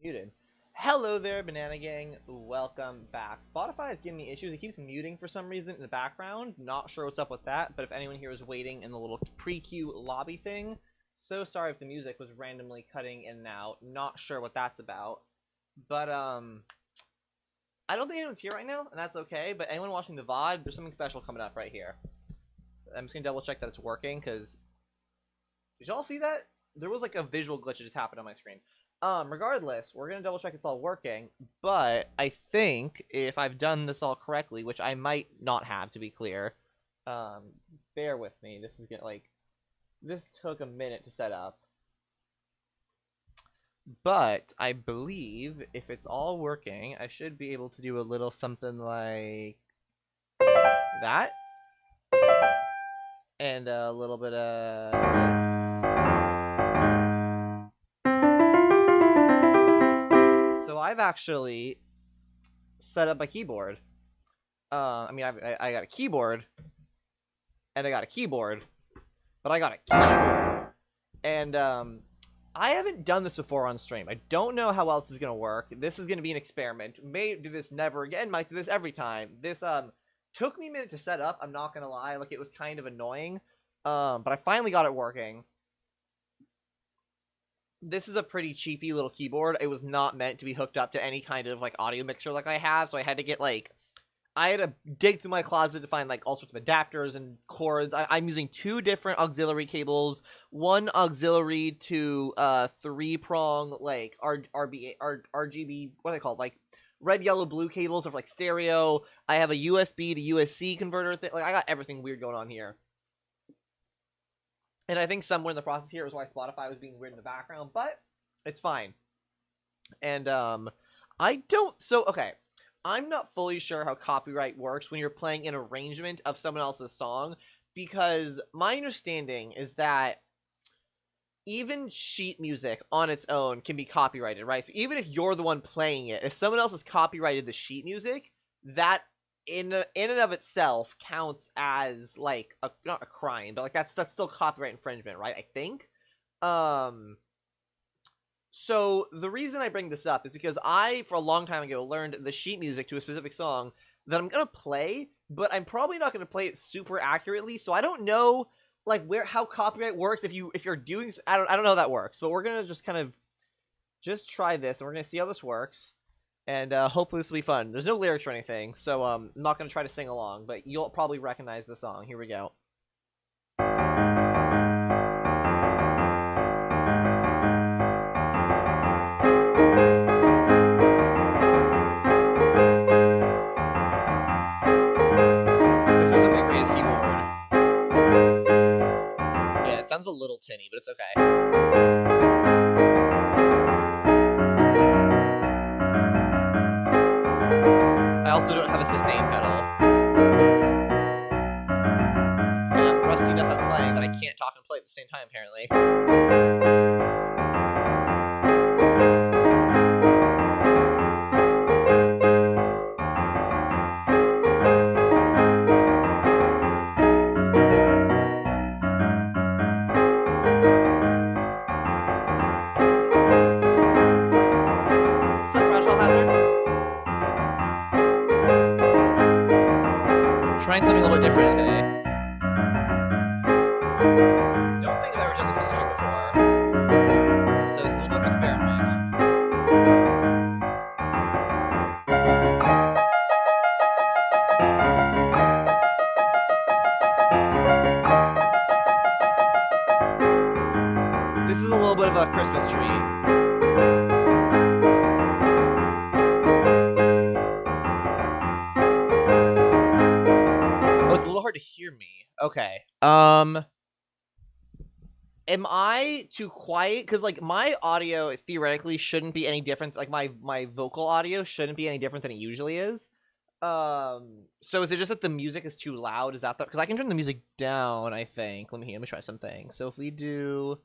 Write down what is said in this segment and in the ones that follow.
Muted. Hello there, Banana Gang. Welcome back. Spotify is giving me issues. It keeps muting for some reason in the background. Not sure what's up with that, but if anyone here is waiting in the little pre-queue lobby thing, so sorry if the music was randomly cutting in and out. Not sure what that's about. But, I don't think anyone's here right now, and that's okay. But anyone watching the VOD, there's something special coming up right here. I'm just gonna double check that it's working, because... Did y'all see that? There was like a visual glitch that just happened on my screen. Regardless, we're gonna double check it's all working, but I think if I've done this all correctly, which I might not have, to be clear, bear with me, this took a minute to set up, but I believe if it's all working, I should be able to do a little something like that, and a little bit of this. So I've actually set up my keyboard. I got a keyboard, and I got a keyboard, but I got a keyboard. And I haven't done this before on stream. I don't know how well this is gonna work. This is gonna be an experiment. May do this never again. Might do this every time. This took me a minute to set up. I'm not gonna lie. Like, it was kind of annoying. But I finally got it working. This is a pretty cheapy little keyboard. It was not meant to be hooked up to any kind of like audio mixer like I have, so I had to get I had to dig through my closet to find like all sorts of adapters and cords. I'm using two different auxiliary cables, one auxiliary to 3-prong like RGB, what are they called, like red, yellow, blue cables of like stereo. I have a USB to USB converter thing. Like, I got everything weird going on here. And I think somewhere in the process here is why Spotify was being weird in the background, but it's fine. And, okay. I'm not fully sure how copyright works when you're playing an arrangement of someone else's song, because my understanding is that even sheet music on its own can be copyrighted, right? So even if you're the one playing it, if someone else has copyrighted the sheet music, that in and of itself counts as like not a crime, but like that's still copyright infringement, right? I think. So the reason I bring this up is because I, for a long time ago, learned the sheet music to a specific song that I'm gonna play, but I'm probably not gonna play it super accurately. So I don't know like how copyright works if you're doing. I don't know how that works, but we're gonna just kind of try this, and we're gonna see how this works. And hopefully this will be fun. There's no lyrics or anything, so I'm not going to try to sing along, but you'll probably recognize the song. Here we go. This isn't the greatest keyboard. Yeah, it sounds a little tinny, but it's okay. I also don't have a sustain pedal. And I'm rusty enough at playing that I can't talk and play at the same time, apparently. What's up, Fragile Hazard? Trying something a little bit different today. Don't think I've ever done this on stream before, so this is a little bit of an experiment. This is a little bit of a Christmas tree. Hard to hear me. Okay. Am I too quiet? Because like my audio theoretically shouldn't be any different. Like my vocal audio shouldn't be any different than it usually is. So is it just that the music is too loud? Is that because I can turn the music down? I think. Let me try something. So if we do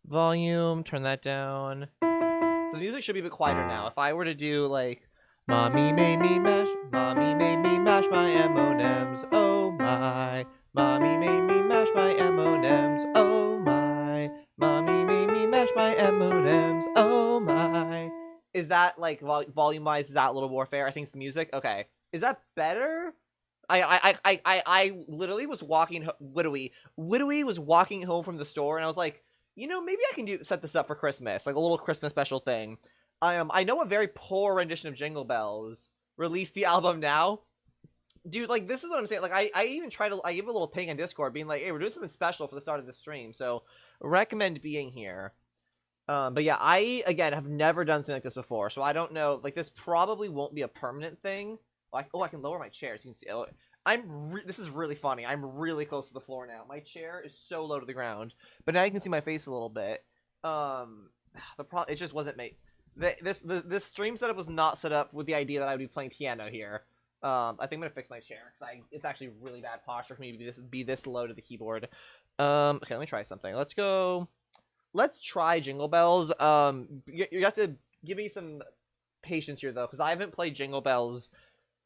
volume, turn that down. So the music should be a bit quieter now. If I were to do like. Mommy made me mash my M&Ms, oh my. Mommy made me mash my M&Ms, oh my. Mommy made me mash my M&Ms, oh my. Is that like volume-wise? Is that a little more fair? I think it's the music. Okay, is that better? I literally was walking. Widowy was walking home from the store, and I was like, you know, maybe I can set this up for Christmas, like a little Christmas special thing. I know a very poor rendition of Jingle Bells released the album now. Dude, like, this is what I'm saying. Like, I even I give a little ping on Discord being like, hey, we're doing something special for the start of the stream, so recommend being here. But yeah, I, again, have never done something like this before, so I don't know. Like, this probably won't be a permanent thing. Like, oh, I can lower my chair, so you can see. Oh, this is really funny. I'm really close to the floor now. My chair is so low to the ground, but now you can see my face a little bit. It just wasn't made. This stream setup was not set up with the idea that I would be playing piano here. I think I'm gonna fix my chair because it's actually really bad posture for me to be this low to the keyboard. Okay, let me try something. Let's go. Let's try Jingle Bells. You have to give me some patience here though, because I haven't played Jingle Bells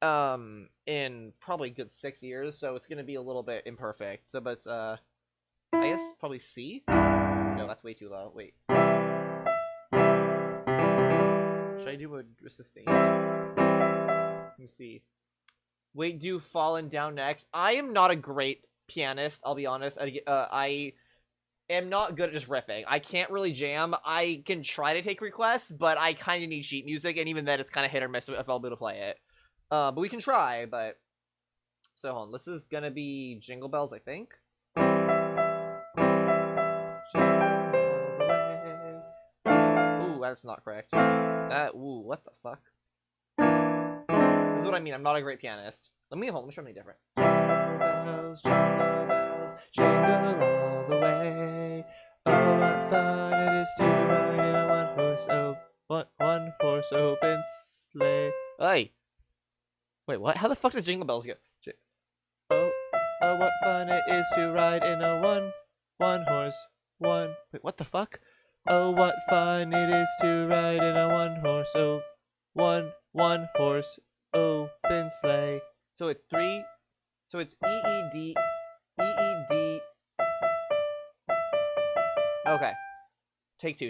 in probably a good 6 years, so it's gonna be a little bit imperfect. So, but I guess probably C. No, that's way too low. Wait. Should I do a sustain? Let me see. Wait, do Fallen Down next? I am not a great pianist, I'll be honest. I am not good at just riffing. I can't really jam. I can try to take requests, but I kind of need sheet music, and even then it's kind of hit or miss if I'll be able to play it. But we can try, but... So, hold on. This is gonna be Jingle Bells, I think. Ooh, that's not correct. Ooh, what the fuck? This is what I mean. I'm not a great pianist. Let me show something different. Jingle bells, jingle all the way. Oh, what fun it is to ride in a one horse open sleigh. Hey, wait, what? How the fuck does Jingle Bells go? Oh, what fun it is to ride in a one horse. Wait, what the fuck? Oh, what fun it is to ride in a one horse open sleigh. So it's three. So it's E-E-D. Okay. Take two.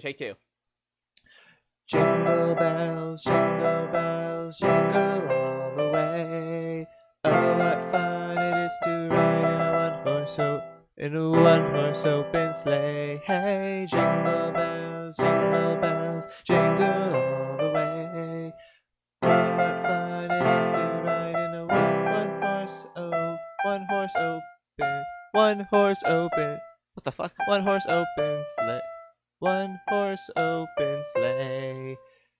Jingle bells, jingle all the way. Oh, what fun it is to ride in a one horse open sleigh. Hey, jingle bells, jingle all the way. Oh, what fun it is to ride in a one horse open. What the fuck? One horse open sleigh. One horse open sleigh.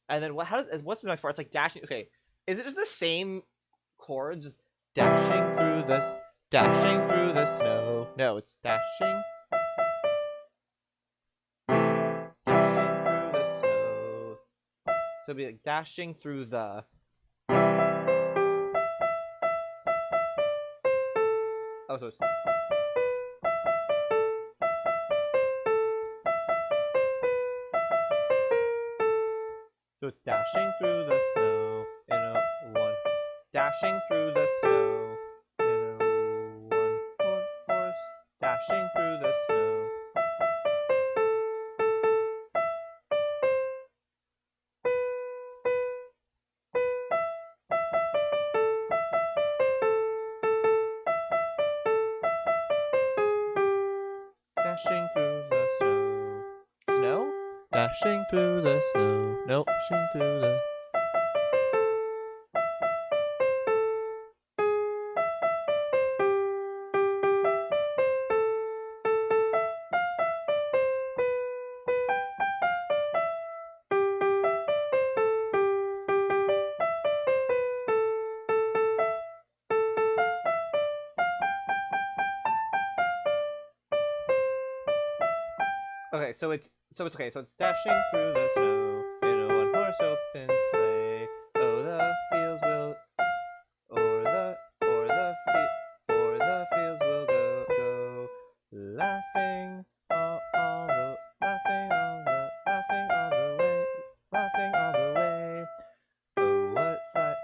And then what's the next part? It's like dashing. Okay, is it just the same chords? Just dashing through the snow. No, it's dashing through the snow. So it'd be like dashing through the. Oh, so it's. So it's dashing through the snow in a one. Dashing through the snow in a one horse. Dashing through the snow. Dashing through the snow. Snow? Dashing through the snow. Nope. Dashing through the. Okay, so it's okay. So it's dashing through the snow in a one horse open sleigh. Oh, the fields will, or the fields will go laughing all the way. Oh, what sights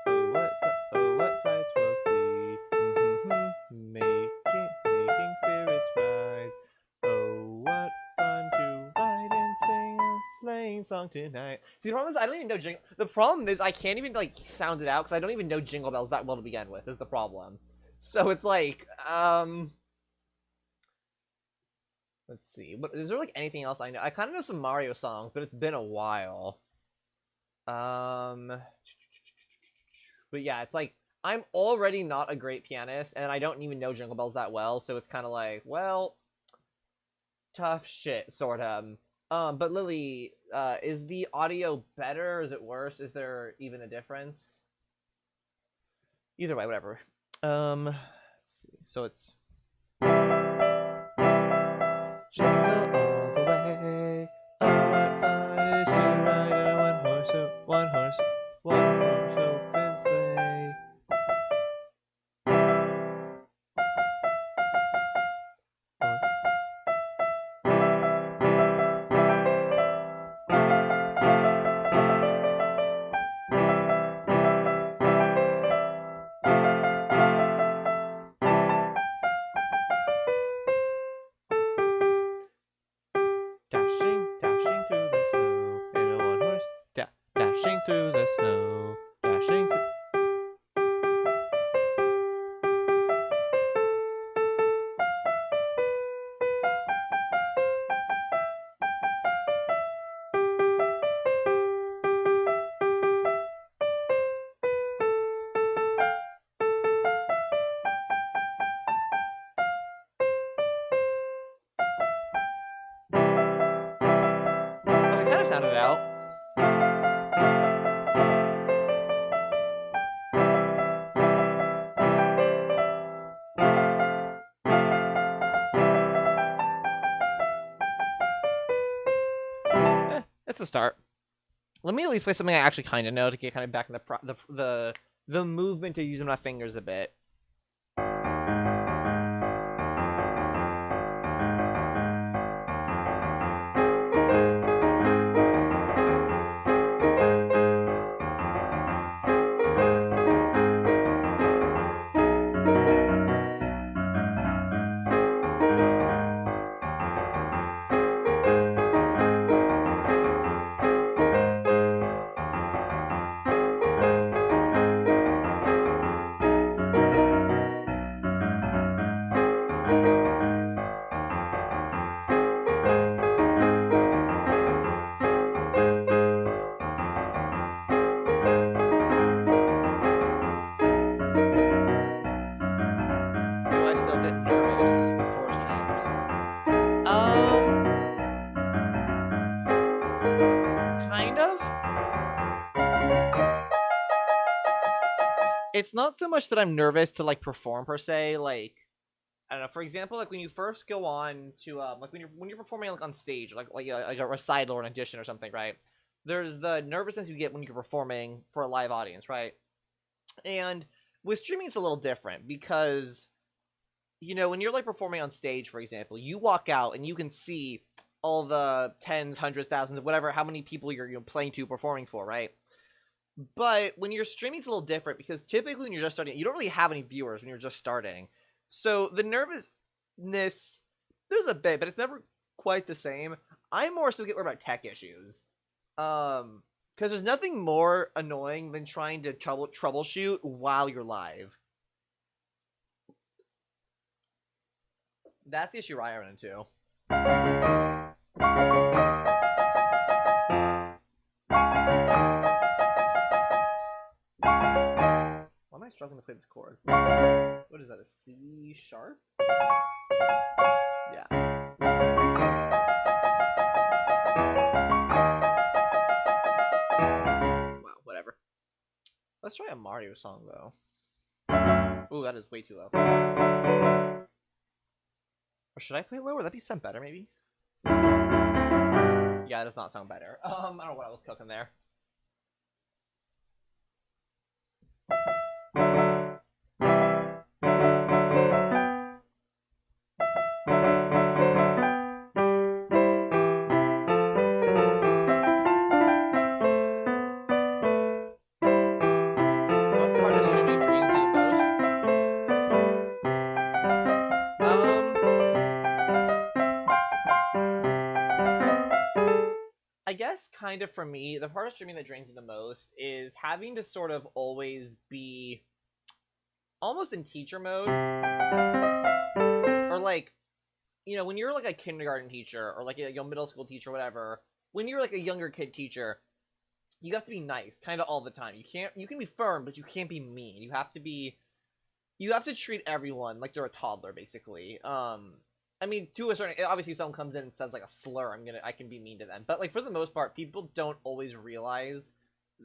we'll see. Making spirits rise. Oh, what fun to ride and sing sleighing song tonight. See, the problem is I don't even know jingle. The problem is I can't even like sound it out because I don't even know Jingle Bells that well to begin with. Is the problem. So it's like, let's see. But is there like anything else I know? I kind of know some Mario songs, but it's been a while. But yeah, it's like I'm already not a great pianist, and I don't even know Jingle Bells that well. So it's kind of like, well, tough shit, sort of. But Lily, is the audio better? Is it worse? Is there even a difference? Either way, whatever. Let's see. So it's jingle all the way. Oh, what fun it is to ride in a one horse open sleigh. Dashing, dashing through the snow in a one horse. Dashing through the snow. Dashing through. I kind of sounded it out. It's a start. Let me at least play something I actually kind of know to get kind of back in the movement of using my fingers a bit. It's not so much that I'm nervous to like perform per se. Like, I don't know. For example, like when you first go on to like when you're performing like on stage, like a recital or an audition or something, right? There's the nervousness you get when you're performing for a live audience, right? And with streaming, it's a little different because, you know, when you're like performing on stage, for example, you walk out and you can see all the tens, hundreds, thousands, whatever, how many people you're playing to, performing for, right? But when you're streaming, it's a little different because typically when you're just starting, you don't really have any viewers when you're just starting. So the nervousness, there's a bit, but it's never quite the same. I more so get worried about tech issues. Because there's nothing more annoying than trying to troubleshoot while you're live. That's the issue I run into. Why am I struggling to play this chord? What is that, a C sharp? Yeah. Wow, whatever. Let's try a Mario song, though. Ooh, that is way too low. Or should I play it lower? Would that be sound better, maybe? Yeah, it does not sound better. I don't know what I was cooking there. I I guess kind of for me, the part of streaming that drains me the most is having to sort of always be almost in teacher mode, or like, when you're like a kindergarten teacher or like a middle school teacher, or whatever. When you're like a younger kid teacher, you have to be nice, kind of all the time. You can be firm, but you can't be mean. You have to treat everyone like they're a toddler, basically. I mean, to a certain, obviously, if someone comes in and says like a slur, I can be mean to them. But like for the most part, people don't always realize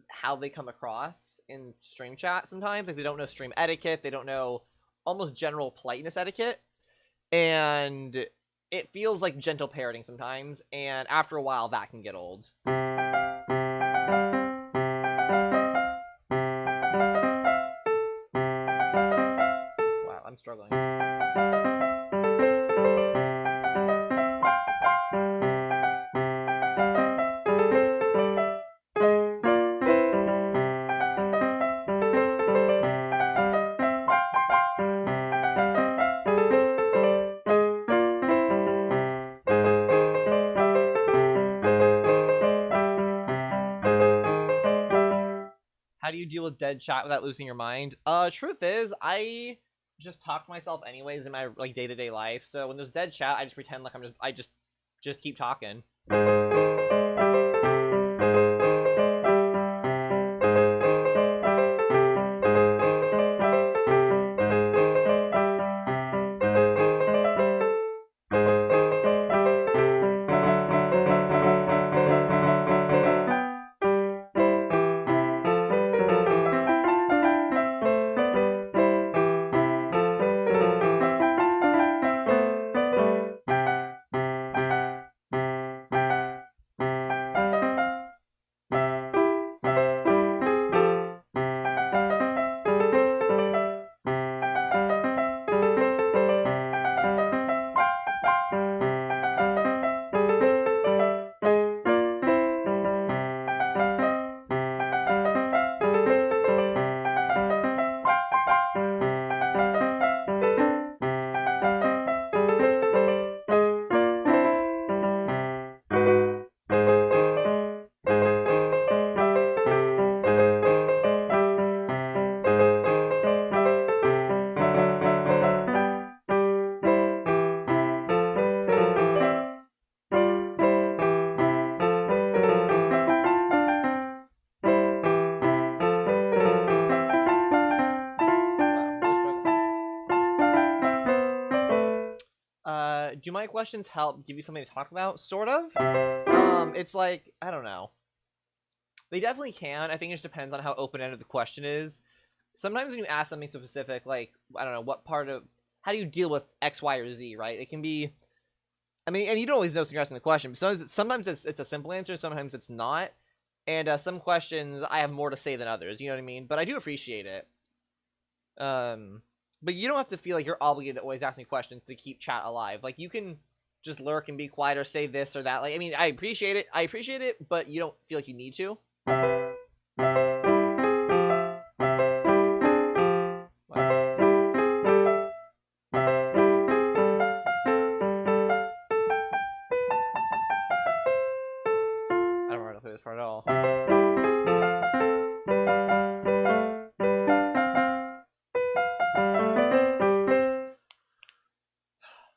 how they come across in stream chat sometimes. Like they don't know stream etiquette, they don't know almost general politeness etiquette, and it feels like gentle parroting sometimes, and after a while that can get old. Wow, I'm struggling. How do you deal with dead chat without losing your mind? Truth is, I just talk to myself anyways in my like day-to-day life. So when there's dead chat, I just pretend like I just keep talking. Do my questions help give you something to talk about? Sort of. It's like, I don't know. They definitely can. I think it just depends on how open-ended the question is. Sometimes when you ask something specific, like, I don't know, what part of, how do you deal with X, Y, or Z, right? It can be, I mean, and you don't always know if you're asking the question, but sometimes it's a simple answer, sometimes it's not. And some questions, I have more to say than others, you know what I mean? But I do appreciate it. But you don't have to feel like you're obligated to always ask me questions to keep chat alive. Like, you can just lurk and be quiet or say this or that. Like, I mean, I appreciate it, but you don't feel like you need to. I don't want to play this part at all.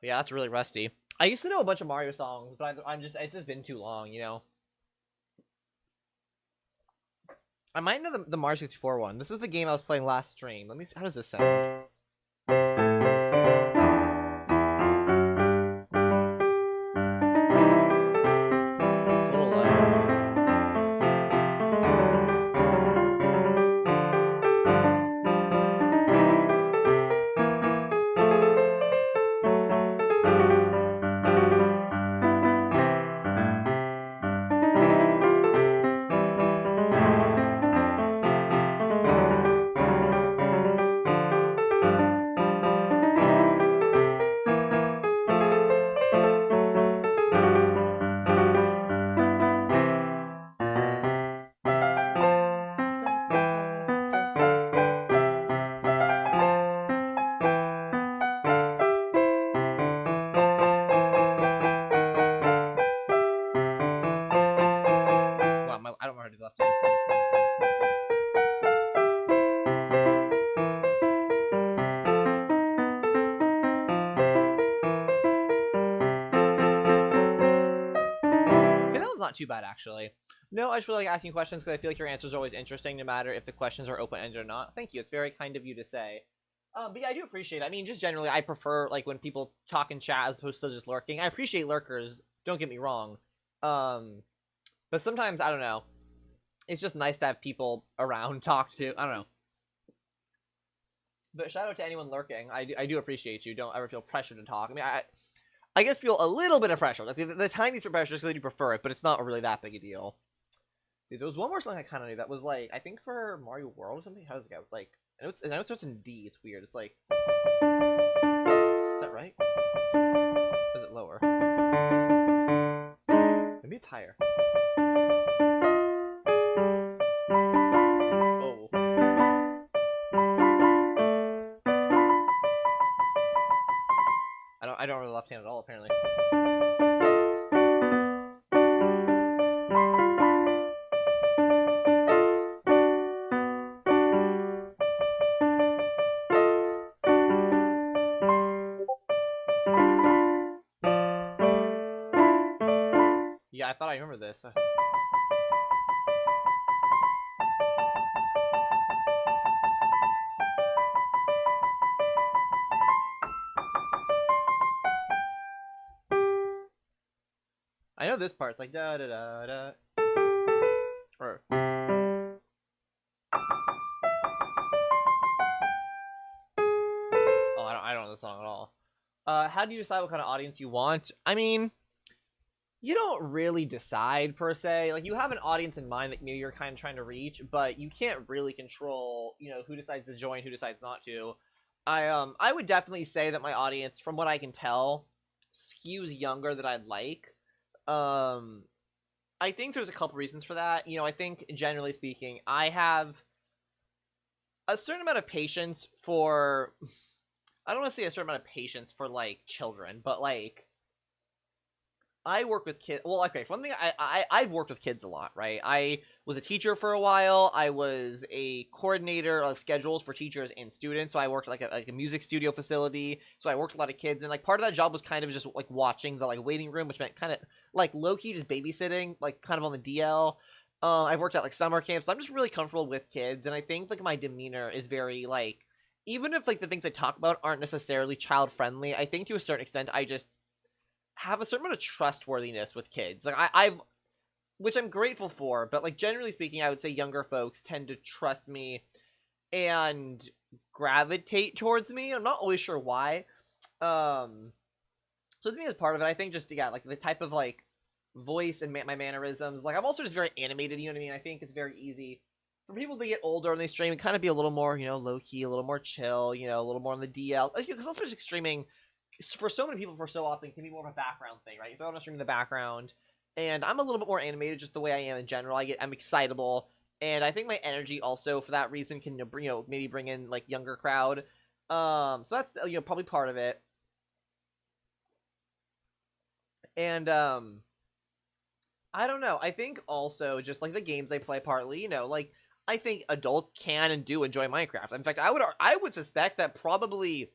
Yeah, that's really rusty. I used to know a bunch of Mario songs, but it's just been too long, you know? I might know the Mario 64 one. This is the game I was playing last stream. Let me see. How does this sound? It's a little low. not too bad, actually. No, I just really like asking questions because I feel like your answers are always interesting, no matter if the questions are open-ended or not. Thank you. It's very kind of you to say. But yeah, I do appreciate it. I mean, just generally, I prefer, like, when people talk in chat as opposed to just lurking. I appreciate lurkers, don't get me wrong. But sometimes, I don't know, it's just nice to have people around talk to. I don't know. But shout out to anyone lurking. I do appreciate you. Don't ever feel pressured to talk. I mean, I guess feel a little bit of pressure. Like, the tiniest bit of pressure just because I do prefer it, but it's not really that big a deal. See, there was one more song I kind of knew that was, like, I think for Mario World or something? How does it go? It's like, I know it starts in D. It's weird. It's like, is that right? Or is it lower? Maybe it's higher. Oh. I don't really left hand at all, apparently. Yeah, I thought I remember this. I know this part. It's like da da da da. Or. Oh, I don't know the song at all. How do you decide what kind of audience you want? I mean, you don't really decide per se. Like, you have an audience in mind that maybe you're kind of trying to reach, but you can't really control, who decides to join, who decides not to. I would definitely say that my audience, from what I can tell, skews younger than I'd like. I think there's a couple reasons for that. I think generally speaking, I have a certain amount of patience for. I don't want to say a certain amount of patience for, like, children, but, like, I work with kids. Well, okay, for one thing, I've worked with kids a lot, right? I was a teacher for a while. I was a coordinator of schedules for teachers and students. So I worked like a music studio facility. So I worked with a lot of kids, and like part of that job was kind of just like watching the like waiting room, which meant kind of like low key just babysitting, like kind of on the DL. I've worked at like summer camps. So I'm just really comfortable with kids, and I think like my demeanor is very like, even if like the things I talk about aren't necessarily child friendly, I think to a certain extent I just have a certain amount of trustworthiness with kids. Like I've, which I'm grateful for, but like generally speaking, I would say younger folks tend to trust me and gravitate towards me. I'm not always sure why. So I think as part of it, I think just like the type of like voice and my mannerisms. Like I'm also just very animated. You know what I mean? I think it's very easy for people to get older and they stream and kind of be a little more, low key, a little more chill, a little more on the DL. Because especially streaming for so many people for so often can be more of a background thing, right? You throw on a stream in the background, and I'm a little bit more animated just the way I am in general. I'm excitable, and I think my energy also for that reason can maybe bring in like younger crowd. So that's probably part of it, and I don't know. I think also just like the games they play partly, like I think adults can and do enjoy Minecraft. In fact, I would suspect that probably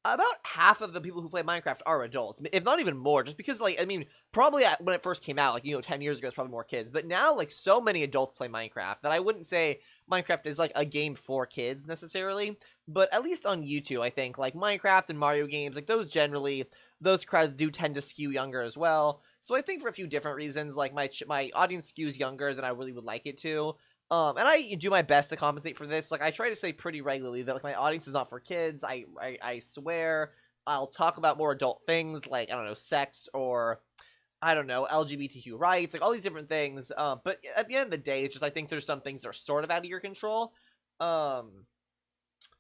about half of the people who play Minecraft are adults, if not even more, just because, like, I mean, probably when it first came out, like, 10 years ago, it's probably more kids, but now, like, so many adults play Minecraft that I wouldn't say Minecraft is, like, a game for kids, necessarily, but at least on YouTube, I think, like, Minecraft and Mario games, like, those crowds do tend to skew younger as well, so I think for a few different reasons, like, my audience skews younger than I really would like it to. And I do my best to compensate for this. Like, I try to say pretty regularly that, like, my audience is not for kids. I swear I'll talk about more adult things, like, I don't know, sex or, I don't know, LGBTQ rights, like, all these different things. But at the end of the day, it's just, I think there's some things that are sort of out of your control. I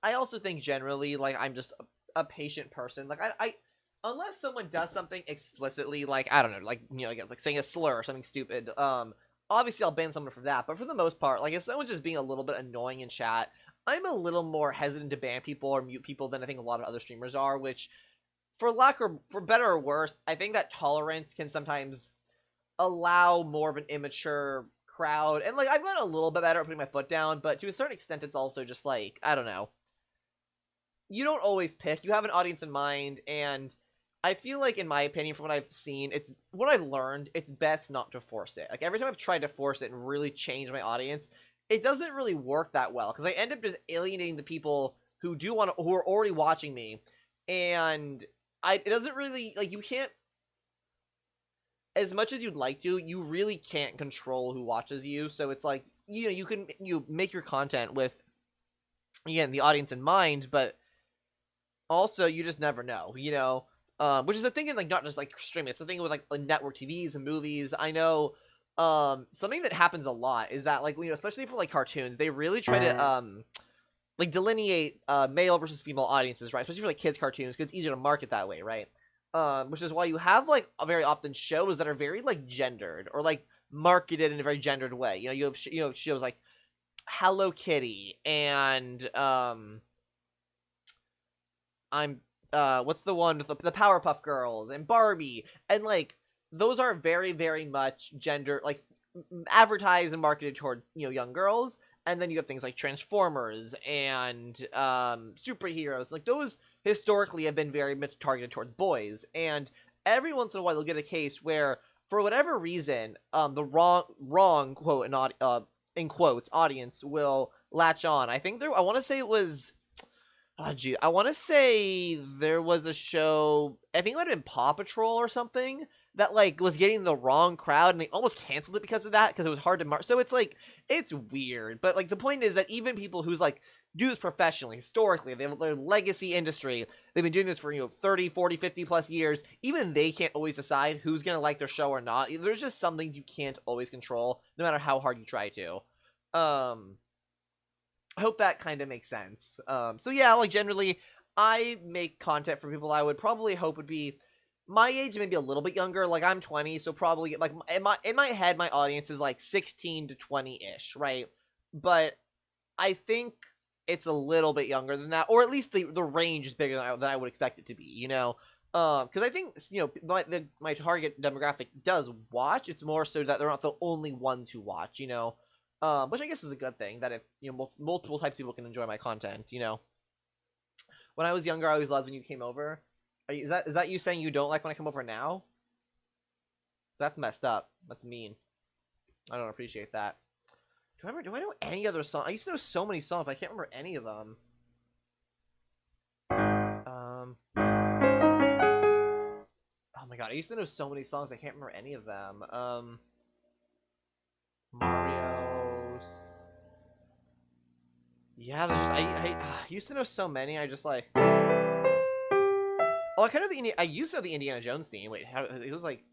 also think generally, like, I'm just a patient person. Like, I unless someone does something explicitly, like, I don't know, like, like saying a slur or something stupid, obviously I'll ban someone for that, but for the most part, like, if someone's just being a little bit annoying in chat, I'm a little more hesitant to ban people or mute people than I think a lot of other streamers are, which, for better or worse, I think that tolerance can sometimes allow more of an immature crowd, and, like, I've gotten a little bit better at putting my foot down, but to a certain extent, it's also just, like, I don't know. You don't always pick. You have an audience in mind, and I feel like, in my opinion, from what I've seen, it's what I've learned, it's best not to force it. Like, every time I've tried to force it and really change my audience, it doesn't really work that well, because I end up just alienating the people who who are already watching me, and it doesn't really, like, you can't, as much as you'd like to, you really can't control who watches you, so it's like, you make your content with, again, the audience in mind, but also, you just never know, which is a thing in, like, not just, like, streaming. It's a thing with, like, network TVs and movies. I know, something that happens a lot is that, like, especially for, like, cartoons, they really try to, like, delineate, male versus female audiences, right? Especially for, like, kids' cartoons, because it's easier to market that way, right? Which is why you have, like, very often shows that are very, like, gendered, or, like, marketed in a very gendered way. You have shows like Hello Kitty and, what's the one with the Powerpuff Girls and Barbie, and, like, those are very, very much gender, like, advertised and marketed toward, young girls. And then you have things like Transformers and superheroes. Like, those historically have been very much targeted towards boys. And every once in a while you'll get a case where, for whatever reason, the wrong quote in quotes audience will latch on. I want to say it was, oh, gee, I want to say there was a show, I think it might have been Paw Patrol or something, that, like, was getting the wrong crowd, and they almost canceled it because of that, because it was hard to mark. So it's, like, it's weird. But, like, the point is that even people who's, like, do this professionally, historically, they have their legacy industry, they've been doing this for, 30, 40, 50 plus years, even they can't always decide who's going to like their show or not. There's just some things you can't always control, no matter how hard you try to. I hope that kind of makes sense. So yeah, like, generally, I make content for people I would probably hope would be my age, maybe a little bit younger. Like, I'm 20, so probably, like, in my head, my audience is, like, 16 to 20-ish, right? But I think it's a little bit younger than that, or at least the range is bigger than I would expect it to be, because I think, my target demographic does watch. It's more so that they're not the only ones who watch, which I guess is a good thing, that if, multiple types of people can enjoy my content, When I was younger, I always loved when you came over. Is that you saying you don't like when I come over now? That's messed up. That's mean. I don't appreciate that. Do I know any other song? I used to know so many songs, but I can't remember any of them. Oh my god, I used to know so many songs, I can't remember any of them. Mario's. Yeah, there's just I used to know so many. I just, like, oh, I kind of I used to know the Indiana Jones theme. Wait, how it was like.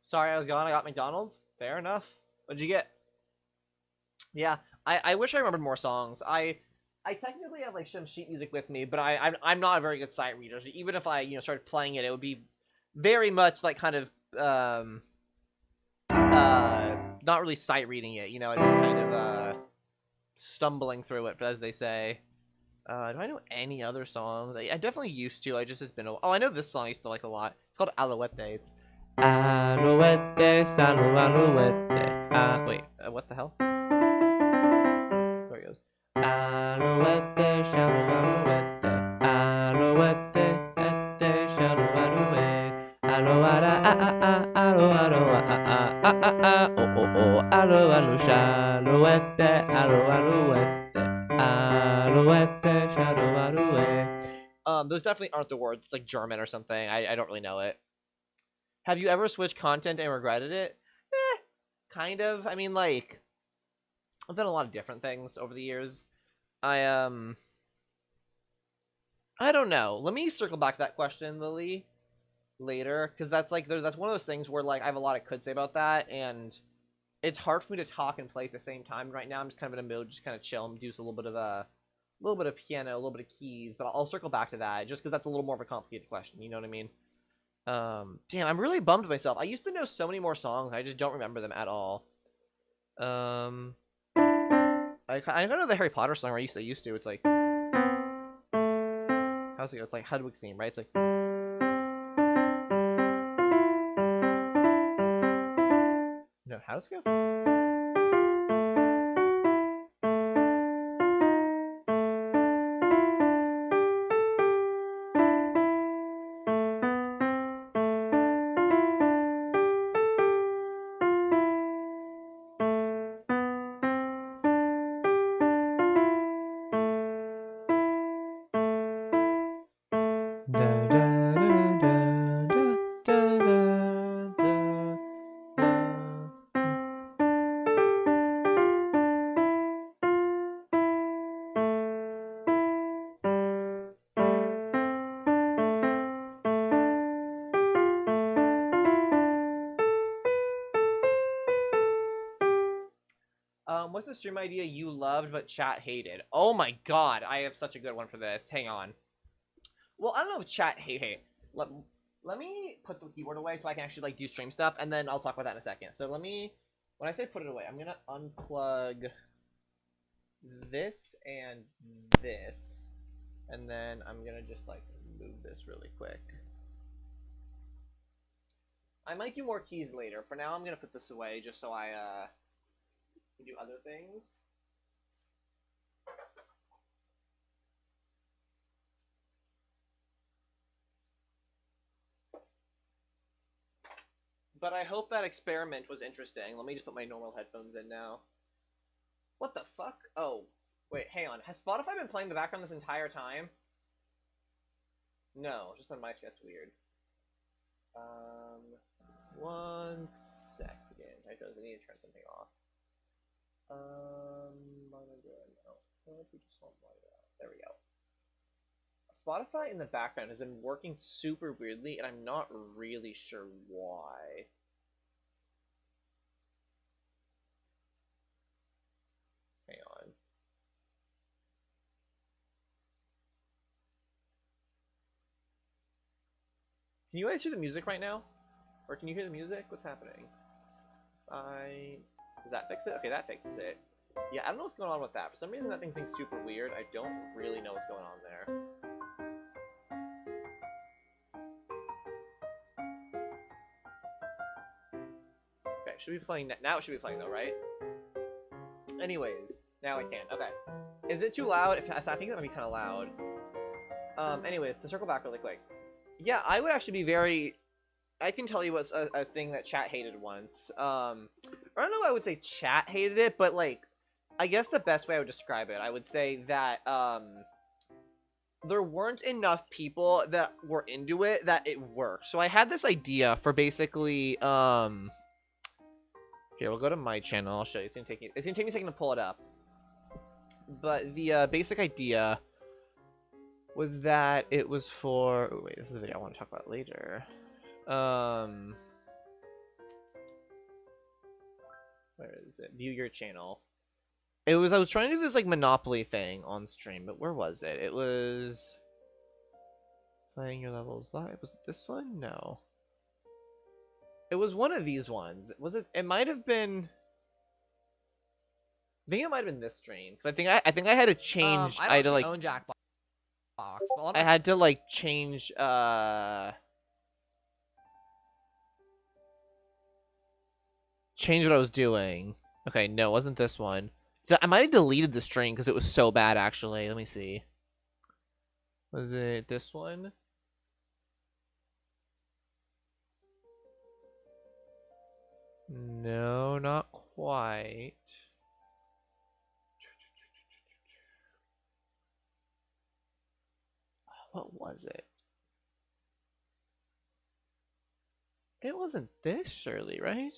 Sorry, I was gone. I got McDonald's. Fair enough. What'd you get? Yeah, I wish I remembered more songs. I technically have, like, some sheet music with me, but I'm not a very good sight reader. So even if I started playing it, it would be very much like kind of not really sight reading it. I'd be kind of stumbling through it, as they say. Do I know any other songs? I definitely used to. It's been a while. Oh, I know this song I used to like a lot. It's called Alouette. It's Alouette, salut, alouette. Wait, what the hell? There it goes. Alouette, salut, alouette. Alouette, salut, alouette. Alouada, allo, oh, allo, allo, shalouette, allo, alouette. Alouette, shadow, alouette. Those definitely aren't the words. It's like German or something. I don't really know it. Have you ever switched content and regretted it? Kind of. I mean, like, I've done a lot of different things over the years. I don't know. Let me circle back to that question, Lily, later, because that's one of those things where, like, I have a lot I could say about that, and it's hard for me to talk and play at the same time. Right now, I'm just kind of in a mood, just kind of chill and do a little bit of little bit of piano, a little bit of keys, but I'll circle back to that just because that's a little more of a complicated question. You know what I mean? Damn, I'm really bummed with myself. I used to know so many more songs. I just don't remember them at all. I know the Harry Potter song where I used to. It's like, how's it go? It's like Hedwig's theme, right? It's like, no, how does it go? What's the stream idea you loved but chat hated? Oh my god, I have such a good one for this. Hang on. Well, I don't know if chat hate. Let me put the keyboard away so I can actually like do stream stuff, and then I'll talk about that in a second. So let me, when I say put it away, I'm gonna unplug this and this, and then I'm gonna just like move this really quick. I might do more keys later. For now, I'm gonna put this away just so I can do other things. But I hope that experiment was interesting. Let me just put my normal headphones in now. What the fuck? Oh, wait, hang on. Has Spotify been playing the background this entire time? No, just on my sketch weird. 1 second. I need to turn something off. What am I doing? Oh, there we go. Spotify in the background has been working super weirdly, and I'm not really sure why. Hang on. Can you guys hear the music right now? Or can you hear the music? What's happening? Does that fix it? Okay, that fixes it. Yeah, I don't know what's going on with that. For some reason, that thing's super weird. I don't really know what's going on there. Okay, should be playing now. It should be playing though, right? Anyways, now I can. Okay, is it too loud? I think that might be kind of loud. Anyways, to circle back really quick. Yeah, I would actually be very. I can tell you what's a thing that chat hated once. I don't know if I would say chat hated it, but like, I guess the best way I would describe it, I would say that there weren't enough people that were into it that it worked. So I had this idea for basically here, we'll go to my channel. I'll show you. It's gonna take me a second to pull it up. But the basic idea was that it was for. Oh, wait, this is a video I want to talk about later. Where is it? View your channel. I was trying to do this like Monopoly thing on stream, but where was it? It was playing your levels live. Was it this one? No. It was one of these ones. Was it? It might have been. I think it might have been this stream because I think I had to change. I had to like own Jackbox. I had to like change. Change what I was doing. Okay, no, it wasn't this one. I might have deleted the string because it was so bad, actually. Let me see. Was it this one? No, not quite. What was it? It wasn't this, surely, right?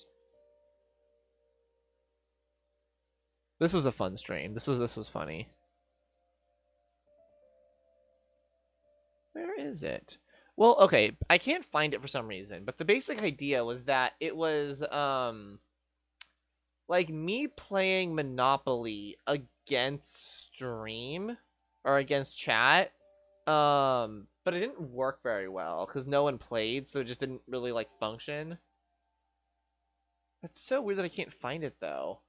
This was a fun stream. This was funny. Where is it? Well, okay, I can't find it for some reason, but the basic idea was that it was like me playing Monopoly against stream. or against chat. But it didn't work very well because no one played, so it just didn't really like function. It's so weird that I can't find it though.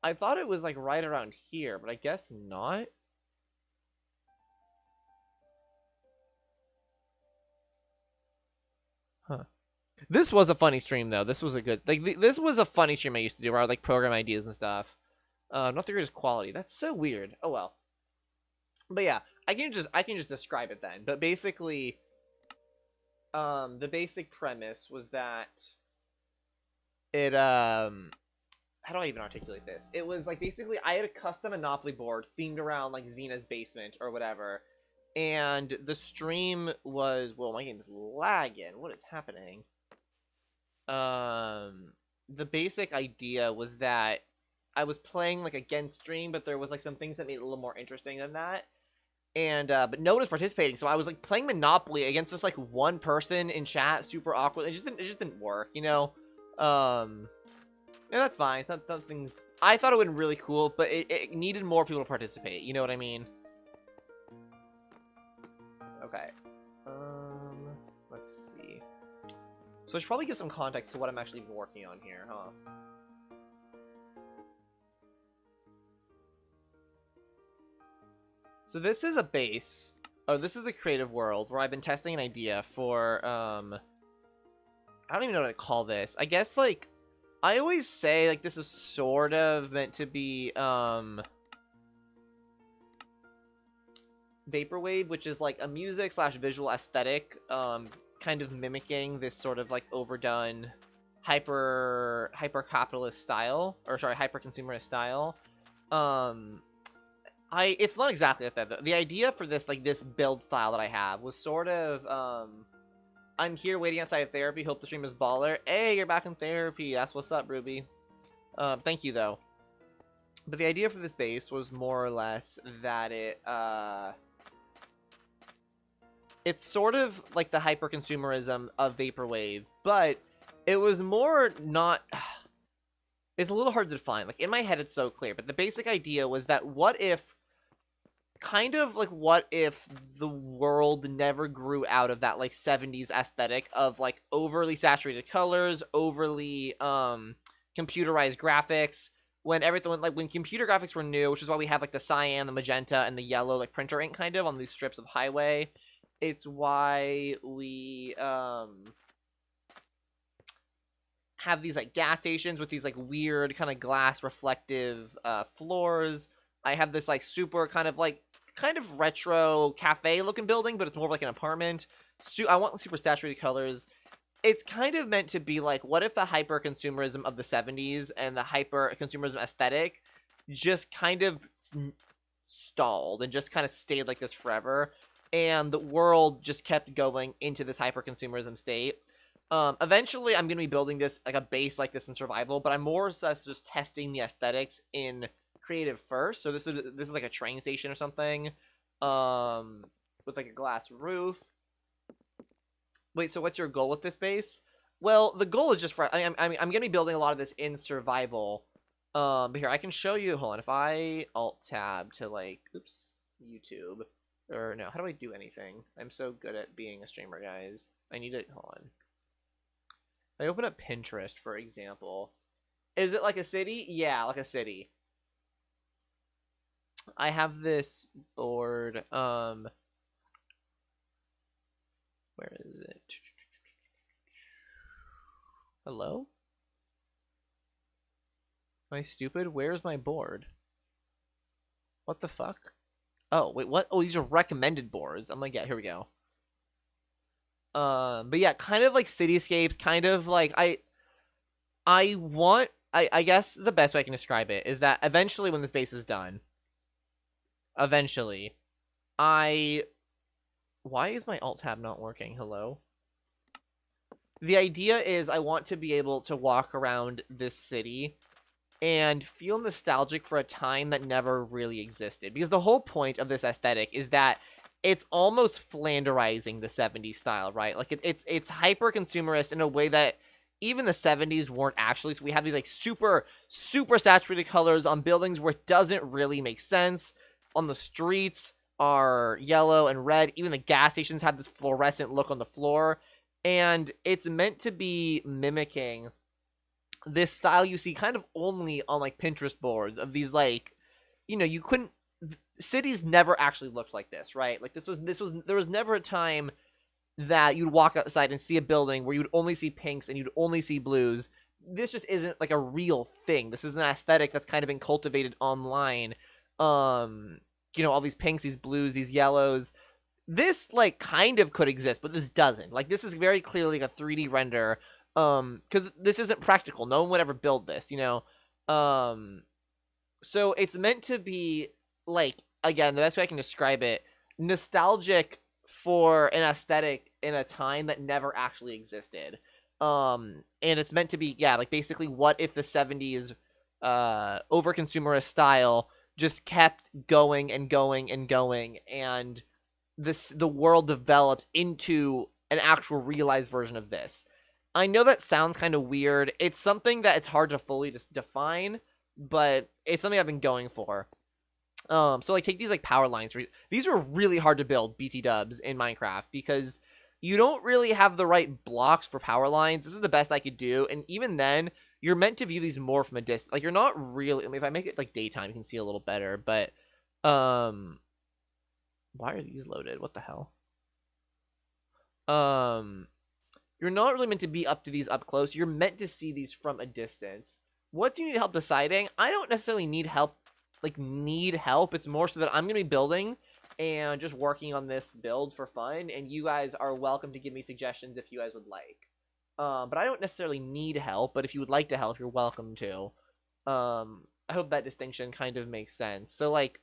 I thought it was like right around here, but I guess not. Huh. This was a funny stream though. This was a good this was a funny stream I used to do where I would like program ideas and stuff. Not the greatest quality. That's so weird. Oh well. But yeah, I can just describe it then. But basically, the basic premise was that it how do I even articulate this? It was like basically I had a custom Monopoly board themed around like Xena's basement or whatever. And the stream was, well, my game's lagging. What is happening? The basic idea was that I was playing like against stream, but there was like some things that made it a little more interesting than that. And but no one was participating, so I was like playing Monopoly against just like one person in chat, super awkward. It just didn't work, you know. Yeah, that's fine. Some things I thought it would be really cool, but it needed more people to participate. You know what I mean? Okay. Let's see. So I should probably give some context to what I'm actually working on here, huh? So this is a base. Oh, this is the creative world where I've been testing an idea for, I don't even know what to call this. I guess, like, I always say, like, this is sort of meant to be, Vaporwave, which is, like, a music/visual aesthetic, kind of mimicking this sort of, like, overdone hyper-capitalist style, or, sorry, hyper-consumerist style. It's not exactly like that. The idea for this, like, this build style that I have was sort of, I'm here waiting outside of therapy, hope the stream is baller. Hey, you're back in therapy. That's what's up, Ruby. Thank you, though. But the idea for this base was more or less that it's sort of like the hyper-consumerism of Vaporwave, but it was more not... It's a little hard to define. Like, in my head, it's so clear, but the basic idea was that what if the world never grew out of that, like, 70s aesthetic of, like, overly saturated colors, overly, computerized graphics, when computer graphics were new, which is why we have, like, the cyan, the magenta, and the yellow, like, printer ink, kind of, on these strips of highway. It's why we, have these, like, gas stations with these, like, weird kind of glass reflective, floors. I have this, like, super kind of retro cafe looking building, but it's more of like an apartment. I want super saturated colors. It's kind of meant to be like, what if the hyper consumerism of the 70s and the hyper consumerism aesthetic just kind of stalled and just kind of stayed like this forever, and the world just kept going into this hyper consumerism state. Eventually I'm going to be building this, like, a base like this in survival, but I'm more or less just testing the aesthetics in creative first. So this is like a train station or something, with like a glass roof. Wait, so what's your goal with this base? Well, the goal is just for I'm gonna be building a lot of this in survival. But here I can show you. Hold on, if I alt tab to, like, oops, YouTube, or no, how do I do anything? I'm so good at being a streamer, guys. I need to hold on. I open up Pinterest, for example. Is it like a city? Yeah, like a city. I have this board, where is it? Hello? Am I stupid? Where's my board? What the fuck? Oh, wait, what? Oh, these are recommended boards. I'm like, yeah, here we go. But yeah, kind of like cityscapes, kind of like, I guess the best way I can describe it is that eventually when this base is done, why is my alt tab not working? Hello? The idea is I want to be able to walk around this city and feel nostalgic for a time that never really existed. Because the whole point of this aesthetic is that it's almost Flanderizing the 70s style, right? Like, it's hyper-consumerist in a way that even the 70s weren't actually. So we have these, like, super, super saturated colors on buildings where it doesn't really make sense. on the streets are yellow and red. Even the gas stations have this fluorescent look on the floor. And it's meant to be mimicking this style you see kind of only on, like, Pinterest boards of these, like, you know, you couldn't, cities never actually looked like this, right? Like, there was never a time that you'd walk outside and see a building where you'd only see pinks and you'd only see blues. This just isn't, like, a real thing. This is an aesthetic that's kind of been cultivated online. You know, all these pinks, these blues, these yellows. This, like, kind of could exist, but this doesn't. Like, this is very clearly like a 3D render. Because this isn't practical. No one would ever build this, you know? So it's meant to be, like, again, the best way I can describe it, nostalgic for an aesthetic in a time that never actually existed. And it's meant to be, yeah, like, basically, what if the 70s over-consumerist style just kept going and going and going, and the world develops into an actual realized version of this. I know that sounds kind of weird. It's something that it's hard to fully just define, but it's something I've been going for. So, like, take these, like, power lines. These are really hard to build, BT dubs, in Minecraft, because you don't really have the right blocks for power lines. This is the best I could do, and even then, you're meant to view these more from a distance. Like, you're not really, I mean, if I make it, like, daytime, you can see a little better, but, why are these loaded? What the hell? You're not really meant to be up to these up close. You're meant to see these from a distance. What do you need help deciding? I don't necessarily need help, It's more so that I'm going to be building and just working on this build for fun, and you guys are welcome to give me suggestions if you guys would like. But I don't necessarily need help, but if you would like to help, you're welcome to. I hope that distinction kind of makes sense. So, like,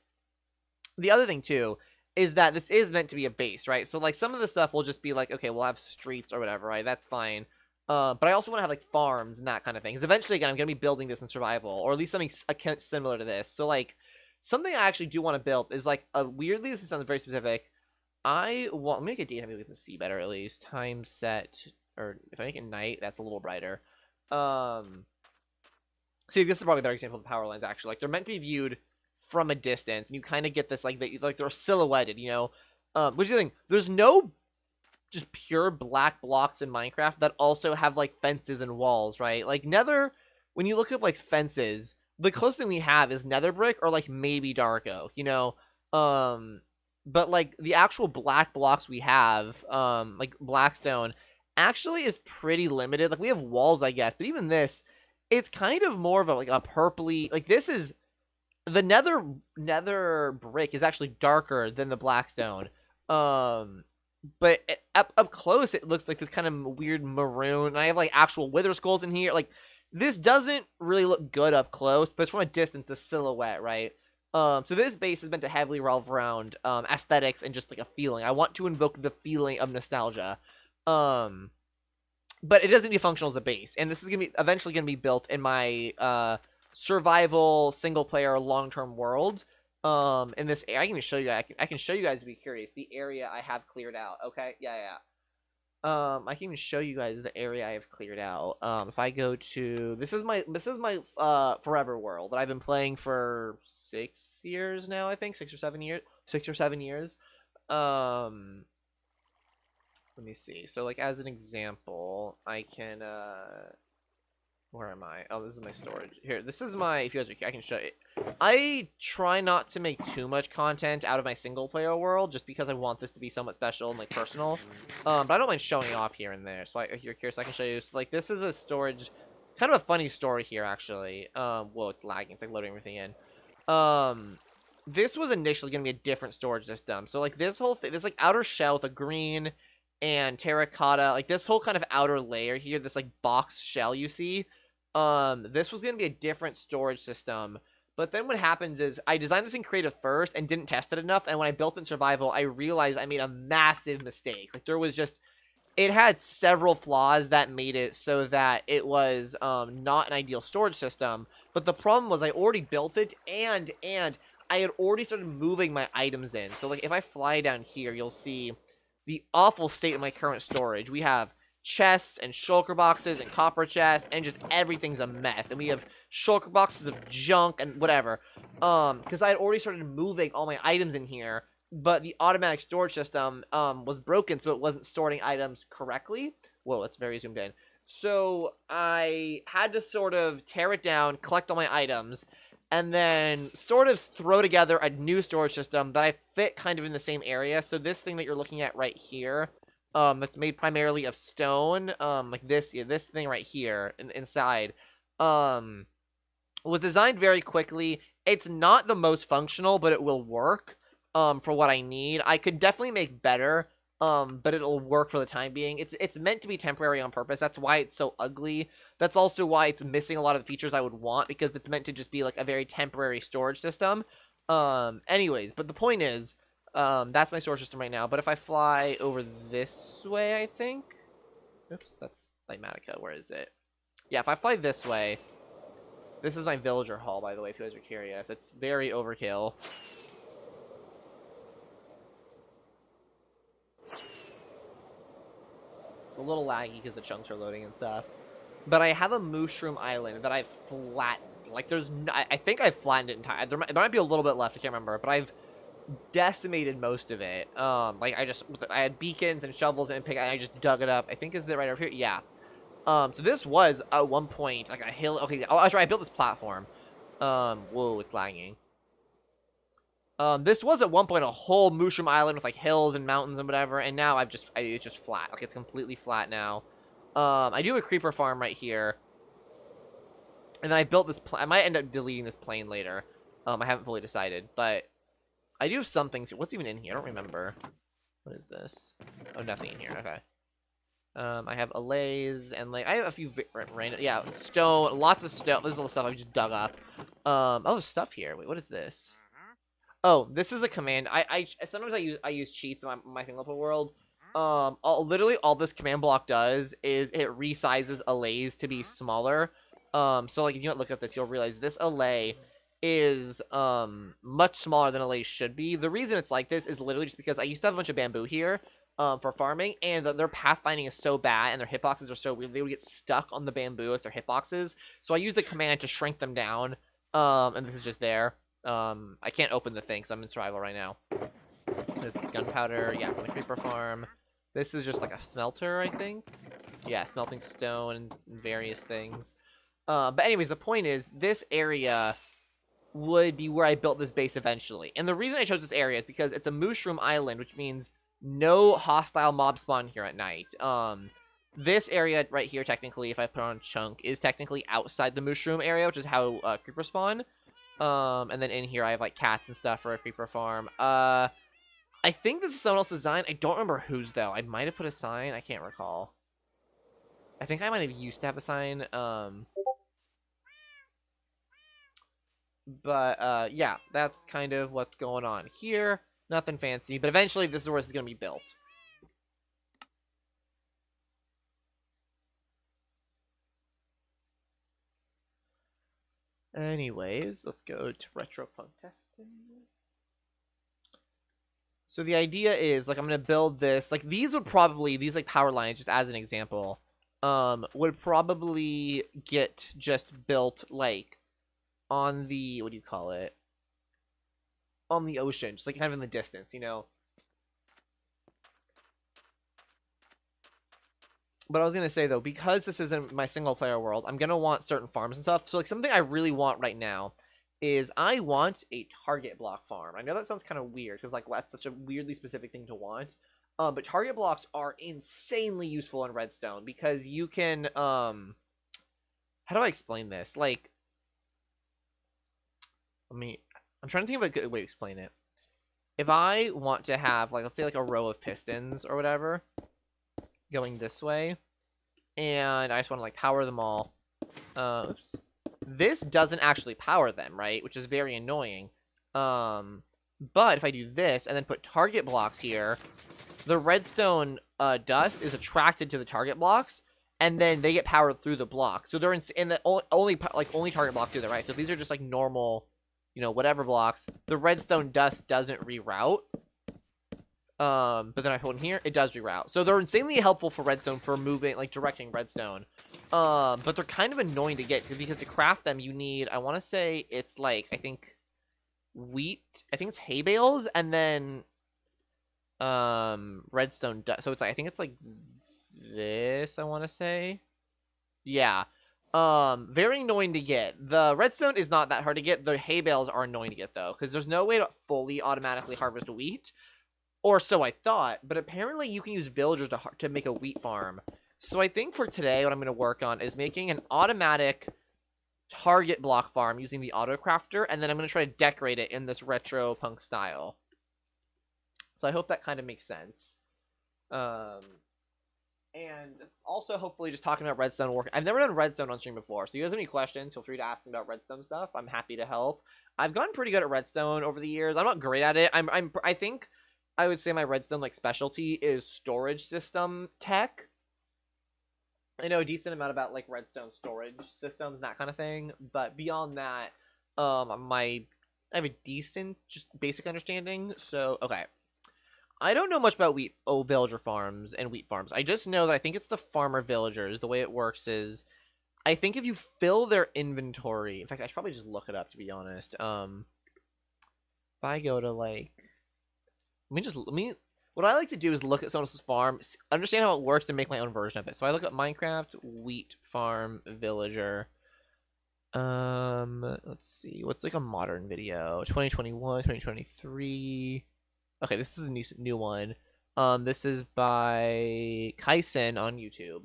the other thing, too, is that this is meant to be a base, right? So, like, some of the stuff will just be like, okay, we'll have streets or whatever, right? That's fine. But I also want to have, like, farms and that kind of thing. Because eventually, again, I'm going to be building this in survival, or at least something similar to this. So, like, something I actually do want to build is, like, weirdly, this sounds very specific. Let me make a daytime, maybe we can see better at least. Time set, or if I make it night, that's a little brighter. See, this is probably a better example of the power lines, actually. Like, they're meant to be viewed from a distance, and you kind of get this, like, they're silhouetted, you know? Which is the thing, there's no just pure black blocks in Minecraft that also have, like, fences and walls, right? Like, Nether, when you look at, like, fences, the closest thing we have is Nether brick or, like, maybe dark oak, you know? But, like, the actual black blocks we have, like, blackstone, actually is pretty limited. Like, we have walls, I guess, but even this, it's kind of more of a, like, a purpley, like, this is, the nether brick is actually darker than the blackstone. But up close, it looks like this kind of weird maroon. And I have, like, actual wither skulls in here. Like, this doesn't really look good up close, but it's from a distance, the silhouette, right? So this base is meant to heavily revolve around aesthetics and just, like, a feeling. I want to invoke the feeling of nostalgia. But it doesn't be functional as a base. And this is eventually gonna be built in my survival single player long-term world. In this area, I can even show you. I can show you guys to be curious. The area I have cleared out. Okay, yeah. I can even show you guys the area I have cleared out. If I go to this is my forever world that I've been playing for 6 years now. I think 6 or 7 years. 6 or 7 years. Let me see. So, like, as an example, I can where am I? Oh, this is my storage. Here, this is my, if you guys are, I can show you. I try not to make too much content out of my single player world, just because I want this to be somewhat special and, like, personal. But I don't mind showing off here and there. So if you're curious, I can show you. So, like, this is a storage, kind of a funny story here, actually. Whoa, it's lagging. It's, like, loading everything in. This was initially going to be a different storage system. So, like, this whole thing, this, like, outer shell with a green and terracotta, like, this whole kind of outer layer here, this, like, box shell you see, this was going to be a different storage system. But then what happens is I designed this in creative first and didn't test it enough, and when I built it in survival, I realized I made a massive mistake. Like, there was just, it had several flaws that made it so that it was not an ideal storage system. But the problem was I already built it, and I had already started moving my items in. So, like, if I fly down here, you'll see the awful state of my current storage. We have chests and shulker boxes and copper chests, and just everything's a mess. And we have shulker boxes of junk and whatever. Because I had already started moving all my items in here, but the automatic storage system was broken, so it wasn't sorting items correctly. Whoa, that's very zoomed in. So I had to sort of tear it down, collect all my items, and then sort of throw together a new storage system that I fit kind of in the same area. So this thing that you're looking at right here, that's made primarily of stone, like this thing right here inside, was designed very quickly. It's not the most functional, but it will work, for what I need. I could definitely make better, but it'll work for the time being. It's meant to be temporary on purpose. That's why it's so ugly. That's also why it's missing a lot of the features I would want, because it's meant to just be like a very temporary storage system. Anyways, but the point is, that's my storage system right now. But if I fly over this way, I think... Oops, that's Lymatica. Where is it? Yeah, if I fly this way... This is my villager hall, by the way, if you guys are curious. It's very overkill. A little laggy because the chunks are loading and stuff. But I have a mushroom island that I've flattened. Like, there's... I think I've flattened it entirely. There might be a little bit left, I can't remember. But I've decimated most of it. Like, I had beacons and shovels and I just dug it up. I think, is it right over here? Yeah. So this was, at one point, like a hill... Okay, oh, that's right, I built this platform. Whoa, it's lagging. This was, at one point, a whole mushroom island with, like, hills and mountains and whatever, and now it's just flat. Like, it's completely flat now. I do a creeper farm right here. And then I built this... I might end up deleting this plane later. I haven't fully decided, but... I do have some things here. What's even in here? I don't remember. What is this? Oh, nothing in here. Okay. I have allays and like I have a few random, yeah, stone, lots of stone. This is all the stuff I just dug up. Oh, there's stuff here. Wait, what is this? Oh, this is a command. Sometimes I use cheats in my single player world. Literally all this command block does is it resizes allays to be smaller. So like if you look at this, you'll realize this allay is much smaller than allays should be. The reason it's like this is literally just because I used to have a bunch of bamboo here. For farming, and their pathfinding is so bad, and their hitboxes are so weird, they would get stuck on the bamboo with their hitboxes, so I used the command to shrink them down, and this is just there. I can't open the thing, because I'm in survival right now. This is gunpowder, yeah, from the creeper farm. This is just like a smelter, I think? Yeah, smelting stone and various things. But anyways, the point is, this area would be where I built this base eventually, and the reason I chose this area is because it's a mushroom island, which means no hostile mob spawn here at night. This area right here, technically, if I put on chunk, is technically outside the mushroom area, which is how creeper spawn. And then in here, I have like cats and stuff for a creeper farm. I think this is someone else's design. I don't remember whose though. I might have put a sign. I can't recall. I think I might have used to have a sign. But yeah, that's kind of what's going on here. Nothing fancy, but eventually this is where this is going to be built. Anyways, let's go to retropunk testing. So the idea is, like, I'm going to build this. Like, these like power lines, just as an example, would probably get just built, like, on the, what do you call it? On the ocean, just like kind of in the distance, you know. But I was gonna say though, because this isn't my single player world, I'm gonna want certain farms and stuff. So like something I really want right now is I want a target block farm. I know that sounds kind of weird because like that's such a weirdly specific thing to want. But target blocks are insanely useful in redstone because you can how do I explain this? Like, I'm trying to think of a good way to explain it. If I want to have, like, let's say, like, a row of pistons or whatever going this way, and I just want to, like, power them all. Oops. This doesn't actually power them, right? Which is very annoying. But if I do this and then put target blocks here, the redstone dust is attracted to the target blocks, and then they get powered through the block. So they're in the only target blocks do that, right? So these are just, like, normal... you know, whatever blocks, the redstone dust doesn't reroute. But then I hold in here, it does reroute. So they're insanely helpful for redstone for moving, like directing redstone. But they're kind of annoying to get because to craft them you need, I want to say it's like, I think wheat, I think it's hay bales, and then redstone dust. So it's like, I think it's like this, I want to say. Yeah. Very annoying to get. The redstone is not that hard to get. The hay bales are annoying to get though, because there's no way to fully automatically harvest wheat. Or so I thought, but apparently you can use villagers to make a wheat farm. So I think for today, what I'm going to work on is making an automatic target block farm using the auto crafter, and then I'm going to try to decorate it in this retro punk style. So I hope that kind of makes sense. And also hopefully just talking about redstone work. I've never done redstone on stream before, so if you guys have any questions, feel free to ask me about redstone stuff. I'm happy to help. I've gotten pretty good at redstone over the years. I'm not great at it. I think I would say my redstone like specialty is storage system tech. I know a decent amount about like redstone storage systems and that kind of thing, but beyond that, I have a decent, just basic understanding. So okay, I don't know much about villager farms and wheat farms. I just know that I think it's the farmer villagers. The way it works is, I think if you fill their inventory, in fact, I should probably just look it up to be honest. If I go to like, what I like to do is look at someone else's farm, understand how it works, and make my own version of it. So I look at Minecraft wheat farm villager. Let's see, what's like a modern video? 2021, 2023. Okay, this is a new one. This is by Kaisen on YouTube.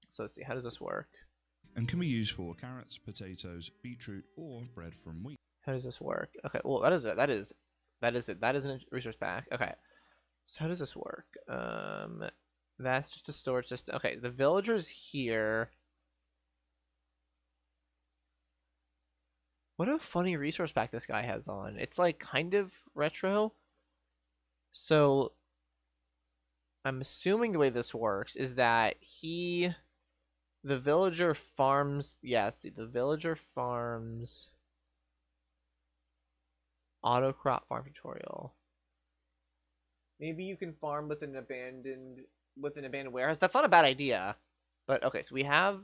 So let's see, how does this work? And can be used for carrots, potatoes, beetroot, or bread from wheat. How does this work? Okay, well that is it. That is it. That is a resource pack. Okay. So how does this work? That's just a storage system. Okay, the villagers here. What a funny resource pack this guy has on. It's like kind of retro. So I'm assuming the way this works is that the villager farms, the villager farms auto crop farm tutorial. Maybe you can farm with an abandoned warehouse. That's not a bad idea. But okay, so we have,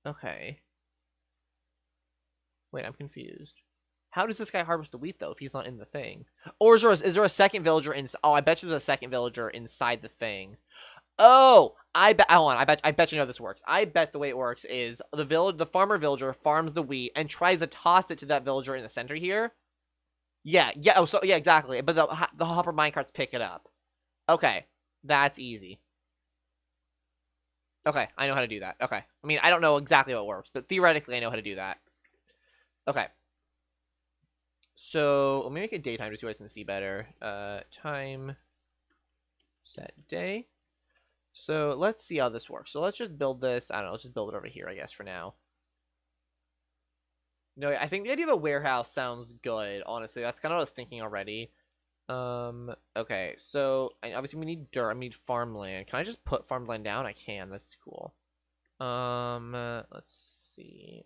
okay. Wait, I'm confused. How does this guy harvest the wheat though if he's not in the thing? Or is there a second villager inside? Oh, I bet you there's a second villager inside the thing. Oh, hold on. I bet you know this works. I bet the way it works is the farmer villager farms the wheat and tries to toss it to that villager in the center here. Yeah. Oh, so yeah, exactly. But the hopper minecarts pick it up. Okay, that's easy. Okay, I know how to do that. Okay, I mean I don't know exactly how it works, but theoretically I know how to do that. Okay. So let me make it daytime to see what I can see better. Time set day. So let's see how this works. So let's just build this. I don't know. Let's just build it over here, I guess, for now. No, I think the idea of a warehouse sounds good, honestly. That's kind of what I was thinking already. Okay, so obviously we need dirt. I need farmland. Can I just put farmland down? I can. That's cool. Let's see.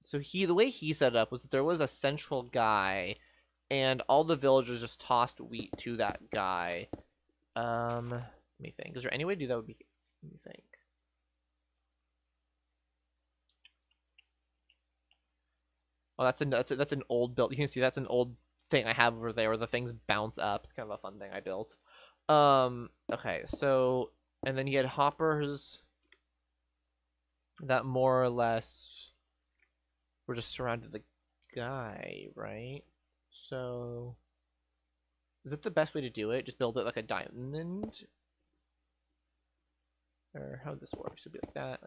So the way he set it up was that there was a central guy, and all the villagers just tossed wheat to that guy. Let me think. Is there any way to do that? Let me think. Oh, that's an old build. You can see that's an old thing I have over there where the things bounce up. It's kind of a fun thing I built. Okay, so and then you had hoppers that more or less were just surrounded the guy, right? So is that the best way to do it? Just build it like a diamond? Or how would this work? Should it be like that,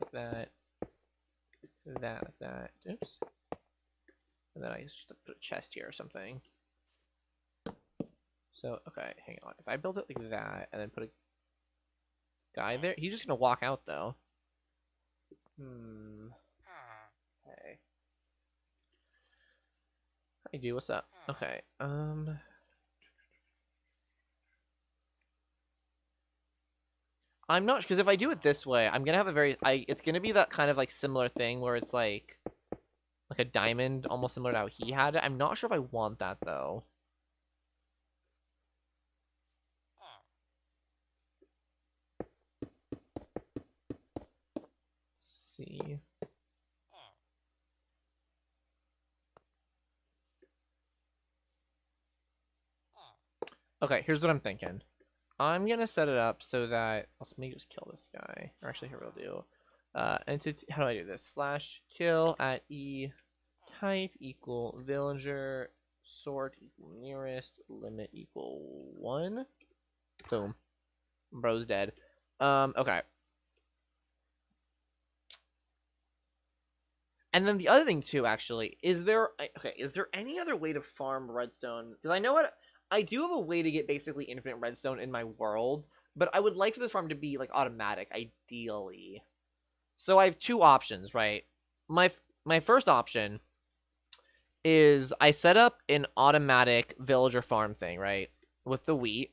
like that, like that. Oops. And then I just put a chest here or something. So, okay, hang on. If I build it like that and then put a guy there, he's just gonna walk out though. Hey. Hi, dude, what's up? Okay, I'm not, because if I do it this way, I'm gonna have it's gonna be that kind of like similar thing where it's like a diamond, almost similar to how he had it. I'm not sure if I want that though. see. Okay, here's what I'm thinking. I'm gonna set it up so that let me just kill this guy. Or actually, here we'll do. Entity. How do I do this? /kill at e type equal villager sort equal nearest limit equal 1. Boom. Bro's dead. Okay. And then the other thing too, actually, is there any other way to farm redstone? Because I know what I do have a way to get basically infinite redstone in my world, but I would like for this farm to be like automatic, ideally. So I have two options, right? My first option is I set up an automatic villager farm thing, right? With the wheat.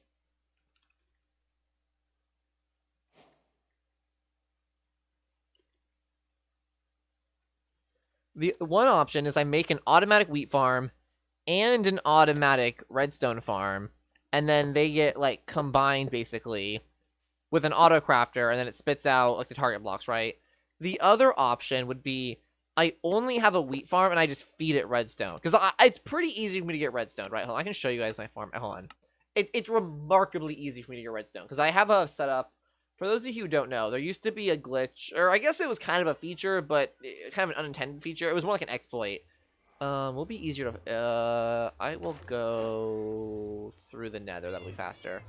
The one option is I make an automatic wheat farm and an automatic redstone farm, and then they get like combined basically with an auto crafter, and then it spits out like the target blocks, right? The other option would be I only have a wheat farm and I just feed it redstone, because it's pretty easy for me to get redstone, right? Hold on, I can show you guys my farm. Hold on, it's remarkably easy for me to get redstone because I have a setup. For those of you who don't know, there used to be a glitch, or I guess it was kind of a feature, but kind of an unintended feature. It was more like an exploit. Will be easier to. I will go through the Nether. That'll be faster.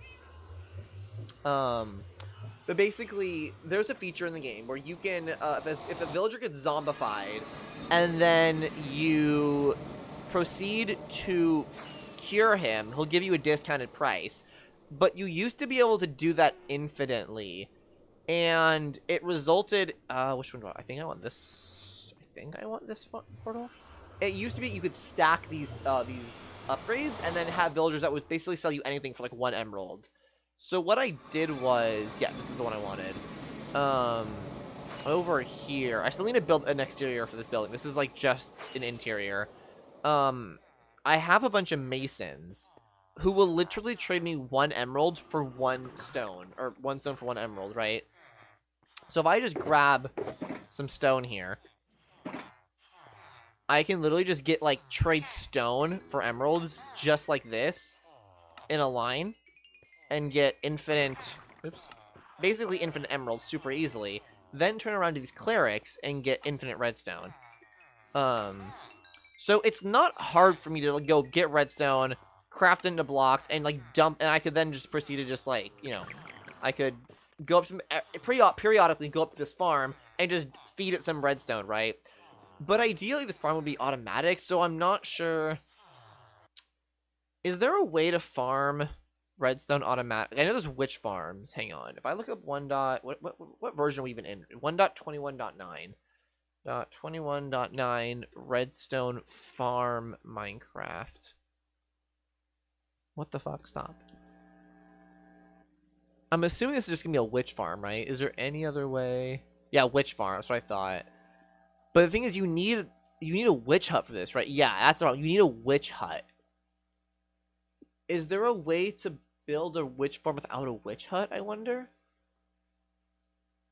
But basically, there's a feature in the game where you can, if a villager gets zombified, and then you proceed to cure him, he'll give you a discounted price. But you used to be able to do that infinitely, and it resulted. Which one do I think I want this? I think I want this portal. It used to be you could stack these upgrades and then have villagers that would basically sell you anything for like 1 emerald. So what I did was, yeah, this is the one I wanted. Over here, I still need to build an exterior for this building. This is like just an interior. I have a bunch of masons who will literally trade me 1 emerald for 1 stone, or 1 stone for 1 emerald, right? So if I just grab some stone here, I can literally just get, like, trade stone for emeralds just like this in a line and get infinite, basically infinite emeralds super easily, then turn around to these clerics and get infinite redstone. So it's not hard for me to like, go get redstone, craft into blocks, and like dump, and I could then just proceed to just like, you know, I could go up some periodically go up to this farm and just feed it some redstone, right? But ideally this farm would be automatic, so I'm not sure. Is there a way to farm redstone automatic? I know there's witch farms. Hang on. If I look up what version are we even in? 1.21.9. 21.9 redstone farm Minecraft. What the fuck? Stop. I'm assuming this is just gonna be a witch farm, right? Is there any other way? Yeah, witch farm. That's what I thought. But the thing is, you need a witch hut for this, right? Yeah, that's the problem. You need a witch hut. Is there a way to build a witch farm without a witch hut? I wonder.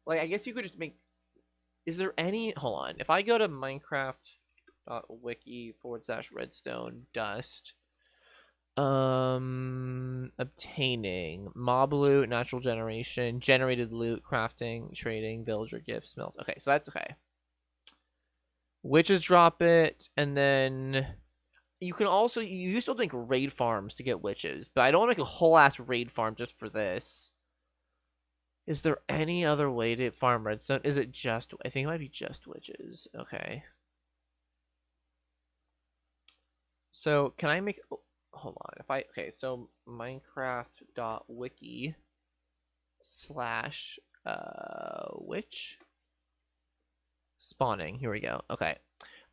Like, I guess you could just make. Is there any? Hold on. If I go to Minecraft.wiki/redstone dust. Obtaining mob loot, natural generation, generated loot, crafting, trading, villager gifts, smelt. Okay, so that's okay. Witches drop it, and then you can also you used to make raid farms to get witches, but I don't want to make a whole ass raid farm just for this. Is there any other way to farm redstone? Is it just? I think it might be just witches. Okay. So can I make? Hold on. Okay, so Minecraft.wiki/witch spawning. Here we go. Okay.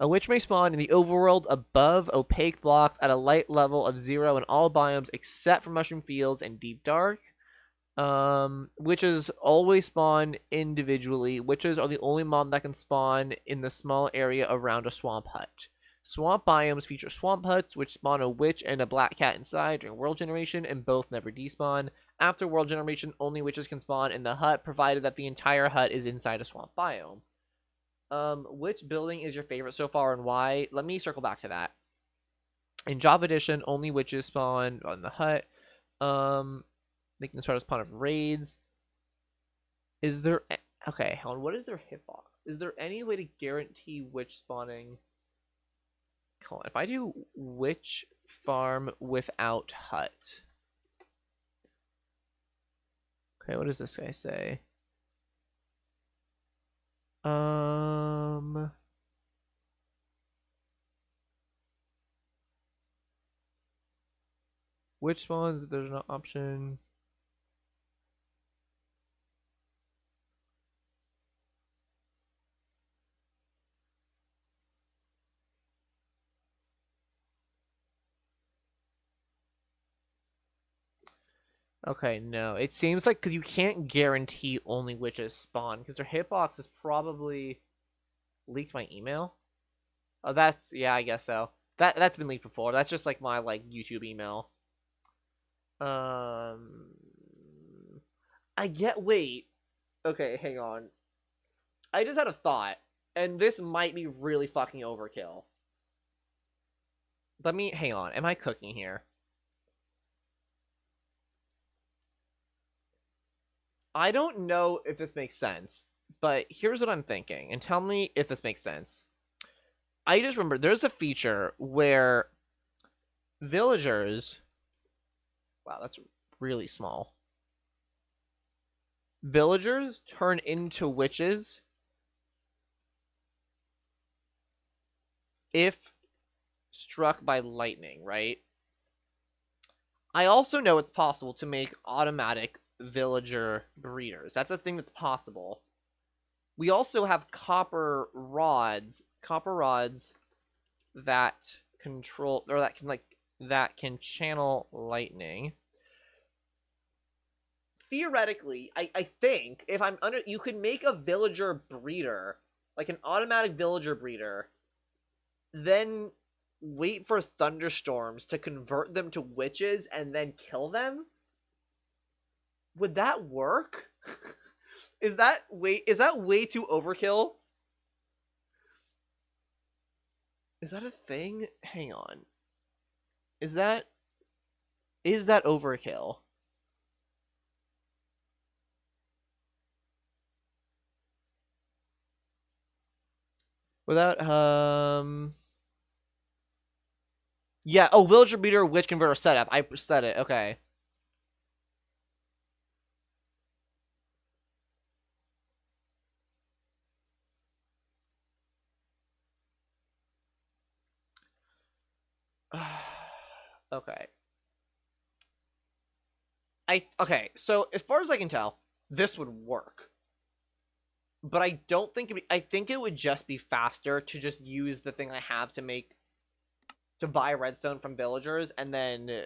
A witch may spawn in the overworld above opaque blocks at a light level of 0 in all biomes except for mushroom fields and deep dark. Witches always spawn individually. Witches are the only mob that can spawn in the small area around a swamp hut. Swamp biomes feature swamp huts, which spawn a witch and a black cat inside during world generation, and both never despawn. After world generation, only witches can spawn in the hut, provided that the entire hut is inside a swamp biome. Which building is your favorite so far and why? Let me circle back to that. In Java Edition, only witches spawn on the hut. They can start as part of raids. Is there... Okay, hold on. What is their hitbox? Is there any way to guarantee witch spawning? Hold on. If I do witch farm without hut... Okay, what does this guy say? Which spawns? There's no option. Okay, no. It seems like because you can't guarantee only witches spawn because their hitbox is probably leaked my email. Oh, that's yeah, I guess so. That's been leaked before. That's just like my YouTube email. I get. Wait. Okay, hang on. I just had a thought, and this might be really fucking overkill. Let me hang on. Am I cooking here? I don't know if this makes sense, but here's what I'm thinking, and tell me if this makes sense. I just remember there's a feature where villagers... Wow, that's really small. Villagers turn into witches if struck by lightning, right? I also know it's possible to make automatic villager breeders. That's a thing that's possible. We also have copper rods that control, or that can channel lightning. Theoretically, I think if I'm under, you could make a villager breeder, like an automatic villager breeder, then wait for thunderstorms to convert them to witches and then kill them. Would that work? Is that way too overkill? Is that a thing? Hang on. Is that overkill? Without yeah, oh, villager breeder witch converter setup. I set it. Okay. Okay. Okay, so as far as I can tell, this would work. But I don't think I think it would just be faster to just use the thing I have to buy redstone from villagers and then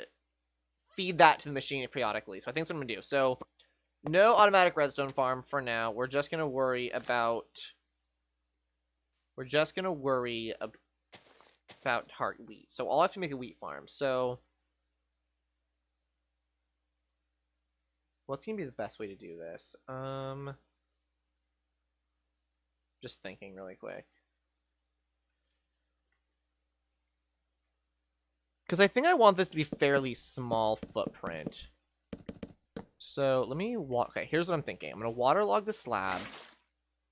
feed that to the machine periodically. So I think that's what I'm gonna do. So no automatic redstone farm for now. We're just gonna worry about heart wheat. So I'll have to make a wheat farm. So what's gonna be the best way to do this? Just thinking really quick. Because I think I want this to be fairly small footprint. So let me okay, here's what I'm thinking. I'm gonna waterlog the slab.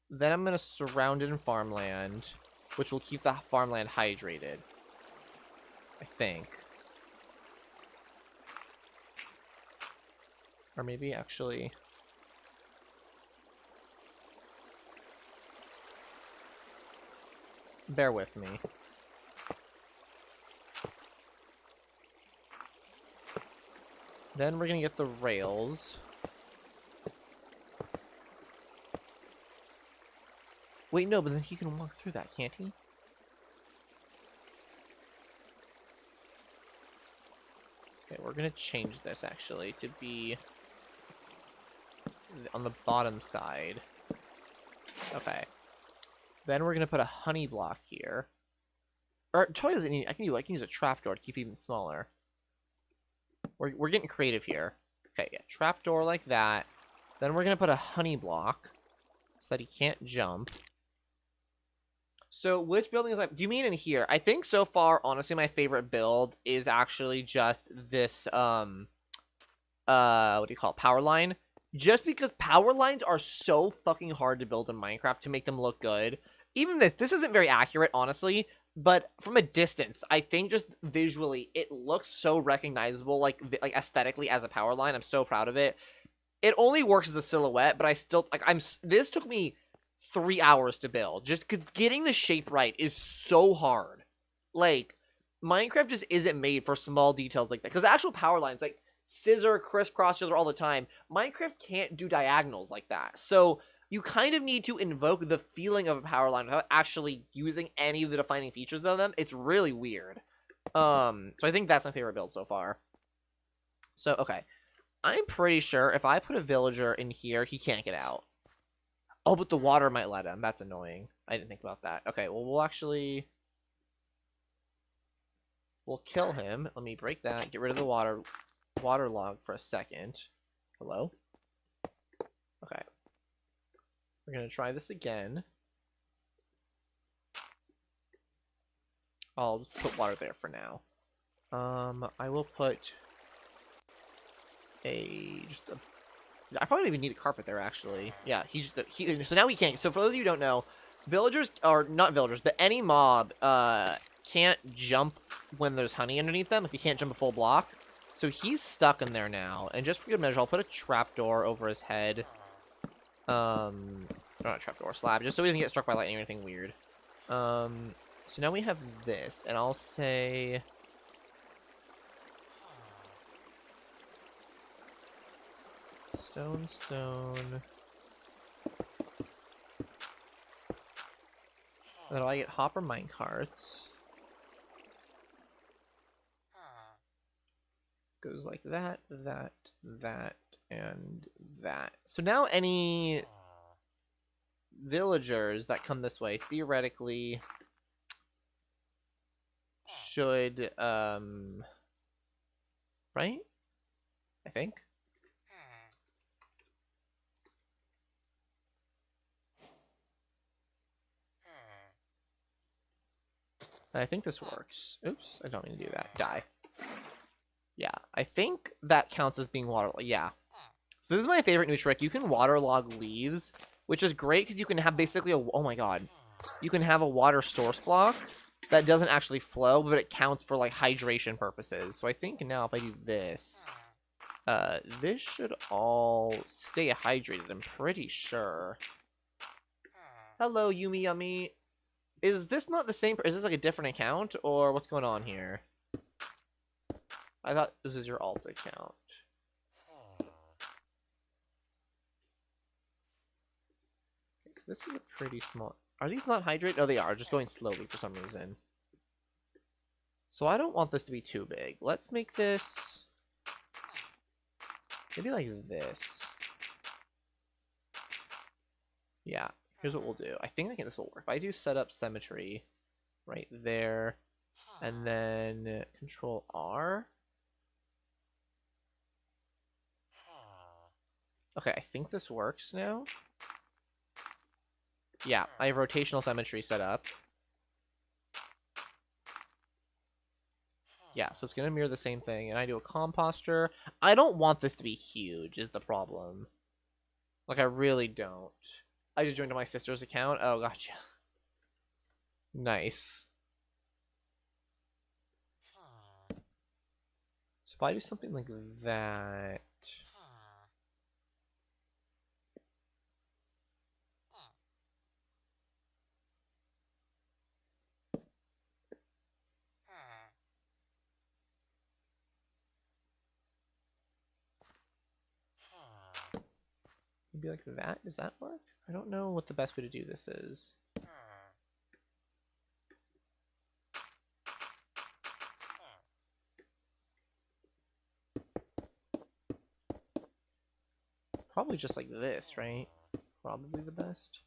Then I'm gonna surround it in farmland, which will keep the farmland hydrated. I think. Or maybe actually... Bear with me. Then we're gonna get the rails. Wait, no, but then he can walk through that, can't he? Okay, we're gonna change this, actually, to be on the bottom side. Okay. Then we're gonna put a honey block here. Or, it totally doesn't need... I can use a trapdoor to keep it even smaller. We're getting creative here. Okay, yeah, trapdoor like that. Then we're gonna put a honey block so that he can't jump. So which building is like? Do you mean in here? I think so far, honestly, my favorite build is actually just this what do you call it? Power line. Just because power lines are so fucking hard to build in Minecraft to make them look good. Even this isn't very accurate, honestly, but from a distance, I think just visually it looks so recognizable, like aesthetically as a power line. I'm so proud of it. It only works as a silhouette, but I still like this took me 3 hours to build. Just cause getting the shape right is so hard. Like Minecraft just isn't made for small details like that. Because actual power lines, like scissor, crisscross each other all the time. Minecraft can't do diagonals like that. So you kind of need to invoke the feeling of a power line without actually using any of the defining features of them. It's really weird. So I think that's my favorite build so far. So okay. I'm pretty sure if I put a villager in here, he can't get out. Oh, but the water might let him. That's annoying. I didn't think about that. Okay, well, we'll kill him. Let me break that. Get rid of the water log for a second. Hello? Okay. We're going to try this again. I'll just put water there for now. I will put I probably don't even need a carpet there, actually. Yeah, so now he can't. So for those of you who don't know, villagers, or not villagers, but any mob, can't jump when there's honey underneath them. If you can't jump a full block. So he's stuck in there now. And just for good measure, I'll put a trapdoor over his head. Not a trapdoor, slab, just so he doesn't get struck by lightning or anything weird. So now we have this, and I'll say... Stone. And then I get hopper minecarts. Goes like that, and that. So now any villagers that come this way theoretically should, right? I think. And I think this works. Oops, I don't mean to do that. Die. Yeah, I think that counts as being waterlogged. Yeah. So this is my favorite new trick. You can waterlog leaves, which is great because you can have basically oh my god. You can have a water source block that doesn't actually flow, but it counts for like hydration purposes. So I think now if I do this, this should all stay hydrated, I'm pretty sure. Hello, Yumi Yummy. Is this not the same? Is this like a different account, or what's going on here? I thought this is your alt account. Okay, so this is a pretty small... Are these not hydrated? Oh, they are. Just going slowly for some reason. So I don't want this to be too big. Let's make this... maybe like this. Yeah. Here's what we'll do. I think this will work. If I do set up symmetry right there, and then Control R. Okay, I think this works now. Yeah, I have rotational symmetry set up. Yeah, so it's going to mirror the same thing. And I do a composter. I don't want this to be huge is the problem. Like, I really don't. I just joined my sister's account. Oh, gotcha. Nice. So if I do something like that... maybe like that? Does that work? I don't know what the best way to do this is. Probably just like this, right? Probably the best.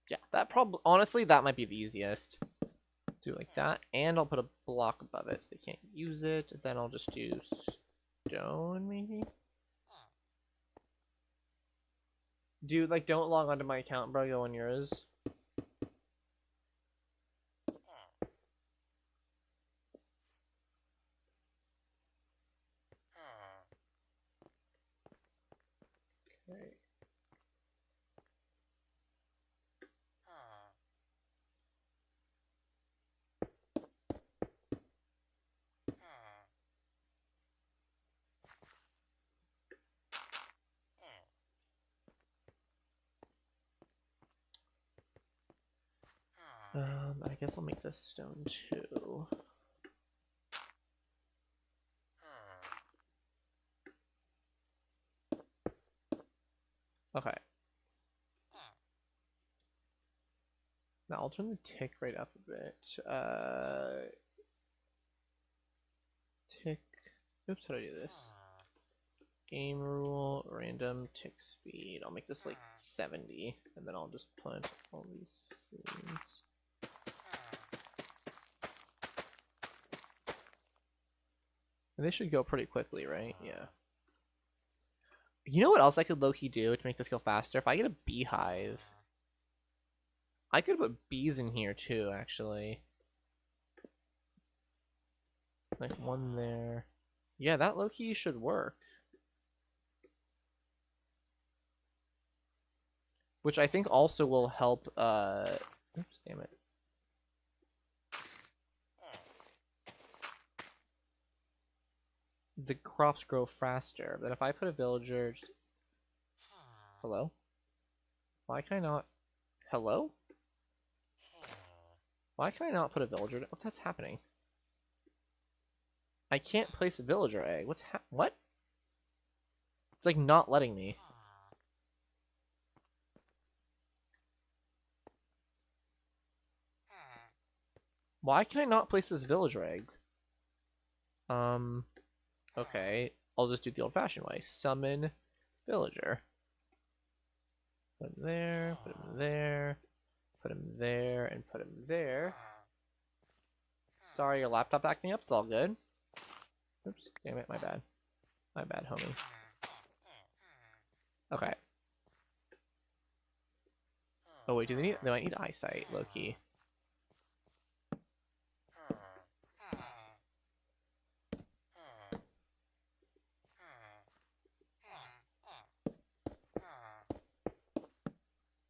Yeah, that probably, honestly, that might be the easiest. Do like that, and I'll put a block above it so they can't use it. Then I'll just do stone, maybe? Dude, like, don't log onto my account, bro. Go on yours. Okay. I guess I'll make this stone too. Okay. Now I'll turn the tick right up a bit. Tick. Oops, how do I do this? Game rule, random tick speed. I'll make this like 70, and then I'll just plant all these seeds. And they should go pretty quickly, right? Yeah. You know what else I could low-key do to make this go faster? If I get a beehive, I could put bees in here too, actually. Like one there. Yeah, that low-key should work. Which I think also will help, oops, damn it. The crops grow faster. But if I put a villager... Just... Hello? Why can I not... Hello? Why can I not put a villager... What's happening? I can't place a villager egg. What? It's like not letting me. Why can I not place this villager egg? Okay. I'll just do the old-fashioned way. Summon villager. Put him there, put him there, put him there, and put him there. Sorry, your laptop acting up. It's all good. Oops, damn it, my bad. My bad, homie. Okay. Oh wait, they might need eyesight, low-key.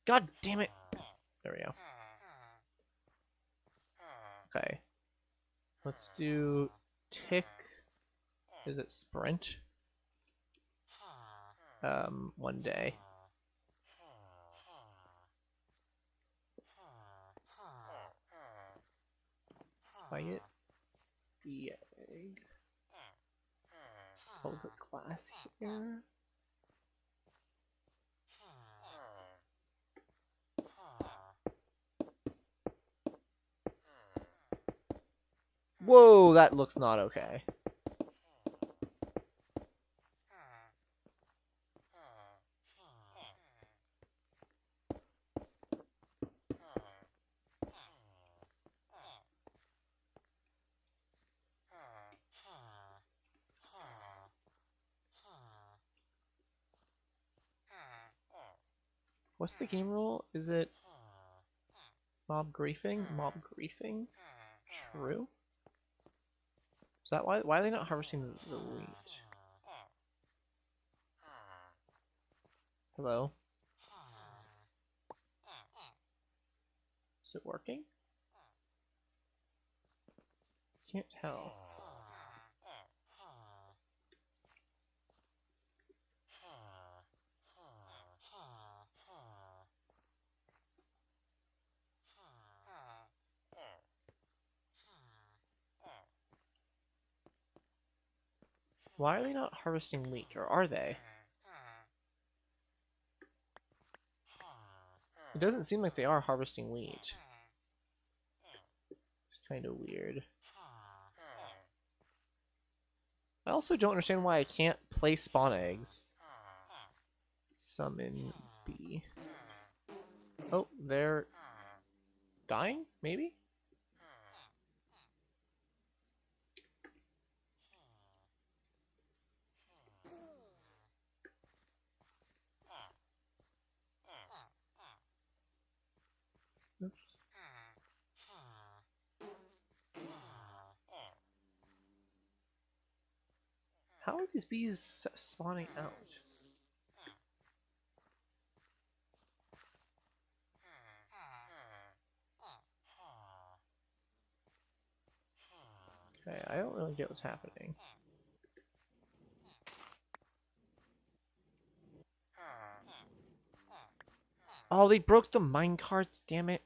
God damn it! There we go. Okay. Let's do tick. Is it sprint? One day. If I get the egg. Hold the class here. Whoa, that looks not okay. What's the game rule? Is it mob griefing? Mob griefing? True? Is that why are they not harvesting the wheat? Hello? Is it working? Can't tell. Why are they not harvesting wheat, or are they? It doesn't seem like they are harvesting wheat. It's kind of weird. I also don't understand why I can't place spawn eggs. Summon bee. Oh, they're dying? Maybe? Oops. How are these bees spawning out? Okay, I don't really get what's happening. Oh, they broke the mine carts, damn it.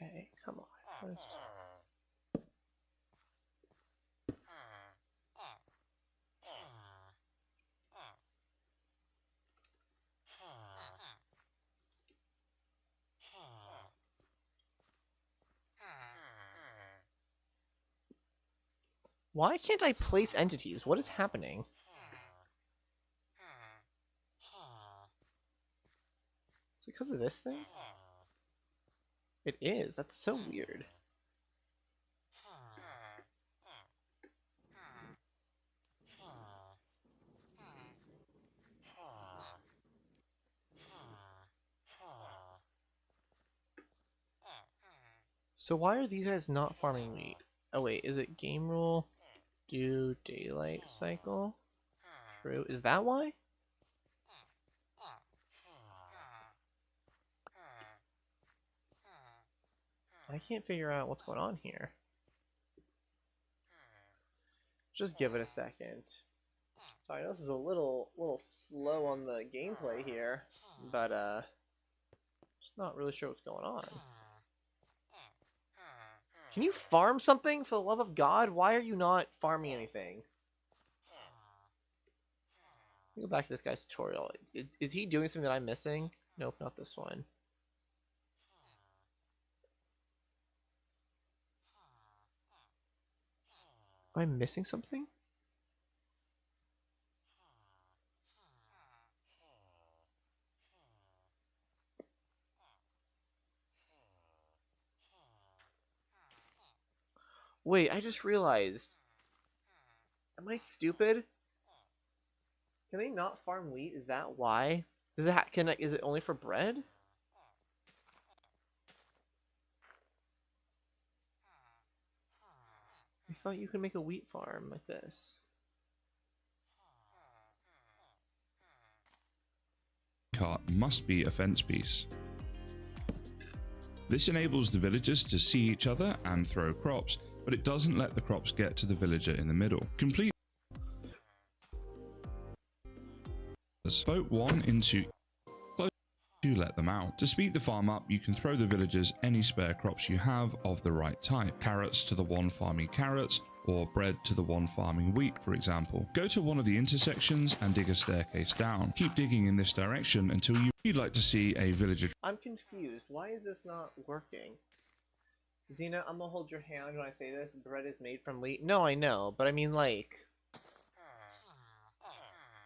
Okay, come on. What is... Why can't I place entities? What is happening? Is it because of this thing? It is. That's so weird. So why are these guys not farming wheat? Oh wait, is it game rule? Do daylight cycle? True. Is that why? I can't figure out what's going on here. Just give it a second. Sorry, this is a little slow on the gameplay here, but just not really sure what's going on. Can you farm something for the love of God? Why are you not farming anything? Let me go back to this guy's tutorial. Is he doing something that I'm missing? Nope, not this one. Am I missing something? Wait, I just realized. Am I stupid? Can they not farm wheat? Is that why? Does it is it only for bread? I thought you could make a wheat farm like this. Cart must be a fence piece. This enables the villagers to see each other and throw crops, but it doesn't let the crops get to the villager in the middle. Complete boat one into to let them out. To speed the farm up, you can throw the villagers any spare crops you have of the right type. Carrots to the one farming carrots, or bread to the one farming wheat, for example. Go to one of the intersections and dig a staircase down. Keep digging in this direction until you'd like to see a villager. I'm confused. Why is this not working? Xina, I'm gonna hold your hand when I say this. Bread is made from wheat. No, I know, but I mean, like,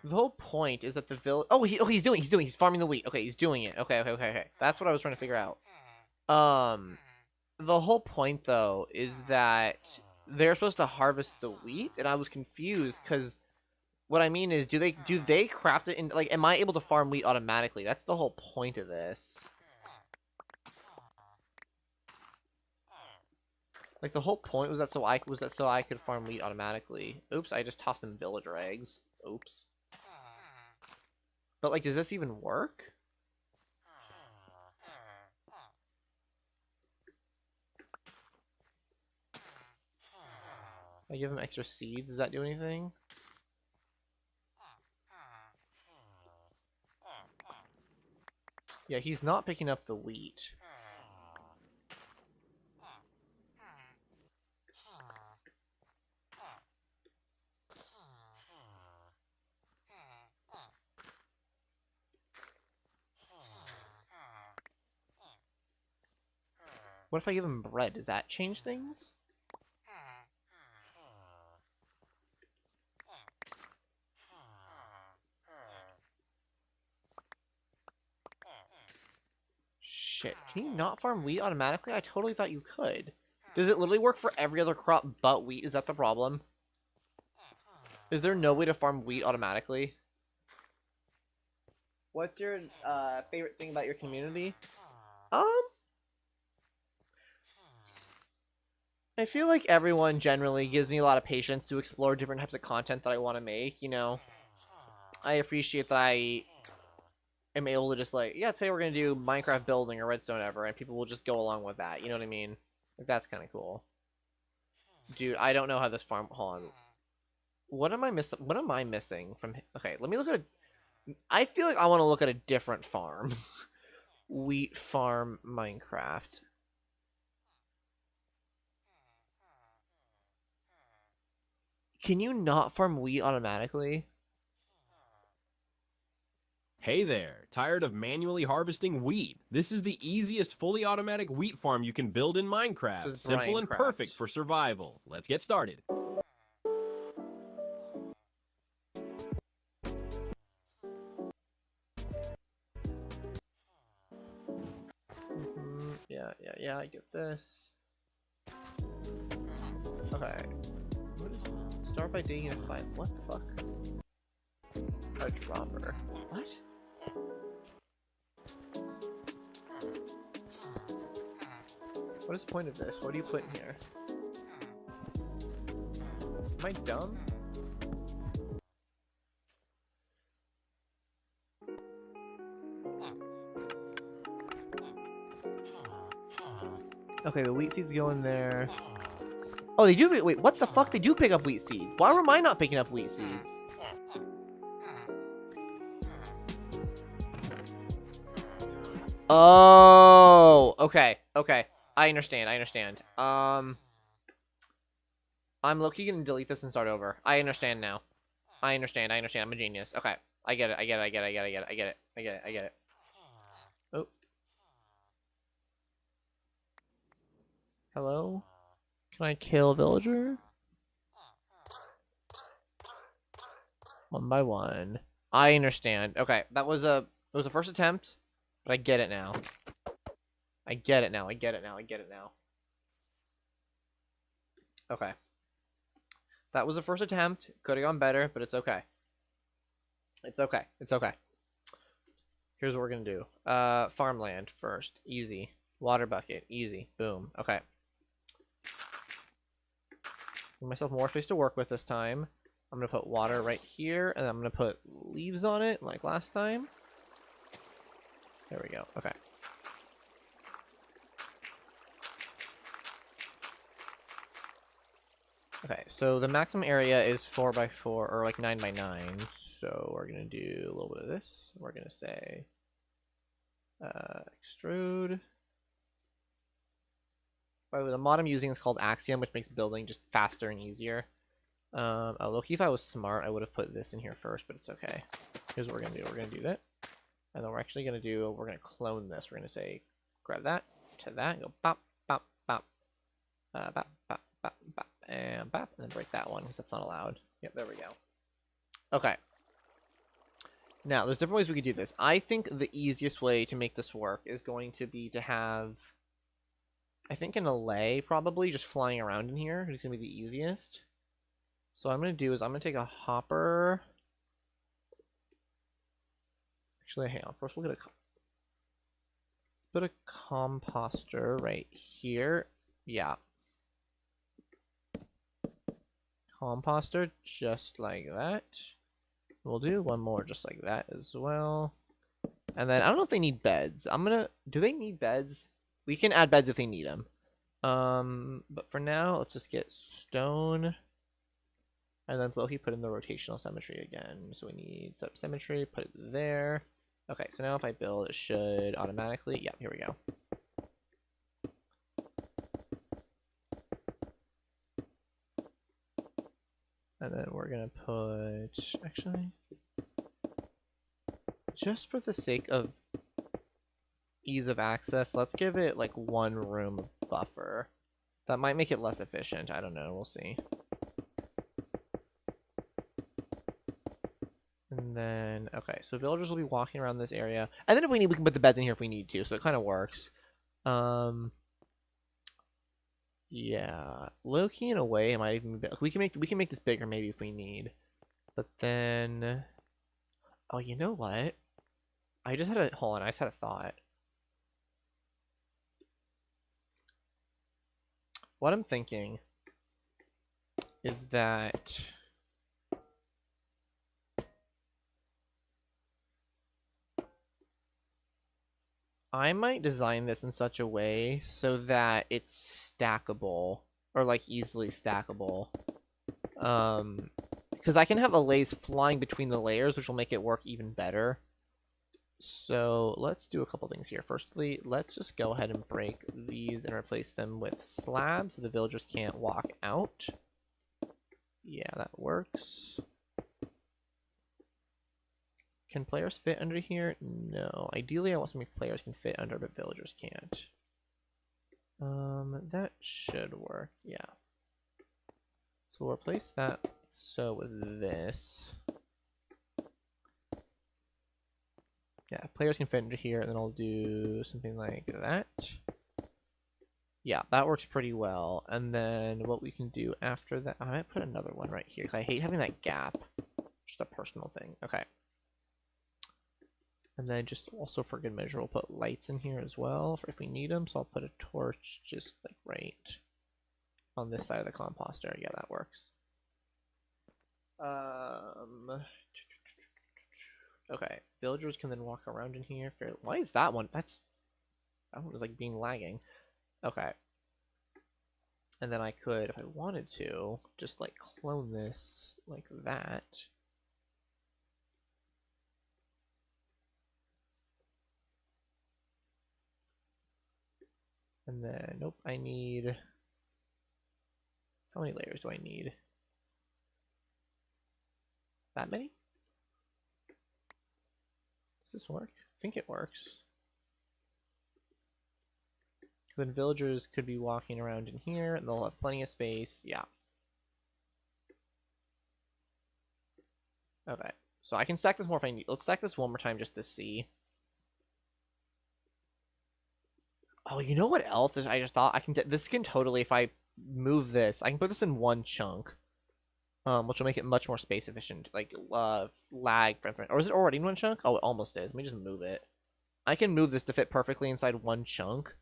the whole point is that the village. He's farming the wheat. Okay, he's doing it. Okay. That's what I was trying to figure out. The whole point though is that they're supposed to harvest the wheat, and I was confused because what I mean is, do they craft it in, like, am I able to farm wheat automatically? That's the whole point of this. Like, the whole point was that so I could farm wheat automatically. Oops, I just tossed in villager eggs. Oops. But, like, does this even work? I give him extra seeds. Does that do anything? Yeah, he's not picking up the wheat. What if I give him bread? Does that change things? Shit. Can you not farm wheat automatically? I totally thought you could. Does it literally work for every other crop but wheat? Is that the problem? Is there no way to farm wheat automatically? What's your favorite thing about your community? I feel like everyone generally gives me a lot of patience to explore different types of content that I want to make, you know. I appreciate that I am able to just like, yeah, today we're going to do Minecraft building or redstone ever, and people will just go along with that, you know what I mean? Like, that's kind of cool. Dude, I don't know how this farm, hold on. What am I missing from, okay, let me look at I feel like I want to look at a different farm. Wheat farm Minecraft. Can you not farm wheat automatically? Hey there, tired of manually harvesting wheat? This is the easiest fully automatic wheat farm you can build in Minecraft. Simple and perfect for survival. Let's get started. Yeah, I get this. Okay. What is it? Start by digging a fight. What the fuck? A dropper. What? What is the point of this? What do you put in here? Am I dumb? Okay, the wheat seeds go in there. Oh, they do. Wait, what the fuck? They do pick up wheat seeds. Why am I not picking up wheat seeds? Oh, okay. I understand. I'm low-key gonna delete this and start over. I understand now. I understand. I'm a genius. Okay. I get it. Oh. Hello? Can I kill a villager? One by one. I understand. Okay, it was a first attempt, but I get it now. I get it now. Okay. That was a first attempt. Could have gone better, but it's okay. It's okay. Here's what we're gonna do. Farmland first. Easy. Water bucket. Easy. Boom. Okay. Give myself more space to work with this time. I'm gonna put water right here, and I'm gonna put leaves on it like last time. There we go. Okay. Okay, so the maximum area is 4x4, or like 9x9. So we're gonna do a little bit of this. We're gonna say extrude. By the way, the mod I'm using is called Axiom, which makes building just faster and easier. Loki, if I was smart, I would have put this in here first, but it's okay. Here's what we're gonna do. We're gonna do that, and then we're gonna clone this. We're gonna say, grab that to that, and go bop, bop, bop, bop, bop, bop, bop, and bop, and then break that one because that's not allowed. Yep, there we go. Okay. Now, there's different ways we could do this. I think the easiest way to make this work is going to be to have, I think, an allay probably just flying around in here. It's gonna be the easiest. So what I'm gonna do is I'm gonna take a hopper. Actually, hang on. First, we'll put a composter right here. Yeah. Composter just like that. We'll do one more just like that as well. And then I don't know if they need beds. Do they need beds? We can add beds if they need them. But for now, let's just get stone. And then slowly put in the rotational symmetry again. So we need set up symmetry, put it there. Okay, so now if I build, it should automatically, yeah, here we go. And then we're gonna put, actually, just for the sake of ease of access, let's give it like one room of buffer. That might make it less efficient. I don't know. We'll see. And then, okay, so villagers will be walking around this area. And then if we need, we can put the beds in here if we need to. So it kind of works. Yeah, low key in a way, it might even be, we can make this bigger maybe if we need. But then, oh, you know what? I just had a hold on. I just had a thought. What I'm thinking is that I might design this in such a way so that it's stackable or like easily stackable. Because I can have allays flying between the layers, which will make it work even better. So let's do a couple things here. Firstly, let's just go ahead and break these and replace them with slabs so the villagers can't walk out. Yeah, that works. Can players fit under here? No. Ideally, I want something players can fit under, but villagers can't. That should work. Yeah. So we'll replace that so with this. Yeah, players can fit under here, and then I'll do something like that. Yeah, that works pretty well. And then what we can do after that, I might put another one right here, because I hate having that gap. Just a personal thing. Okay. And then just also for good measure, we'll put lights in here as well for if we need them. So I'll put a torch just like right on this side of the composter. Yeah, that works. Okay, villagers can then walk around in here. Why is that one? That one was like being lagging. Okay. And then I could, if I wanted to, just like clone this like that. And then, nope, I need... How many layers do I need? That many? Does this work? I think it works. Then villagers could be walking around in here, and they'll have plenty of space. Yeah. Okay. So I can stack this more if I need. Let's stack this one more time just to see. Oh, you know what else? I just thought I can. This can totally, if I move this, I can put this in one chunk, which will make it much more space efficient. Like lag, or is it already in one chunk? Oh, it almost is. Let me just move it. I can move this to fit perfectly inside one chunk,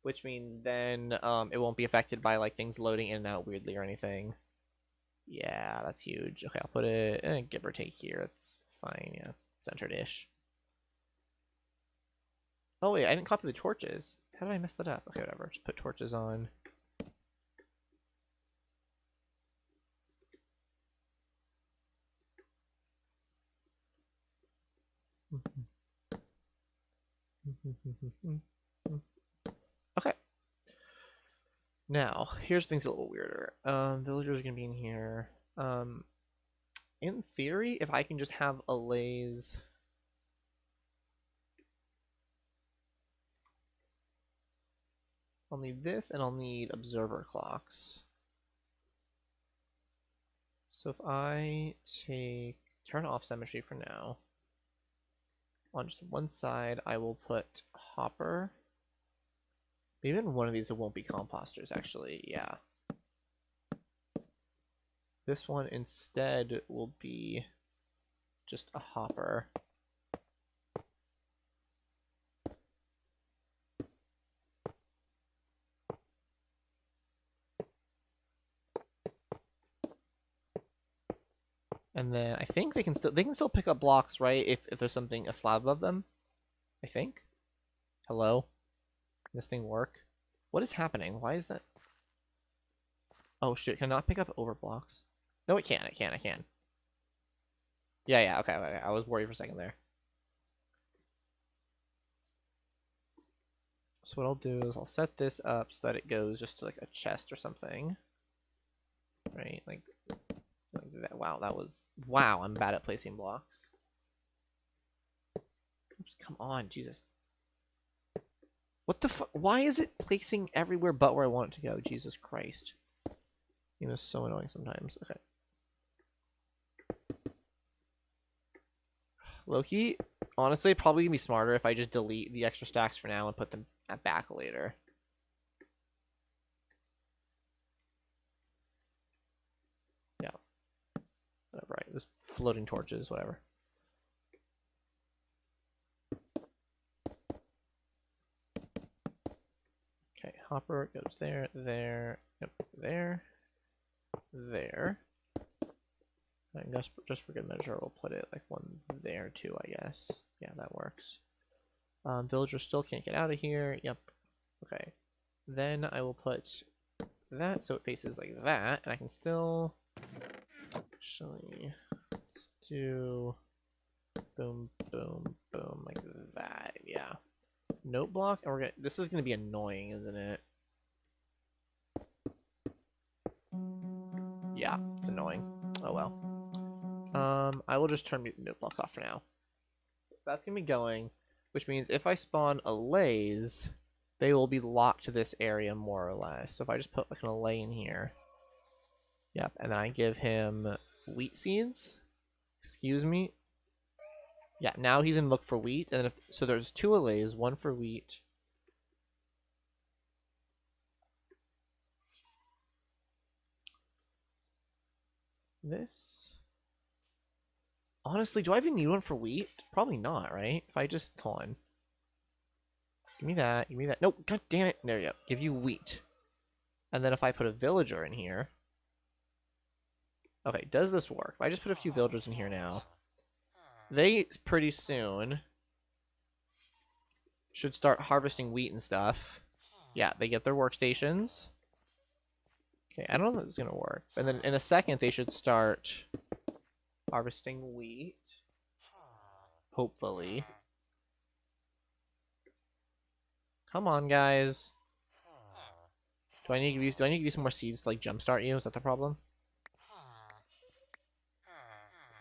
which means then it won't be affected by like things loading in and out weirdly or anything. Yeah, that's huge. Okay, I'll put it give or take here. It's fine. Yeah, it's centered-ish. Oh wait, I didn't copy the torches. How did I mess that up? Okay, whatever. Just put torches on. Okay. Now, here's things a little weirder. Villagers are gonna be in here. In theory, if I can just have allays. I'll need this, and I'll need observer clocks. So if I turn off symmetry for now, on just one side, I will put hopper. Maybe in one of these it won't be composters, actually. Yeah. This one instead will be just a hopper. And then I think they can still pick up blocks, right? If there's something a slab above them. I think. Hello? Can this thing work? What is happening? Why is that? Oh shit, can I not pick up over blocks? No, it can. It can. It can. Yeah, okay. I was worried for a second there. So what I'll do is I'll set this up so that it goes just to like a chest or something. Right? Like that. Wow, I'm bad at placing blocks. Oops, come on, Jesus. What the fuck? Why is it placing everywhere but where I want it to go? Jesus Christ. You know, so annoying sometimes. Okay. Low-key, honestly, probably gonna be smarter if I just delete the extra stacks for now and put them back later. Yeah. Whatever, right? There's floating torches, whatever. Okay, hopper goes there, there, yep, there, there. I guess just for good measure, we'll put it like one there too, I guess. Yeah, that works. Villager still can't get out of here. Yep. Okay. Then I will put that so it faces like that, and I can still actually let's do boom, boom, boom, like that. Yeah. Note block, and we're gonna. This is gonna be annoying, isn't it? Yeah, it's annoying. Oh well. I will just turn note block off for now. That's gonna be going, which means if I spawn allays, they will be locked to this area more or less. So if I just put like an allay in here, yep, and then I give him wheat seeds. Excuse me. Yeah, now he's gonna look for wheat, and then so there's 2 allays, 1 for wheat. This. Honestly, do I even need one for wheat? Probably not, right? If I just hold on. Give me that. Give me that. Nope. God damn it. There you go. Give you wheat. And then if I put a villager in here. Okay, does this work? If I just put a few villagers in here now, they pretty soon should start harvesting wheat and stuff. Yeah, they get their workstations. Okay, I don't know if this is going to work. And then in a second, they should start harvesting wheat. Hopefully. Come on, guys. Do I need to give you some more seeds to like jumpstart you? Is that the problem?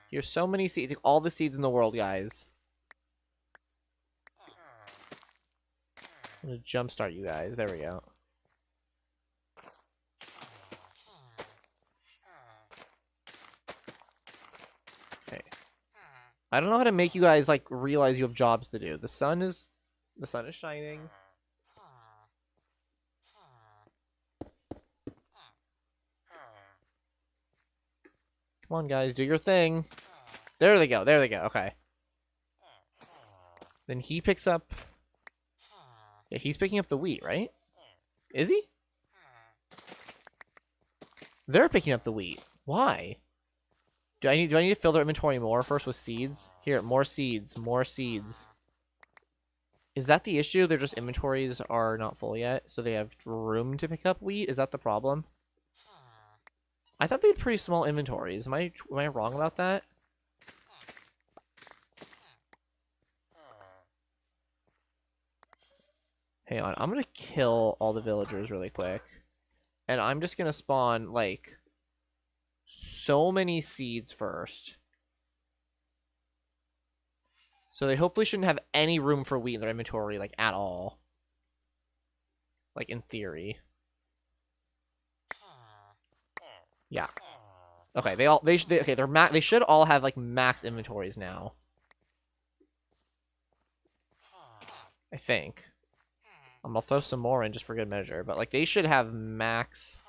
Here's so many seeds. All the seeds in the world, guys. I'm gonna jumpstart you guys. There we go. Okay. I don't know how to make you guys like realize you have jobs to do. The sun is shining. Come on, guys, do your thing. There they go. There they go. Okay. Then he picks up. Yeah, he's picking up the wheat, right? Is he? They're picking up the wheat. Why? Do I need to fill their inventory more first with seeds? Here, more seeds, more seeds. Is that the issue? Their just inventories are not full yet, so they have room to pick up wheat? Is that the problem? I thought they had pretty small inventories. Am I wrong about that? Hang on, I'm gonna kill all the villagers really quick. And I'm just gonna spawn, like, so many seeds first. So they hopefully shouldn't have any room for wheat in their inventory, like, at all. Like, in theory. Yeah. Okay, they should all have, like, max inventories now. I think. I'm gonna throw some more in just for good measure, but, like, they should have max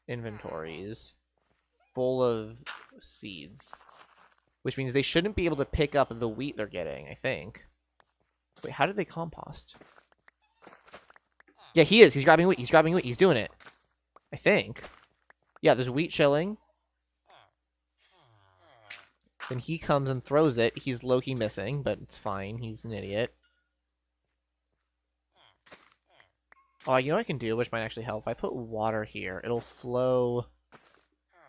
inventories full of seeds. Which means they shouldn't be able to pick up the wheat they're getting, I think. Wait, how did they compost? Yeah, he is. He's grabbing wheat. He's grabbing wheat. He's doing it. I think. Yeah, there's wheat chilling. Then he comes and throws it. He's low-key missing, but it's fine. He's an idiot. Oh, you know what I can do, which might actually help? If I put water here, it'll flow...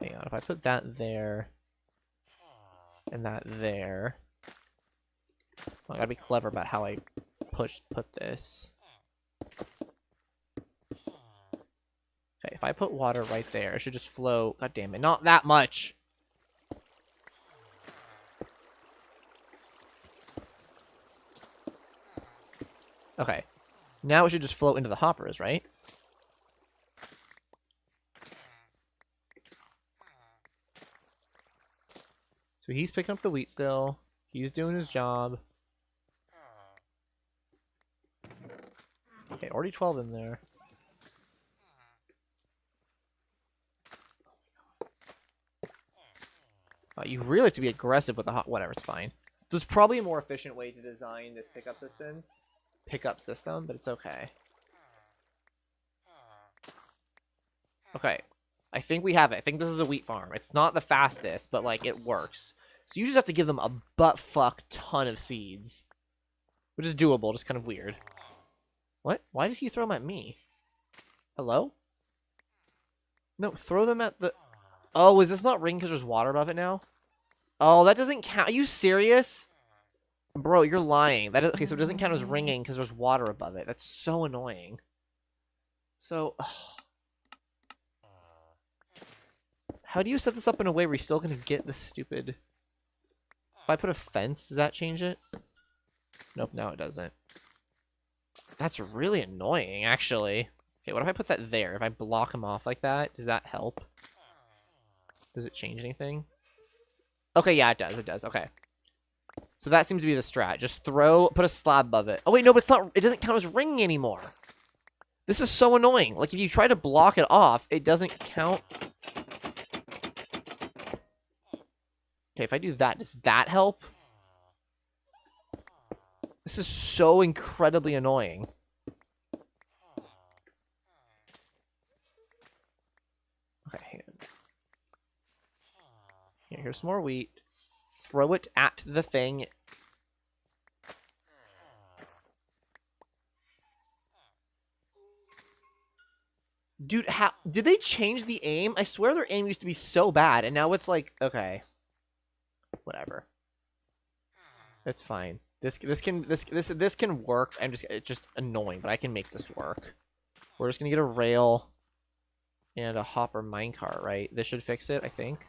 Hang on, if I put that there... and that there... I gotta be clever about how I put this. Okay, if I put water right there, it should just flow... God damn it, not that much! Okay. Now it should just float into the hoppers, right? So he's picking up the wheat still. He's doing his job. Okay, already 12 in there. You really have to be aggressive with the hot. Whatever, it's fine. There's probably a more efficient way to design this pickup system, but it's okay. Okay, I think we have it. I think this is a wheat farm. It's not the fastest, but like it works. So you just have to give them a butt-fuck ton of seeds, which is doable, just kind of weird. What? Why did he throw them at me? Hello? No, throw them at the... Oh, is this not ringing because there's water above it now? Oh, that doesn't count. Are you serious? Bro, you're lying. That is... Okay, so it doesn't count as ringing because there's water above it. That's so annoying. So... How do you set this up in a way where you're still going to get the stupid... If I put a fence, does that change it? Nope, now it doesn't. That's really annoying, actually. Okay, what if I put that there? If I block him off like that, does that help? Does it change anything? Okay, yeah, it does. It does. Okay. So that seems to be the strat. Just put a slab above it. Oh, wait, no, but it's not, it doesn't count as ringing anymore. This is so annoying. Like, if you try to block it off, it doesn't count. Okay, if I do that, does that help? This is so incredibly annoying. Okay, here's some more wheat. Throw it at the thing. Dude, how did they change the aim? I swear their aim used to be so bad, and now it's like, okay. Whatever. It's fine. This can work. It's just annoying, but I can make this work. We're just gonna get a rail and a hopper minecart, right? This should fix it, I think.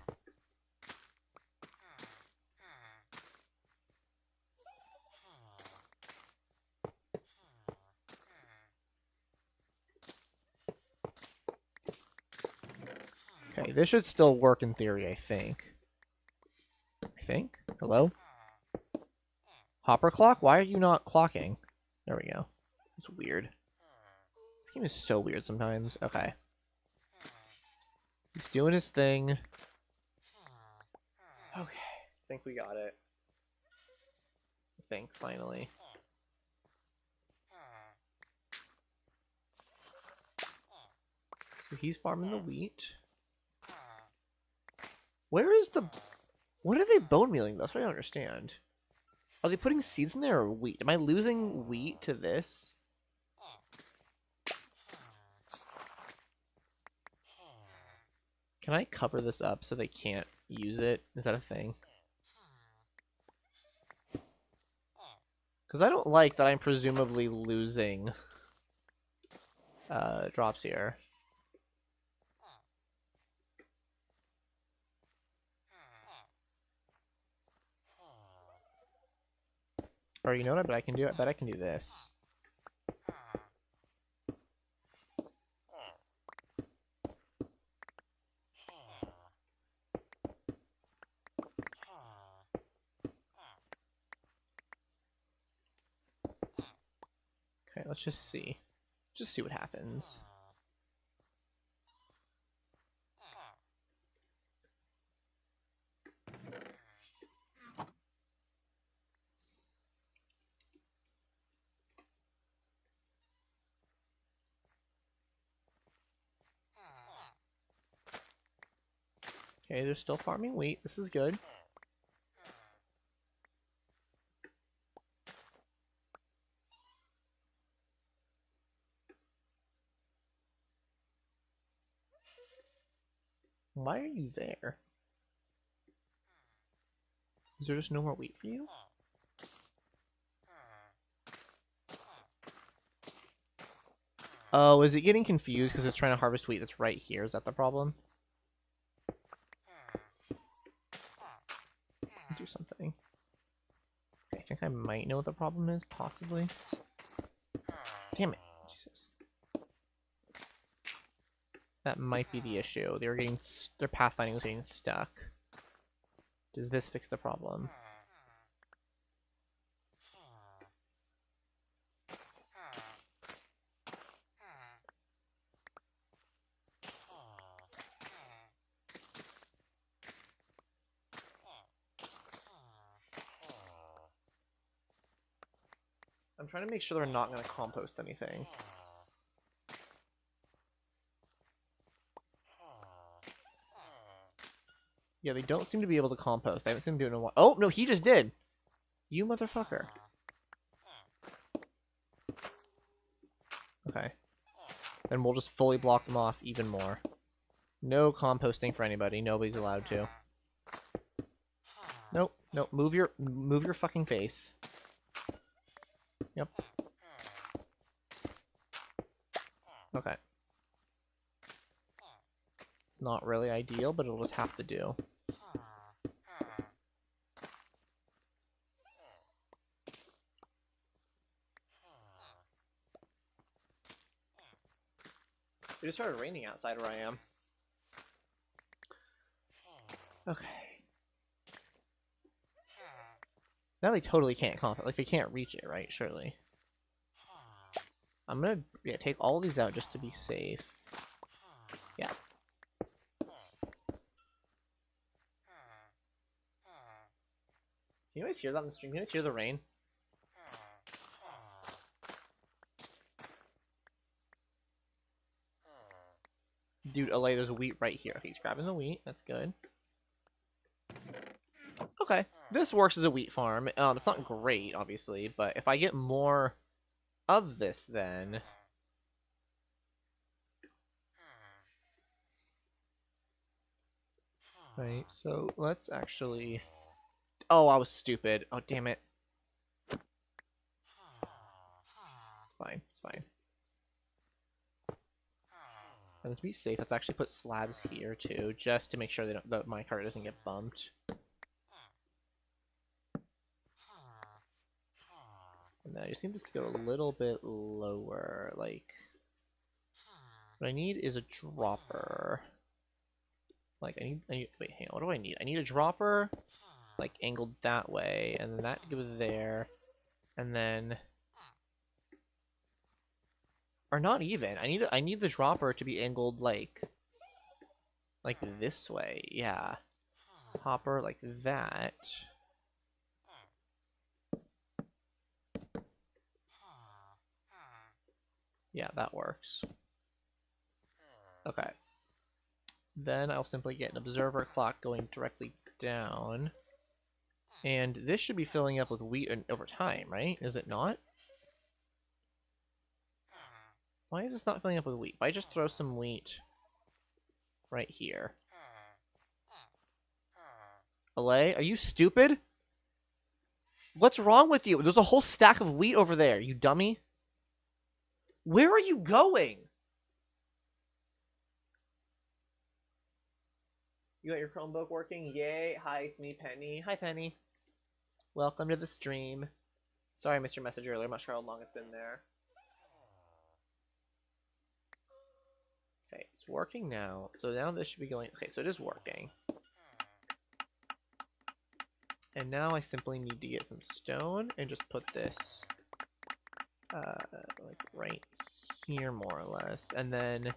Okay, this should still work in theory, I think. Hello? Hopper clock? Why are you not clocking? There we go. It's weird. This game is so weird sometimes. Okay. He's doing his thing. Okay. I think we got it. I think, finally. So he's farming the wheat. Where is the... What are they bone mealing? That's what I don't understand. Are they putting seeds in there or wheat? Am I losing wheat to this? Can I cover this up so they can't use it? Is that a thing? Because I don't like that I'm presumably losing drops here. Or you know what? I bet I can do it. I bet I can do this. Okay, let's just see. Just see what happens. Okay, they're still farming wheat. This is good. Why are you there? Is there just no more wheat for you? Oh, is it getting confused because it's trying to harvest wheat that's right here? Is that the problem? Do something. Okay, I think I might know what the problem is, possibly. Damn it. Jesus. That might be the issue. They were getting... Their pathfinding was getting stuck. Does this fix the problem? I'm trying to make sure they're not going to compost anything. Yeah, they don't seem to be able to compost. I haven't seen them do it in a while. Oh, no, he just did! You motherfucker. Okay. Then we'll just fully block them off even more. No composting for anybody. Nobody's allowed to. Nope. Nope. Move your fucking face. Yep. Okay. It's not really ideal, but it'll just have to do. It just started raining outside where I am. Okay. Now they totally can't compost. Like, they can't reach it, right? Surely. I'm gonna take all these out just to be safe. Yeah. Can you guys hear that on the stream? Can you guys hear the rain? Dude, Alay, there's wheat right here. Okay, he's grabbing the wheat. That's good. Okay, this works as a wheat farm. It's not great, obviously, but if I get more of this, then... Right, so let's actually... Oh, I was stupid. Oh, damn it. It's fine, it's fine. And to be safe, let's actually put slabs here, too, just to make sure they don't, that my cart doesn't get bumped. And then I just need this to go a little bit lower, like... What I need is a dropper. Like, I need, wait, hang on, what do I need? I need a dropper, like, angled that way, and then that goes there, and then... Or not even, I need the dropper to be angled, like this way, yeah. Hopper, like that. Yeah, that works. Okay. Then I'll simply get an observer clock going directly down. And this should be filling up with wheat over time, right? Is it not? Why is this not filling up with wheat? If I just throw some wheat right here. Alay, are you stupid? What's wrong with you? There's a whole stack of wheat over there, you dummy. Where are you going? You got your Chromebook working? Yay. Hi, it's me, Penny. Hi, Penny. Welcome to the stream. Sorry I missed your message earlier. I'm not sure how long it's been there. Okay, it's working now. So now this should be going... Okay, so it is working. And now I simply need to get some stone and just put this... like right here, more or less. And then...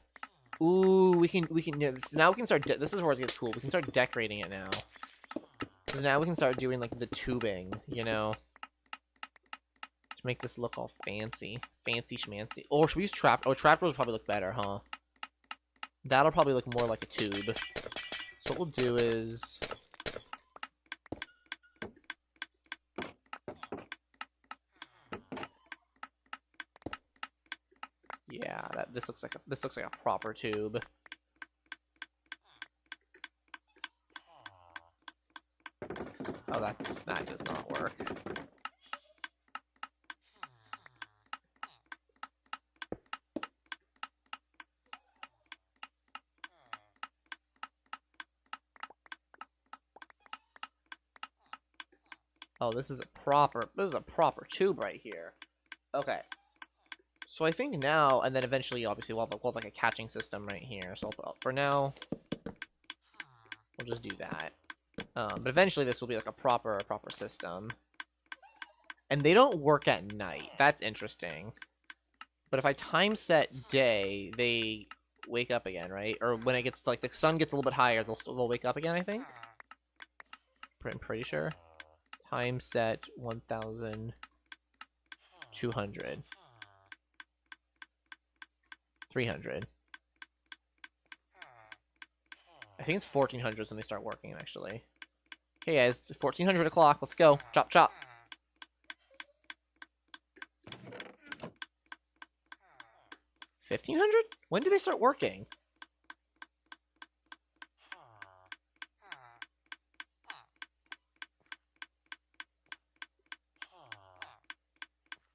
Ooh, we can yeah, now we can start, this is where it gets cool. We can start decorating it now. Because now we can start doing, like, the tubing, you know? To make this look all fancy. Fancy schmancy. Or should we use trap? Oh, trapdoors probably look better, huh? That'll probably look more like a tube. So what we'll do is... Yeah, this looks like a proper tube. Oh, that does not work. Oh, this is a proper tube right here. Okay. So I think now, and then eventually, obviously, we'll have like a catching system right here. So for now, we'll just do that. But eventually, this will be like a proper system. And they don't work at night. That's interesting. But if I time set day, they wake up again, right? Or when it gets like the sun gets a little bit higher, they'll wake up again. I think. I'm pretty sure. Time set 1,200. 300. I think it's 1,400 when they start working, actually. Okay, guys, it's 1,400 o'clock. Let's go. Chop, chop. 1,500? When do they start working?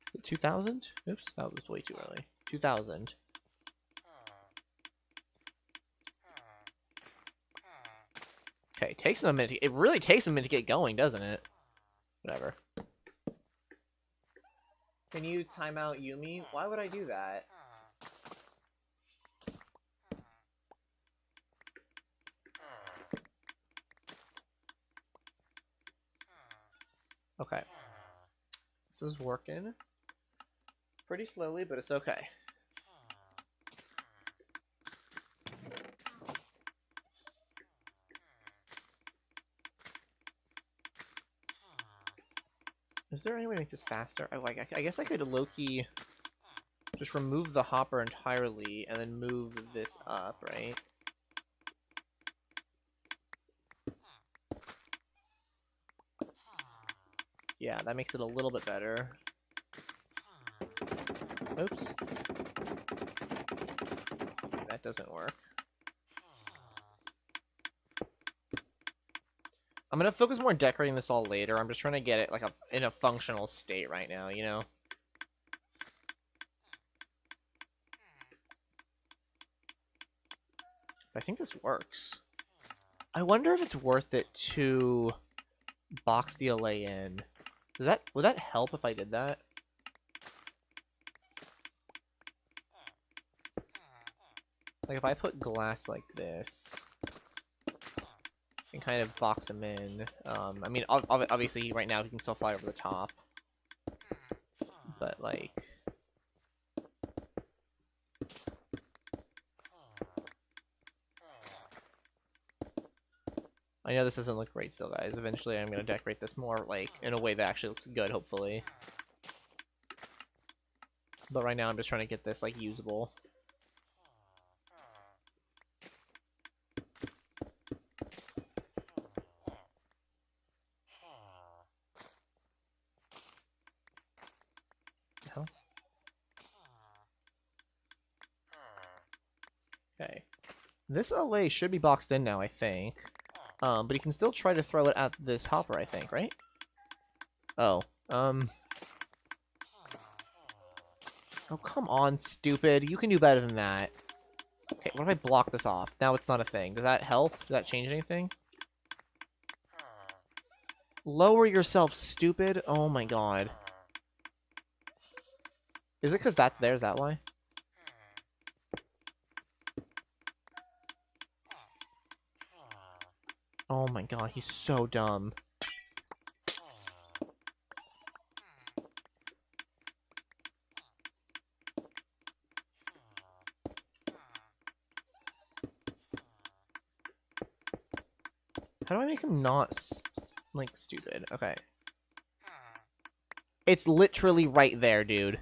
Is it 2,000? Oops, that was way too early. 2,000. Okay, takes them a minute. It really takes a minute to get going, doesn't it? Whatever. Can you time out Yumi? Why would I do that? Okay. This is working pretty slowly, but it's okay. Is there any way to make this faster? I guess I could low-key just remove the hopper entirely and then move this up, right? Yeah, that makes it a little bit better. Oops. That doesn't work. I'm gonna focus more on decorating this all later. I'm just trying to get it like in a functional state right now, you know? I think this works. I wonder if it's worth it to box the allay in. Would that help if I did that? Like if I put glass like this and kind of box him in. I mean, obviously right now he can still fly over the top, but like, I know this doesn't look great still, guys. Eventually I'm gonna decorate this more like in a way that actually looks good, hopefully. But right now I'm just trying to get this like usable. Okay. This allay should be boxed in now, I think. But he can still try to throw it at this hopper, I think, right? Oh. Oh, come on, stupid. You can do better than that. Okay, what if I block this off? Now it's not a thing. Does that help? Does that change anything? Lower yourself, stupid. Oh my god. Is it because that's there? Is that why? Oh my god, he's so dumb. How do I make him not, like, stupid? Okay. It's literally right there, dude.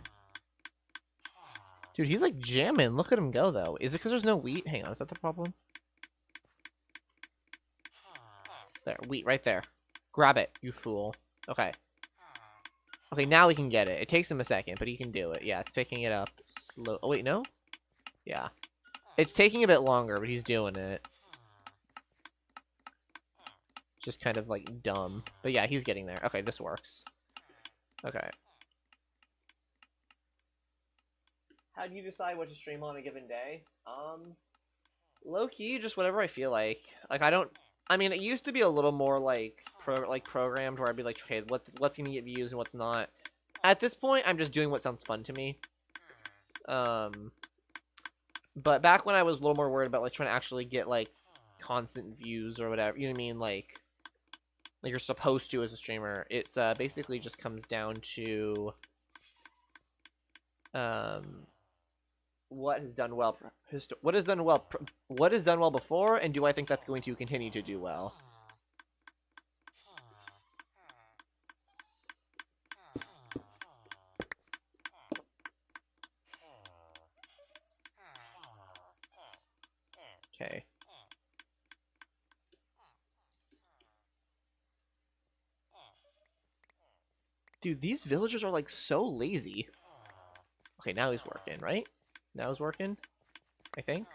Dude, he's, like, jamming. Look at him go, though. Is it because there's no wheat? Hang on, is that the problem? There, wheat right there. Grab it, you fool. Okay. Okay, now we can get it. It takes him a second, but he can do it. Yeah, it's picking it up slow. Oh, wait, no? Yeah. It's taking a bit longer, but he's doing it. Just kind of, like, dumb. But yeah, he's getting there. Okay, this works. Okay. How do you decide what to stream on a given day? Low-key, just whatever I feel like. Like, I mean, it used to be a little more, like, programmed, where I'd be like, okay, what's gonna get views and what's not. At this point, I'm just doing what sounds fun to me. But back when I was a little more worried about like trying to actually get like constant views or whatever, you know what I mean, like you're supposed to as a streamer, it's basically just comes down to what has done well before, and do I think that's going to continue to do well? Okay. Dude, these villagers are like so lazy. Okay, now he's working, right? Now he's working, I think.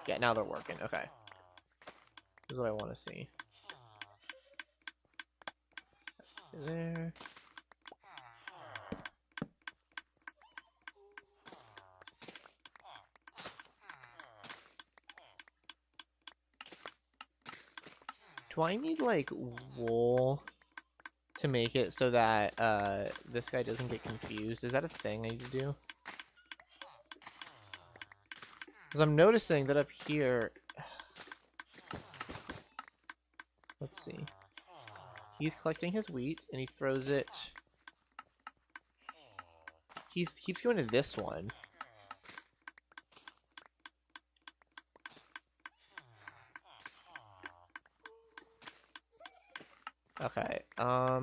Yeah, now they're working. Okay. This is what I want to see. There. Do I need, like, wool to make it so that this guy doesn't get confused? Is that a thing I need to do? Because I'm noticing that up here... Let's see. He's collecting his wheat, and he throws it... He keeps going to this one. Okay, how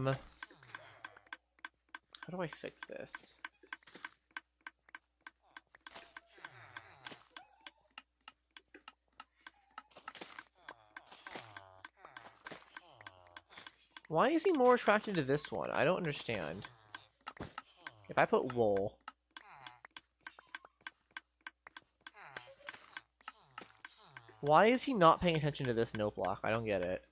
do I fix this? Why is he more attracted to this one? I don't understand. If I put wool... Why is he not paying attention to this note block? I don't get it.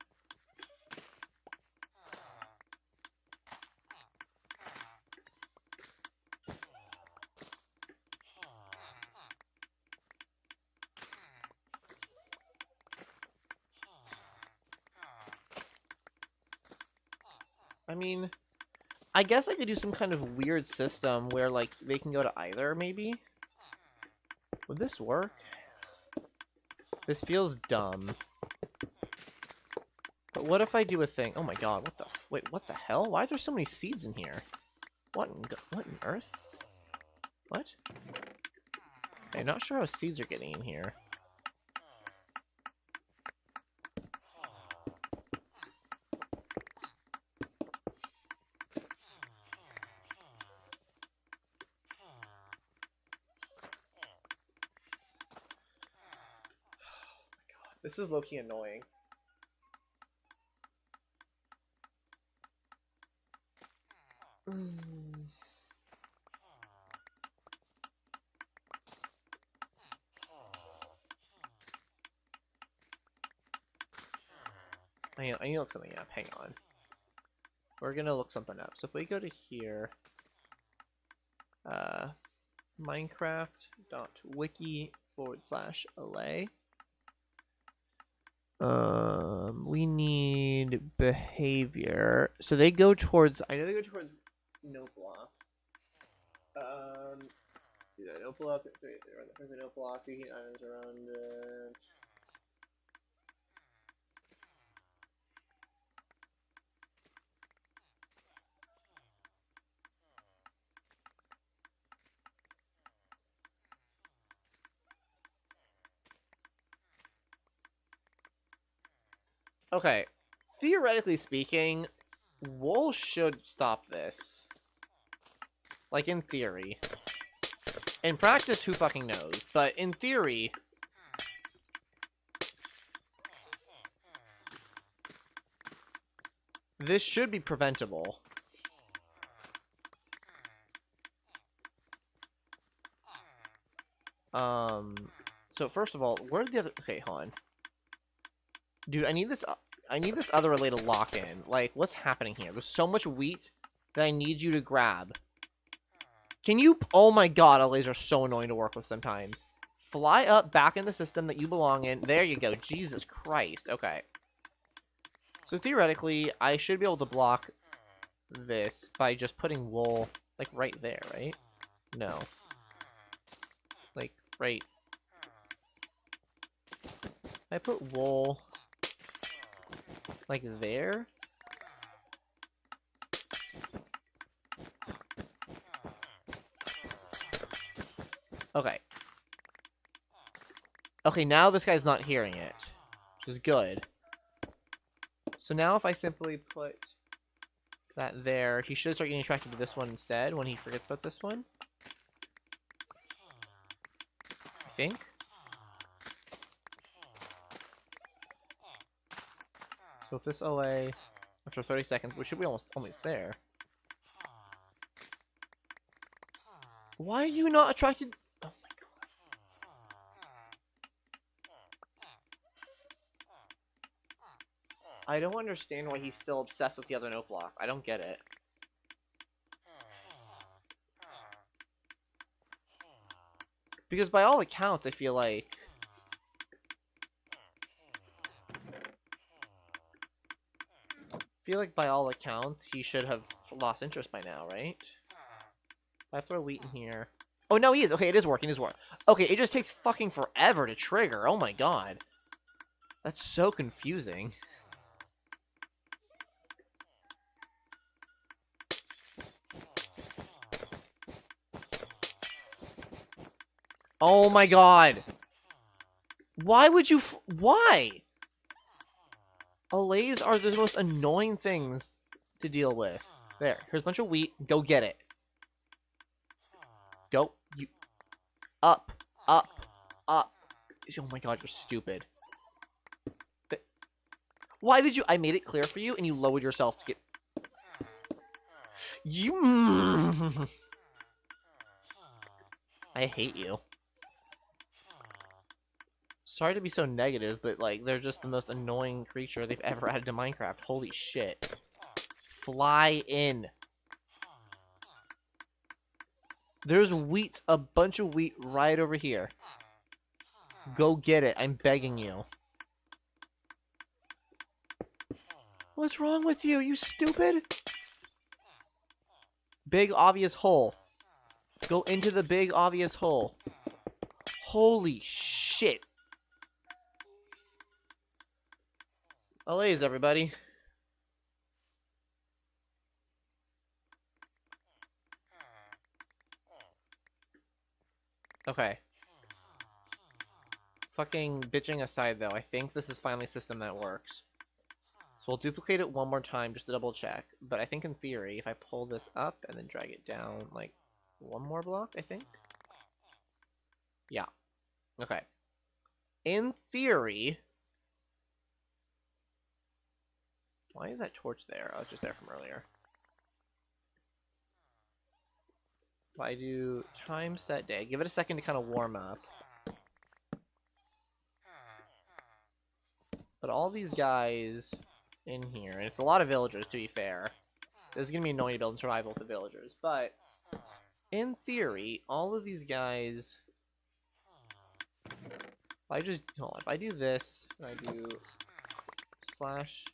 I mean, I guess I could do some kind of weird system where, like, they can go to either, maybe? Would this work? This feels dumb. But what if I do a thing? Oh my god, what the... Wait, what the hell? Why are there so many seeds in here? What in earth? What? Okay, not sure how seeds are getting in here. This is low-key annoying. I need to look something up. Hang on. We're gonna look something up. So if we go to here, Minecraft.wiki/allay. We need behavior. So they go towards. I know they go towards no block. Yeah, no block. There's a no block. We can items around it. Okay, theoretically speaking, wool should stop this. Like, in theory. In practice, who fucking knows? But in theory... this should be preventable. So first of all, where's the other... Okay, hold on. Dude, I need this other relay to lock in. Like, what's happening here? There's so much wheat that I need you to grab. Can you... Oh my god, allays are so annoying to work with sometimes. Fly up back in the system that you belong in. There you go. Jesus Christ. Okay. So theoretically, I should be able to block this by just putting wool, like, right there, right? No. Right. I put wool like there. Okay. Okay, now this guy's not hearing it, which is good. So now if I simply put that there, he should start getting attracted to this one instead when he forgets about this one. I think. So if this OA after 30 seconds, we should be almost there. Why are you not attracted? Oh my god. I don't understand why he's still obsessed with the other note block. I don't get it. Because by all accounts, I feel like by all accounts, he should have lost interest by now, right? If I throw wheat in here. Oh, no, he is. Okay, it is working. It is working. Okay, it just takes fucking forever to trigger. Oh my god. That's so confusing. Oh my god. Why would you why? Allays are the most annoying things to deal with. There. Here's a bunch of wheat. Go get it. Go. You. Up. Up. Up. Oh my god, you're stupid. Why did you... I made it clear for you, and you lowered yourself to get... You... I hate you. Sorry to be so negative, but, like, they're just the most annoying creature they've ever added to Minecraft. Holy shit. Fly in. There's wheat, a bunch of wheat right over here. Go get it. I'm begging you. What's wrong with you, you stupid? Big obvious hole. Go into the big obvious hole. Holy shit. Allays, everybody. Okay. Fucking bitching aside, though, I think this is finally a system that works. So we'll duplicate it one more time just to double check. But I think in theory, if I pull this up and then drag it down, like, one more block, I think? Yeah. Okay. In theory... Why is that torch there? Oh, it's just there from earlier. If I do time set day, give it a second to kind of warm up. But all these guys in here, and it's a lot of villagers to be fair. This is going to be annoying to build in survival with the villagers, but in theory, all of these guys... if I do this, and I do slash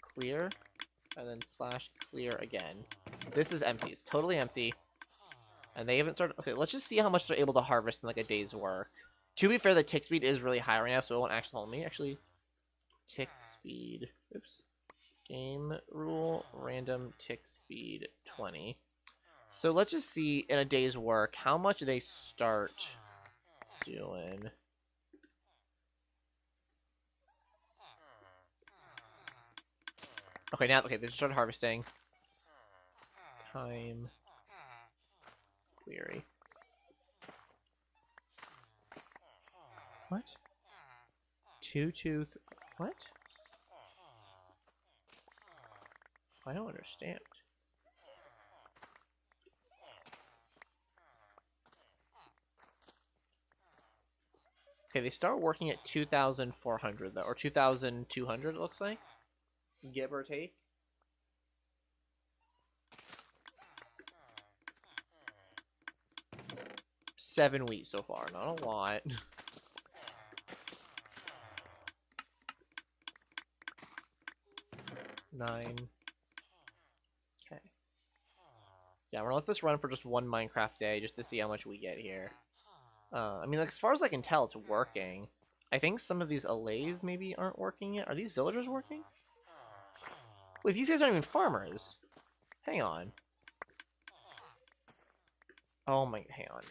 clear, and then slash clear again. This is empty. It's totally empty. And they haven't started... Okay, let's just see how much they're able to harvest in, like, a day's work. To be fair, the tick speed is really high right now, so it won't actually hold me. Actually, tick speed... Oops. Game rule, random tick speed 20. So let's just see, in a day's work, how much they start doing... Okay, now, okay, they just started harvesting. Time. Query. What? 2, 2, what? I don't understand. Okay, they start working at 2,400 though, or 2,200 it looks like. Give or take. Seven wheat so far, not a lot. Nine. Okay. Yeah, we're gonna let this run for just one Minecraft day, just to see how much we get here. I mean, like, as far as I can tell, it's working. I think some of these allays maybe aren't working yet. Are these villagers working? Wait, these guys aren't even farmers. Hang on. Oh my, hang on.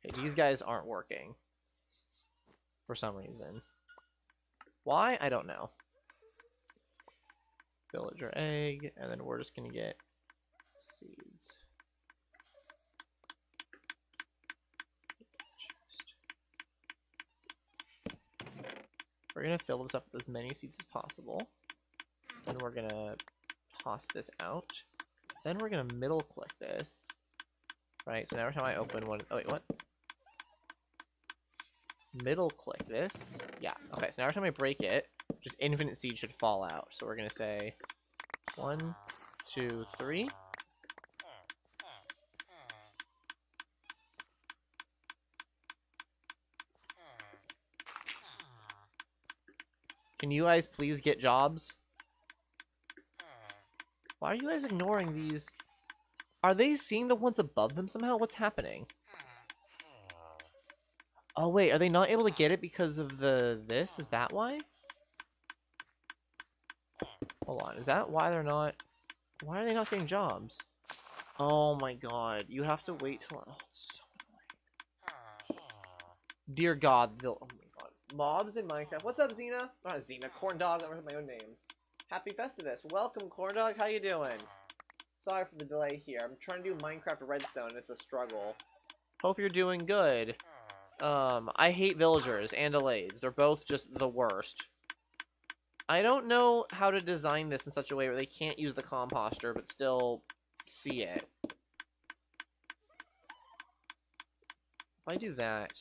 Okay, these guys aren't working. For some reason. Why? I don't know. Villager egg, and then we're just gonna get seeds. We're gonna fill this up with as many seeds as possible. Then we're gonna toss this out. Then we're gonna middle click this. Right, so every time I open one, oh wait, what? Middle click this. Yeah, okay, so now every time I break it, just infinite seeds should fall out. So we're gonna say 1, 2, 3. Can you guys please get jobs? Why are you guys ignoring these? Are they seeing the ones above them somehow? What's happening? Oh wait, are they not able to get it because of this? Is that why? Hold on, is that why they're not... Why are they not getting jobs? Oh my god, you have to wait till... Oh, it's so annoying. Dear god, oh my god. Mobs in Minecraft. What's up, Xina? Not Xina, Corn Dog, I don't have my own name. Happy Festivus. Welcome, Corn Dog, how you doing? Sorry for the delay here. I'm trying to do Minecraft Redstone, and it's a struggle. Hope you're doing good. I hate villagers and allays. They're both just the worst. I don't know how to design this in such a way where they can't use the composter, but still see it. If I do that...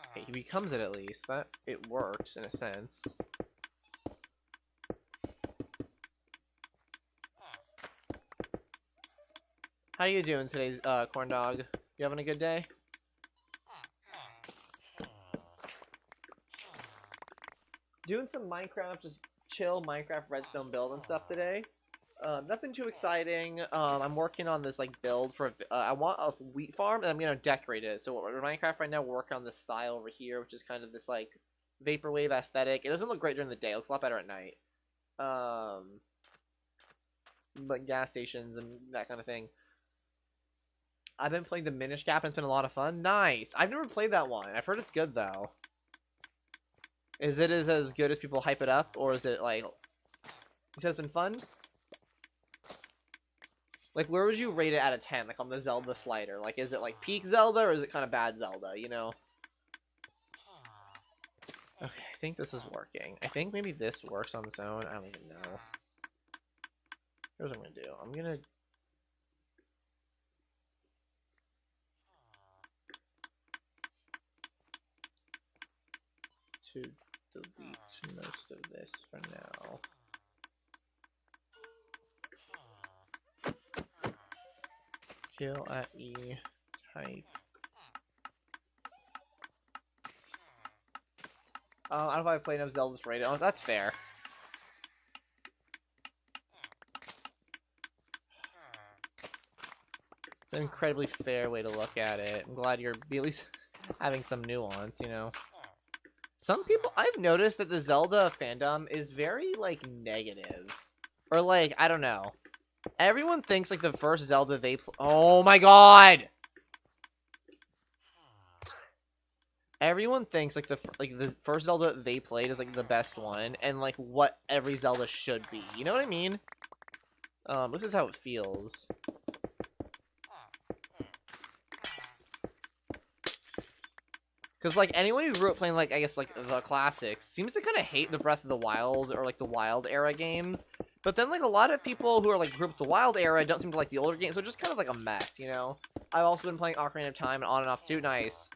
Okay, he becomes it at least. That it works, in a sense. How you doing today, Corn Dog? You having a good day? Doing some Minecraft, just chill Minecraft Redstone build and stuff today. Nothing too exciting. I'm working on this like build for. I want a wheat farm, and I'm gonna decorate it. So we're Minecraft right now. We're working on this style over here, which is kind of this like vaporwave aesthetic. It doesn't look great during the day. It looks a lot better at night. But gas stations and that kind of thing. I've been playing the Minish Cap, and it's been a lot of fun. Nice. I've never played that one. I've heard it's good though. Is it as good as people hype it up, or is it like? You said it's been fun. Like, where would you rate it out of 10? Like on the Zelda slider. Like, is it like peak Zelda, or is it kind of bad Zelda? You know. Okay, I think this is working. I think maybe this works on its own. I don't even know. Here's what I'm gonna do. I'm gonna. To delete most of this for now. Kill at E type. I don't know if I've played enough Zelda's to rate it. Oh, that's fair. It's an incredibly fair way to look at it. I'm glad you're at least having some nuance, you know. Some people, I've noticed that the Zelda fandom is very, like, negative. Or, like, I don't know. Everyone thinks, like, the first Zelda they oh my god! Everyone thinks, like, the first Zelda they played is, like, the best one. And, like, what every Zelda should be. You know what I mean? This is how it feels. Because, like, anyone who grew up playing, like, I guess, like, the classics seems to kind of hate the Breath of the Wild or, like, the Wild era games. But then, like, a lot of people who are, like, grew up with the Wild era don't seem to like the older games, so it's just kind of, like, a mess, you know? I've also been playing Ocarina of Time and on and off, too. Nice.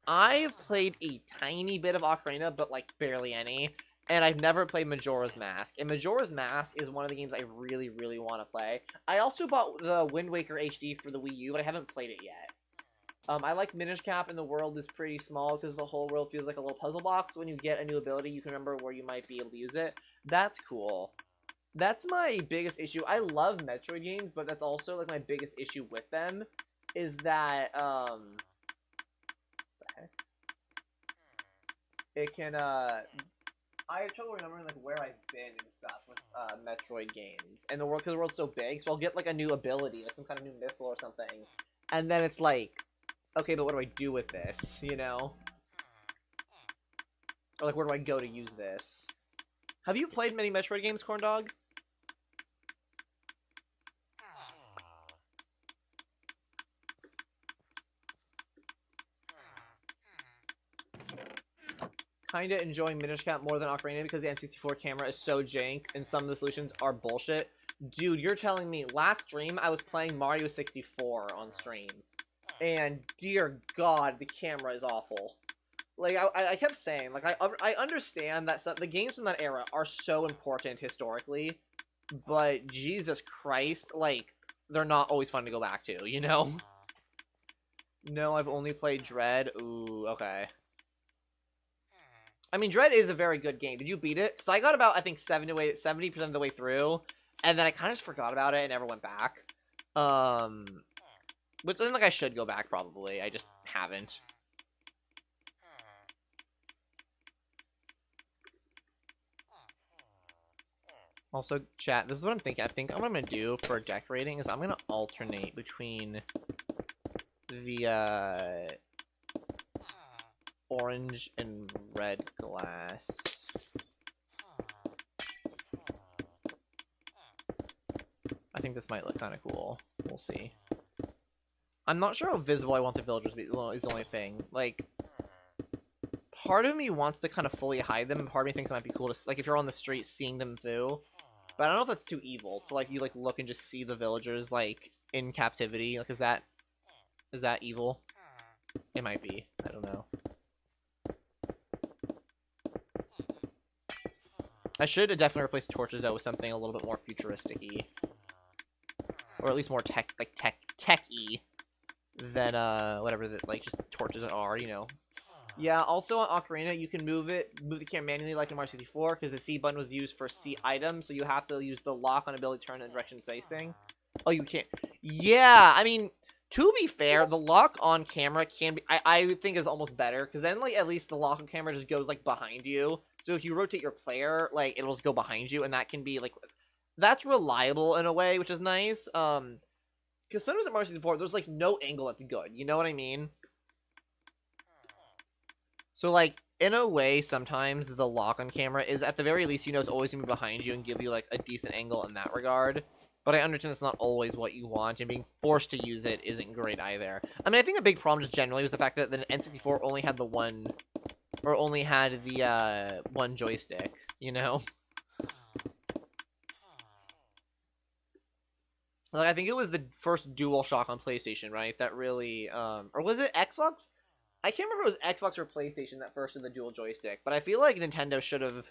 I've played a tiny bit of Ocarina, but, like, barely any. And I've never played Majora's Mask. And Majora's Mask is one of the games I really, really want to play. I also bought the Wind Waker HD for the Wii U, but I haven't played it yet. I like Minish Cap, and the world is pretty small because the whole world feels like a little puzzle box. When you get a new ability, you can remember where you might be able to use it. That's cool. That's my biggest issue. I love Metroid games, but that's also like my biggest issue with them is that what the heck? It can I have trouble remembering like where I've been and stuff with Metroid games, and because the world's so big. So I'll get like a new ability, like some kind of new missile or something, and then it's like, okay, but what do I do with this? You know, or like where do I go to use this? Have you played many Metroid games, Corndog? Kinda enjoying Minish Cap more than Ocarina because the N64 camera is so jank and some of the solutions are bullshit. Dude, you're telling me, last stream I was playing Mario 64 on stream, and dear God, the camera is awful. Like, I kept saying, like, I understand that the games from that era are so important historically, but Jesus Christ, like, they're not always fun to go back to, you know? No, I've only played Dread. Ooh, okay. I mean, Dread is a very good game. Did you beat it? Because I got about, I think, 70% of the way through, and then I kind of just forgot about it and never went back. Which then, like, I should go back, probably. I just haven't. Also, chat, this is what I'm thinking. I think what I'm going to do for decorating is I'm going to alternate between the, orange and red glass. I think this might look kind of cool. We'll see. I'm not sure how visible I want the villagers to be, is the only thing. Like, part of me wants to kind of fully hide them, and part of me thinks it might be cool to, like, if you're on the street, seeing them too. But I don't know if that's too evil, to, like, you, like, look and just see the villagers, like, in captivity. Like, is that evil? It might be. I don't know. I should definitely replace torches, though, with something a little bit more futuristic-y. Or at least more tech-y than, whatever, like, just torches are, you know. Yeah, also on Ocarina, you can move the camera manually like in Mario 64, because the C button was used for C items, so you have to use the lock on ability to turn in the direction it's facing. Oh, you can't. Yeah, I mean, to be fair, the lock on camera can be, I think is almost better, because then, like, at least the lock on camera just goes, like, behind you. So if you rotate your player, like, it'll just go behind you, and that can be, like, that's reliable in a way, which is nice. Because sometimes at Mario 64, there's, like, no angle that's good, you know what I mean? So, like, in a way, sometimes the lock on camera is, at the very least, you know, it's always going to be behind you and give you, like, a decent angle in that regard. But I understand it's not always what you want, and being forced to use it isn't great either. I mean, I think the big problem just generally was the fact that the N64 only had the one joystick, you know? Like, I think it was the first DualShock on PlayStation, right? That really, or was it Xbox? I can't remember if it was Xbox or PlayStation that first did the dual joystick, but I feel like Nintendo should have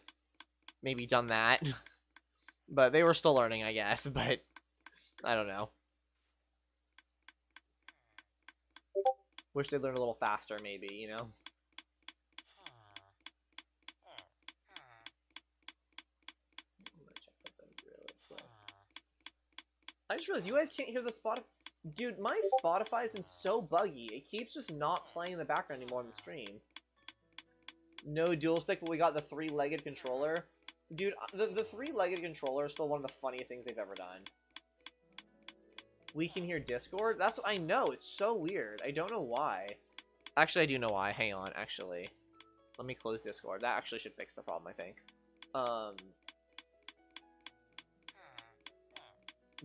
maybe done that. But they were still learning, I guess, but I don't know. Wish they'd learn a little faster, maybe, you know? I just realized you guys can't hear the Spotify. Dude, my Spotify's been so buggy. It keeps just not playing in the background anymore on the stream. No dual stick, but we got the three-legged controller. Dude, the three-legged controller is still one of the funniest things they've ever done. We can hear Discord? That's what I know. It's so weird. I don't know why. Actually, I do know why. Hang on, actually. Let me close Discord. That actually should fix the problem, I think.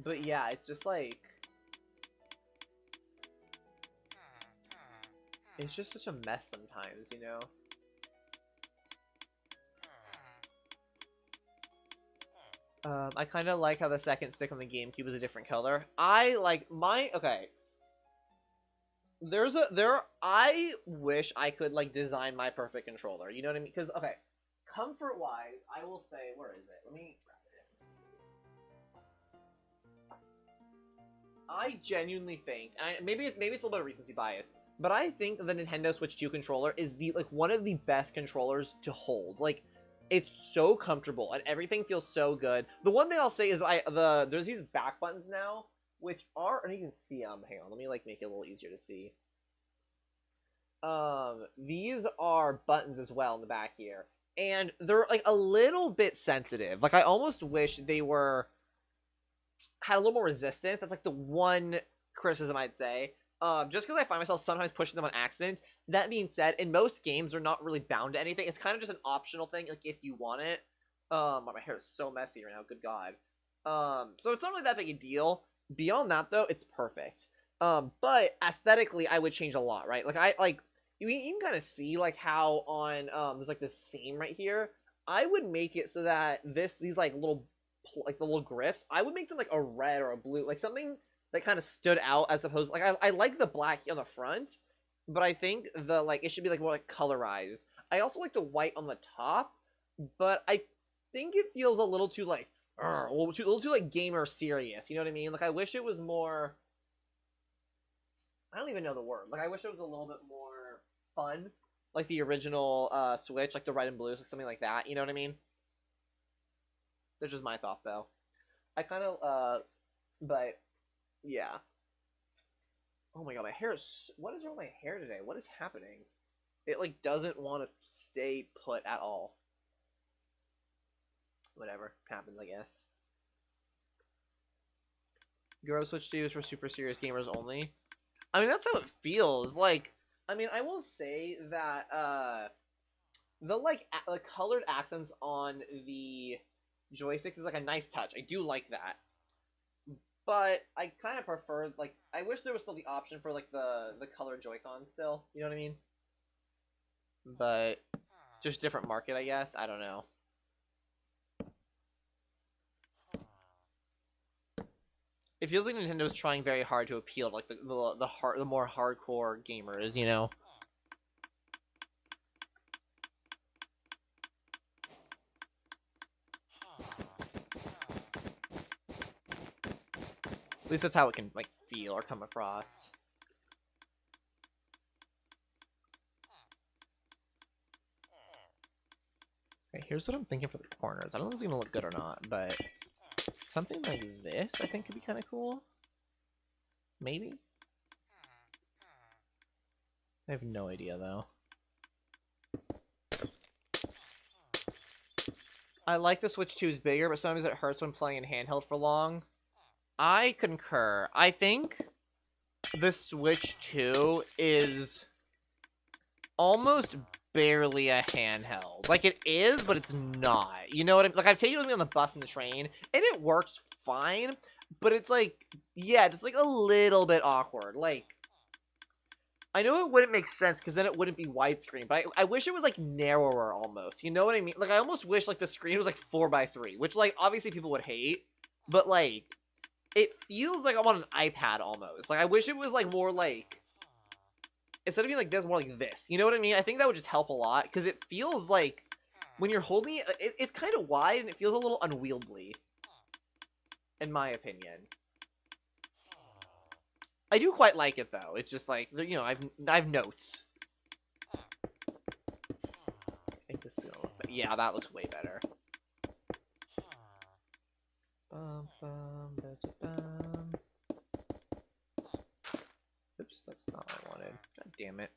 But yeah, it's just like... It's just such a mess sometimes, you know? I kind of like how the second stick on the GameCube is a different color. I like my... Okay. I wish I could, like, design my perfect controller. You know what I mean? Because, okay. Comfort-wise, I will say... Where is it? Let me grab it. I genuinely think... Maybe it's a little bit of recency bias. But I think the Nintendo Switch 2 controller is one of the best controllers to hold. Like, It's so comfortable and everything feels so good. The one thing I'll say is there's these back buttons now, which are, and you can see them. Hang on, let me like make it a little easier to see. These are buttons as well in the back here, and they're like a little bit sensitive. Like I almost wish they had a little more resistance. That's like the one criticism I'd say. Just because I find myself sometimes pushing them on accident. That being said, in most games, they're not really bound to anything. It's kind of just an optional thing, like if you want it. My hair is so messy right now. Good God. So it's not really that big a deal. Beyond that, though, it's perfect. But aesthetically, I would change a lot, right? Like you can kind of see like how on there's like this seam right here. I would make it so that these like the little grips, I would make them like a red or a blue, like something that kind of stood out as opposed, like I like the black on the front, but I think it should be like more like colorized. I also like the white on the top, but I think it feels a little too like a little too like gamer serious. You know what I mean? Like I wish it was more. I don't even know the word. Like I wish it was a little bit more fun, like the original Switch, like the red and blues, like something like that. You know what I mean? That's just my thought, though. I kind of but. Yeah. Oh my god, my hair is... What is wrong with my hair today? What is happening? It, like, doesn't want to stay put at all. Whatever. Happens, I guess. Girl Switch 2 is for super serious gamers only. I mean, that's how it feels. Like, I mean, I will say that, the colored accents on the joysticks is, like, a nice touch. I do like that. But I kind of prefer, like, I wish there was still the option for, like, the color Joy-Con still. You know what I mean? But just different market, I guess. I don't know. It feels like Nintendo's trying very hard to appeal to, like, the more hardcore gamers, you know? At least that's how it can, like, feel or come across. Okay, here's what I'm thinking for the corners. I don't know if it's gonna look good or not, but something like this I think could be kind of cool. Maybe? I have no idea, though. I like the Switch 2 is bigger, but sometimes it hurts when playing in handheld for long. I concur. I think the Switch 2 is almost barely a handheld. Like, it is, but it's not. You know what I mean? Like, I've taken it with me on the bus and the train, and it works fine, but it's like, yeah, it's like a little bit awkward. Like, I know it wouldn't make sense, because then it wouldn't be widescreen, but I wish it was, like, narrower almost. You know what I mean? Like, I almost wish, like, the screen was, like, 4x3, which, like, obviously people would hate, but, like, it feels like I'm on an iPad almost. Like, I wish it was, like, more, like, instead of being like this, more like this. You know what I mean? I think that would just help a lot, because it feels like, when you're holding it, it's kind of wide, and it feels a little unwieldy, in my opinion. I do quite like it, though. It's just like, you know, I have notes. I think this is gonna look better. Yeah, that looks way better. Oops, that's not what I wanted. God damn it.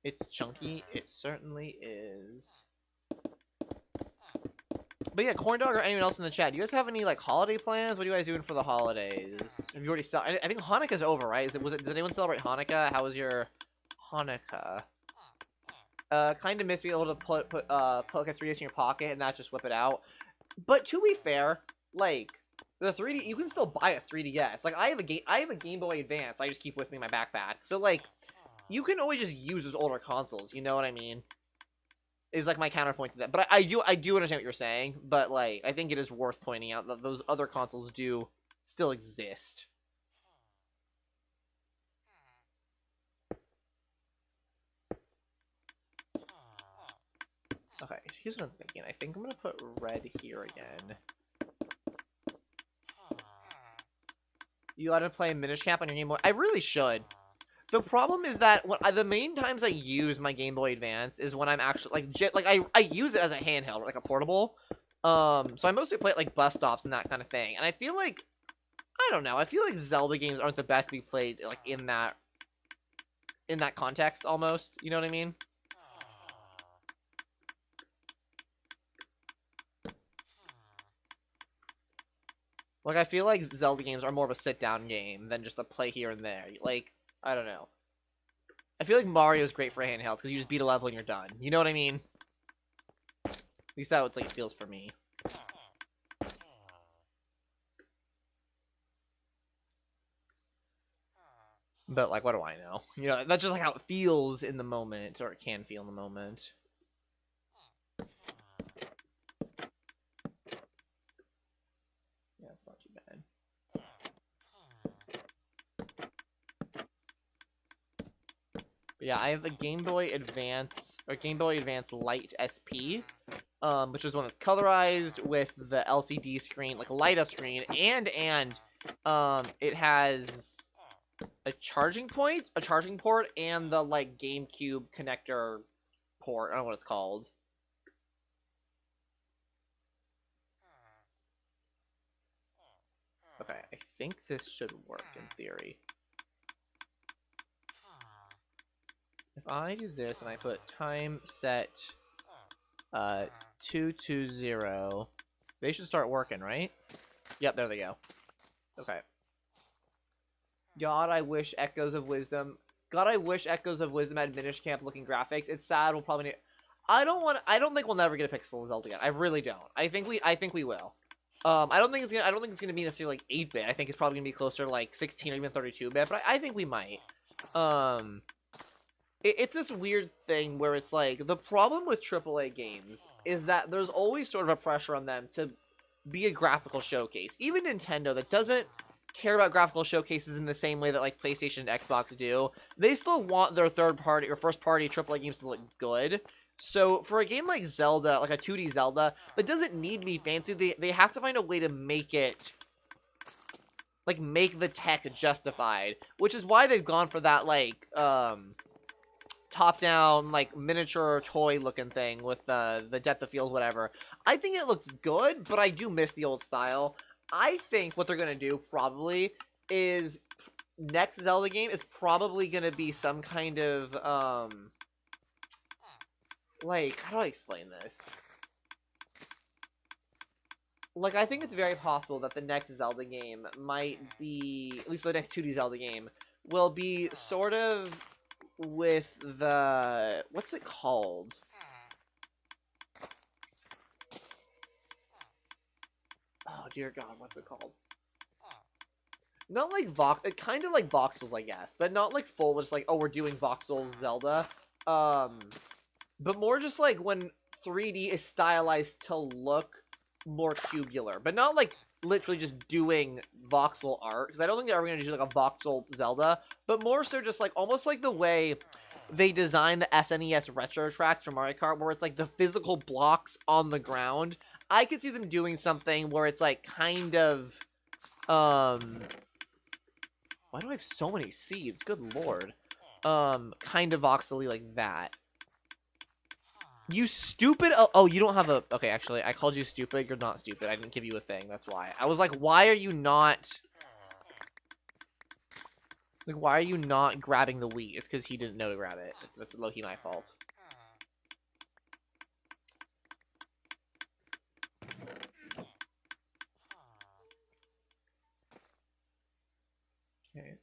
It's chunky. It certainly is. But yeah, Corn Dog or anyone else in the chat, do you guys have any, like, holiday plans? What are you guys doing for the holidays? Have you already I think Hanukkah's over, right? Does anyone celebrate Hanukkah? How was your Hanukkah? Kind of miss being able to put like a 3DS in your pocket and not just whip it out. But to be fair, like, the 3D, you can still buy a 3DS. Like, I have a Game Boy Advance I just keep with me in my backpack. So, like, you can always just use those older consoles, you know what I mean? Is, like, my counterpoint to that. But I do understand what you're saying, but, like, I think it is worth pointing out that those other consoles do still exist. Okay, here's what I'm thinking. I think I'm gonna put red here again. You ought to play Minish Cap on your Game Boy. I really should. The problem is that the main times I use my Game Boy Advance is when I'm actually I use it as a handheld, like a portable. So I mostly play it like bus stops and that kind of thing. And I feel like I don't know. I feel like Zelda games aren't the best to be played like in that context almost. You know what I mean? Like I feel like Zelda games are more of a sit-down game than just a play here and there. Like I don't know. I feel like Mario is great for handheld because you just beat a level and you're done. You know what I mean? At least that's what it feels for me. But, like, what do I know? You know, that's just, like, how it feels in the moment, or it can feel in the moment. Yeah, it's not too bad. But yeah, I have a Game Boy Advance, or Game Boy Advance Lite SP, which is one that's colorized with the LCD screen, like a light-up screen, and it has a charging port, and the, like, GameCube connector port. I don't know what it's called. Okay, I think this should work in theory. If I do this and I put time set 220, they should start working, right? Yep, there they go. Okay. God, I wish Echoes of Wisdom. God, I wish Echoes of Wisdom had Minish Camp looking graphics. It's sad. We'll probably need. I don't think we'll never get a Pixel Zelda again. I really don't. I think we will. I don't think it's gonna be necessarily like 8-bit. I think it's probably gonna be closer to like 16 or even 32-bit. But I think we might. It's this weird thing where it's like the problem with AAA games is that there's always sort of a pressure on them to be a graphical showcase. Even Nintendo, that doesn't care about graphical showcases in the same way that like PlayStation and Xbox do, they still want their third party or first party AAA games to look good. So for a game like Zelda, like a 2D Zelda, that doesn't need to be fancy. They have to find a way to make it, like, make the tech justified, which is why they've gone for that like top-down, like, miniature toy-looking thing with the depth of field, whatever. I think it looks good, but I do miss the old style. I think what they're going to do, probably, is next Zelda game is probably going to be some kind of, like, how do I explain this? Like, I think it's very possible that the next Zelda game might be, at least the next 2D Zelda game, will be sort of with the, what's it called? Oh dear God, what's it called? Not like kind of like voxels, I guess, but not like full, just like, oh, we're doing voxels Zelda. But more just like when 3D is stylized to look more cubular, but not like literally just doing voxel art, because I don't think they're ever going to do like a voxel Zelda, but more so just like almost like the way they designed the SNES retro tracks for Mario Kart, where it's like the physical blocks on the ground. I could see them doing something where it's like kind of why do I have so many seeds? Good lord. Kind of voxely like that. You stupid. Oh, you don't have a. Okay, actually, I called you stupid. You're not stupid. I didn't give you a thing. That's why. I was like, why are you not. Like, why are you not grabbing the wheat? It's because he didn't know to grab it. That's low-key my fault. Okay.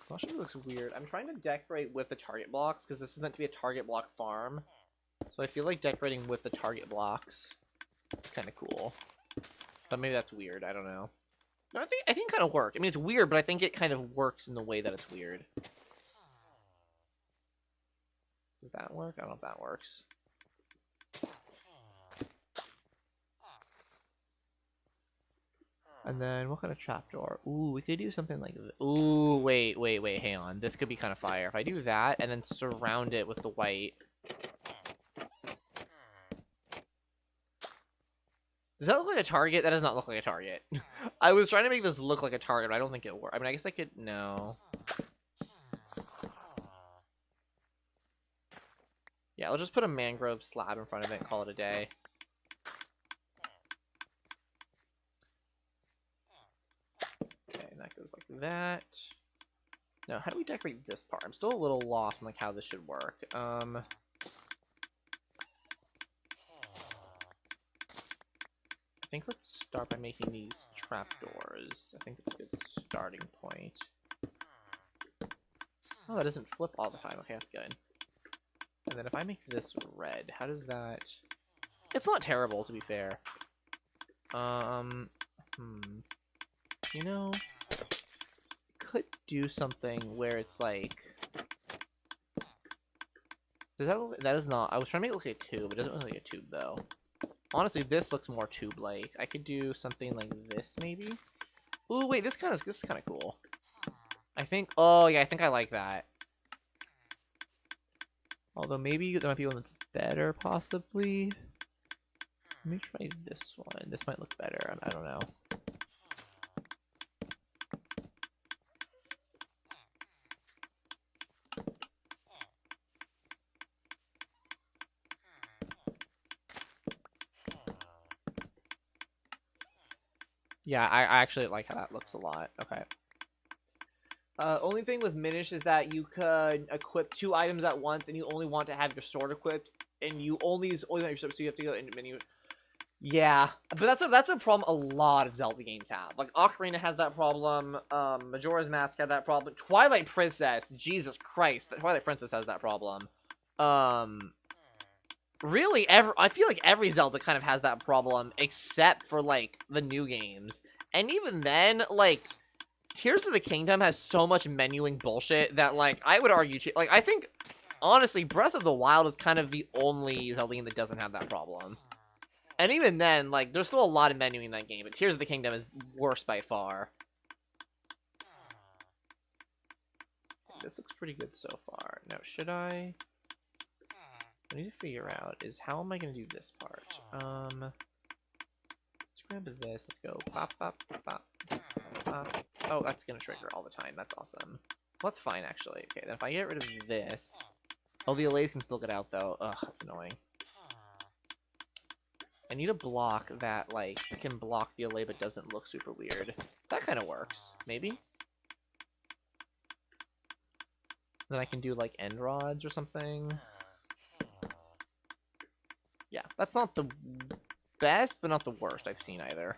Flushing looks weird. I'm trying to decorate with the target blocks, because this is meant to be a target block farm. So I feel like decorating with the target blocks is kind of cool. But maybe that's weird. I don't know. No, I think it kind of worked. I mean, it's weird, but I think it kind of works in the way that it's weird. Does that work? I don't know if that works. And then what kind of trapdoor? Ooh, we could do something like this. Ooh, wait, hang on. This could be kind of fire. If I do that and then surround it with the white. Does that look like a target? That does not look like a target. I was trying to make this look like a target, but I don't think it worked. I mean, I guess I could... No. Yeah, I'll just put a mangrove slab in front of it and call it a day. Okay, and that goes like that. Now, how do we decorate this part? I'm still a little lost on like how this should work. I think let's start by making these trapdoors. I think that's a good starting point. Oh, that doesn't flip all the time. Okay, that's good. And then if I make this red, how does that... It's not terrible, to be fair. You know, could do something where it's like... Does that look... That is not... I was trying to make it look like a tube. It doesn't look like a tube, though. Honestly, this looks more tube-like. I could do something like this, maybe? Ooh, wait, this is kind of cool. I think... Oh, yeah, I think I like that. Although maybe there might be one that's better, possibly. Let me try this one. This might look better. I don't know. Yeah, I actually like how that looks a lot. Okay. Only thing with Minish is that you could equip 2 items at once, and you only want to have your sword equipped, and you only want your sword, so you have to go into menu. Yeah, but that's a problem a lot of Zelda games have. Like Ocarina has that problem. Majora's Mask had that problem. Twilight Princess, Jesus Christ, Twilight Princess has that problem. Really, I feel like every Zelda kind of has that problem, except for like the new games, and even then, like. Tears of the Kingdom has so much menuing bullshit that, like, I would argue, like, I think, honestly, Breath of the Wild is kind of the only Zelda game that doesn't have that problem. And even then, like, there's still a lot of menuing in that game, but Tears of the Kingdom is worse by far. This looks pretty good so far. Now, should I need to figure out is how am I going to do this part? Let's grab this. Let's go. Bop, bop, bop, bop. Oh, that's going to trigger all the time. That's awesome. Well, that's fine, actually. Okay, then if I get rid of this... Oh, the allays can still get out, though. Ugh, that's annoying. I need a block that, like, can block the allay but doesn't look super weird. That kind of works. Maybe? Then I can do, like, end rods or something. Yeah, that's not the best, but not the worst I've seen either.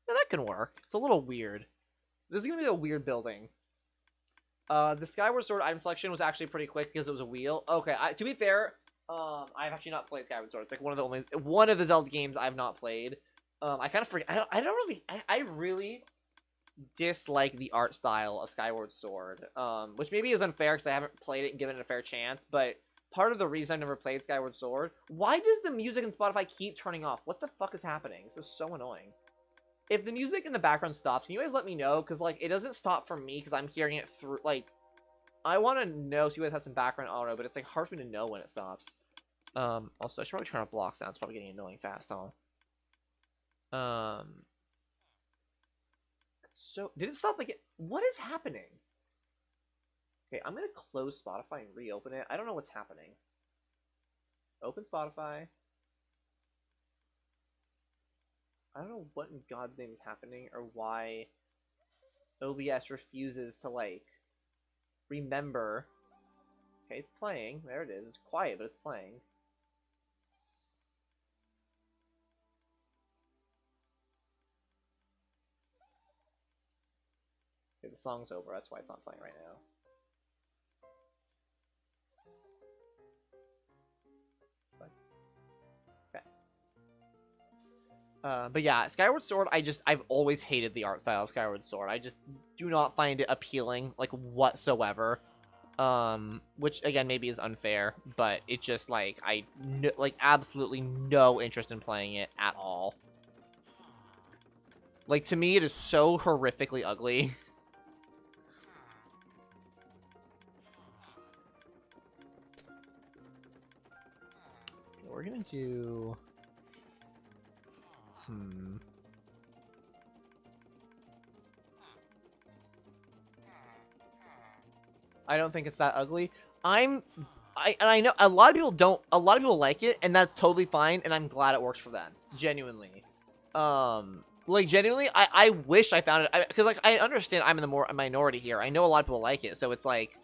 Yeah, that can work. It's a little weird. This is going to be a weird building. The Skyward Sword item selection was actually pretty quick because it was a wheel. Okay, to be fair, I've actually not played Skyward Sword. It's like one of the Zelda games I've not played. I kind of forget. I really dislike the art style of Skyward Sword, which maybe is unfair because I haven't played it and given it a fair chance, but part of the reason I've never played Skyward Sword... Why does the music in Spotify keep turning off? What the fuck is happening? This is so annoying. If the music in the background stops, can you guys let me know? Because, like, it doesn't stop for me because I'm hearing it through, like... I want to know so you guys have some background audio, but it's, like, hard for me to know when it stops. Also, I should probably turn off block sounds. It's probably getting annoying fast, huh? So, did it stop, like, what is happening? Okay, I'm gonna close Spotify and reopen it. I don't know what's happening. Open Spotify. I don't know what in God's name is happening or why OBS refuses to, like, remember. Okay, it's playing. There it is. It's quiet, but it's playing. Okay, the song's over. That's why it's not playing right now. But yeah, Skyward Sword, I've always hated the art style of Skyward Sword. I just do not find it appealing, like, whatsoever. Which, again, maybe is unfair, but it just, like, absolutely no interest in playing it at all. Like, to me, it is so horrifically ugly. We're gonna do... I don't think it's that ugly. I know a lot of people don't. A lot of people like it, and that's totally fine. And I'm glad it works for them. Genuinely, like genuinely, I wish I found it because like I understand I'm in the minority here. I know a lot of people like it, so it's like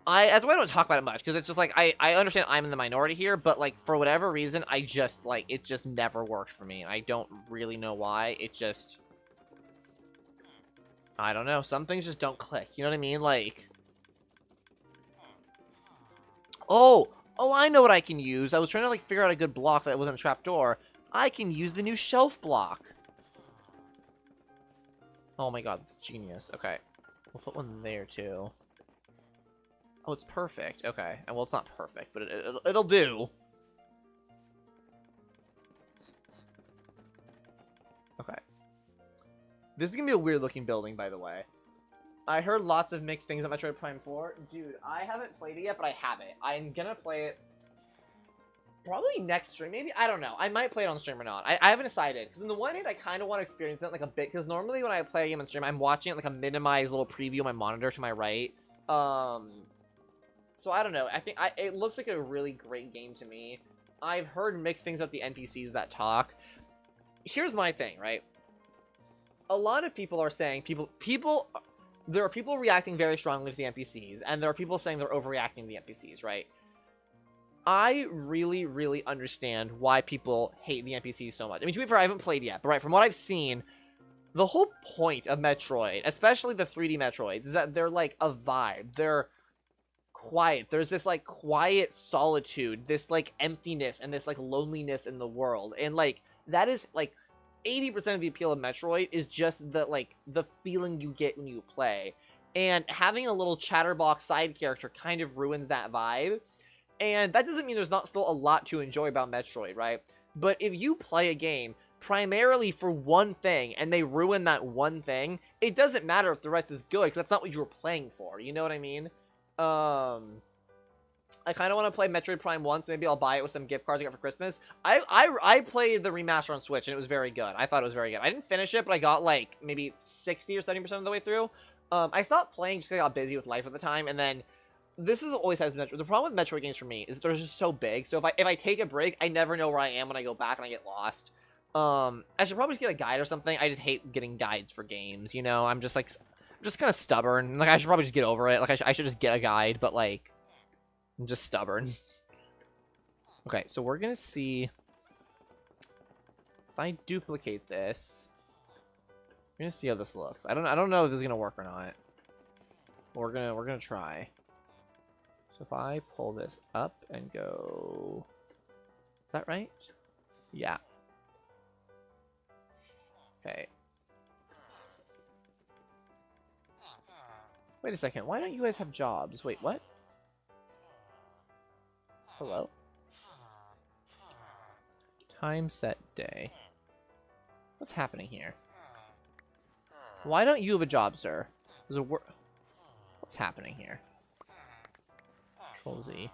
that's why I don't talk about it much because it's just like I understand I'm in the minority here, but like for whatever reason, I just like it just never worked for me. I don't really know why. It just I don't know. Some things just don't click. You know what I mean? Like. Oh, I know what I can use. I was trying to, like, figure out a good block that wasn't a trapdoor. I can use the new shelf block. Oh my god, genius. Okay. We'll put one there, too. Oh, it's perfect. Okay. And, well, it's not perfect, but it'll do. Okay. This is gonna be a weird-looking building, by the way. I heard lots of mixed things on Metroid Prime 4. Dude, I haven't played it yet, but I have it. I'm gonna play it probably next stream, maybe? I don't know. I might play it on stream or not. I haven't decided. Because on the one hand, I kind of want to experience it like a bit. Because normally when I play a game on stream, I'm watching it like a minimized little preview on my monitor to my right. So I don't know. I think it looks like a really great game to me. I've heard mixed things about the NPCs that talk. Here's my thing, right? A lot of people are saying there are people reacting very strongly to the NPCs, and there are people saying they're overreacting to the NPCs, right? I really, really understand why people hate the NPCs so much. I mean, to be fair, I haven't played yet, but right, from what I've seen, the whole point of Metroid, especially the 3D Metroids, is that they're like a vibe. They're quiet. There's this like quiet solitude, this like emptiness, and this like loneliness in the world. And like, that is like 80% of the appeal of Metroid is just the feeling you get when you play. And having a little chatterbox side character kind of ruins that vibe. And that doesn't mean there's not still a lot to enjoy about Metroid, right? But if you play a game primarily for one thing and they ruin that one thing, it doesn't matter if the rest is good because that's not what you were playing for. You know what I mean? I kind of want to play Metroid Prime once. Maybe I'll buy it with some gift cards I got for Christmas. I played the remaster on Switch, and it was very good. I thought it was very good. I didn't finish it, but I got, like, maybe 60 or 70% of the way through. I stopped playing just because I got busy with life at the time, and then this is always has Metroid. The problem with Metroid games for me is that they're just so big, so if I take a break, I never know where I am when I go back, and I get lost. I should probably just get a guide or something. I just hate getting guides for games, you know? I'm just kind of stubborn. Like, I should probably just get over it. Like, I should just get a guide, but, like... I'm just stubborn. Okay, so we're gonna see if I duplicate this. We're gonna see how this looks. I don't know if this is gonna work or not. We're gonna try. So if I pull this up and go, is that right? Yeah. Okay. Wait a second. Why don't you guys have jobs? Wait, what? Hello? Time set day. What's happening here? Why don't you have a job, sir? There's a What's happening here? Control Z.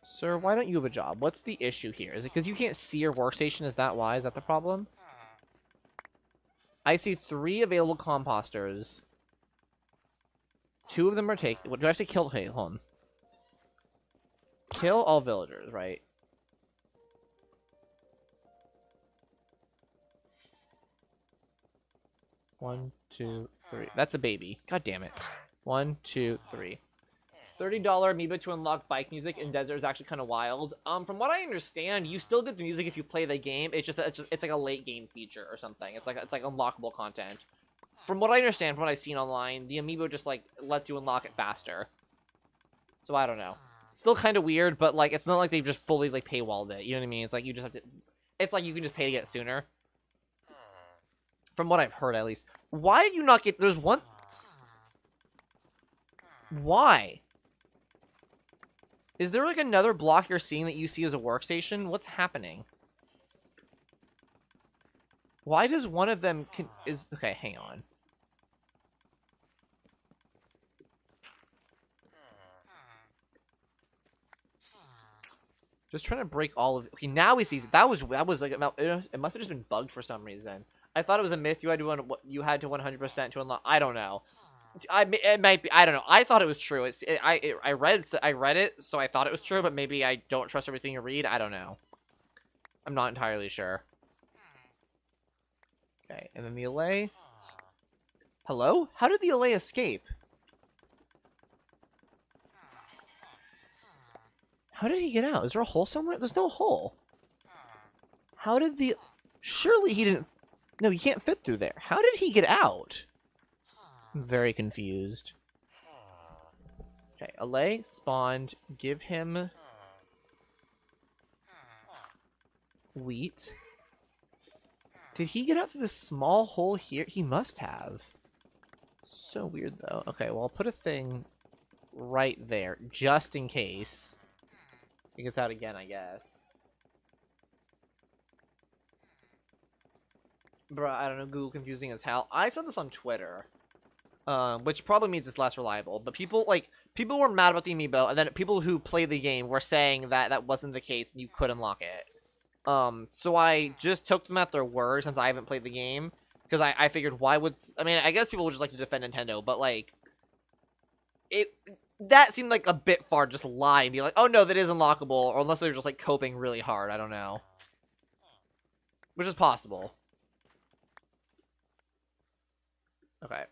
Sir, why don't you have a job? What's the issue here? Is it because you can't see your workstation? Is that why? Is that the problem? I see 3 available composters. 2 of them are taken. Do I have to kill? Okay, hold on. Kill all villagers, right? One, 2, 3. That's a baby. God damn it. 1, 2, 3. $30 amiibo to unlock bike music in desert is actually kind of wild. From what I understand, you still get the music if you play the game. It's like a late game feature or something. It's like unlockable content. From what I understand, from what I've seen online, the amiibo just, like, lets you unlock it faster. So, I don't know. Still kind of weird, but, like, it's not like they've just fully, like, paywalled it. You know what I mean? It's like you just have to... It's like you can just pay to get it sooner. From what I've heard, at least. Why did you not get... There's one... Why? Is there, like, another block you're seeing that you see as a workstation? What's happening? Why does one of them okay, hang on. Just trying to break all of it. Okay, now he sees it. That was like it must have just been bugged for some reason. I thought it was a myth. You had to 100% to unlock. I don't know. It might be. I don't know. I thought it was true. I read it, so I thought it was true. But maybe I don't trust everything you read. I don't know. I'm not entirely sure. Okay, and then the allay. Hello? How did the allay escape? How did he get out? Is there a hole somewhere? There's no hole. How did the... Surely he didn't... No, he can't fit through there. How did he get out? I'm very confused. Okay, allay, spawned. Give him... wheat. Did he get out through this small hole here? He must have. So weird, though. Okay, well, I'll put a thing right there, just in case. He gets out again, I guess. Bruh, I don't know, Google confusing as hell. I saw this on Twitter, which probably means it's less reliable. But people were mad about the amiibo, and then people who played the game were saying that that wasn't the case and you could unlock it. So I just took them at their word since I haven't played the game. Because I figured, why would... I mean, I guess people would just like to defend Nintendo, but, like... That seemed like a bit far, just lie and be like, oh no, that is unlockable, or unless they're just, like, coping really hard, I don't know. Which is possible. Okay.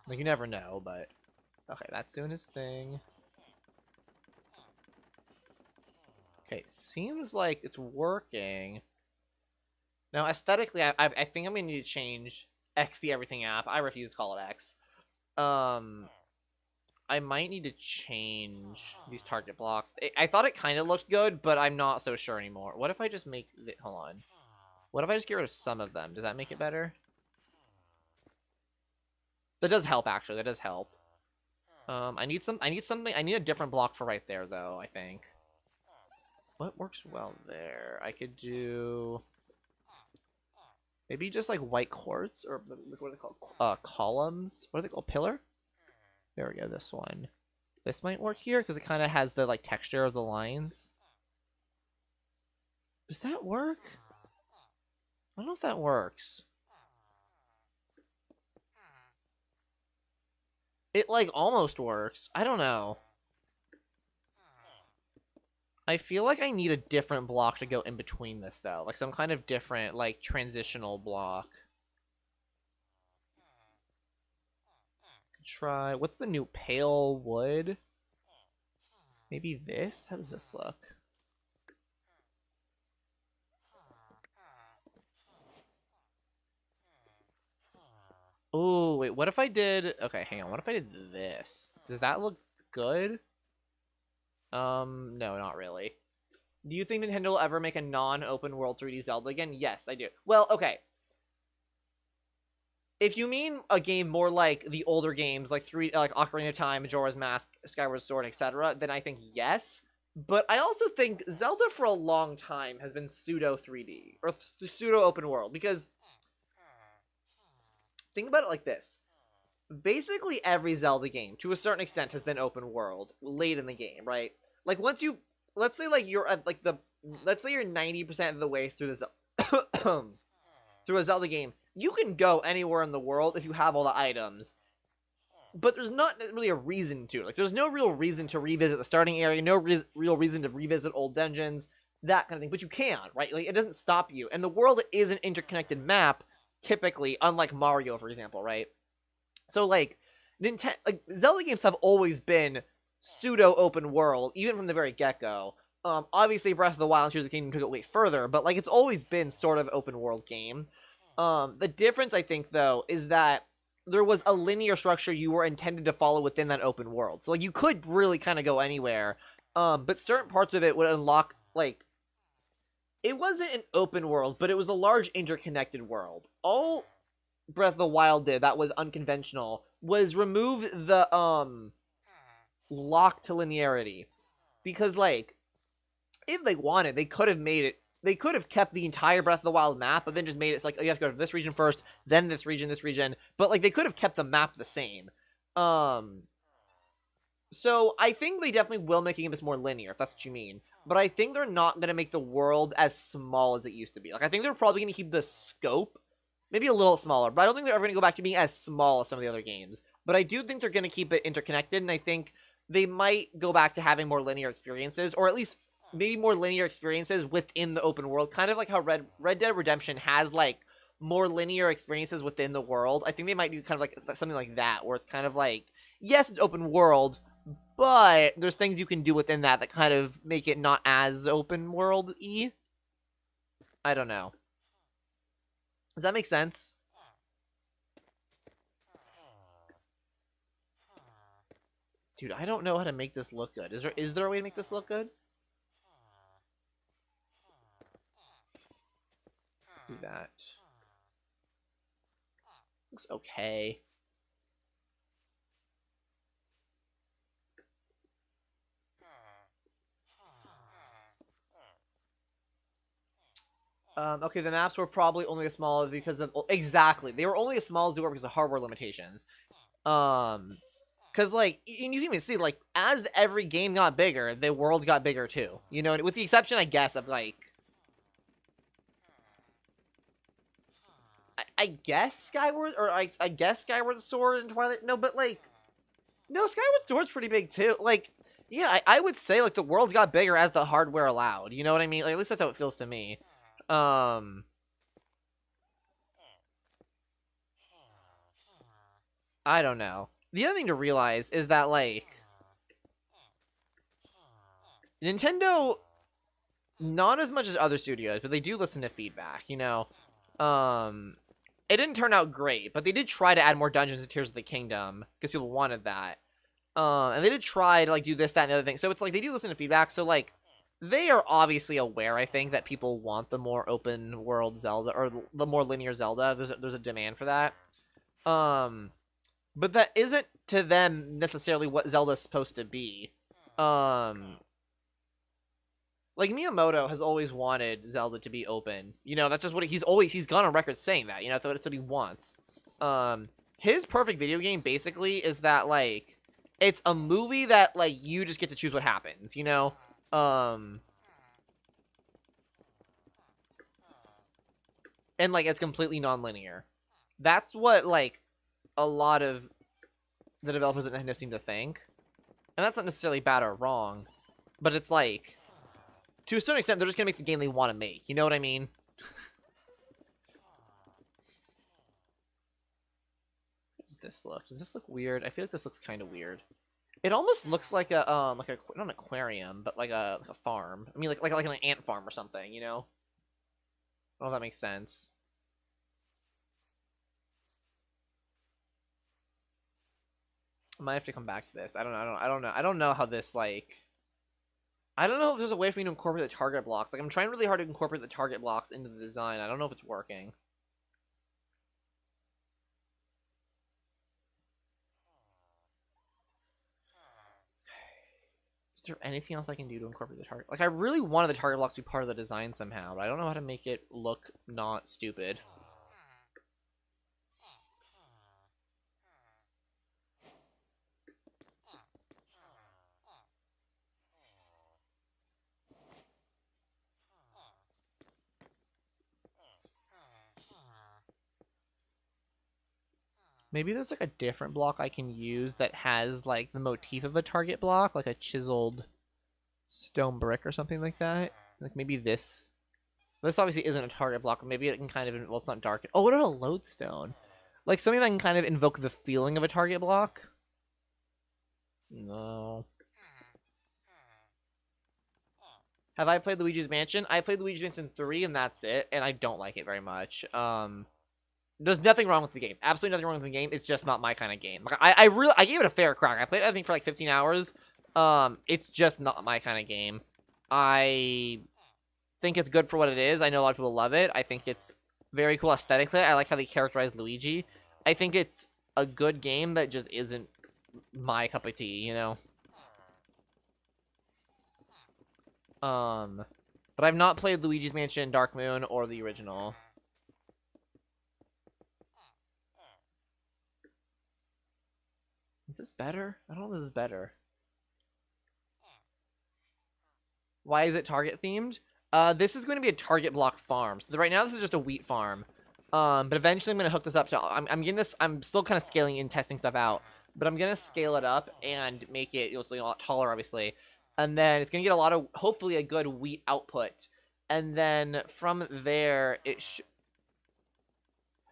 Like, you never know, but... Okay, that's doing his thing. Okay, seems like it's working. Now, aesthetically, I think I'm going to need to change X the Everything app. I refuse to call it X. I might need to change these target blocks. I thought it kind of looked good, but I'm not so sure anymore. What if I just make... Hold on. What if I just get rid of some of them? Does that make it better? That does help, actually. That does help. I need something. I need a different block for right there, though, I think. What works well there? I could do... Maybe just, like, white quartz? Or what are they called? Columns? What are they called? Pillar? There we go, this one. This might work here, because it kind of has the, like, texture of the lines. Does that work? I don't know if that works. It, like, almost works. I don't know. I feel like I need a different block to go in between this, though. Like, some kind of different, like, transitional block. Try... What's the new pale wood? Maybe this? How does this look? Oh, wait, what if I did... Okay, hang on. What if I did this? Does that look good? No, not really. Do you think Nintendo will ever make a non-open world 3D Zelda again? Yes, I do. Well, okay. If you mean a game more like the older games, like Ocarina of Time, Majora's Mask, Skyward Sword, etc., then I think yes. But I also think Zelda for a long time has been pseudo 3D, or pseudo open world, because think about it like this. Basically every Zelda game, to a certain extent, has been open world late in the game, right? Like, once you... Let's say, like, you're at, like, let's say you're 90% of the way through the through a Zelda game. You can go anywhere in the world if you have all the items. But there's not really a reason to. Like, there's no real reason to revisit the starting area, no real reason to revisit old dungeons, that kind of thing. But you can, right? Like, it doesn't stop you. And the world is an interconnected map, typically, unlike Mario, for example, right? So, like, Zelda games have always been pseudo-open world, even from the very get-go. Obviously, Breath of the Wild and Tears of the Kingdom took it way further, but, like, it's always been sort of open world game. The difference, I think, though, is that there was a linear structure you were intended to follow within that open world. So, like, you could really kind of go anywhere, but certain parts of it would unlock, like... It wasn't an open world, but it was a large interconnected world. All Breath of the Wild did that was unconventional was remove the locked to linearity. Because, like, if they wanted, they could have made it. They could have kept the entire Breath of the Wild map, but then just made it like, oh, you have to go to this region first, then this region. But, like, they could have kept the map the same. So I think they definitely will make it more linear, if that's what you mean. But I think they're not going to make the world as small as it used to be. Like, I think they're probably going to keep the scope maybe a little smaller. But I don't think they're ever going to go back to being as small as some of the other games. But I do think they're going to keep it interconnected, and I think they might go back to having more linear experiences, or at least maybe more linear experiences within the open world. Kind of like how Red Dead Redemption has, like, more linear experiences within the world. I think they might do kind of like something like that, where it's kind of like, yes, it's open world, but there's things you can do within that kind of make it not as open world-y. I don't know. Does that make sense? Dude, I don't know how to make this look good. Is there a way to make this look good? Do that. Looks okay. Okay, the maps were probably only as small as because of... Exactly. They were only as small as they were because of hardware limitations. Because, like, you can even see, like, as every game got bigger, the world got bigger, too. You know, with the exception, I guess, of, like... I guess Skyward... Or, I guess Skyward Sword and Twilight... No, but, like... No, Skyward Sword's pretty big, too. Like, yeah, I would say, like, the world's got bigger as the hardware allowed. You know what I mean? Like, at least that's how it feels to me. I don't know. The other thing to realize is that, like, Nintendo, not as much as other studios, but they do listen to feedback, you know? It didn't turn out great, but they did try to add more dungeons to Tears of the Kingdom, because people wanted that. And they did try to, like, do this, that, and the other thing. So it's like, they do listen to feedback, so, like, they are obviously aware, I think, that people want the more open world Zelda, or the more linear Zelda. There's a demand for that. But that isn't, to them, necessarily what Zelda's supposed to be. Like, Miyamoto has always wanted Zelda to be open. You know, that's just what he's gone on record saying that. You know, that's what he wants. His perfect video game, basically, is that, like, it's a movie that, like, you just get to choose what happens, you know? And, like, it's completely non-linear. That's what, like, a lot of the developers at Nintendo seem to think. And that's not necessarily bad or wrong. But it's like, to a certain extent, they're just gonna make the game they want to make. You know what I mean? How does this look? Does this look weird? I feel like this looks kind of weird. It almost looks like a not an aquarium, but like a farm. I mean, like an ant farm or something. You know? I don't know if that makes sense. I might have to come back to this. I don't know. I don't know how this, like... I don't know if there's a way for me to incorporate the target blocks. Like, I'm trying really hard to incorporate the target blocks into the design. I don't know if it's working. Is there anything else I can do to incorporate the target? Like, I really wanted the target blocks to be part of the design somehow, but I don't know how to make it look not stupid. Maybe there's, like, a different block I can use that has, like, the motif of a target block, like a chiseled stone brick or something like that. Like, maybe this. This obviously isn't a target block, but maybe it can kind of... Well, it's not dark. Oh, what about a lodestone? Like, something that can kind of invoke the feeling of a target block? No. Have I played Luigi's Mansion? I played Luigi's Mansion 3, and that's it, and I don't like it very much. There's nothing wrong with the game. Absolutely nothing wrong with the game. It's just not my kind of game. Like, I gave it a fair crack. I played it, I think, for like 15 hours. It's just not my kind of game. I think it's good for what it is. I know a lot of people love it. I think it's very cool aesthetically. I like how they characterize Luigi. I think it's a good game that just isn't my cup of tea, you know? But I've not played Luigi's Mansion, Dark Moon, or the original. Is this better? I don't know if this is better. Why is it target themed? This is going to be a target block farm. So right now this is just a wheat farm. But eventually I'm going to hook this up to... I'm getting this... I'm still kind of scaling and testing stuff out. But I'm going to scale it up and make it, a lot taller, obviously. And then it's going to get a lot of... Hopefully a good wheat output. And then from there,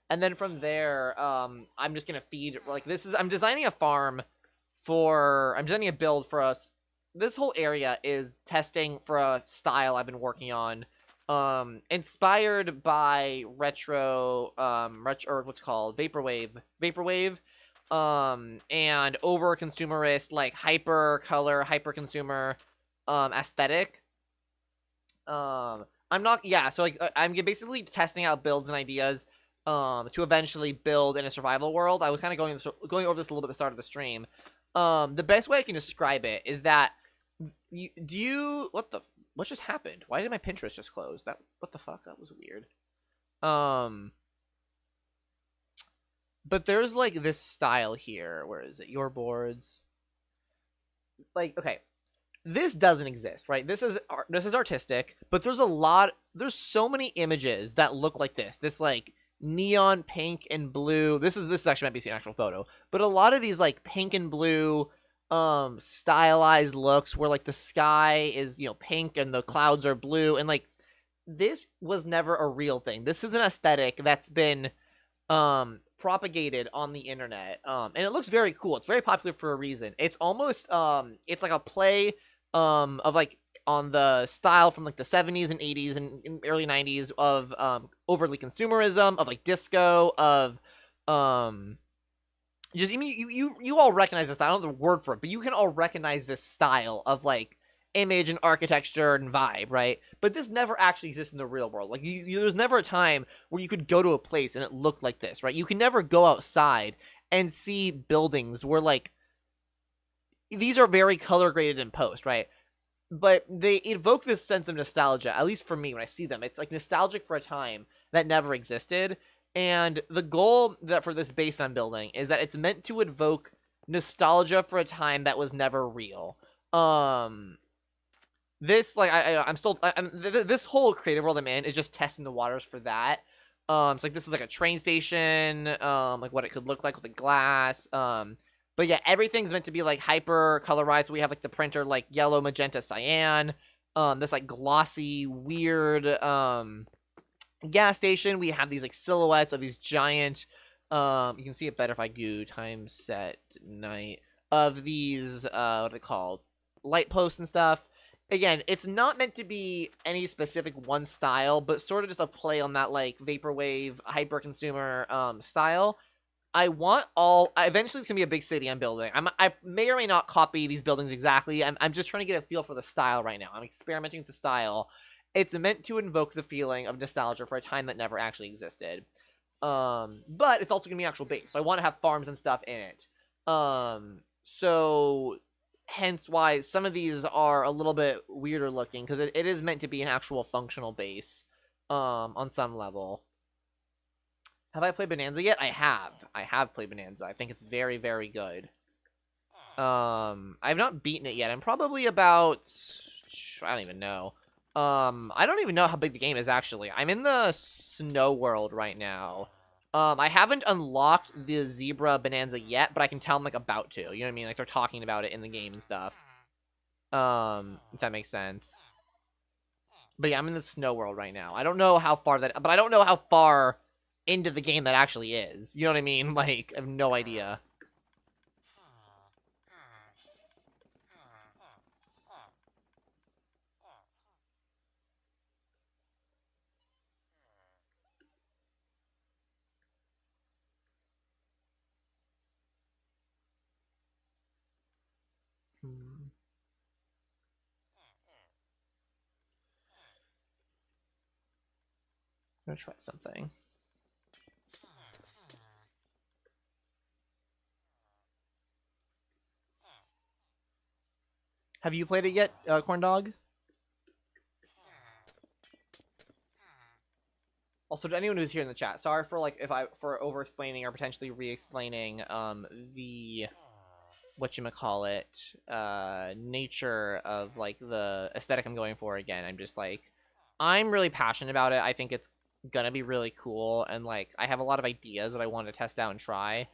And then from there, I'm just going to feed... Like, this is... I'm designing a farm for... I'm designing a build for us. This whole area is testing for a style I've been working on, inspired by retro, or what's called vaporwave, and over consumerist, like hyper color, hyper consumer, aesthetic. I'm not, yeah. So like, I'm basically testing out builds and ideas, to eventually build in a survival world. I was kind of going over this a little bit at the start of the stream. The best way I can describe it is that what just happened? Why did my Pinterest just close? What the fuck? That was weird. But there's like this style here. Where is it? Your boards. Like, okay, this doesn't exist, right? This is artistic, but there's so many images that look like this. This like neon pink and blue. This actually might be an actual photo, but a lot of these like pink and blue stylized looks where like the sky is, pink and the clouds are blue, and like this was never a real thing. This is an aesthetic that's been propagated on the internet, and it looks very cool. It's very popular for a reason. It's almost it's like a play of like on the style from like the 70s and 80s and early 90s of overly consumerism, of like disco, of just, I mean, you all recognize this style. I don't know the word for it, but you can all recognize this style of like image and architecture and vibe, right? But this never actually exists in the real world. Like, there's never a time where you could go to a place and it looked like this, right? You can never go outside and see buildings where like these are very color graded in post, right? But they evoke this sense of nostalgia, at least for me when I see them. It's like nostalgic for a time that never existed. And the goal that for this base I'm building is that it's meant to evoke nostalgia for a time that was never real. This like this whole creative world I'm in is just testing the waters for that. It's like this is like a train station, like what it could look like with the glass. But yeah, everything's meant to be like hyper colorized. So we have like the printer like yellow, magenta, cyan. This like glossy, weird gas station. We have these like silhouettes of these giant you can see it better if I do time set night of these what are they called, light posts and stuff. Again, it's not meant to be any specific one style, but sort of just a play on that like vaporwave hyper consumer style. Eventually it's gonna be a big city I'm building. I may or may not copy these buildings exactly. I'm just trying to get a feel for the style right now. I'm experimenting with the style. It's meant to invoke the feeling of nostalgia for a time that never actually existed. But it's also gonna be an actual base, so I want to have farms and stuff in it. So hence why some of these are a little bit weirder looking, because it is meant to be an actual functional base, on some level. Have I played Bonanza yet? I have played Bonanza. I think it's very, very good. I've not beaten it yet. I'm probably about... I don't even know. I don't even know how big the game is, actually. I'm in the snow world right now. I haven't unlocked the zebra Bonanza yet, but I can tell I'm, like, about to. You know what I mean? Like, they're talking about it in the game and stuff. If that makes sense. But yeah, I'm in the snow world right now. I don't know how far that... But I don't know how far into the game that actually is. You know what I mean? Like, I have no idea. I'm gonna try something. Have you played it yet, Corn Dog? Also, to anyone who's here in the chat, sorry for like for over-explaining or potentially re-explaining the whatchamacallit nature of like the aesthetic I'm going for again. I'm just like I'm really passionate about it. I think it's gonna be really cool, and like I have a lot of ideas that I want to test out and try.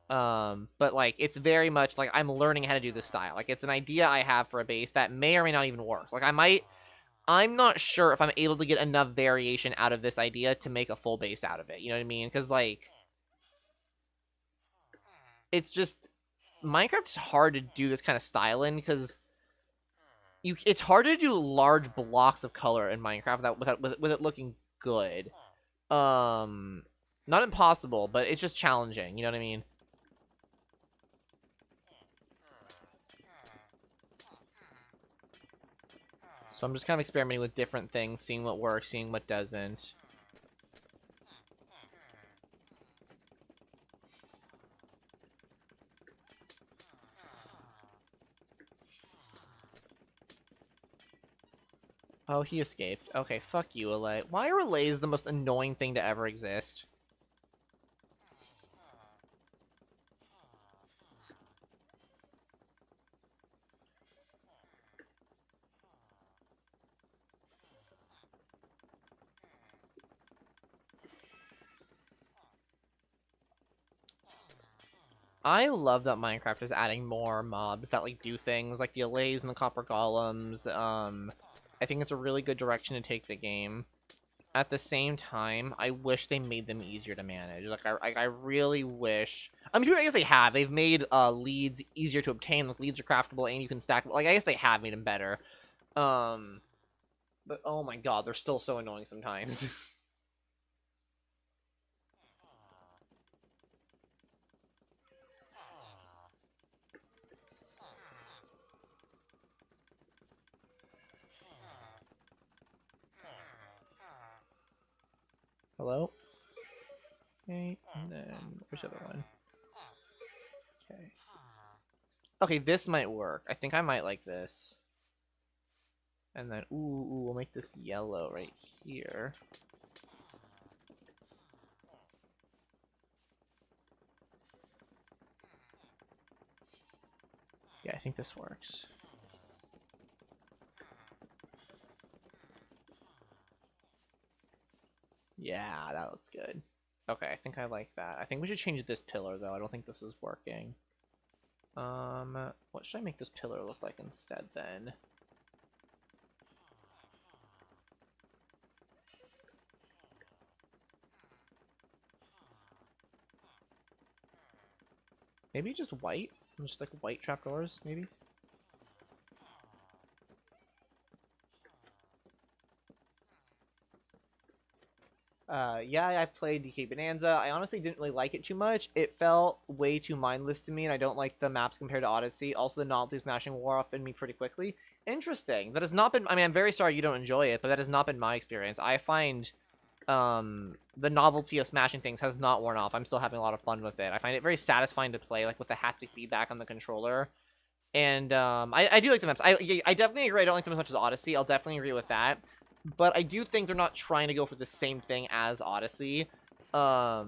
But like it's very much like I'm learning how to do this style. Like it's an idea I have for a base that may or may not even work. Like I'm not sure if I'm able to get enough variation out of this idea to make a full base out of it. You know what I mean? Because like it's just Minecraft's hard to do this kind of style in because it's hard to do large blocks of color in Minecraft with it looking good. Not impossible, but it's just challenging. You know what I mean? So I'm just kind of experimenting with different things, seeing what works, seeing what doesn't. Oh, he escaped. Okay, fuck you, Allay. Why are relays the most annoying thing to ever exist? I love that Minecraft is adding more mobs that like do things like the allays and the copper golems. I think it's a really good direction to take the game. At the same time, I wish they made them easier to manage. Like I really wish. I mean, I guess they have. They've made leads easier to obtain. Like leads are craftable and you can stack. Like I guess they have made them better. But oh my god, they're still so annoying sometimes. Hello? Okay, and then where's the other one? Okay. Okay, this might work. I think I might like this. And then, ooh, we'll make this yellow right here. Yeah, I think this works. Yeah, that looks good. Okay, I think I like that. I think we should change this pillar, though. I don't think this is working. What should I make this pillar look like instead, then? Maybe just white? Just like white trapdoors, maybe? Yeah, I played DK Bonanza. I honestly didn't really like it too much. It felt way too mindless to me, and I don't like the maps compared to Odyssey. Also, the novelty smashing wore off in me pretty quickly. Interesting. That has not been... I mean, I'm very sorry you don't enjoy it, but that has not been my experience. I find the novelty of smashing things has not worn off. I'm still having a lot of fun with it. I find it very satisfying to play, like, with the haptic feedback on the controller. And I do like the maps. I definitely agree. I don't like them as much as Odyssey. I'll definitely agree with that. But I do think they're not trying to go for the same thing as Odyssey. To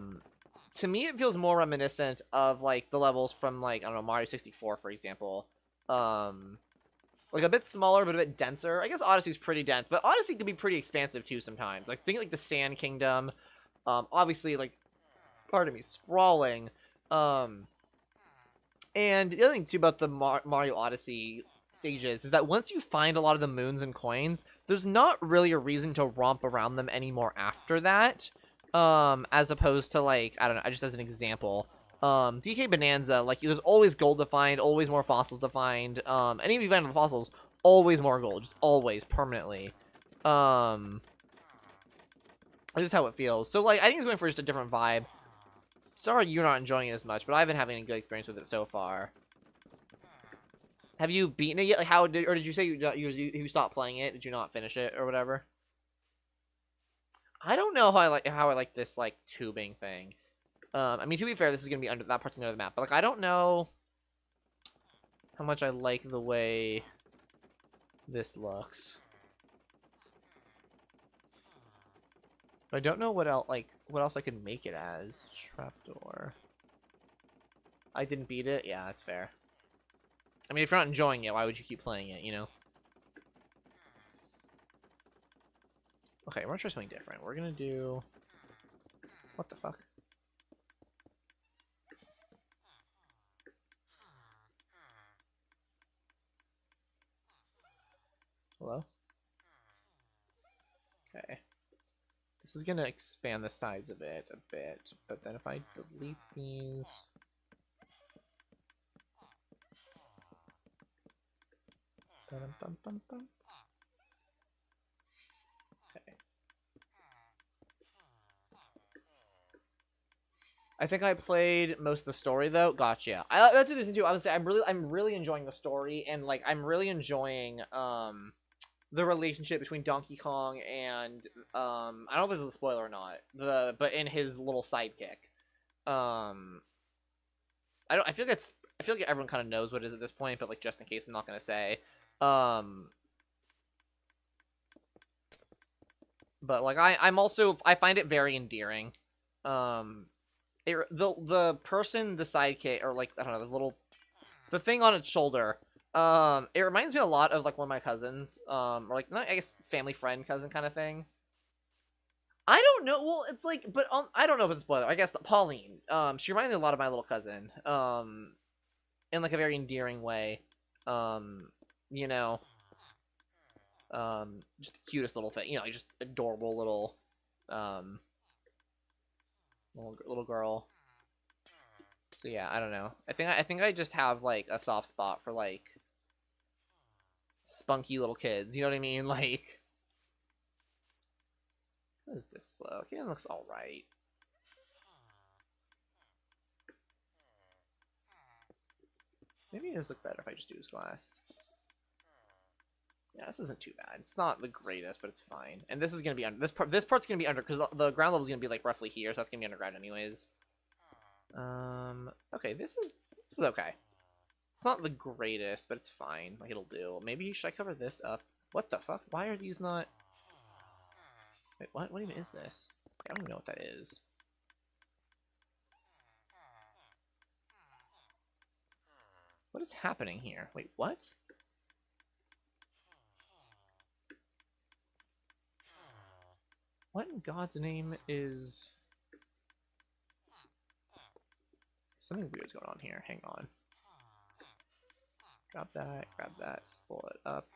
me, it feels more reminiscent of, like, the levels from, like, I don't know, Mario 64, for example. Like, a bit smaller, but a bit denser. I guess Odyssey's pretty dense, but Odyssey can be pretty expansive, too, sometimes. Like, think, like, the Sand Kingdom. Obviously, like, pardon me, sprawling. And the other thing, too, about the Mario Odyssey stages is that once you find a lot of the moons and coins, there's not really a reason to romp around them anymore after that. As opposed to, like, I don't know, just as an example, DK Bonanza, like, there's always gold to find, always more fossils to find, and even if you find the fossils, always more gold, just always, permanently. This is how it feels. So, like, I think it's going for just a different vibe. Sorry you're not enjoying it as much, but I've been having a good experience with it so far. Have you beaten it yet? Like, or did you say you stopped playing it? Did you not finish it or whatever? I don't know how I like this like tubing thing. I mean, to be fair, this is gonna be under that part's under the map, but like I don't know how much I like the way this looks. I don't know what else, like, what else I could make it as. Trapdoor. I didn't beat it? Yeah, that's fair. I mean, if you're not enjoying it, why would you keep playing it, you know? Okay, we're gonna try something different. We're gonna do... What the fuck? Hello? Okay. This is gonna expand the size of it a bit, but then if I delete these... Ba-dum-bum-bum-bum. Okay. I think I played most of the story though. Gotcha. That's what this is too. I was saying I'm really enjoying the story, and like I'm really enjoying the relationship between Donkey Kong and I don't know if this is a spoiler or not. But in his little sidekick. I feel like everyone kind of knows what it is at this point, but like just in case, I'm not gonna say. But like I find it very endearing. The person, the sidekick, or like I don't know, the thing on its shoulder. It reminds me a lot of like one of my cousins, or like not, I guess family friend cousin kind of thing. I don't know. Well, it's like, but I don't know if it's a spoiler. I guess Pauline. She reminds me a lot of my little cousin. In like a very endearing way. You know. Just the cutest little thing. You know, like just adorable little, little girl. So yeah, I don't know. I think I just have like a soft spot for like spunky little kids. You know what I mean? Like, what is this slow? Okay, it looks all right. Maybe this look better if I just use glass. Yeah, this isn't too bad. It's not the greatest, but it's fine. And this is gonna be under this part's gonna be under because the ground level is gonna be like roughly here, so that's gonna be underground anyways. Okay, this is okay. It's not the greatest, but it's fine. Like it'll do. Maybe should I cover this up? What the fuck? Why are these not? Wait, what? What even is this? I don't even know what that is. What is happening here? Wait, what? What in God's name is... Something weird's going on here. Hang on. Grab that, spoil it up.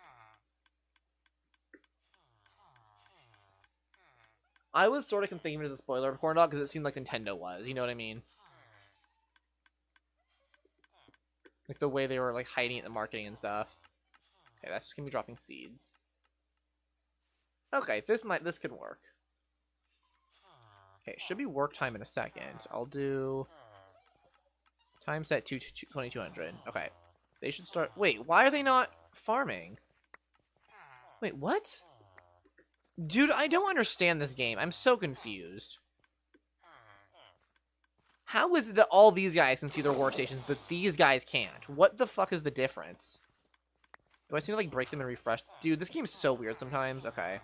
I was sort of thinking it as a spoiler of Corn Dog because it seemed like Nintendo was, you know what I mean? Like the way they were like hiding it in the marketing and stuff. Okay, that's just gonna be dropping seeds. Okay, this could work. Okay, should be work time in a second. I'll do time set to 2200. Okay. They should start. Wait, why are they not farming? Wait, what? Dude, I don't understand this game. I'm so confused. How is it that all these guys can see their workstations, but these guys can't? What the fuck is the difference? Do I seem to, like, break them and refresh? Dude, this game's so weird sometimes. Okay.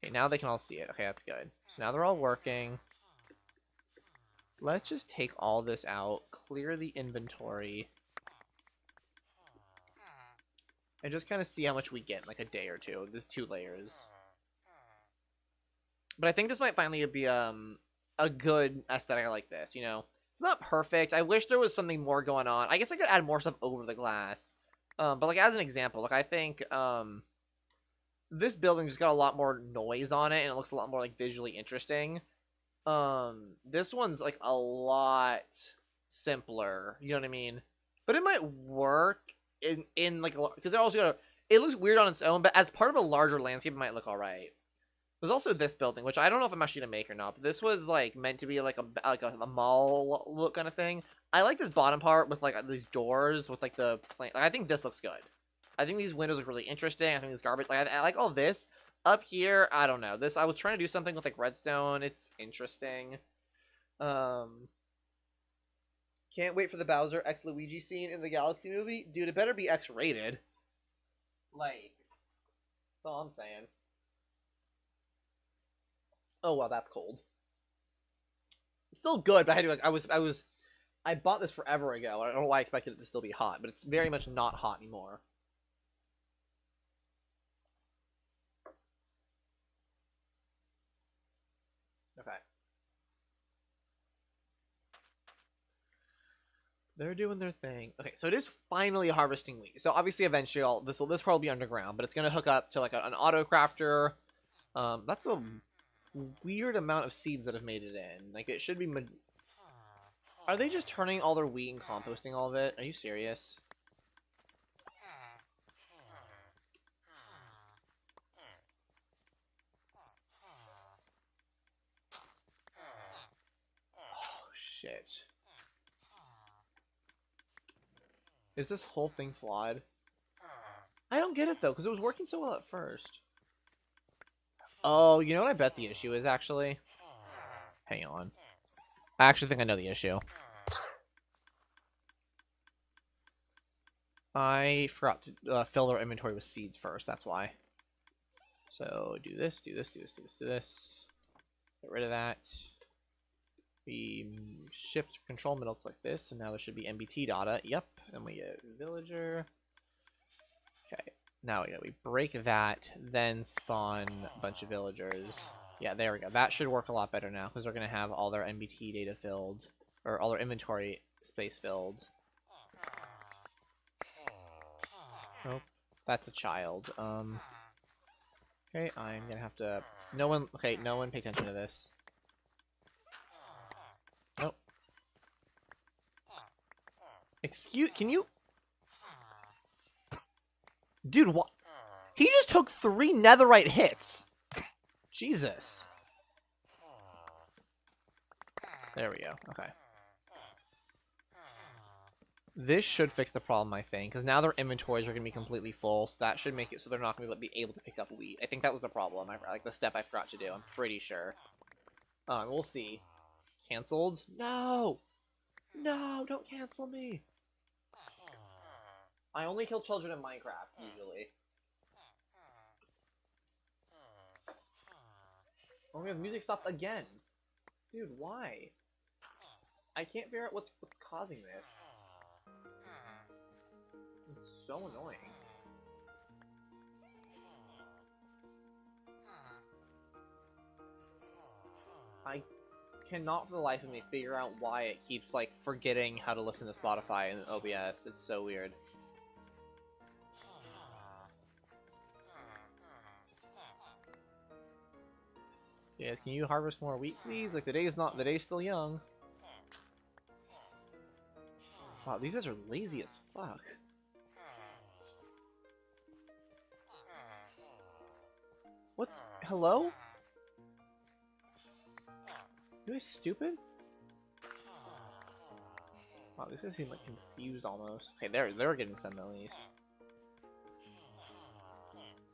Okay, now they can all see it. Okay, that's good. So now they're all working. Let's just take all this out, clear the inventory, and just kind of see how much we get in like a day or two. There's 2 layers. But I think this might finally be a good aesthetic like this, you know? It's not perfect. I wish there was something more going on. I guess I could add more stuff over the glass. But like as an example, like I think this building just got a lot more noise on it and it looks a lot more like visually interesting. This one's like a lot simpler, you know what I mean? But it might work in like because they're also gonna. It looks weird on its own, but as part of a larger landscape, it might look all right. There's also this building, which I don't know if I'm actually gonna make or not. But this was like meant to be like a mall look kind of thing. I like this bottom part with like these doors with like the plant. Like, I think this looks good. I think these windows look really interesting. I think this garbage. Like I like all this. Up here, I don't know. This I was trying to do something with like redstone. It's interesting. Can't wait for the Bowser X Luigi scene in the Galaxy movie. Dude, it better be X rated. Like, that's all I'm saying. Oh wow, that's cold. It's still good, but I had to like I bought this forever ago. I don't know why I expected it to still be hot, but it's very much not hot anymore. Okay. They're doing their thing. Okay, so it is finally harvesting wheat. So obviously, eventually, this will probably be underground, but it's gonna hook up to like an auto crafter. That's a weird amount of seeds that have made it in. Like it should be. Are they just turning all their wheat and composting all of it? Are you serious? Oh shit. Is this whole thing flawed? I don't get it though, because it was working so well at first. Oh, you know what I bet the issue is actually? Hang on. I actually think I know the issue. I forgot to fill our inventory with seeds first, that's why. So do this, do this, do this, do this, do this. Get rid of that. We shift control middle like this, and now there should be MBT data. Yep, and we get villager. Okay, now we break that, then spawn a bunch of villagers. Yeah, there we go. That should work a lot better now, because they're going to have all their MBT data filled, or all their inventory space filled. Nope, that's a child. Okay, I'm going to have to... No one pay attention to this. Nope. Can you... Dude, what? He just took 3 netherite hits. Jesus. There we go. Okay. This should fix the problem, I think, because now their inventories are going to be completely full, so that should make it so they're not going to be able to pick up wheat. I think that was the problem. Like the step I forgot to do. I'm pretty sure. We'll see. Cancelled? No! No, don't cancel me. I only kill children in Minecraft, usually. Oh my god, the music stopped again. Dude, why? I can't figure out what's causing this. It's so annoying. I cannot for the life of me figure out why it keeps, like, forgetting how to listen to Spotify and OBS. It's so weird. Yeah, can you harvest more wheat, please? Like, the day's still young. Wow, these guys are lazy as fuck. What's... Hello? You guys stupid? Wow, these guys seem, like, confused almost. Okay, they're getting some at least.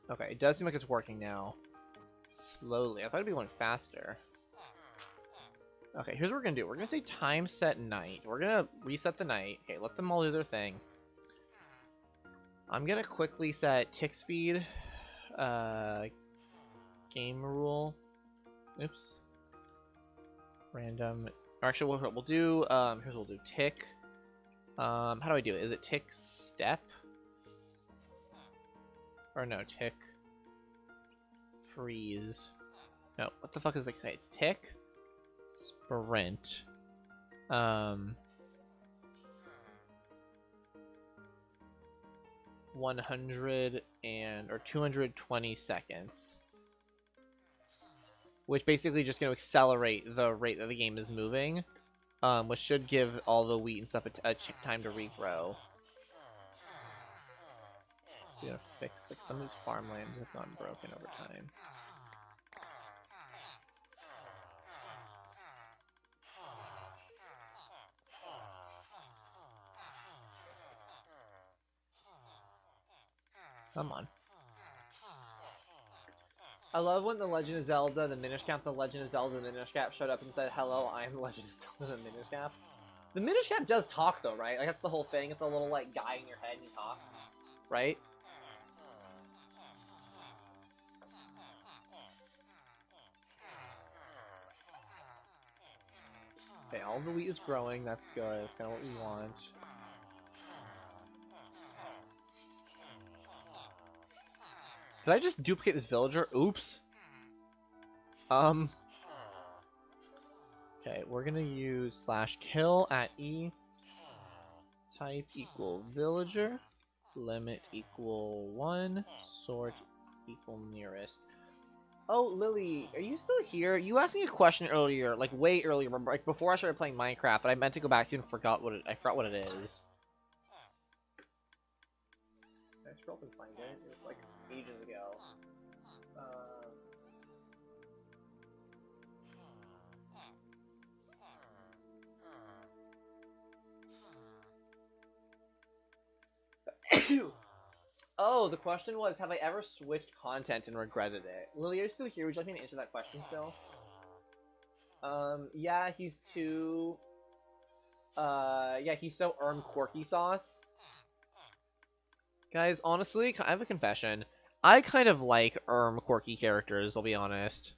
Okay, it does seem like it's working now. Slowly. I thought it'd be going faster. Okay, here's what we're gonna do. We're gonna say time set night. We're gonna reset the night. Okay, let them all do their thing. I'm gonna quickly set tick speed, game rule. Oops. Random. Or actually, we'll do. Here's what we'll do. Tick. How do I do it? Is it tick step? Or no, tick. Freeze. No, what the fuck is the... Okay, it's tick. Sprint. 100 or 220 seconds. Which basically just going to accelerate the rate that the game is moving. Which should give all the wheat and stuff a time to regrow. So you're gonna fix, like, some of these farmlands have gone broken over time. Come on. I love when the Legend of Zelda, the Minish Cap, the Legend of Zelda, the Minish Cap showed up and said, "Hello, I am the Legend of Zelda, the Minish Cap." The Minish Cap does talk though, right? Like, that's the whole thing. It's a little, like, guy in your head and he talks, right? Okay, all the wheat is growing. That's good. That's kind of what we want. Did I just duplicate this villager? Oops. Okay, we're gonna use /kill at E. Type equal villager. Limit equal 1. Sort equal nearest. Oh, Lily, are you still here? You asked me a question earlier, like way earlier, like before I started playing Minecraft, but I meant to go back to it and forgot what it is. I scrolled and find it. It was like ages ago. Oh, the question was, have I ever switched content and regretted it? Lily, are you still here? Would you like me to answer that question still? Yeah, he's too... yeah, he's so quirky sauce. Guys, honestly, I have a confession. I kind of like quirky characters, I'll be honest.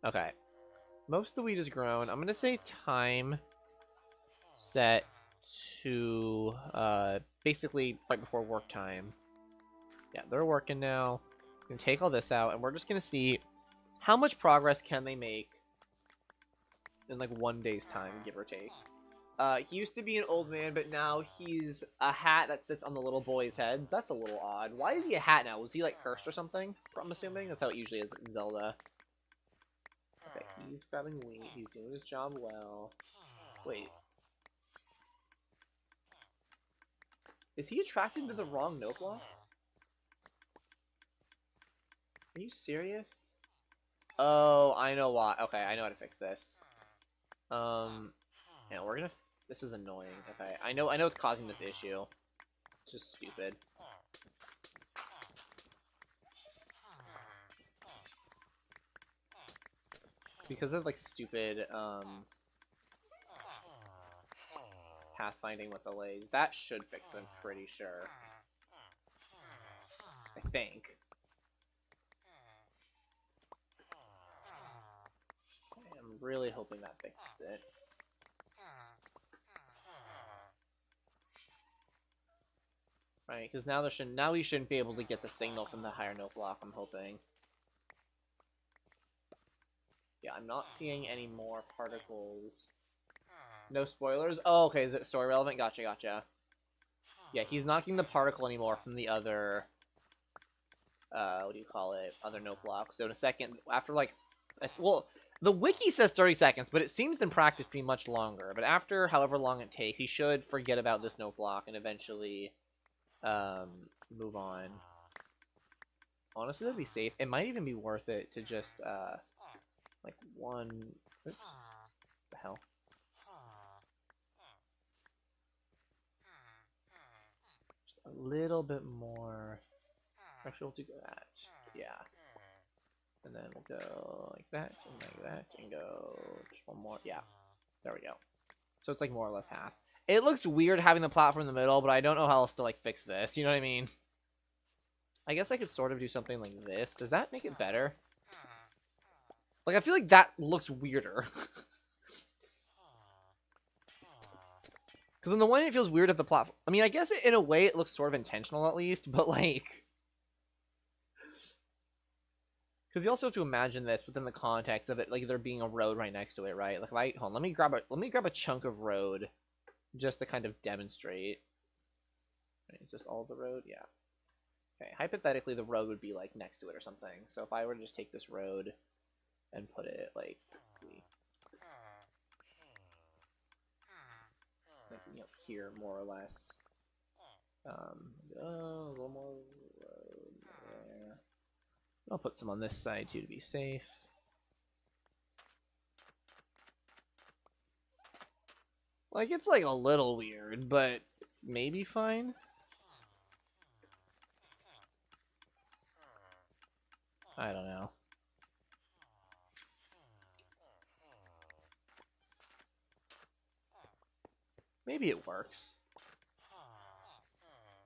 Okay. Most of the wheat is grown. I'm gonna say time set to, basically right before work time. Yeah, they're working now. I'm gonna take all this out, and we're just gonna see how much progress can they make in like 1 day's time, give or take. He used to be an old man, but now he's a hat that sits on the little boy's head. That's a little odd. Why is he a hat now? Was he like cursed or something? I'm assuming that's how it usually is in Zelda. Okay, he's grabbing wheat. He's doing his job well. Wait. Is he attracted to the wrong note block? Are you serious? Oh, I know why. Okay, I know how to fix this. Yeah, we're gonna... This is annoying. Okay, I know it's causing this issue. It's just stupid. Because of, like, stupid, pathfinding with the lays. That should fix it, I'm pretty sure. I think. I'm really hoping that fixes it. Right, because now we shouldn't be able to get the signal from the higher note block, I'm hoping. Yeah, I'm not seeing any more particles. No spoilers? Oh, okay, is it story relevant? Gotcha, gotcha. Yeah, he's not getting the particle anymore from the other... what do you call it? Other note block. So in a second, after like... Well, the wiki says 30 seconds, but it seems in practice to be much longer. But after however long it takes, he should forget about this note block and eventually... move on. Honestly, that'd be safe. It might even be worth it to just, like one... Oops. What the hell? Just a little bit more... Actually, we'll do that. Yeah. And then we'll go like that, and go... Just one more. Yeah. There we go. So it's like more or less half. It looks weird having the platform in the middle, but I don't know how else to, like, fix this. You know what I mean? I guess I could sort of do something like this. Does that make it better? Like, I feel like that looks weirder. Because on the one hand, it feels weird if the platform... I mean, I guess in a way it looks sort of intentional, at least, but, like... Because you also have to imagine this within the context of it, like, there being a road right next to it, right? Like, if I... Hold on, let me grab a chunk of road... Just to kind of demonstrate. Is this all the road? Yeah. Okay, hypothetically the road would be like next to it or something. So if I were to just take this road and put it like, let's see. Like, you know, here more or less. A little more road there. I'll put some on this side too to be safe. Like, it's, like, a little weird, but maybe fine? I don't know. Maybe it works.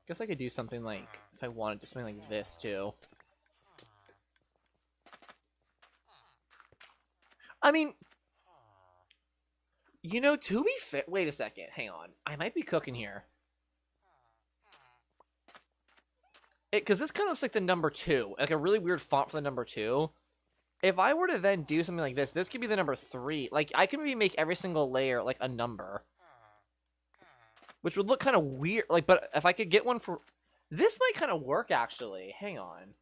Guess I could do something like, if I wanted to, something like this, too. I mean... You know, to be fair, wait a second, hang on. I might be cooking here. Because this kind of looks like the number 2, like a really weird font for the number 2. If I were to then do something like this could be the number 3. Like, I can maybe make every single layer like a number. Which would look kind of weird. Like, but if I could get one for... This might kind of work, actually. Hang on.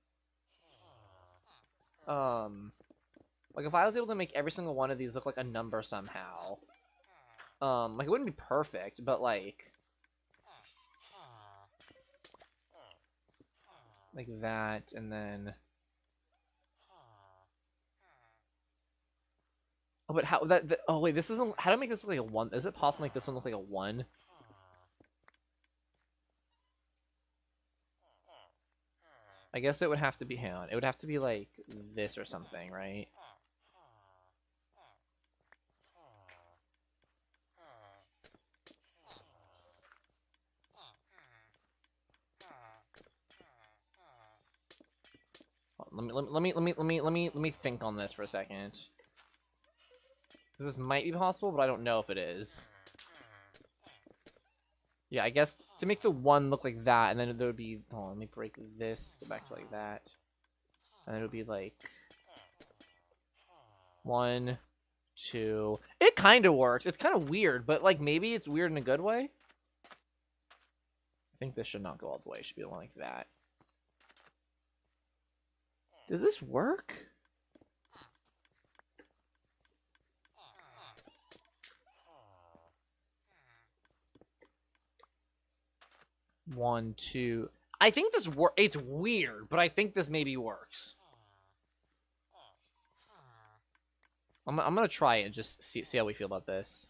Like, if I was able to make every single one of these look like a number somehow. Like, it wouldn't be perfect, but, like... Like that, and then... Oh, but how... oh, wait, this isn't... How do I make this look like a 1? Is it possible to make this one look like a 1? I guess it would have to be... Hang on. It would have to be, like, this or something, right? Let me think on this for a second. Because this might be possible, but I don't know if it is. Yeah, I guess to make the 1 look like that, and then there would be... Hold on, let me break this, go back to like that. And then it would be like... 1, 2... It kind of works. It's kind of weird, but like maybe it's weird in a good way. I think this should not go all the way. It should be like that. Does this work? One, two. I think this it's weird, but I think this maybe works. I'm gonna try it. Just see how we feel about this.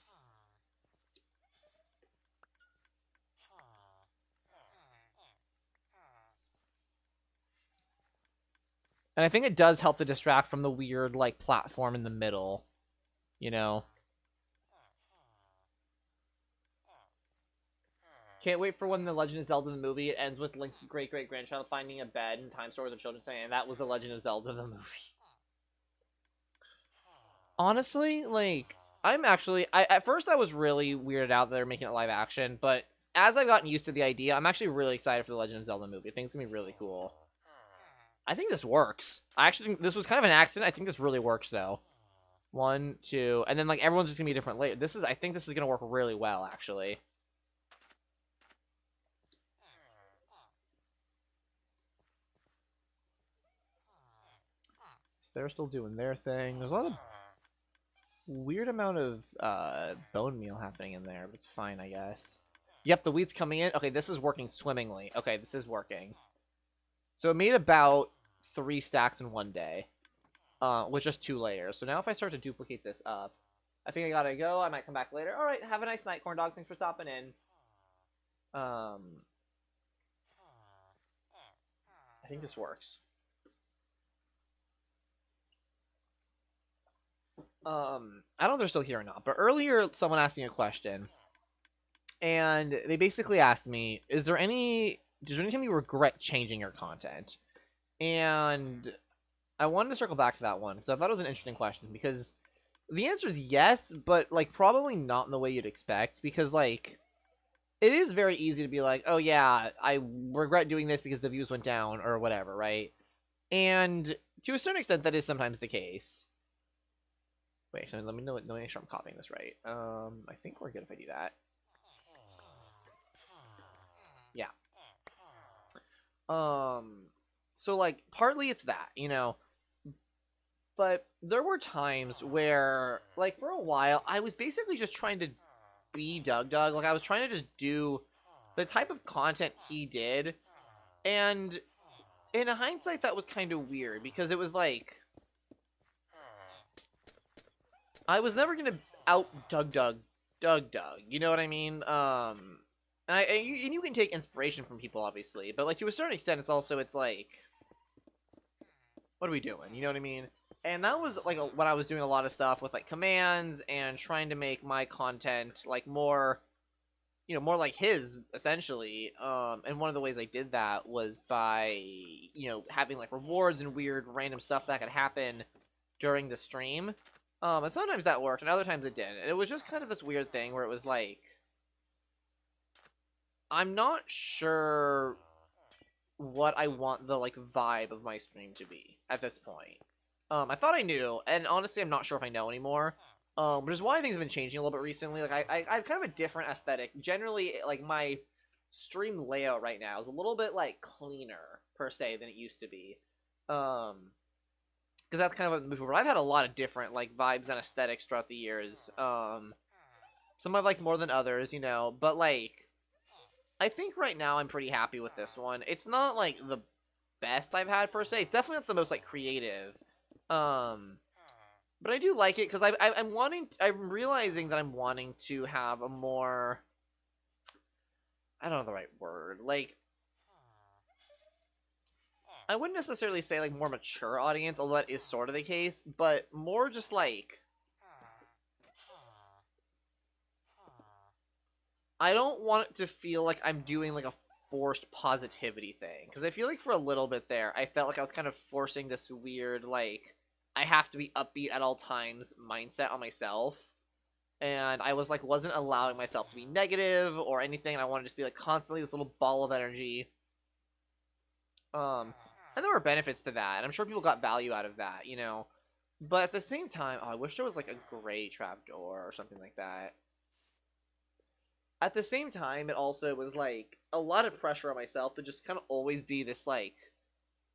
And I think it does help to distract from the weird, like, platform in the middle. You know? Can't wait for when The Legend of Zelda the movie, it ends with Link's great-great-grandchild finding a bed in Time Store with the children saying, and that was The Legend of Zelda the movie. Honestly, like, I'm actually... at first I was really weirded out that they're making it live action, but as I've gotten used to the idea, I'm actually really excited for The Legend of Zelda movie. I think it's gonna be really cool. I think this works. I actually think this was kind of an accident. I think this really works, though. 1, 2, and then, like, everyone's just gonna be a different layer. I think this is gonna work really well, actually. So they're still doing their thing. There's a lot of weird amount of bone meal happening in there, but it's fine, I guess. Yep, the wheat's coming in. Okay, this is working swimmingly. Okay, this is working. So it made about 3 stacks in 1 day, with just 2 layers. So now if I start to duplicate this up, I think I gotta go. I might come back later. All right, have a nice night, corn dog. Thanks for stopping in. I think this works. I don't know if they're still here or not, but earlier someone asked me a question, and they basically asked me, is there any time you regret changing your content? And I wanted to circle back to that one, because I thought it was an interesting question, because the answer is yes, but, like, probably not in the way you'd expect, because, like, it is very easy to be like, oh yeah, I regret doing this because the views went down, or whatever, right? And to a certain extent, that is sometimes the case. Wait, so let me make sure I'm copying this right. I think we're good if I do that. Yeah. So, like, partly it's that, you know, but there were times where, like, for a while, I was basically just trying to be Doug. Like, I was trying to just do the type of content he did, and in hindsight, that was kind of weird, because it was like, I was never gonna out Doug, you know what I mean? And you can take inspiration from people, obviously, but, like, to a certain extent, it's like, what are we doing? You know what I mean? And that was, like, when I was doing a lot of stuff with, like, commands and trying to make my content, like, more, you know, more like his, essentially. And one of the ways I did that was by, you know, having, like, rewards and weird random stuff that could happen during the stream. And sometimes that worked, and other times it didn't. And it was just kind of this weird thing where it was like, I'm not sure what I want the, like, vibe of my stream to be at this point. I thought I knew, and honestly, I'm not sure if I know anymore. Which is why things have been changing a little bit recently. Like, I have kind of a different aesthetic. Generally, like, my stream layout right now is a little bit, like, cleaner, per se, than it used to be. Because that's kind of what moved forward. I've had a lot of different, like, vibes and aesthetics throughout the years. Some I've liked more than others, you know, but, like, I think right now I'm pretty happy with this one. It's not, like, the best I've had, per se. It's definitely not the most, like, creative. But I do like it, because I'm realizing that I'm wanting to have a more, I don't know the right word, like, I wouldn't necessarily say, like, more mature audience, although that is sort of the case, but more just, like, I don't want it to feel like I'm doing, like, a forced positivity thing, because I feel like for a little bit there, I felt like I was kind of forcing this weird, like, I have to be upbeat at all times mindset on myself, and I was, like, wasn't allowing myself to be negative or anything, and I wanted to just be, like, constantly this little ball of energy. And there were benefits to that, and I'm sure people got value out of that, you know? But at the same time, I wish there was, like, a gray trapdoor or something like that. At the same time, it also was, like, a lot of pressure on myself to just kind of always be this, like,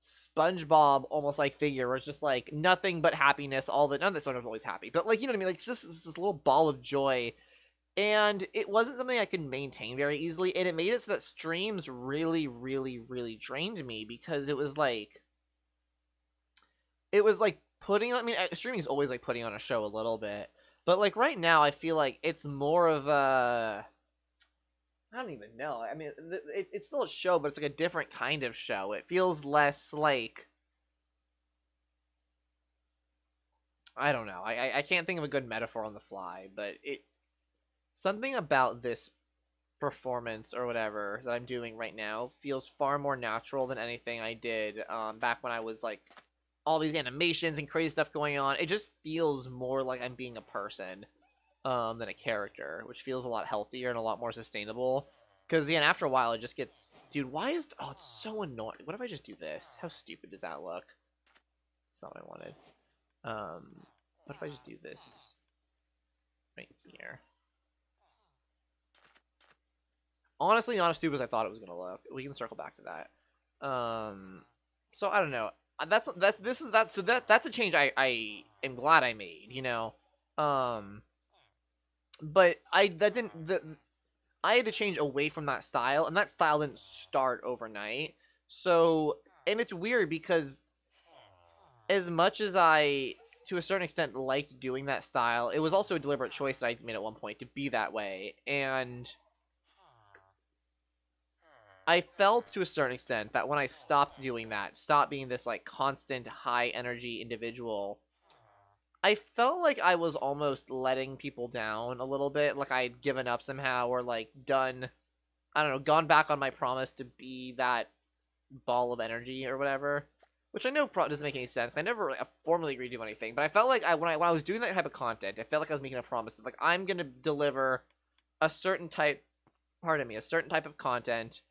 SpongeBob almost, like, figure where it's just, like, nothing but happiness all the... None of this one was always happy, but, like, you know what I mean? Like, just this little ball of joy. And it wasn't something I could maintain very easily, and it made it so that streams really, really, really drained me, because it was, like, putting on... I mean, streaming is always, like, putting on a show a little bit, but, like, right now, I feel like it's more of a... I don't even know. I mean, it's still a show, but it's like a different kind of show. It feels less like... I don't know. I can't think of a good metaphor on the fly, but something about this performance or whatever that I'm doing right now feels far more natural than anything I did back when I was, like, all these animations and crazy stuff going on. It just feels more like I'm being a person than a character, which feels a lot healthier and a lot more sustainable. Because, again, after a while, it just gets... Dude, why is... Oh, it's so annoying. What if I just do this? How stupid does that look? That's not what I wanted. What if I just do this right here? Honestly, not as stupid as I thought it was going to look. We can circle back to that. So, I don't know. That's a change I am glad I made, you know? But I had to change away from that style, and that style didn't start overnight. So, and it's weird because as much as I, to a certain extent, liked doing that style, it was also a deliberate choice that I made at one point to be that way. And I felt to a certain extent that when I stopped doing that, stopped being this, like, constant high energy individual, I felt like I was almost letting people down a little bit, like I'd given up somehow, or, like, done, I don't know, gone back on my promise to be that ball of energy or whatever, which I know doesn't make any sense. I never really formally agreed to do anything, but I felt like when I was doing that type of content, I felt like I was making a promise that, like, I'm gonna deliver a certain type of content,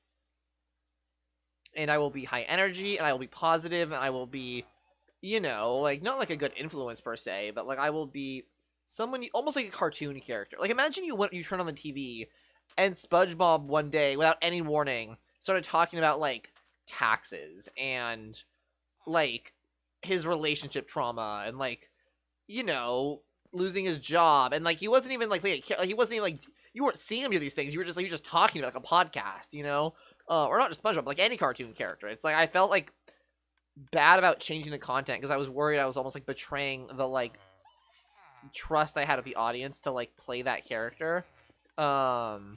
and I will be high energy, and I will be positive, and I will be, you know, like, not like a good influence per se, but, like, I will be someone almost like a cartoon character. Like, imagine you turn on the TV and SpongeBob one day, without any warning, started talking about, like, taxes and, like, his relationship trauma and, like, you know, losing his job, and, like, he wasn't even like he wasn't even like, you weren't seeing him do these things. You were just talking about, like, a podcast, you know, or not just SpongeBob, but, like, any cartoon character. It's like I felt like bad about changing the content because I was worried I was almost, like, betraying the, like, trust I had of the audience to, like, play that character. So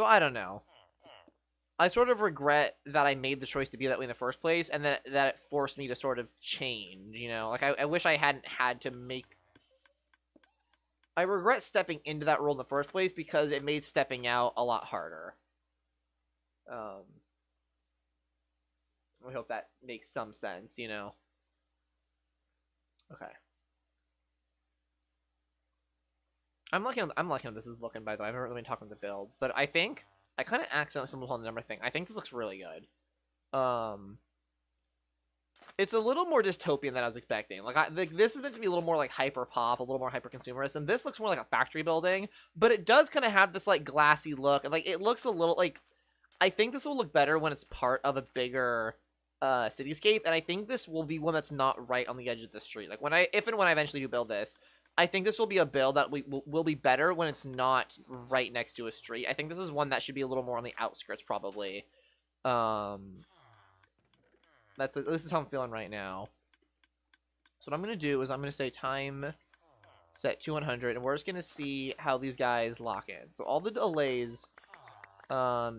I don't know. I sort of regret that I made the choice to be that way in the first place, and that it forced me to sort of change, you know? Like, I wish I hadn't had to make... I regret stepping into that role in the first place because it made stepping out a lot harder. I hope that makes some sense, you know? Okay. I'm liking how this is looking, by the way. I haven't really been talking to the build, but I think I kind of accidentally stumbled on the number thing. I think this looks really good. It's a little more dystopian than I was expecting. Like, this is meant to be a little more like hyper pop, a little more hyper consumerist, and this looks more like a factory building. But it does kind of have this like glassy look, and like it looks a little like. I think this will look better when it's part of a bigger cityscape, and I think this will be one that's not right on the edge of the street. Like if and when I eventually do build this, I think this will be a build that will be better when it's not right next to a street. I think this is one that should be a little more on the outskirts, probably. This is how I'm feeling right now. So what I'm gonna do is I'm gonna say time set to 100, and we're just gonna see how these guys lock in. So all the delays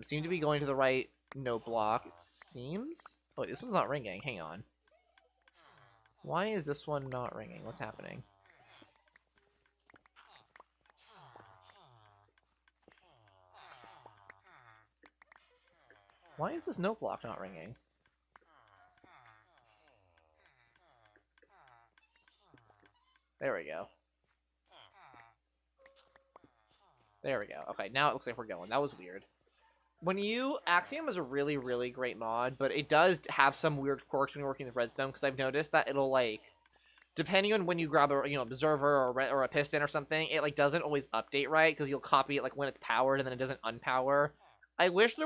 seem to be going to the right note block. It seems. Oh, wait, this one's not ringing. Hang on. Why is this one not ringing? What's happening? Why is this note block not ringing? There we go. There we go. Okay, now it looks like we're going. That was weird. Axiom is a really, really great mod, but it does have some weird quirks when you're working with redstone, because I've noticed that it'll, like, depending on when you grab a, observer or a piston or something, it, like, doesn't always update right, because you'll copy it, like, when it's powered, and then it doesn't unpower. I wish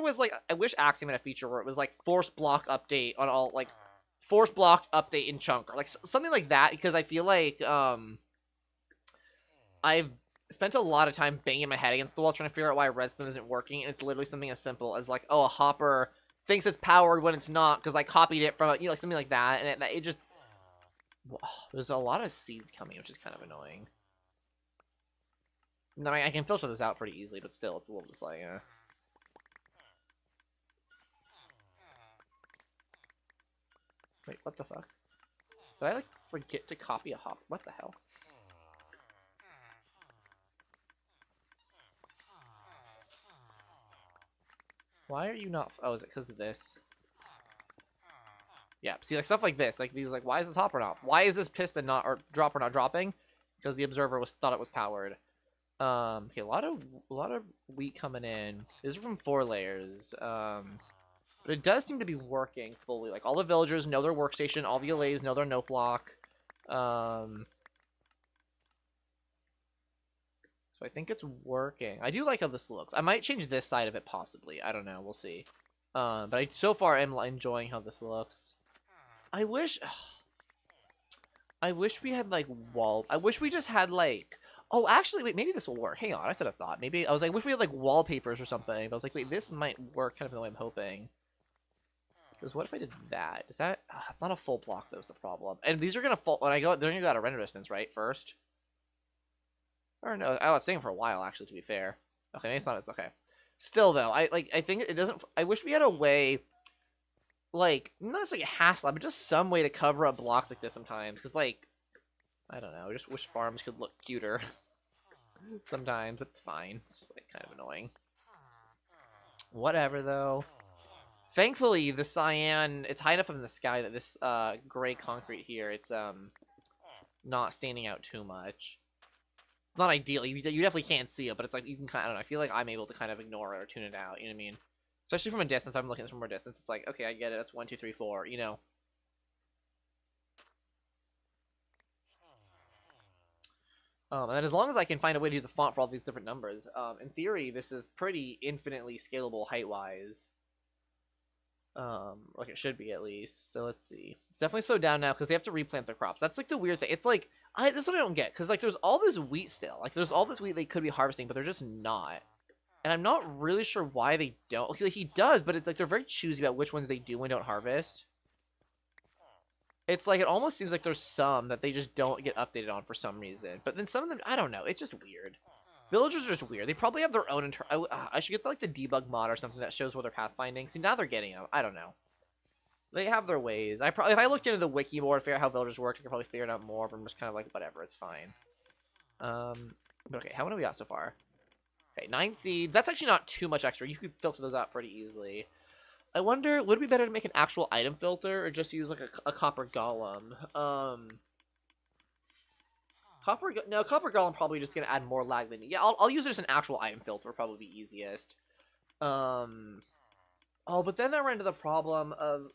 Axiom had a feature where it was, like, force block update on all, like, force block update in chunk, or, like, something like that, because I feel like, I've spent a lot of time banging my head against the wall trying to figure out why redstone isn't working, and it's literally something as simple as, like, oh, a hopper thinks it's powered when it's not, because I copied it from, like, something like that, and it just... Whoa, there's a lot of seeds coming, which is kind of annoying. No, I can filter those out pretty easily, but still, it's a little just like, Wait, what the fuck? Did I, like, forget to copy a hop? What the hell? Why are you not... Oh, is it because of this? Yeah, see, like, stuff like this. Like, these, like, why is this hopper not... Why is this piston not... Or dropper not dropping? Because the observer thought it was powered. Okay, a lot of wheat coming in. These are from 4 layers. But it does seem to be working fully. Like, all the villagers know their workstation. All the allays know their note block. So I think it's working. I do like how this looks. I might change this side of it, possibly. I don't know. We'll see. But so far, I'm enjoying how this looks. I wish we had, like, I wish we just had, like... Oh, actually, wait, maybe this will work. Hang on, I should have thought. Maybe, I was like, wish we had, like, wallpapers or something. But I was like, wait, this might work kind of the way I'm hoping. Because what if I did that? Is that... it's not a full block, though, is the problem. And these are going to fall... When I go... They're going to go out of render distance, right? First? Or no, I was staying for a while, actually, to be fair. Okay, maybe it's not... It's okay. Still, though, I think it doesn't... I wish we had a way... Like, not necessarily a hassle, but just some way to cover up blocks like this sometimes. Because, like... I don't know, I just wish farms could look cuter. Sometimes, but it's fine. It's, like, kind of annoying. Whatever, though. Thankfully, the cyan... It's high enough up in the sky that this gray concrete here, it's not standing out too much. It's not ideal. You definitely can't see it, but it's like, you can kind of... I don't know, I feel like I'm able to kind of ignore it or tune it out, you know what I mean? Especially from a distance, I'm looking at this from a distance. It's like, okay, I get it. That's 1, 2, 3, 4, you know? And then as long as I can find a way to do the font for all these different numbers, in theory, this is pretty infinitely scalable height-wise. Like it should be, at least. So let's see. It's definitely slowed down now because they have to replant their crops. That's like the weird thing. It's like, this is what I don't get. Because like there's all this wheat still. Like there's all this wheat they could be harvesting, but they're just not. And I'm not really sure why they don't. Like, he does, but it's like they're very choosy about which ones they do and don't harvest. It's like, it almost seems like there's some that they just don't get updated on for some reason. But then some of them, I don't know. It's just weird. Villagers are just weird. They probably have their own... I should get, like, the debug mod or something that shows what they're pathfinding. See, now they're getting them. I don't know. They have their ways. If I looked into the wiki more to figure out how villagers work, I could probably figure it out more. But I'm just kind of like, whatever. It's fine. But okay, how many have we got so far? Okay, 9 seeds. That's actually not too much extra. You could filter those out pretty easily. I wonder, would it be better to make an actual item filter or just use, like, a copper golem? No, copper golem probably just gonna add more lag than yeah. I'll use just an actual item filter, probably be easiest. Oh, but then I run into the problem of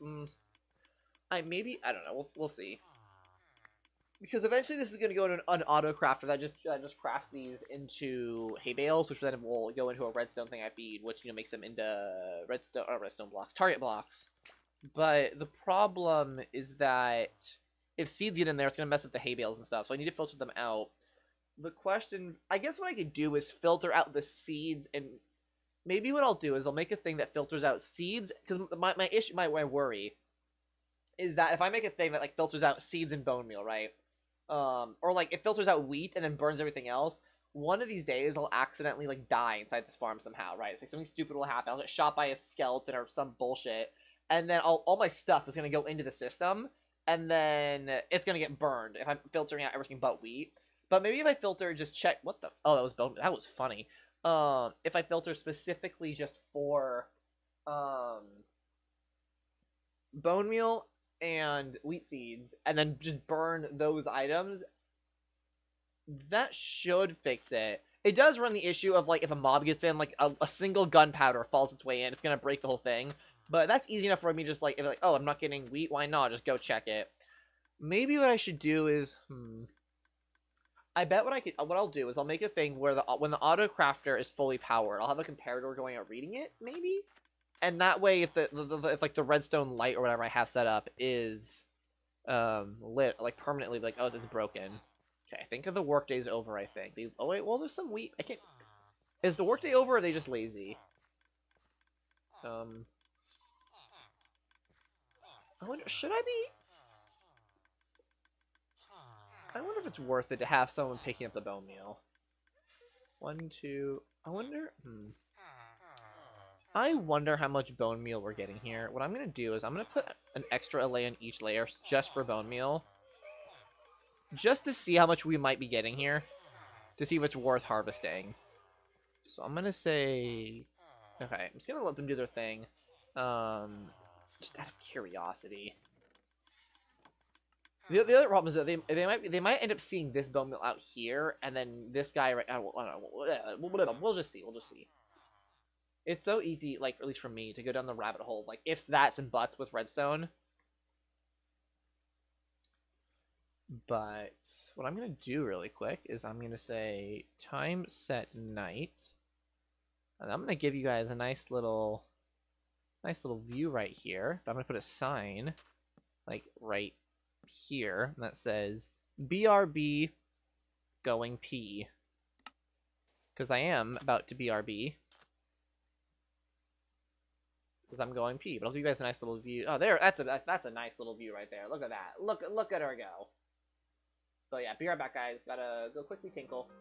I don't know. We'll see. Because eventually this is going to go to an auto crafter that just crafts these into hay bales, which then will go into a redstone thing I feed, which makes them into redstone blocks, target blocks. But the problem is that if seeds get in there, it's going to mess up the hay bales and stuff. So I need to filter them out. The question, I guess, what I could do is filter out the seeds, and maybe what I'll do is I'll make a thing that filters out seeds. Because my worry is that if I make a thing that like filters out seeds and bone meal, right? Or like it filters out wheat and then burns everything else. One of these days, I'll accidentally like die inside this farm somehow, right? It's like something stupid will happen. I'll get shot by a skeleton or some bullshit, and then all my stuff is gonna go into the system, and then it's gonna get burned if I'm filtering out everything but wheat. But maybe if I filter, just check what the that was bone. That was funny. If I filter specifically just for bone meal and wheat seeds, and then just burn those items, that should fix it. It does run the issue of like if a mob gets in, like a single gunpowder falls its way in, it's gonna break the whole thing. But that's easy enough for me. Just like if like, oh, I'm not getting wheat, why not? Just go check it. Maybe what I should do is I bet what I'll do is I'll make a thing where when the auto crafter is fully powered, I'll have a comparator going out reading it, maybe. And that way, if if like the redstone light or whatever I have set up is lit like permanently, like oh it's broken. Okay, I think the workday's over. I think. Oh wait, well there's some wheat. I can't. Is the workday over or are they just lazy? I wonder. Should I be? I wonder if it's worth it to have someone picking up the bone meal. 1, 2. I wonder. I wonder how much bone meal we're getting here. What I'm going to do is I'm going to put an extra allay on each layer just for bone meal. Just to see how much we might be getting here. To see if it's worth harvesting. So I'm going to say... Okay, I'm just going to let them do their thing. Just out of curiosity. The other problem is that they might end up seeing this bone meal out here, and then this guy right... I don't know. We'll just see. We'll just see. It's so easy, like, at least for me, to go down the rabbit hole, like, ifs, that's, and buts with redstone. But what I'm going to do really quick is I'm going to say time set night. And I'm going to give you guys a nice little view right here. But I'm going to put a sign, like, right here, that says BRB going P. Because I am about to BRB. Because I'm going P, but I'll give you guys a nice little view. Oh, there, that's a nice little view right there. Look at that. Look at her go. So yeah, be right back, guys. Gotta go quickly tinkle.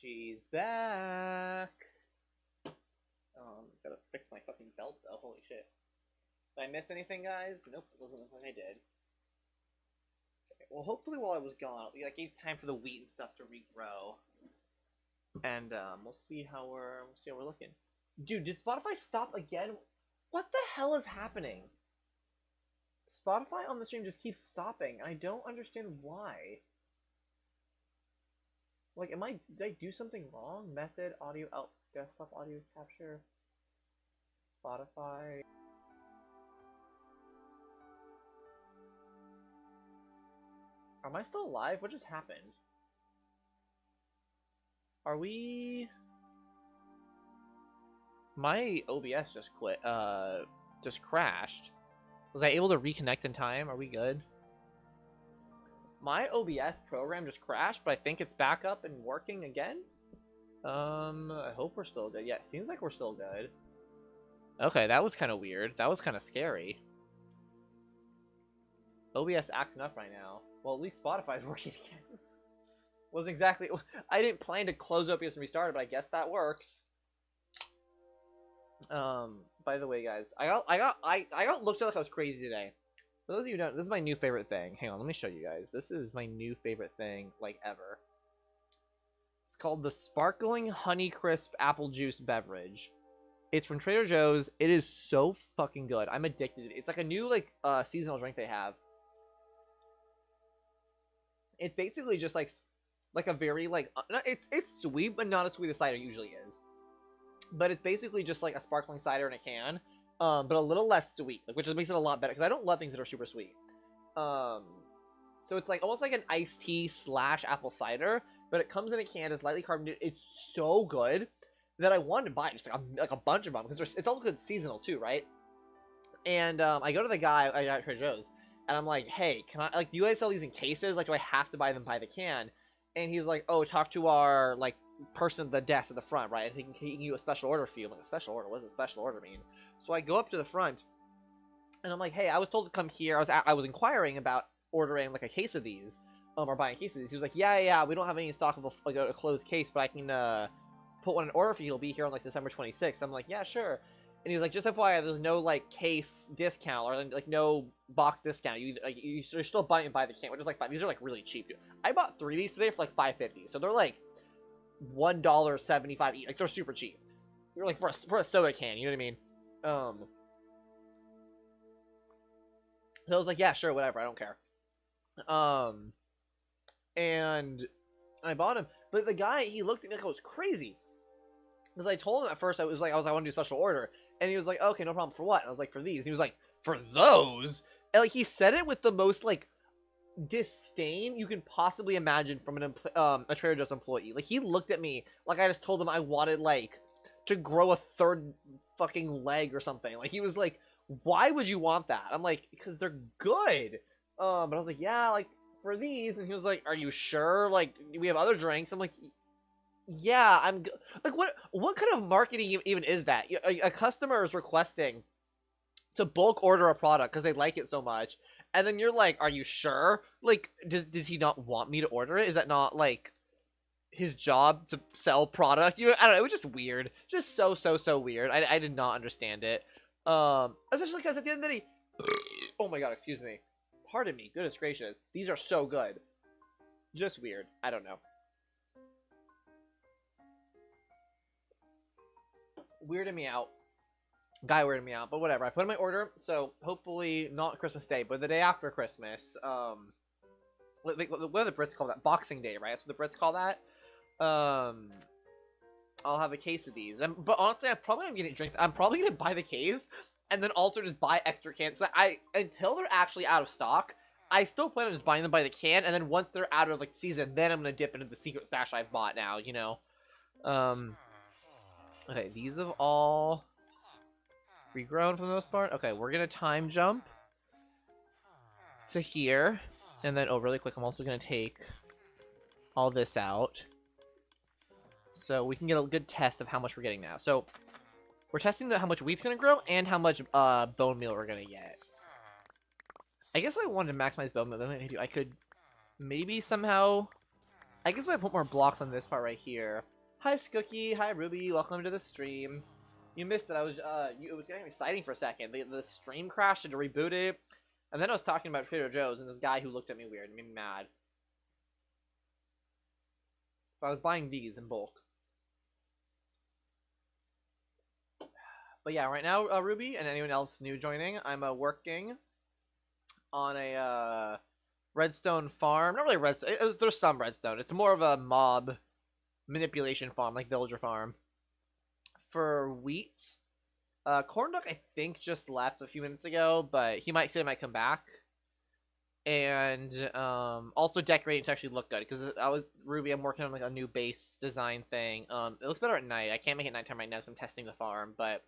She's back. Gotta fix my fucking belt though. Holy shit. Did I miss anything, guys? Nope, it doesn't look like I did. Okay. well, hopefully while I was gone, I gave time for the wheat and stuff to regrow. And we'll see how we're looking. Dude, did Spotify stop again? What the hell is happening? Spotify on the stream just keeps stopping. I don't understand why. Like, did I do something wrong? Method, audio out, desktop audio capture, Spotify. Am I still alive? What just happened? Are we... My OBS just quit, just crashed. Was I able to reconnect in time? Are we good? My OBS program just crashed, but I think it's back up and working again. I hope we're still good. Yeah, it seems like we're still good. Okay, that was kind of weird. That was kind of scary. OBS acting up right now. Well, at least Spotify's working again. Wasn't exactly... I didn't plan to close OBS and restart it, but I guess that works. By the way, guys, I got looked at like I was crazy today. For those of you who don't, this is my new favorite thing. Hang on, let me show you guys. This is my new favorite thing, like, ever. It's called the Sparkling Honeycrisp Apple Juice Beverage. It's from Trader Joe's. It is so fucking good. I'm addicted. It's like a new, like, seasonal drink they have. It's basically just, like a very, like, it's sweet, but not as sweet as cider usually is. But it's basically just, like, a sparkling cider in a can. But a little less sweet, like, which just makes it a lot better, because I don't love things that are super sweet. So it's like almost like an iced tea / apple cider, but it comes in a can, it's lightly carbonated. It's so good that I wanted to buy just like a bunch of them, because it's also good seasonal too, right? And I go to the guy at Trader Joe's, and I'm like, hey, can I, like, do you guys sell these in cases? Like, do I have to buy them by the can? And he's like, oh, talk to our, like, person at the desk at the front, right? And he can give you a special order for you. I'm like, a special order? What does a special order mean? So I go up to the front, and I'm like, hey, I was told to come here. I was inquiring about ordering, like, a case of these, or buying a case of these. He was like, yeah, we don't have any in stock of a closed case, but I can put one in order for you. It'll be here on, like, December 26th. I'm like, yeah, sure. And he's like, just FYI, there's no, like, case discount, or, like, no box discount. You're still buying it by the can, which is, like, these are, like, really cheap, dude. I bought 3 of these today for, like, $5.50, so they're, like, $1.75 each. Like, they're super cheap. You're, like, for a soda can, you know what I mean? So I was like, yeah, sure, whatever, I don't care. And I bought him, but the guy, he looked at me like I was crazy. Because I told him at first, I want to do a special order. And he was like, okay, no problem, for what? And I was like, for these. And he was like, for those? And, like, he said it with the most, like, disdain you can possibly imagine from a Trader Joe's employee. Like, he looked at me like I just told him I wanted, like, to grow a third fucking leg or something. Like, he was like, why would you want that? I'm like, because they're good. But I was like, yeah, like, for these. And he was like, are you sure? Like, we have other drinks. I'm like, yeah, I'm good. Like, what kind of marketing even is that? A customer is requesting to bulk order a product because they like it so much, and then you're like, are you sure? Like, does he not want me to order it? Is that not, like, his job to sell product? You know, I don't know. It was just weird. Just so weird. I did not understand it. Especially because at the end of the day, oh my god, excuse me. Pardon me. Goodness gracious. These are so good. Just weird. I don't know. Weirded me out. Guy weirded me out, but whatever. I put in my order, so hopefully not Christmas Day, but the day after Christmas. What do the Brits call that? Boxing Day, right? That's what the Brits call that. I'll have a case of these. But honestly, I'm probably gonna buy the case, and then also just buy extra cans. So until they're actually out of stock, I still plan on just buying them by the can, and then once they're out of, like, season, then I'm gonna dip into the secret stash I've bought now, you know? Okay, these have all regrown for the most part. Okay, we're gonna time jump to here, and then, oh, really quick, I'm also gonna take all this out so we can get a good test of how much we're getting now. So we're testing how much wheat's gonna grow and how much bone meal we're gonna get. I guess if I wanted to maximize bone meal, then I could maybe somehow, I guess if I put more blocks on this part right here. Hi Skookie, hi Ruby, welcome to the stream. You missed it. It was getting exciting for a second. The stream crashed and to reboot it. And then I was talking about Trader Joe's, and this guy who looked at me weird made me mad. So I was buying these in bulk. But yeah, right now, Ruby, and anyone else new joining, I'm working on a redstone farm. Not really redstone. There's some redstone. It's more of a mob manipulation farm, like villager farm. For wheat. Corn Duck, I think, just left a few minutes ago, but he might say he might come back. And also decorating to actually look good, because Ruby, I'm working on like a new base design thing. It looks better at night. I can't make it nighttime right now, so I'm testing the farm, but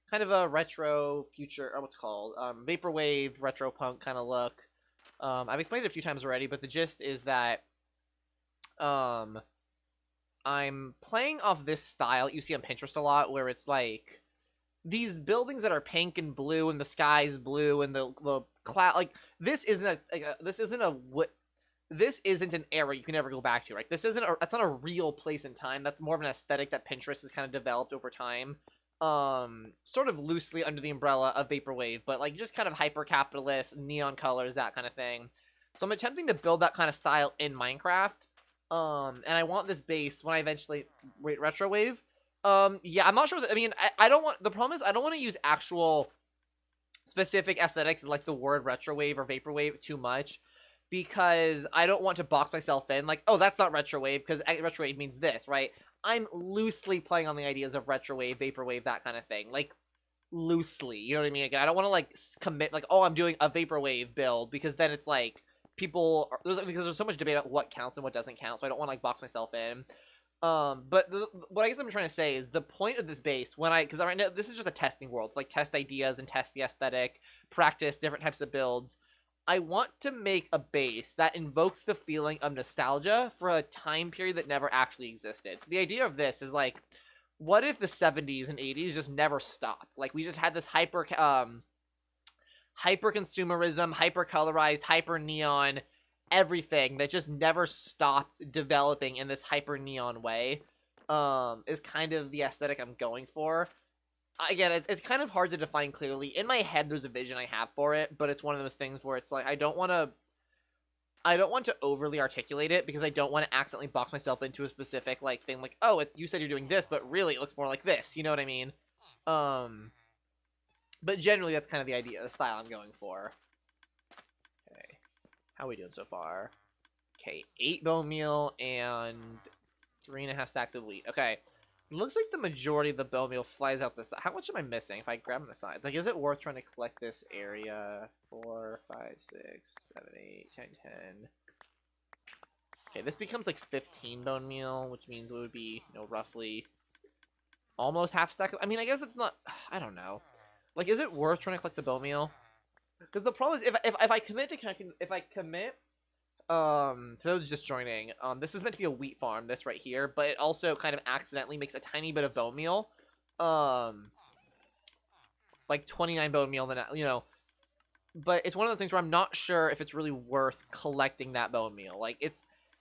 kind of a retro future, or what's it called? Vaporwave, retro punk kind of look. I've explained it a few times already, but the gist is that I'm playing off this style you see on Pinterest a lot, where it's like these buildings that are pink and blue, and the sky's blue, and the cloud. Like this isn't an era you can ever go back to. Right? That's not a real place in time. That's more of an aesthetic that Pinterest has kind of developed over time. Sort of loosely under the umbrella of vaporwave, but like just kind of hyper capitalist, neon colors, that kind of thing. So I'm attempting to build that kind of style in Minecraft. And I want this base when I eventually retrowave. Yeah, I'm not sure. I mean, I don't want. The problem is I don't want to use actual specific aesthetics like the word retrowave or vaporwave too much, because I don't want to box myself in. Like, oh, that's not retrowave because retrowave means this, right? I'm loosely playing on the ideas of retrowave, vaporwave, that kind of thing. Like, loosely, you know what I mean? Again, I don't want to like commit like, oh, I'm doing a vaporwave build, because then it's like because there's so much debate about what counts and what doesn't count, so I don't want to like box myself in. But what I guess I'm trying to say is the point of this base, because right now this is just a testing world, like test ideas and test the aesthetic, practice different types of builds. I want to make a base that invokes the feeling of nostalgia for a time period that never actually existed. So the idea of this is like, what if the 70s and 80s just never stopped? Like we just had this hyper consumerism, hyper colorized, hyper neon, everything that just never stopped developing in this hyper neon way. Is kind of the aesthetic I'm going for. Again, it's kind of hard to define clearly. In my head, there's a vision I have for it, but it's one of those things where it's like I don't want to overly articulate it, because I don't want to accidentally box myself into a specific like thing. Like, oh, you said you're doing this, but really it looks more like this. You know what I mean? But generally, that's kind of the idea, the style I'm going for. Okay, how are we doing so far? Okay, 8 bone meal and 3.5 stacks of wheat. Okay. It looks like the majority of the bone meal flies out this side. How much am I missing if I grab on the sides? Like, is it worth trying to collect this area? 4, 5, 6, 7, 8, 10, 10. Okay, this becomes like 15 bone meal, which means it would be, roughly almost half stack. I mean, I guess it's not. I don't know. Like, is it worth trying to collect the bone meal? Because the problem is, if I commit to connecting, to those just joining, this is meant to be a wheat farm, this right here, but it also kind of accidentally makes a tiny bit of bone meal. Like 29 bone meal, then, but it's one of those things where I'm not sure if it's really worth collecting that bone meal. Like,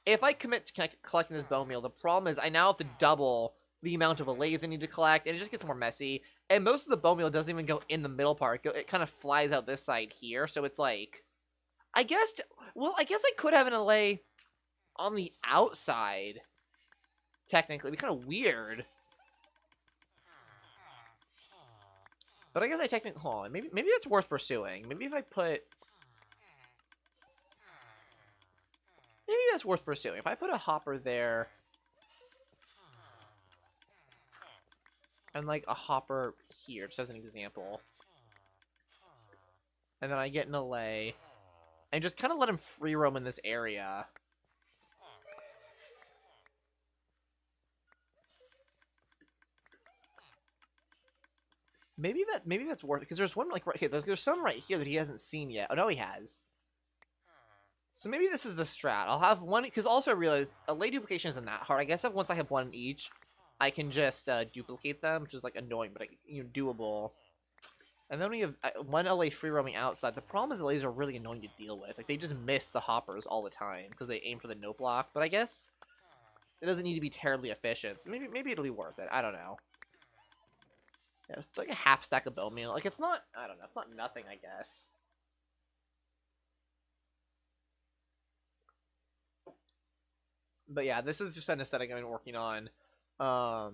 if I commit to collecting this bone meal, the problem is I now have to double the amount of allays I need to collect, and it just gets more messy. And most of the bone meal doesn't even go in the middle part. It kind of flies out this side here, so it's like, I guess I could have an allay on the outside, technically. It'd be kind of weird. But I guess I technically... Hold on, maybe that's worth pursuing. Maybe if I put... Maybe that's worth pursuing. If I put a hopper there... And, like, a hopper here, just as an example. And then I get an allay... And just kind of let him free roam in this area. Maybe that's worth it, because there's one like right here. There's some right here that he hasn't seen yet. Oh no, he has. So maybe this is the strat. I'll have one, because also I realized allay duplication isn't that hard. I guess once I have one in each, I can just duplicate them, which is like annoying, but doable. And then we have one allay free roaming outside. The problem is allays are really annoying to deal with. Like, they just miss the hoppers all the time because they aim for the no block. But I guess it doesn't need to be terribly efficient. So maybe it'll be worth it. I don't know. Yeah, it's like a half stack of bone meal. Like, it's not, I don't know, it's not nothing, I guess. But yeah, this is just an aesthetic I've been working on. So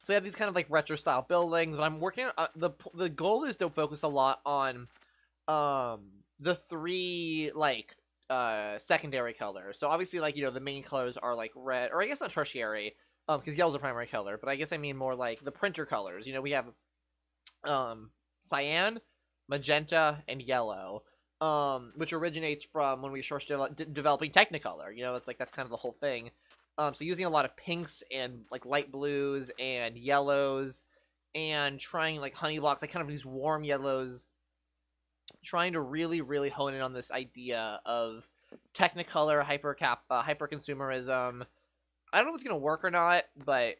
we have these kind of like retro style buildings, but I'm working on the goal is to focus a lot on the three like secondary colors. So obviously, like, you know, the main colors are like red, or I guess not tertiary, because yellow's a primary color, but I guess I mean more like the printer colors. You know, we have cyan, magenta, and yellow, which originates from when we first developing Technicolor. You know, it's like that's kind of the whole thing. So using a lot of pinks and like light blues and yellows, and trying like honey blocks, like kind of these warm yellows, trying to really hone in on this idea of Technicolor hyper consumerism. I don't know if it's gonna work or not, but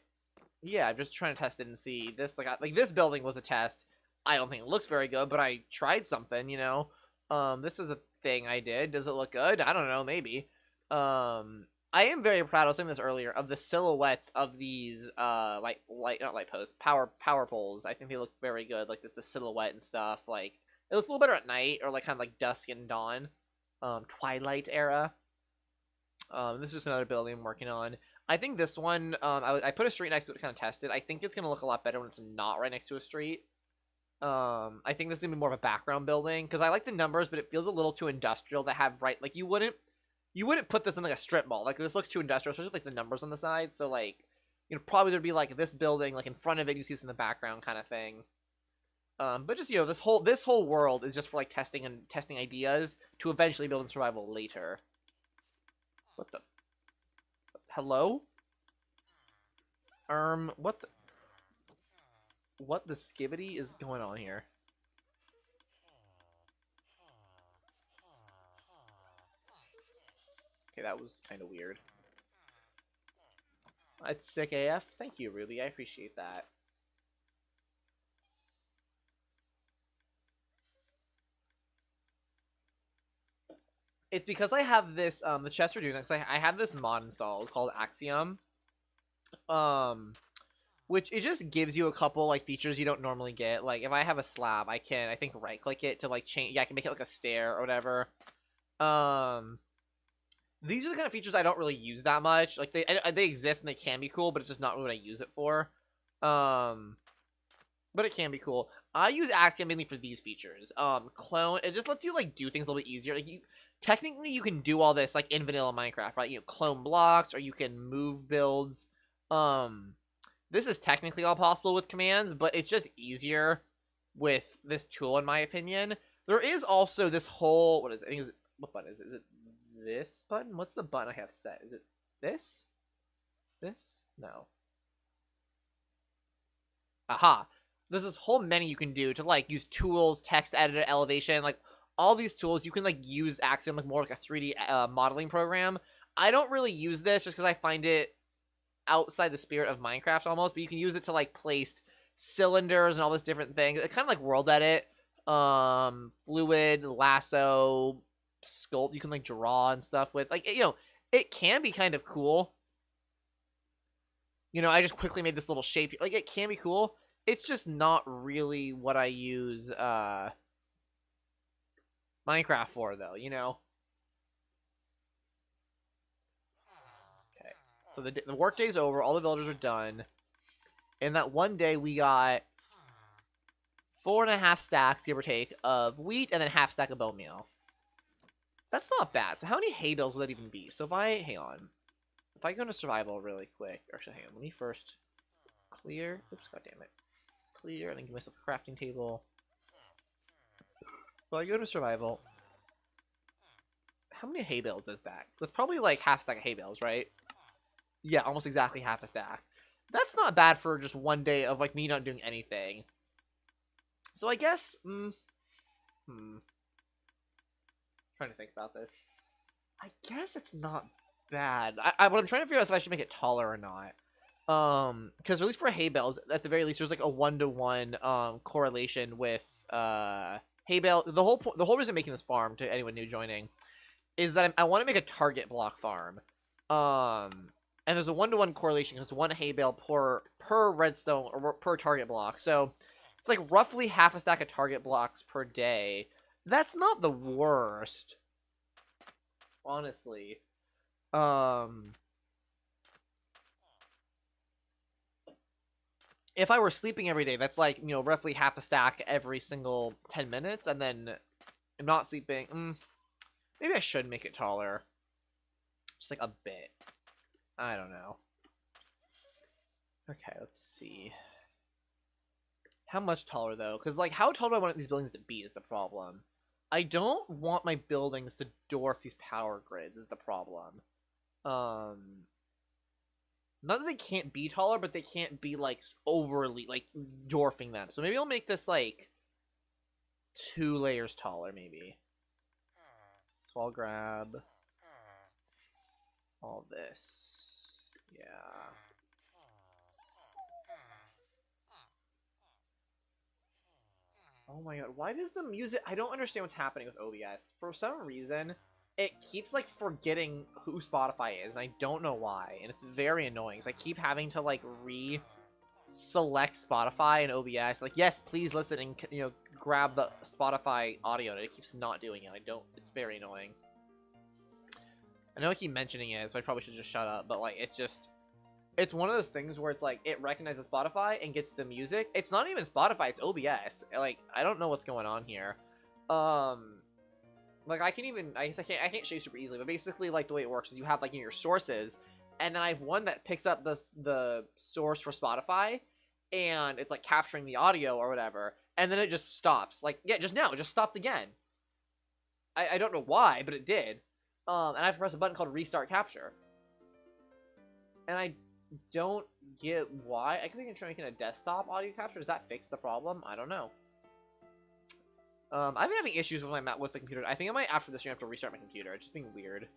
yeah, I'm just trying to test it and see. This like this building was a test. I don't think it looks very good, but I tried something, you know. This is a thing I did. Does it look good? I don't know, maybe. I am very proud, I was saying this earlier, of the silhouettes of these not light posts, power poles. I think they look very good. Like the silhouette and stuff. Like it looks a little better at night, or like kind of like dusk and dawn, twilight era. This is just another building I'm working on. I think this one, I put a street next to it to kind of test it. I think it's gonna look a lot better when it's not right next to a street. I think this is gonna be more of a background building, because I like the numbers, but it feels a little too industrial to have like you wouldn't put this in like a strip mall. Like this looks too industrial, especially like the numbers on the side. So like, you know, probably there'd be like this building like in front of it, you see this in the background kind of thing. But just, you know, this whole world is just for like testing ideas to eventually build in survival later. What the? Hello? What the skibbity is going on here? Okay, that was kind of weird. That's sick AF. Thank you, Ruby. I appreciate that. It's because I have this, the chests are doing that, because I have this mod installed called Axiom. Which it just gives you a couple like features you don't normally get. Like if I have a slab, I think right click it to like change. Yeah, I can make it like a stair or whatever. These are the kind of features I don't really use that much. Like they exist and they can be cool, but it's just not really what I use it for. But it can be cool. I use Axiom mainly for these features. Clone, it just lets you like do things a little bit easier. Like technically you can do all this like in vanilla Minecraft, right? You know, clone blocks, or you can move builds. This is technically all possible with commands, but it's just easier with this tool, in my opinion. There is also this whole, what is it? I think what button is it? Is it this button? What's the button I have set? Is it this? This? No. Aha. There's this whole menu you can do to like use tools, text editor, elevation, like all these tools. You can like use Axiom like more like a 3D modeling program. I don't really use this just because I find it outside the spirit of Minecraft almost, but you can use it to like place cylinders and all this different things. It's kind of like world edit, fluid, lasso, sculpt. You can like draw and stuff with, like, you know, it can be kind of cool. You know, I just quickly made this little shape. Like, it can be cool. It's just not really what I use Minecraft for, though, you know? So the work day's over, all the villagers are done. And that one day we got 4.5 stacks, give or take, of wheat, and then half stack of bone meal. That's not bad. So how many hay bales would that even be? So if I go into survival really quick, or actually hang on, let me first clear. Oops, god damn it. Clear, and then give myself a crafting table. Well, I go to survival. How many hay bales is that? That's probably like half stack of hay bales, right? Yeah, almost exactly half a stack. That's not bad for just one day of like me not doing anything. So I guess, trying to think about this. I guess it's not bad. What I'm trying to figure out is if I should make it taller or not. Because at least for hay bales, at the very least, there's like a 1-to-1 correlation with hay bale. The whole reason I'm making this farm, to anyone new joining, is that I want to make a target block farm. And there's a 1-to-1 correlation because 1 hay bale per redstone or per target block. So it's like roughly half a stack of target blocks per day. That's not the worst, honestly. If I were sleeping every day, that's like, roughly half a stack every single 10 minutes, and then I'm not sleeping. Maybe I should make it taller. Just like a bit. I don't know. Okay, let's see. How much taller, though? Because, like, how tall do I want these buildings to be is the problem. I don't want my buildings to dwarf these power grids is the problem. Not that they can't be taller, but they can't be, like, overly, like, dwarfing them. So maybe I'll make this, like, 2 layers taller, maybe. So I'll grab all this. Yeah. Oh my god, why does the music... I don't understand what's happening with OBS. For some reason, it keeps, like, forgetting who Spotify is, and I don't know why. And it's very annoying, so I keep having to, like, select Spotify and OBS. Like, yes, please listen and, grab the Spotify audio, and it keeps not doing it. It's very annoying. I know I keep mentioning it, so I probably should just shut up, but, like, it's one of those things where it's like it recognizes Spotify and gets the music. It's not even Spotify, it's OBS. Like, I don't know what's going on here. Like, I can't show you super easily, but basically, like, the way it works is you have, like, your sources, and then I have one that picks up the source for Spotify, and it's like capturing the audio or whatever, and then it just stops. Like, yeah, just now, it just stopped again. I don't know why, but it did. And I have to press a button called Restart Capture. And I don't get why. I guess I can try making a desktop audio capture. Does that fix the problem? I don't know. I've been having issues with the computer. I think I might, after this stream, have to restart my computer. It's just being weird.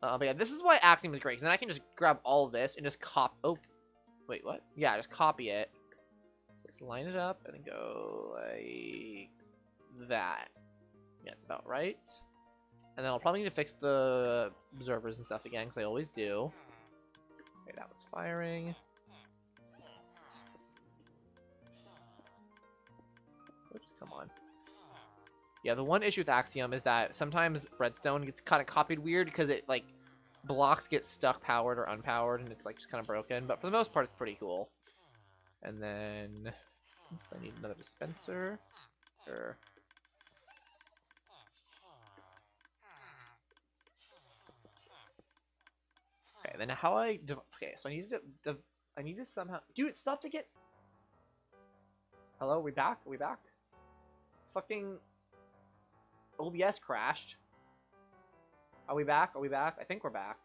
But yeah, this is why Axiom is great, because then I can just grab all of this and just oh, wait, what? Yeah, just copy it. Let's line it up and then go like that. Yeah, it's about right. And then I'll probably need to fix the observers and stuff again, because I always do. Okay, that was firing. Oops, come on. Yeah, the one issue with Axiom is that sometimes redstone gets kind of copied weird because it, like, blocks get stuck powered or unpowered, and it's, like, just kind of broken. But for the most part, it's pretty cool. And then... Oops, I need another dispenser. Sure. Okay, then how okay, so I need to somehow... Dude, stop to get... Hello, are we back? Are we back? Fucking... OBS crashed. Are we back? Are we back? I think we're back.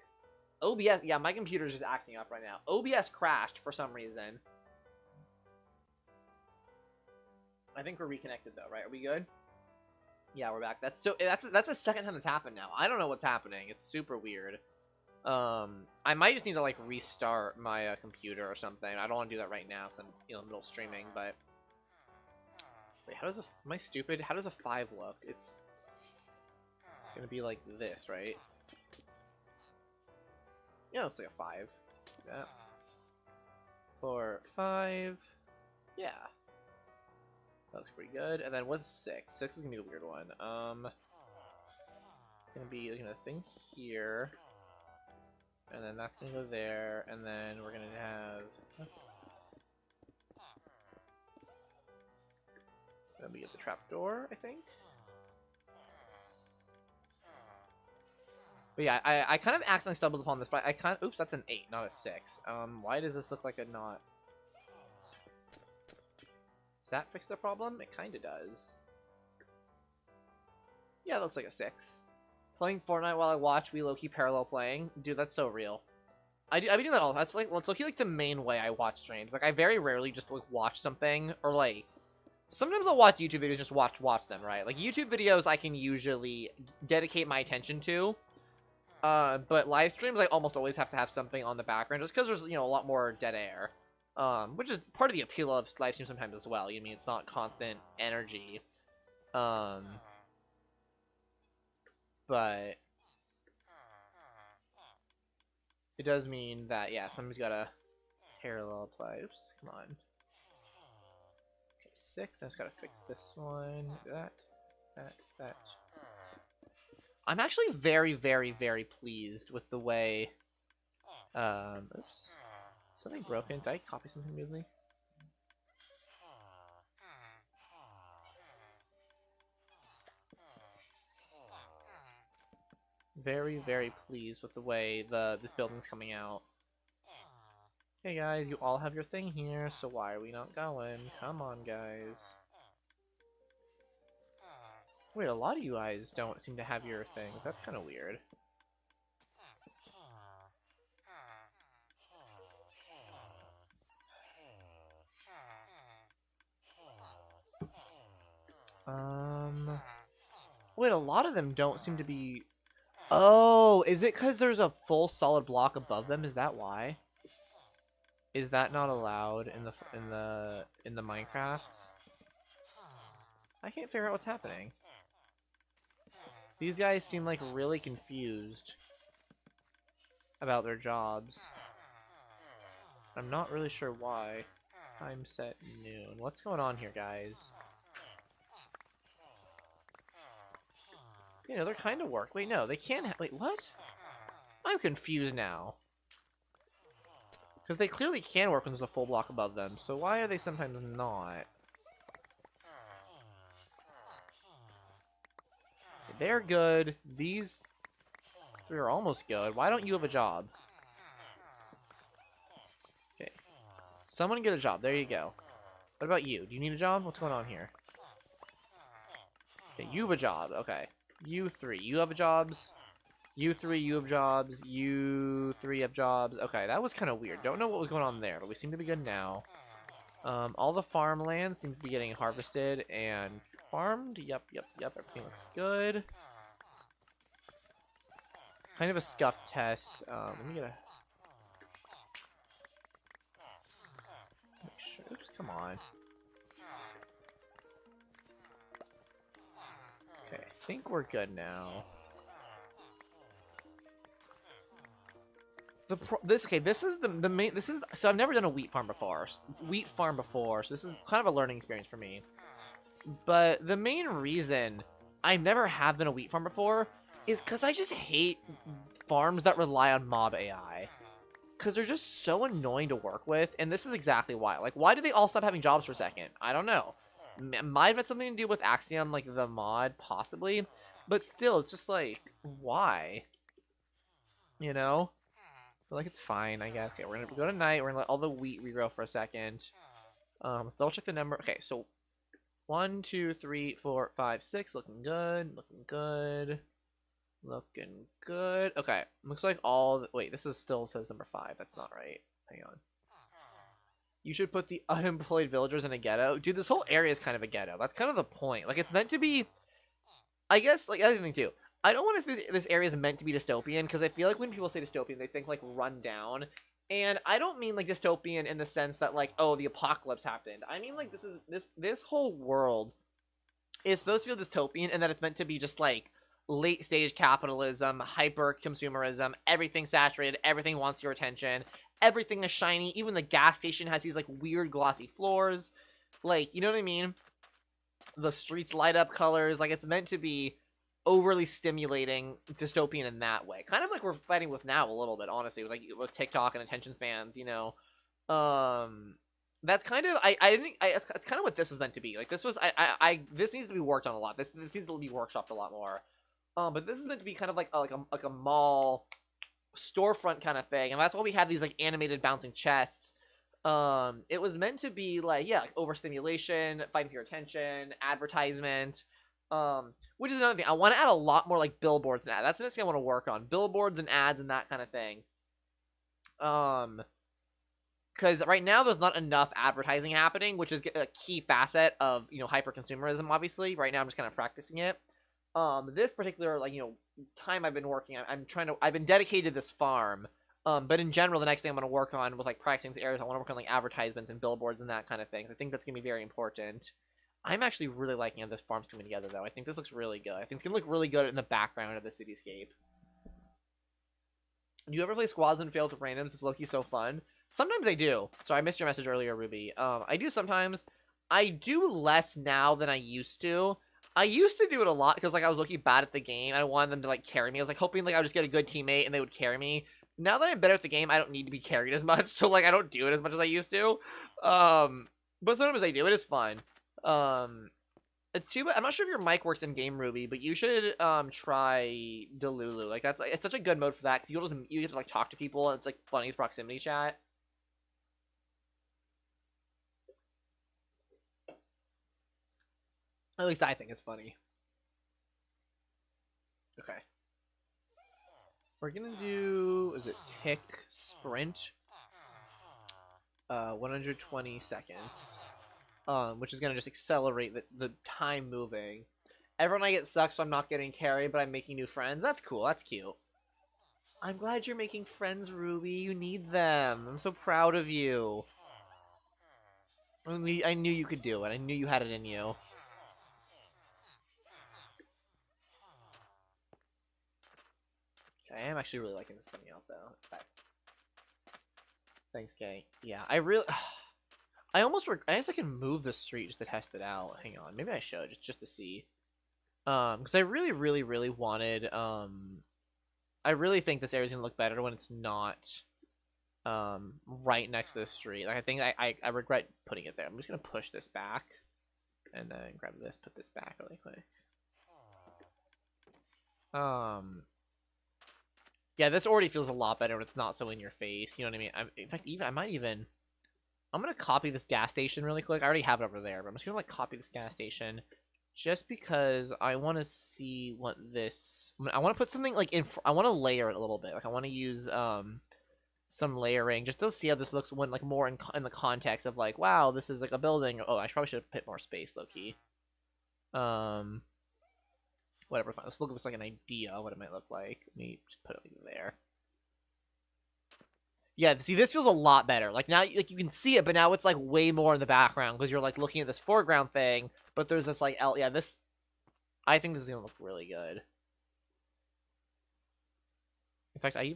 OBS... Yeah, my computer's just acting up right now. OBS crashed for some reason. I think we're reconnected, though, right? Are we good? Yeah, we're back. That's the second time that's happened now. I don't know what's happening. It's super weird. I might just need to, like, restart my computer or something. I don't want to do that right now because I'm, in the middle of streaming, but... Wait, how does am I stupid? How does a 5 look? It's gonna be like this, right? Yeah, it looks like a 5. Yeah. 4, 5. Yeah. That looks pretty good. And then what's 6? 6 is gonna be a weird one. It's gonna be a thing here. And then that's gonna go there, and then we're gonna have... Gonna be at the trapdoor, I think. But yeah, I kind of accidentally stumbled upon this, but I kind of... Oops, that's an 8, not a 6. Why does this look like a not... Does that fix the problem? It kind of does. Yeah, it looks like a 6. Playing Fortnite while I watch, we low-key parallel playing. Dude, that's so real. I've been doing that all. That's low-key like the main way I watch streams. Like, I very rarely just like watch something, or like sometimes I'll watch YouTube videos, just watch them, right? Like YouTube videos I can usually dedicate my attention to. But live streams I almost always have to have something on the background just because there's, a lot more dead air. Which is part of the appeal of live streams sometimes as well. You know what I mean, it's not constant energy. But it does mean that, yeah, somebody's got to parallel apply. Oops, come on. Okay, 6. I just got to fix this one. That. I'm actually very, very, very pleased with the way... oops. Something broken? Did I copy something weirdly? Very, very pleased with the way this building's coming out. Hey guys, you all have your thing here, so why are we not going? Come on, guys. Wait, a lot of you guys don't seem to have your things. That's kind of weird. Wait, a lot of them don't seem to be... Oh, is it because there's a full solid block above them? Is that why? Is that not allowed in the Minecraft? I can't figure out what's happening. These guys seem like really confused about their jobs. I'm not really sure why. Time set noon. What's going on here, guys? You know, they're kind of work. Wait, no, they can't. Wait, what? I'm confused now. Because they clearly can work when there's a full block above them. So why are they sometimes not? They're good. These three are almost good. Why don't you have a job? Okay. Someone get a job. There you go. What about you? Do you need a job? What's going on here? Okay, you have a job. Okay. You three. You have jobs. You three, you have jobs. You three have jobs. Okay, that was kind of weird. Don't know what was going on there, but we seem to be good now. All the farmland seems to be getting harvested and farmed. Yep. Everything looks good. Kind of a scuffed test. Let me get a... Make sure. Oops, come on. Okay, I think we're good now. This is the main. So I've never done a wheat farm before. So this is kind of a learning experience for me. But the main reason I never have done a wheat farm before is because I just hate farms that rely on mob AI. Because they're just so annoying to work with, and this is exactly why. Like, why did they all stop having jobs for a second? I don't know. Might have had something to do with Axiom, like the mod, possibly. But still, it's just like, why? You know? I feel like it's fine, I guess. Okay, we're gonna go to night. We're gonna let all the wheat regrow for a second. Let's double check the number. Okay, so 1, 2, 3, 4, 5, 6. Looking good. Looking good. Looking good. Okay, looks like all. Wait, this is still says number 5. That's not right. Hang on. You should put the unemployed villagers in a ghetto. Dude, this whole area is kind of a ghetto. That's kind of the point. Like, it's meant to be. I guess, like, other thing too. I don't want to say this area is meant to be dystopian, because I feel like when people say dystopian, they think, like, run down. And I don't mean, like, dystopian in the sense that, like, oh, the apocalypse happened. I mean, like, this whole world is supposed to feel dystopian, and that it's meant to be just, like, late-stage capitalism, hyper-consumerism, everything saturated, everything wants your attention, everything is shiny, even the gas station has these, like, weird glossy floors. Like, you know what I mean? The streets light up colors. Like, it's meant to be overly stimulating, dystopian in that way. Kind of like we're fighting with now a little bit, honestly, with TikTok and attention spans, you know. That's kind of it's kind of what this is meant to be. Like, this was this needs to be worked on a lot. This needs to be workshopped a lot more. But this is meant to be kind of like a mall storefront kind of thing, and that's why we have these, like, animated bouncing chests. It was meant to be like, yeah, like overstimulation, fighting for your attention, advertisement. Which is another thing. I want to add a lot more, like, billboards and ads. That's the next thing I want to work on. Billboards and ads and that kind of thing. Because right now there's not enough advertising happening, which is a key facet of, you know, hyper-consumerism, obviously. Right now I'm just kind of practicing it. This particular, like, you know, time I've been working on, I've been dedicated to this farm. But in general, the next thing I'm going to work on with, like, practicing the areas, I want to work on, like, advertisements and billboards and that kind of thing. I think that's going to be very important. I'm actually really liking how this farm's coming together, though. I think this looks really good. I think it's going to look really good in the background of the cityscape. Do you ever play squads and fail with randoms? It's low-key so fun. Sometimes I do. Sorry, I missed your message earlier, Ruby. I do sometimes. I do less now than I used to. I used to do it a lot because like I was looking bad at the game. I wanted them to like carry me. I was like hoping like I would just get a good teammate and they would carry me. Now that I'm better at the game, I don't need to be carried as much, so like I don't do it as much as I used to. But sometimes I do. It is fun. It's too bad. I'm not sure if your mic works in game, Ruby, but you should try Delulu. Like that's it's such a good mode for that because you get to like talk to people and it's like funny as proximity chat. At least I think it's funny. Okay. We're gonna do, is it tick sprint? 120 seconds. Which is gonna just accelerate the time moving. Everyone I get sucks, so I'm not getting carried, but I'm making new friends. That's cool, that's cute. I'm glad you're making friends, Ruby. You need them. I'm so proud of you. I knew you could do it. I knew you had it in you. I am actually really liking this coming out though. Okay. Thanks, Kay. Yeah, I really. I guess I can move the street just to test it out. Hang on, maybe I should just to see. Because I really, really, really wanted. I really think this area's gonna look better when it's not. Right next to the street. Like I think I regret putting it there. I'm just gonna push this back, and then grab this, put this back really quick. Yeah, this already feels a lot better when it's not so in your face. You know what I mean? In fact, I'm gonna copy this gas station really quick. I already have it over there, but I'm just gonna like copy this gas station, just because I want to see what this. I want to put something like I want to layer it a little bit. Like I want to use some layering just to see how this looks when like more in the context of like, wow, this is like a building. Oh, I probably should have put more space, low key. Whatever, fine. Let's look at this like an idea of what it might look like. Let me just put it there. Yeah, see, this feels a lot better. Like now, like you can see it, but now it's like way more in the background because you're like looking at this foreground thing. But there's this like, yeah, this. I think this is gonna look really good. In fact, I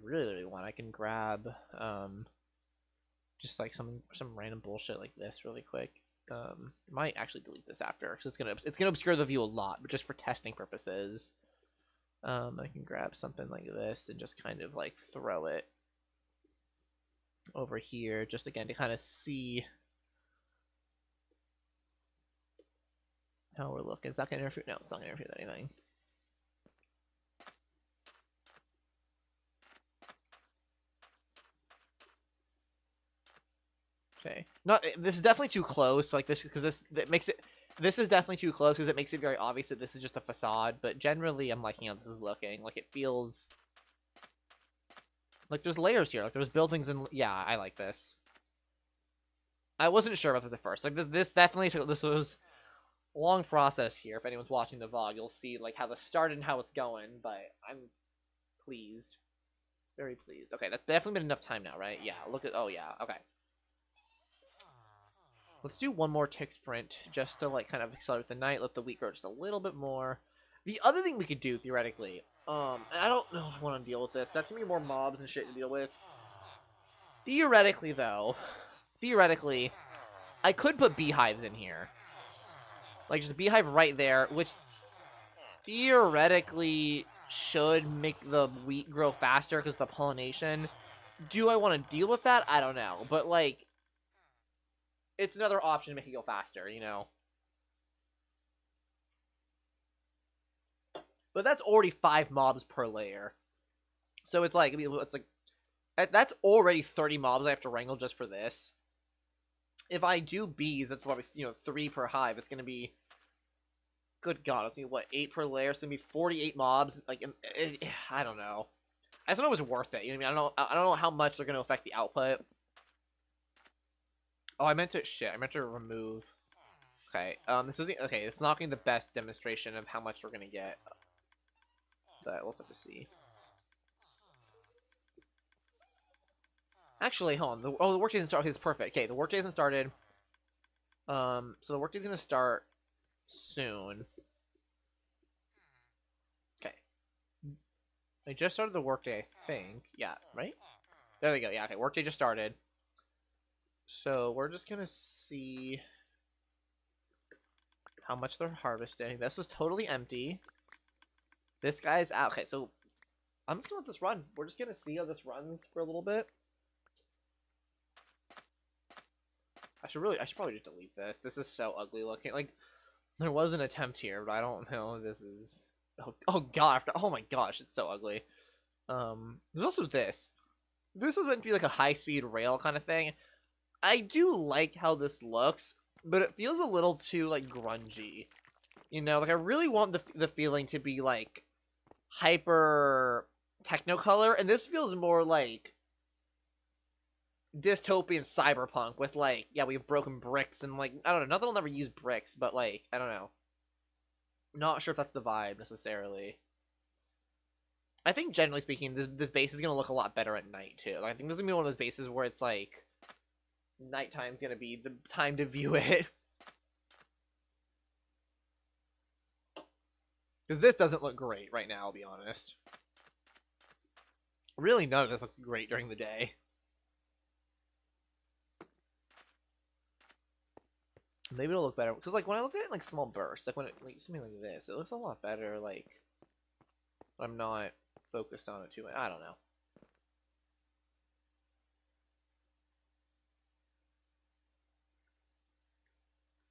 really want. I can grab, just like some random bullshit like this really quick. Might actually delete this after because it's gonna obscure the view a lot, but just for testing purposes, I can grab something like this and just kind of like throw it over here, just again to kind of see how we're looking. Is that gonna interfere? No, it's not gonna interfere with anything. Okay. This is definitely too close. Like this, because that makes it. This is definitely too close because it makes it very obvious that this is just a facade. But generally, I'm liking how this is looking. Like it feels like there's layers here. Like there's buildings and yeah, I like this. I wasn't sure about this at first. Like this definitely took. This was a long process here. If anyone's watching the vlog, you'll see like how this started and how it's going. But I'm pleased, very pleased. Okay, that's definitely been enough time now, right? Yeah. Look at. Oh yeah. Okay. Let's do one more tick sprint just to like kind of accelerate the night, let the wheat grow just a little bit more. The other thing we could do theoretically, I don't know if I want to deal with this. That's gonna be more mobs and shit to deal with. Theoretically, though, I could put beehives in here, like just a beehive right there, which theoretically should make the wheat grow faster because the pollination. Do I want to deal with that? I don't know, but like. It's another option to make it go faster, you know? But that's already 5 mobs per layer. So it's like, that's already 30 mobs I have to wrangle just for this. If I do bees, that's probably, 3 per hive. It's going to be, good God, it's going to be, what, 8 per layer? It's going to be 48 mobs. Like, I don't know. I just don't know if it's worth it. You know what I mean? I don't know how much they're going to affect the output. Oh, I meant to remove. Okay, this isn't, okay, it's not going to be the best demonstration of how much we're going to get. But let's have to see. Actually, hold on. The workday doesn't start. Okay, it's perfect. Okay, the workday hasn't started. So the workday's going to start soon. Okay. I just started the workday, I think. Yeah, right? There we go. Yeah, okay, workday just started. So we're just gonna see. how much they're harvesting. This was totally empty. This guy's out. Okay, so I'm just gonna let this run. We're just gonna see how this runs for a little bit. I should probably just delete this. This is so ugly looking. Like, there was an attempt here, but I don't know. This is oh god. Oh my gosh, it's so ugly. There's also this. This is meant to be like a high-speed rail kind of thing. I do like how this looks, but it feels a little too like grungy. You know, like I really want the feeling to be like hyper technicolor, and this feels more like dystopian cyberpunk with like, yeah, we have broken bricks and like, I don't know, not that I'll never use bricks, but like, I don't know. Not sure if that's the vibe necessarily. I think generally speaking, this base is gonna look a lot better at night too. Like, I think this is gonna be one of those bases where it's like nighttime's gonna be the time to view it. Because this doesn't look great right now, I'll be honest. Really, none of this looks great during the day. Maybe it'll look better. Because, like, when I look at it in, like, small bursts, like, when it, like, something like this, it looks a lot better, like, I'm not focused on it too much. I don't know.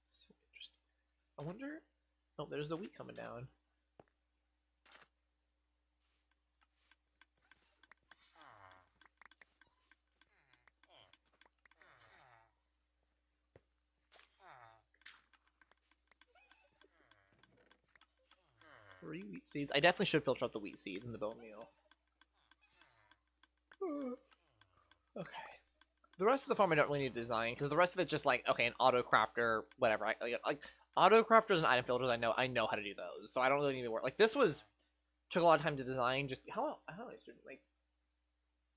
So interesting. I wonder... Oh, there's the wheat coming down. Three wheat seeds. I definitely should filter out the wheat seeds in the bone meal. Okay. The rest of the farm I don't really need to design, because the rest of it's just like, okay, an auto crafter, whatever. Like auto crafters and item filters, I know how to do those, so I don't really need to work. Like, this took a lot of time to design. Just how I streamed, like,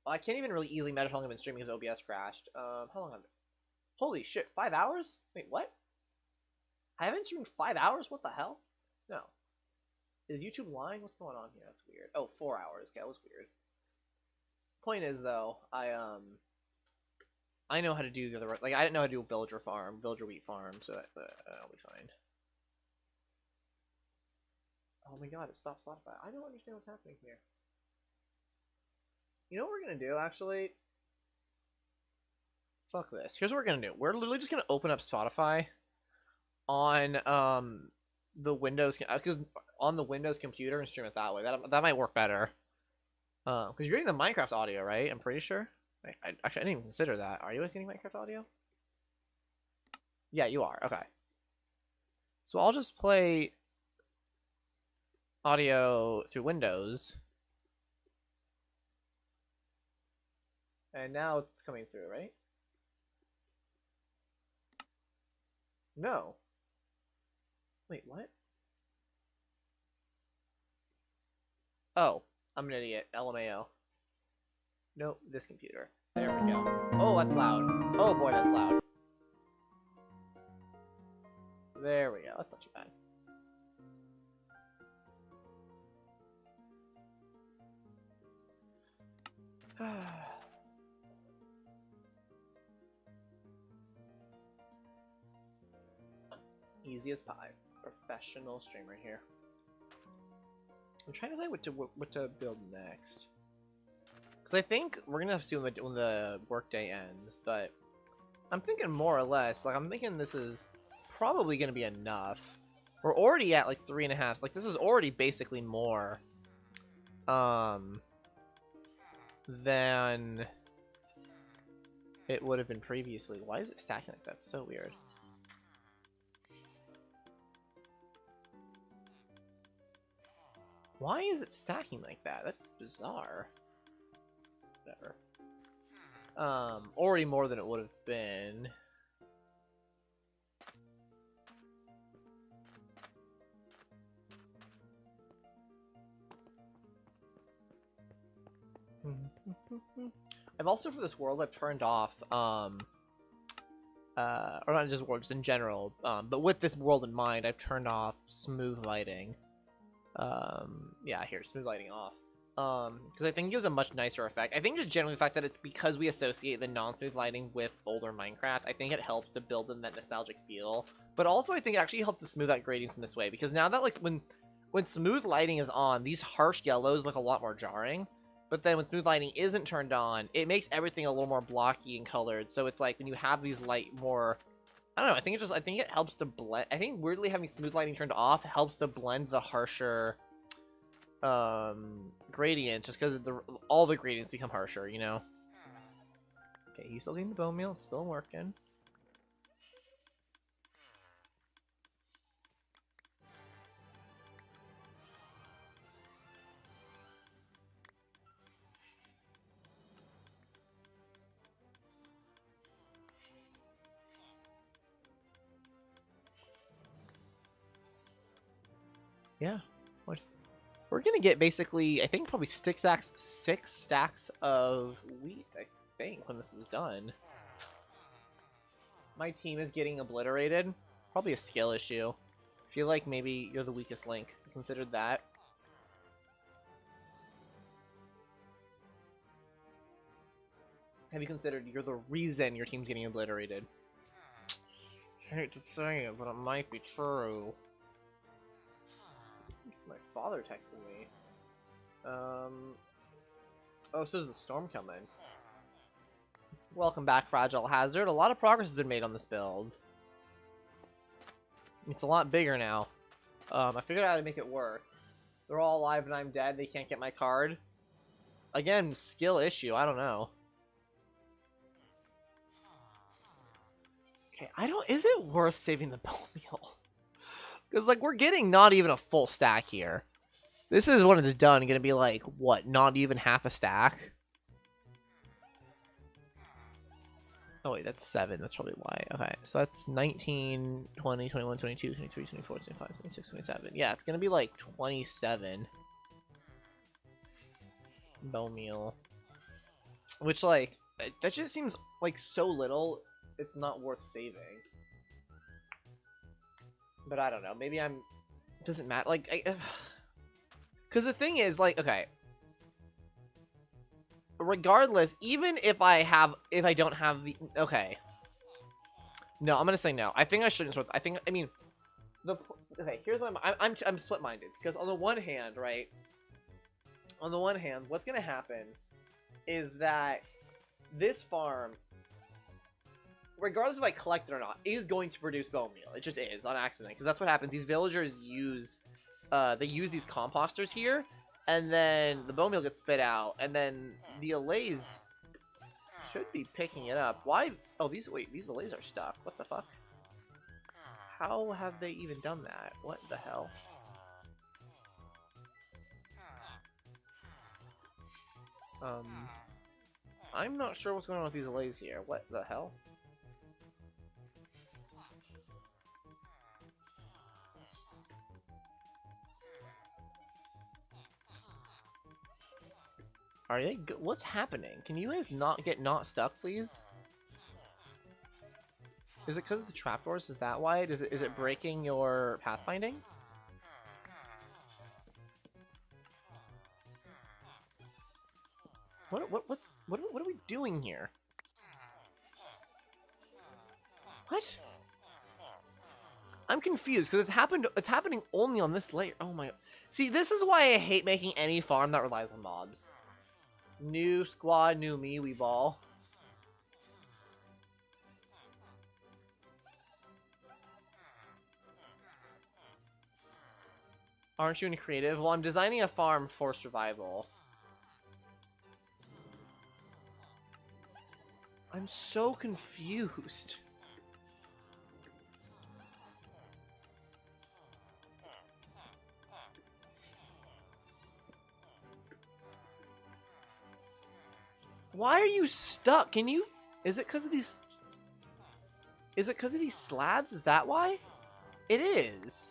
I can't even really easily measure how long I've been streaming because OBS crashed. How long have I been? Holy shit, 5 hours? Wait, what? I haven't streamed 5 hours? What the hell? No. Is YouTube lying? What's going on here? That's weird. Oh, 4 hours. Okay, that was weird. Point is, though, I know how to do the other, like, I didn't know how to do a villager wheat farm, so that'll be fine. Oh my god, it stopped Spotify. I don't understand what's happening here. You know what we're gonna do, actually? Fuck this. Here's what we're gonna do. We're literally just gonna open up Spotify on, the Windows, because on the Windows computer and stream it that way. That might work better. Because you're getting the Minecraft audio, right? I'm pretty sure. Actually, I didn't even consider that. Are you guys getting Minecraft audio? Yeah, you are. Okay. So I'll just play audio through Windows. And now it's coming through, right? No. Wait, what? Oh, I'm an idiot. LMAO. Nope, this computer. There we go. Oh, that's loud. Oh boy, that's loud. There we go. That's not too bad. Easy as pie. Professional streamer here. I'm trying to decide what to build next. Because I think we're gonna have to see when the workday ends, but I'm thinking more or less, like, I'm thinking this is probably gonna be enough. We're already at like 3.5. Like, this is already basically more than it would have been previously. Why is it stacking like that? It's so weird. Why is it stacking like that? That's bizarre. Whatever. Already more than it would have been. I've also, for this world, I've turned off, or not just world, just in general, but with this world in mind, I've turned off smooth lighting. Yeah, here, smooth lighting off. Because I think it gives a much nicer effect. I think just generally the fact that it's because we associate the non-smooth lighting with older Minecraft, I think it helps to build in that nostalgic feel. But also I think it actually helps to smooth out gradients in this way, because now that like when smooth lighting is on, these harsh yellows look a lot more jarring. But then when smooth lighting isn't turned on, it makes everything a little more blocky and colored. So it's like when you have these light more, I don't know, I think it helps to blend. I think weirdly having smooth lighting turned off helps to blend the harsher gradients, just because all the gradients become harsher, you know. Okay, he's still getting the bone meal. It's still working. Yeah, we're gonna get basically, I think probably 6 stacks of wheat, I think, when this is done. My team is getting obliterated. Probably a skill issue. I feel like maybe you're the weakest link. Considered that. Have you considered you're the reason your team's getting obliterated? I hate to say it, but it might be true. It's my father texting me. Oh, so is the storm coming? Welcome back, Fragile Hazard. A lot of progress has been made on this build. It's a lot bigger now. I figured out how to make it work. They're all alive and I'm dead. They can't get my card. Again, skill issue. I don't know. Okay, is it worth saving the bone meal? Because, like, we're getting not even a full stack here. This is when it's done going to be, like, what, not even half a stack? Oh, wait, that's 7. That's probably why. Okay, so that's 19, 20, 21, 22, 23, 24, 25, 26, 27. Yeah, it's going to be, like, 27. Bone meal. Which, like, that just seems, like, so little, it's not worth saving. But I don't know. Maybe doesn't matter. Like, because the thing is, like, okay. Regardless, even if I don't have the, okay. No, I'm gonna say no. I think I shouldn't sort. Okay. Here's what I'm split-minded, because on the one hand, right? On the one hand, what's gonna happen is that this farm, regardless if I collect it or not, is going to produce bone meal. It just is, on accident, because that's what happens. These villagers use, they use these composters here, and then the bone meal gets spit out, and then the allays should be picking it up. Why? Oh, these allays are stuck. What the fuck? How have they even done that? What the hell? I'm not sure what's going on with these allays here. What the hell? Are they what's happening? Can you guys not stuck, please? Is it because of the trapdoors? Is that why? Is it breaking your pathfinding? What are we doing here? What? I'm confused because it's happening only on this layer. Oh my. See, this is why I hate making any farm that relies on mobs. New squad, new me, we ball. Aren't you in creative? Well, I'm designing a farm for survival. I'm so confused. Why are you stuck? Can you... Is it because of these... Is it because of these slabs? Is that why? It is.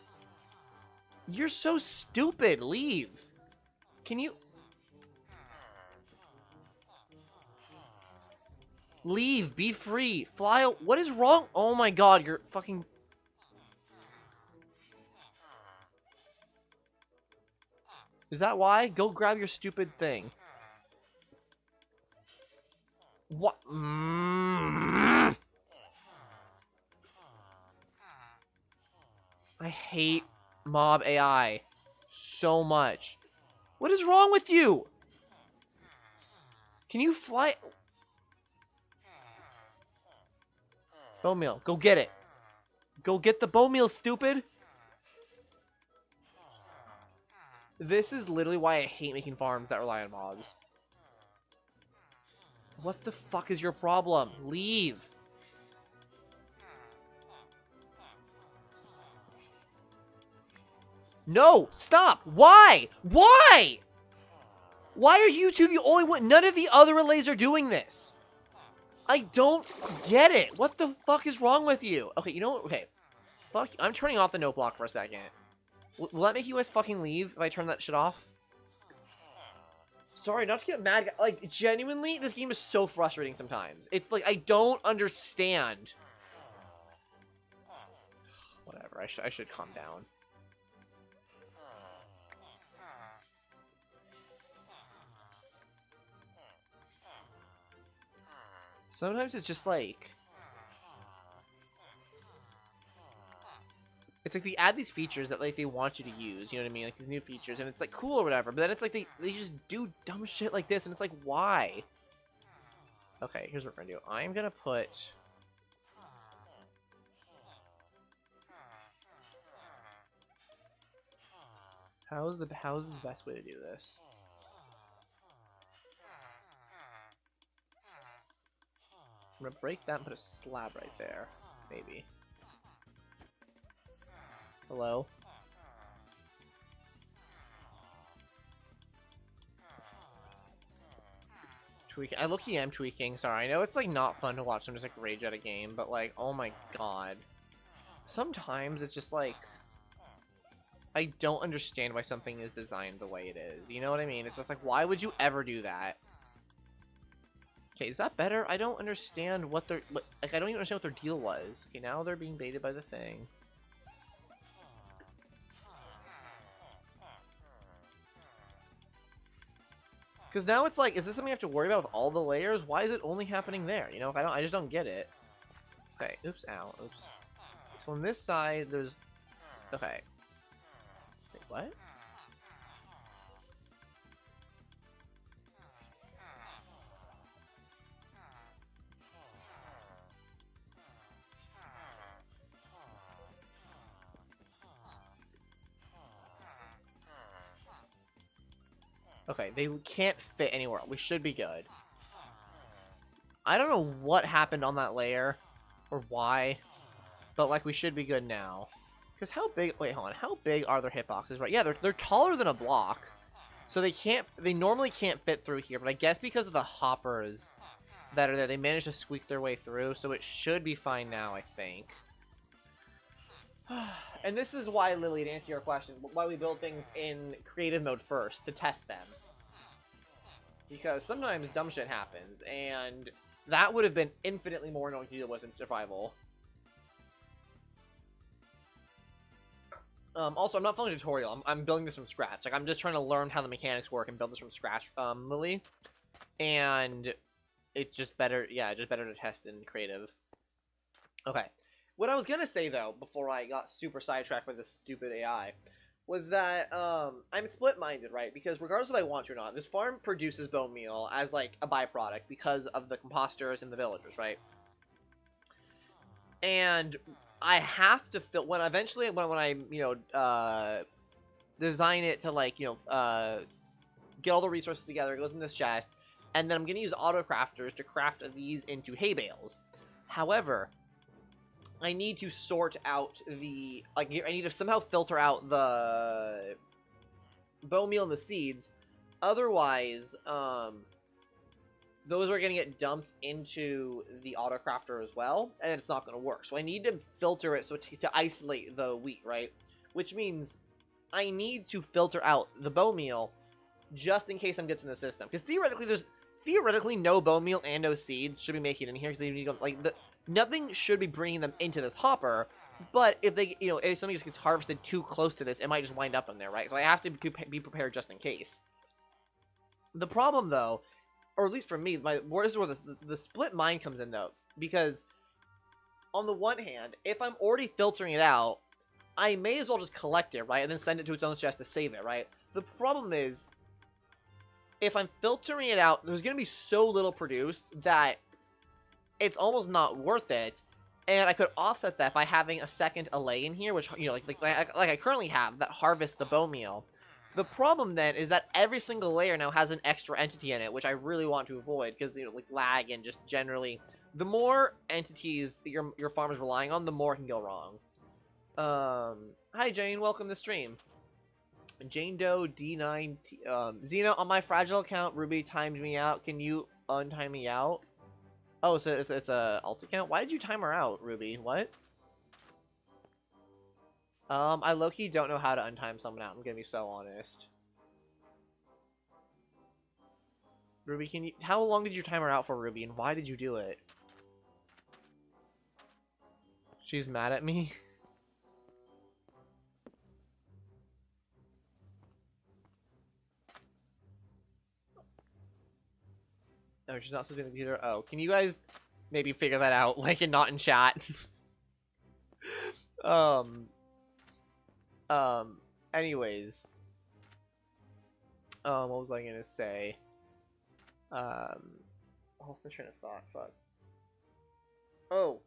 You're so stupid. Leave. Can you... Leave. Be free. Fly... What is wrong? Oh my god, you're fucking... Is that why? Go grab your stupid thing. What? I hate mob AI so much. What is wrong with you? Can you fly? Bone meal. Go get it. Go get the bone meal, stupid. This is literally why I hate making farms that rely on mobs. What the fuck is your problem? Leave. No! Stop! Why? Why? Why are you two the only one? None of the other relays are doing this. I don't get it. What the fuck is wrong with you? Okay, you know what? Okay. Fuck. I'm turning off the note block for a second. Will that make you guys fucking leave if I turn that shit off? Sorry, not to get mad. Like, genuinely, this game is so frustrating sometimes. It's like, I don't understand. Whatever, I should calm down. Sometimes it's just like... It's like they add these features that like they want you to use, you know what I mean? Like these new features, and it's like cool or whatever, but then it's like they just do dumb shit like this, and it's like, why? Okay, here's what we're gonna do. I'm gonna put... How's the best way to do this? I'm gonna break that and put a slab right there, maybe. Hello? Tweaking. I look-y am tweaking, sorry. I know it's like not fun to watch them just like rage at a game, but like, oh my god. Sometimes it's just like... I don't understand why something is designed the way it is. You know what I mean? It's just like, why would you ever do that? Okay, is that better? I don't understand what their... Like, I don't even understand what their deal was. Okay, now they're being baited by the thing. Because now it's like, is this something I have to worry about with all the layers? Why is it only happening there? You know, if I just don't get it. Okay, oops, ow, oops. So on this side, there's... Okay. Wait, what? Okay, they can't fit anywhere. We should be good. I don't know what happened on that layer, or why, but like we should be good now. Because how big? Wait, hold on. How big are their hitboxes? Right? Yeah, they're taller than a block, so they can't. They normally can't fit through here. But I guess because of the hoppers that are there, they managed to squeak their way through. So it should be fine now, I think. And this is why, Lily, to answer your question, why we build things in creative mode first, to test them. Because sometimes dumb shit happens, and that would have been infinitely more annoying to deal with in survival. Also, I'm not following a tutorial. I'm building this from scratch. Like, I'm just trying to learn how the mechanics work and build this from scratch, Lily. And it's just better, yeah, just better to test in creative. Okay. What I was gonna say, though, before I got super sidetracked by this stupid AI, was that I'm split-minded, right? Because regardless if I want to or not, this farm produces bone meal as, like, a byproduct because of the composters and the villagers, right? And I have to fill... When I, you know, design it to, like, you know, get all the resources together, it goes in this chest, and then I'm gonna use auto-crafters to craft these into hay bales. However... I need to sort out the... Like, I need to somehow filter out the bone meal and the seeds. Otherwise, those are going to get dumped into the autocrafter as well, and it's not going to work. So I need to filter it so to isolate the wheat, right? Which means I need to filter out the bone meal just in case I'm getting in the system. Because theoretically, there's no bone meal and no seeds should be making it in here because they need to, like, nothing should be bringing them into this hopper But if they, if something just gets harvested too close to this, it might just wind up in there, right? So I have to be prepared just in case. The problem, though, or at least for me, this is where the split mind comes in, though, because on the one hand, if I'm already filtering it out, I may as well just collect it, right, and then send it to its own chest to save it, right? The problem is, if I'm filtering it out, there's going to be so little produced that it's almost not worth it. And I could offset that by having a second allay in here, which, like I currently have, that harvests the bone meal. The problem then is that every single layer now has an extra entity in it, which I really want to avoid because, like lag and just generally, the more entities that your farm is relying on, the more it can go wrong. Hi Jane, welcome to the stream. Jane Doe D9 Xena, on my fragile account, Ruby timed me out. Can you untime me out? Oh, so it's a alt account? Why did you time her out, Ruby? What? I low-key don't know how to untime someone out, I'm gonna be so honest. Ruby, how long did you time her out for, Ruby, and why did you do it? She's mad at me? No, she's not supposed to be in the computer. Oh, can you guys maybe figure that out, like, and not in chat? Anyways. What was I gonna say? What was my train of thought? Fuck. Oh.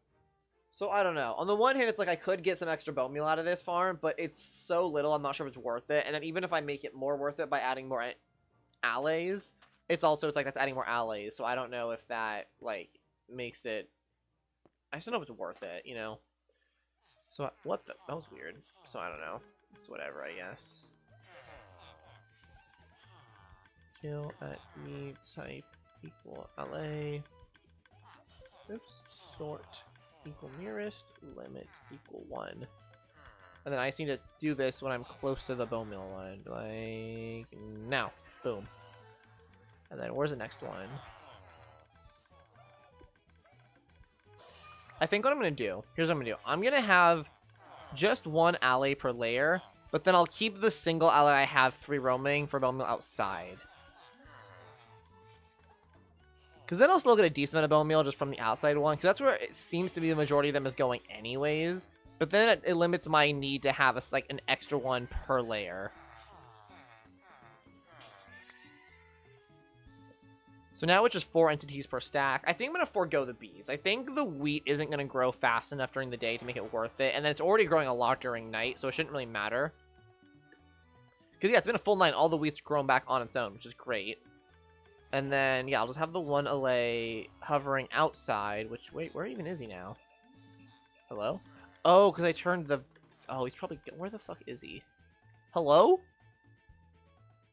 So, I don't know. On the one hand, it's like I could get some extra bone meal out of this farm, but it's so little, I'm not sure if it's worth it. And then even if I make it more worth it by adding more allays, it's like that's adding more allays, so I don't know if that, like, makes it... I just don't know if it's worth it, So, what the... That was weird. So, I don't know. It's whatever, I guess. Kill at me type equal allay. Oops. Sort equal nearest. Limit equal 1. And then I just need to do this when I'm close to the bone meal line. Like, now. Boom. And then where's the next one? I think what I'm going to do, here's what I'm going to do. I'm going to have just one allay per layer, but then I'll keep the single allay I have free roaming for bone meal outside. Because then I'll still get a decent amount of bone meal just from the outside one, because that's where it seems to be the majority of them is going anyways. But then it limits my need to have like an extra one per layer. So now it's just 4 entities per stack. I think I'm going to forego the bees. I think the wheat isn't going to grow fast enough during the day to make it worth it. And then it's already growing a lot during night, so it shouldn't really matter. Because, yeah, it's been a full night. All the wheat's grown back on its own, which is great. And then, yeah, I'll just have the one allay hovering outside, which, wait, where even is he now? Hello? Oh, because I turned the... Oh, he's probably... Where the fuck is he? Hello?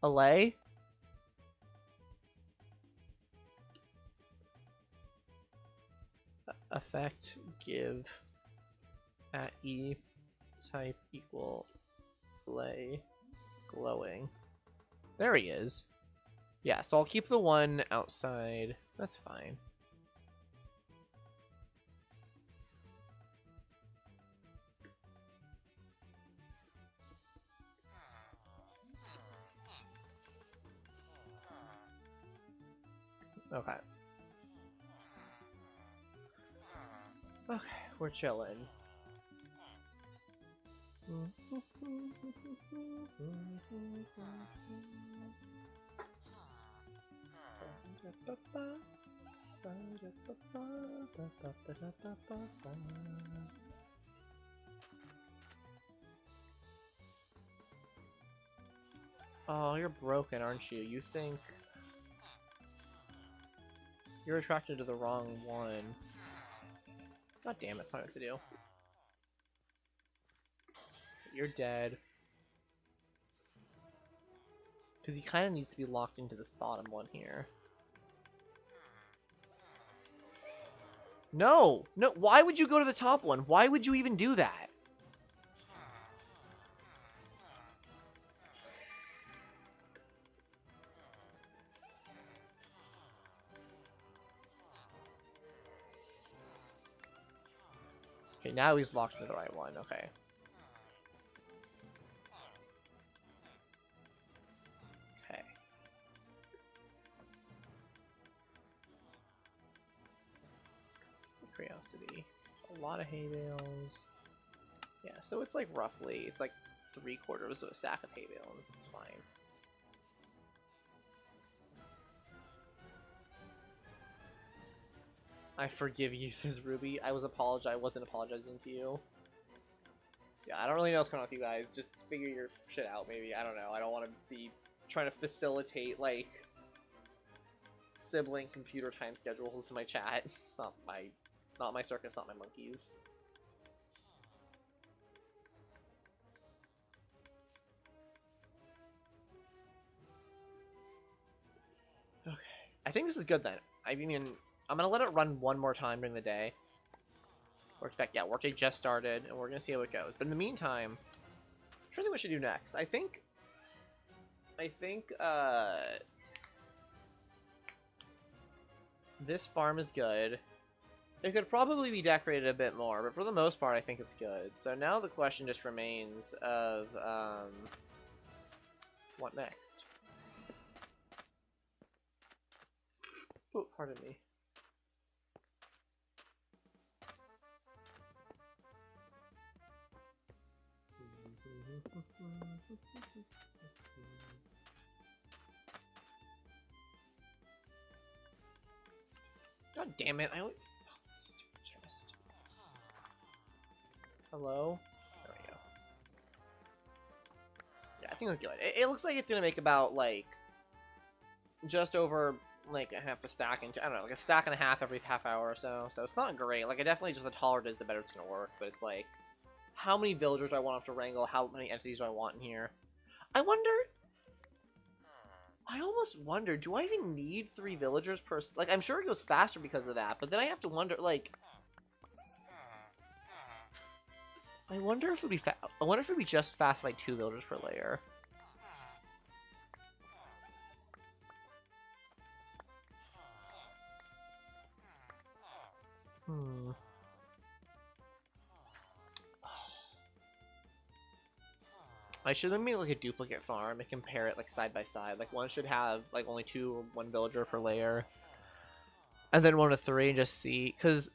Allay? Effect give at E type equal play glowing. There he is. Yeah, so I'll keep the one outside. That's fine. Okay. Okay, we're chilling. Oh, you're broken, aren't you? You think... You're attracted to the wrong one. God damn it, it's hard to do. You're dead. Because he kind of needs to be locked into this bottom one here. No! No, why would you go to the top one? Why would you even do that? Okay, now he's locked into the right one. Okay. Okay. Curiosity. A lot of hay bales. Yeah, so it's like roughly, it's like 3/4 of a stack of hay bales. It's fine. I forgive you, says Ruby. I wasn't apologizing to you. Yeah, I don't really know what's going on with you guys. Just figure your shit out, maybe. I don't know. I don't want to be trying to facilitate, like, sibling computer time schedules in my chat. It's not my circus, not my monkeys. Okay. I think this is good then. I mean, I'm gonna let it run one more time during the day. Workday just started, and we're gonna see how it goes. But in the meantime, I'm trying to think what we should do next. I think, this farm is good. It could probably be decorated a bit more, but for the most part, I think it's good. So now the question just remains of, what next? Oh, pardon me. God damn it, I always... Oh, stupid chest. Hello? There we go. Yeah, I think that's good. It looks like it's gonna make about, like, just over, like, a half a stack, and I don't know, like a stack and a half every half hour or so. So it's not great. Like, I definitely, just the taller it is, the better it's gonna work. But it's like, how many villagers do I want to wrangle? How many entities do I want in here? I almost wonder, do I even need 3 villagers per... Like, I'm sure it goes faster because of that, but then I have to wonder, like... I wonder if it would be just fast by 2 villagers per layer. I should have made like a duplicate farm and compare it like side by side. Like one should have like only 1 villager per layer, and then 1 to 3, and just see, because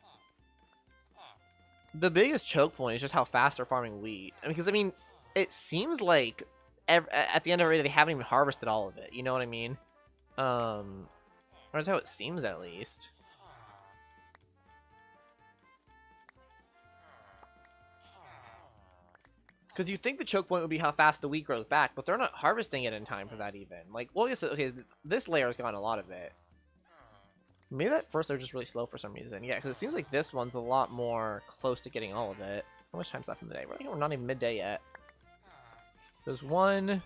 the biggest choke point is just how fast they're farming wheat. I mean, because I mean, it seems like at the end of the day they haven't even harvested all of it. You know what I mean? Or that's how it seems, at least. Because you'd think the choke point would be how fast the wheat grows back, but they're not harvesting it in time for that even. Like, well, I guess, okay, this layer's gotten a lot of it. Maybe that first layer just really slow for some reason. Yeah, because it seems like this one's a lot more close to getting all of it. How much time's left in the day? We're not even midday yet. There's 1,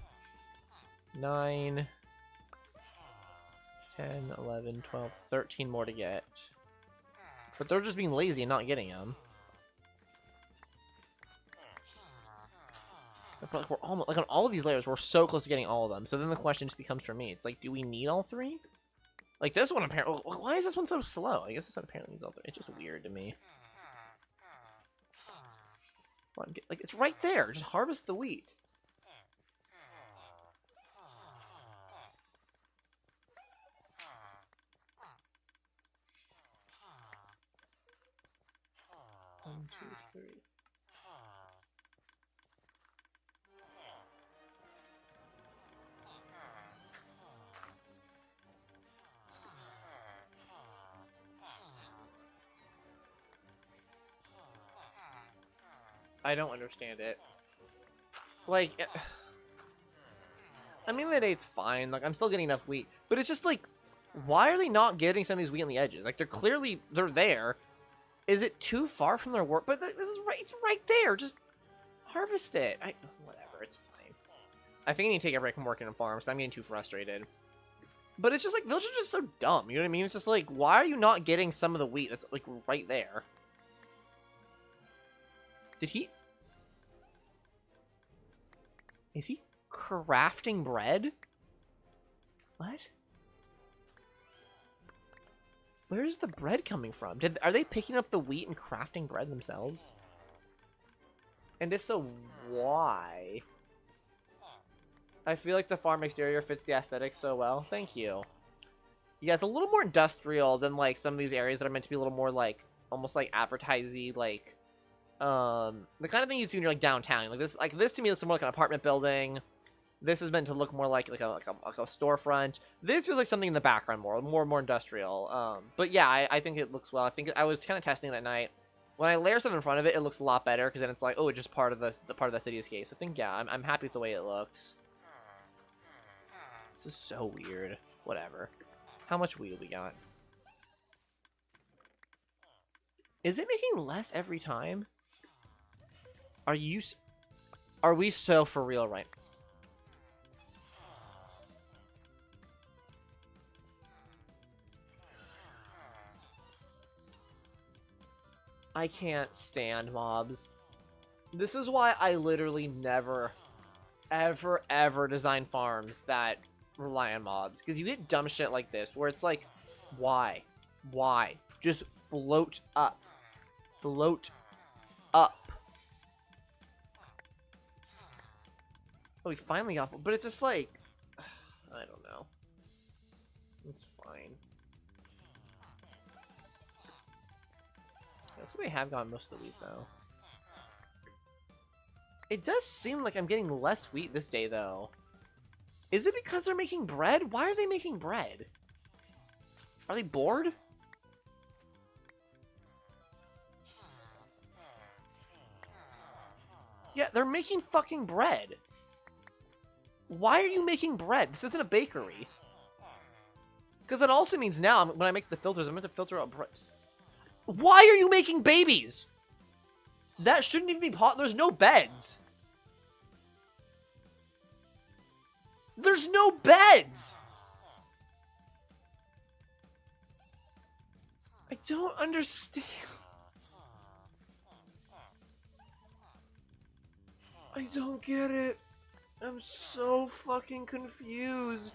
9, 10, 11, 12, 13 more to get. But they're just being lazy and not getting them. Like we're almost, like on all of these layers, we're so close to getting all of them. So then the question just becomes for me, it's like, do we need all 3? Like this one apparently, why is this one so slow? I guess this one apparently needs all 3. It's just weird to me. Come on, like it's right there. Just harvest the wheat. One, two, three. I don't understand it. Like, I mean, the date's fine. Like, I'm still getting enough wheat. But it's just like, why are they not getting some of these wheat on the edges? Like, they're there. Is it too far from their work? But this is right, it's right there. Just harvest it. Whatever, it's fine. I think I need to take a break from working on farms. I'm getting too frustrated. But it's just like, villagers are just so dumb. You know what I mean? It's just like, why are you not getting some of the wheat that's, like, right there? Did he... Is he crafting bread? What? Where is the bread coming from? Are they picking up the wheat and crafting bread themselves? And if so, why? I feel like the farm exterior fits the aesthetic so well. Thank you. Yeah, it's a little more industrial than, like, some of these areas that are meant to be a little more, like, almost, like, advertising, like, the kind of thing you'd see when you're, like, downtown. Like, this to me looks more like an apartment building. This is meant to look more like a storefront. This feels like something in the background more industrial. But yeah, I think it looks well. I think I was kind of testing it at night. When I layer stuff in front of it, it looks a lot better because then it's like, oh, it's just part of the part of the cityscape. So I think, yeah, I'm happy with the way it looks. This is so weird. Whatever. How much weed do we got? Is it making less every time? Are we so for real right now? I can't stand mobs. This is why I literally never, ever design farms that rely on mobs. Because you get dumb shit like this, where it's like, why? Why? Just float up. Float up. Oh, we finally got... But it's just like... I don't know. It's fine. Looks like they have gotten most of the wheat, though. It does seem like I'm getting less wheat this day, though. Is it because they're making bread? Why are they making bread? Are they bored? Yeah, they're making fucking bread. Why are you making bread? This isn't a bakery. Because that also means now, when I make the filters, I'm meant to filter out bread. Why are you making babies? That shouldn't even be pot. There's no beds. There's no beds. I don't understand. I don't get it. I'm so fucking confused.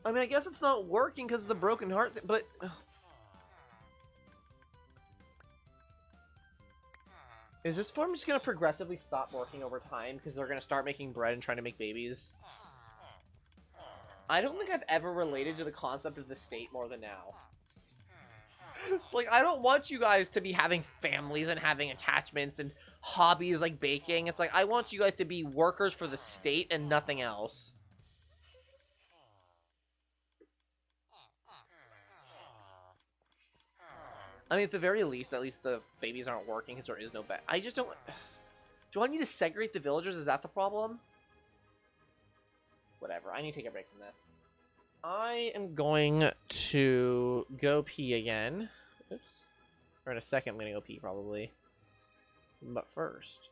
I mean, I guess it's not working because of the broken heart thing, but... Is this farm just going to progressively stop working over time because they're going to start making bread and trying to make babies? I don't think I've ever related to the concept of the state more than now. It's like, I don't want you guys to be having families and having attachments and hobbies like baking. It's like, I want you guys to be workers for the state and nothing else. I mean, at the very least, at least the babies aren't working because there is no bed. I just don't... Do I need to segregate the villagers? Is that the problem? Whatever. I need to take a break from this. I am going to go pee again. Oops. Or in a second, I'm going to go pee, probably. But first,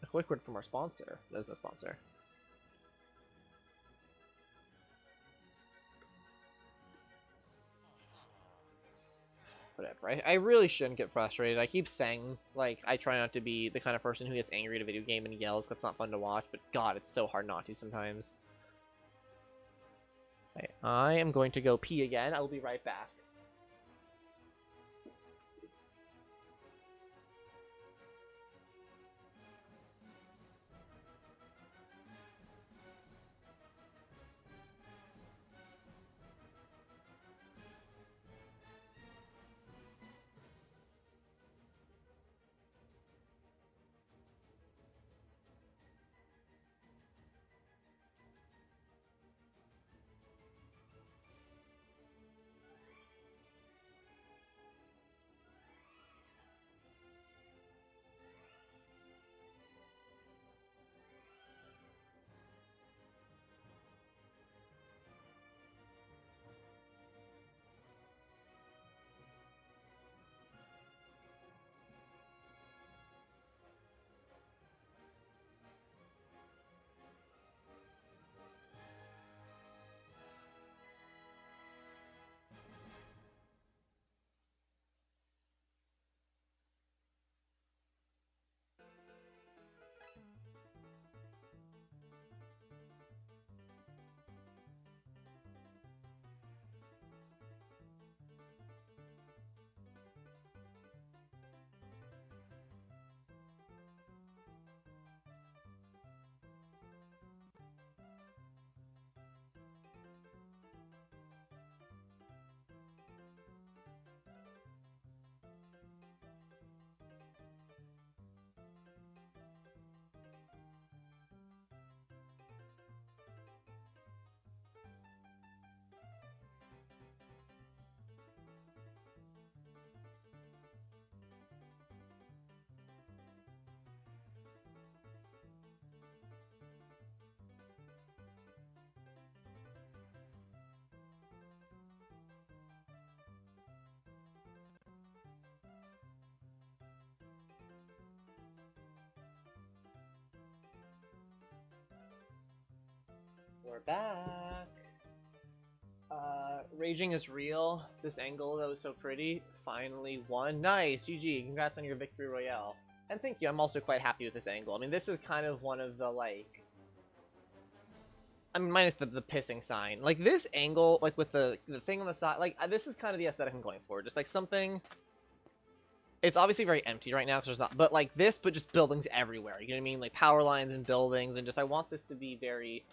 a quick word from our sponsor. There's no sponsor. Whatever. I really shouldn't get frustrated. I keep saying, like, I try not to be the kind of person who gets angry at a video game and yells. That's not fun to watch, but God, it's so hard not to sometimes. Okay, I am going to go pee again. I will be right back. We're back. Raging is real. This angle that was so pretty finally won. Nice, GG. Congrats on your victory royale. And thank you. I'm also quite happy with this angle. I mean, this is kind of one of the like. I mean, minus the pissing sign. Like this angle, like with the thing on the side. Like this is kind of the aesthetic I'm going for. Just like something. It's obviously very empty right now because there's not. But like this, but just buildings everywhere. You know what I mean? Like power lines and buildings, and just I want this to be very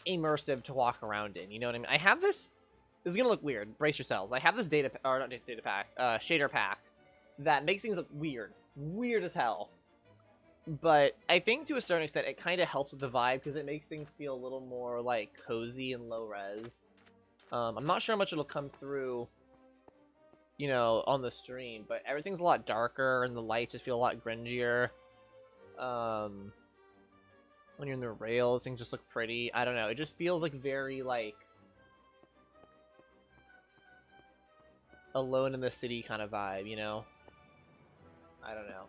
immersive to walk around in, you know what I mean? I have this is gonna look weird, brace yourselves. I have this data or not data pack, shader pack that makes things look weird as hell, but I think to a certain extent it kind of helps with the vibe because it makes things feel a little more like cozy and low res. I'm not sure how much it'll come through, you know, on the stream, but everything's a lot darker and the lights just feel a lot grungier. When you're in the rails, things just look pretty. I don't know. It just feels like very, like, alone in the city kind of vibe, you know? I don't know.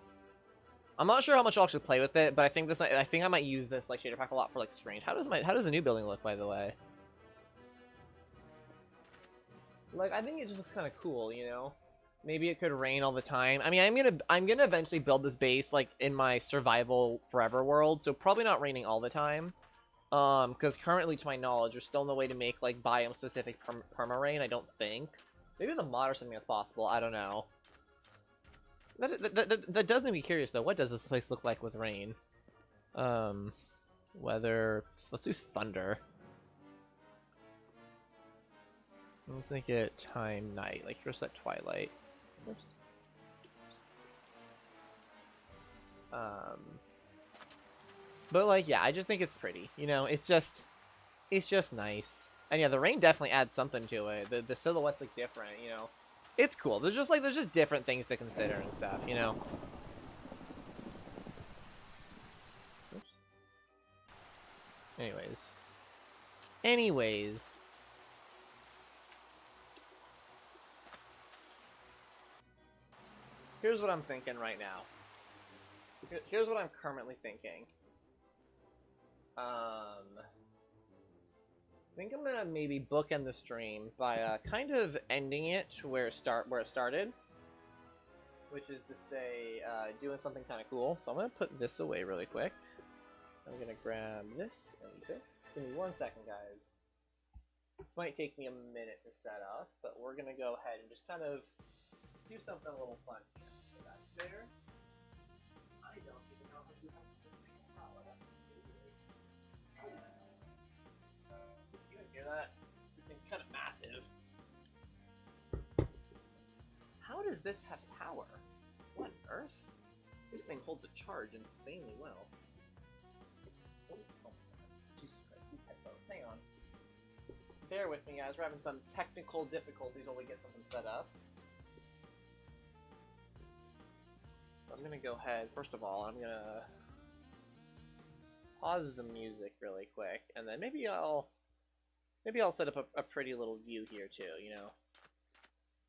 I'm not sure how much I'll actually play with it, but I think I might use this, like, shader pack a lot for, like, strange. How does the new building look, by the way? Like, I think it just looks kind of cool, you know? Maybe it could rain all the time. I mean, I'm gonna eventually build this base like in my survival forever world, so probably not raining all the time. Because currently, to my knowledge, there's still no way to make like biome specific perma rain. I don't think. Maybe the mod or something that's possible. I don't know. That does make me curious though. What does this place look like with rain? Weather. Let's do thunder. Let's make it time night. Like here's that twilight. Oops. But like, yeah, I just think it's pretty. You know, it's just nice. And yeah, the rain definitely adds something to it. The silhouettes look different. You know, it's cool. There's just different things to consider and stuff. You know. Oops. Anyways. Here's what I'm thinking right now. Here's what I'm currently thinking. I think I'm gonna maybe bookend the stream by kind of ending it where it started, which is to say doing something kind of cool. So I'm gonna put this away really quick. I'm gonna grab this and this. Give me 1 second, guys. This might take me a minute to set up, but we're gonna go ahead and just kind of do something a little fun here. So that's there. I don't even know if you have to power. You guys hear that? This thing's kind of massive. How does this have power? What on earth? This thing holds a charge insanely well. Oh, Jesus Christ, these headphones. Hang on. Bear with me, guys. We're having some technical difficulties while we get something set up. I'm gonna go ahead. First of all, I'm gonna pause the music really quick, and then maybe I'll set up a pretty little view here too. You know,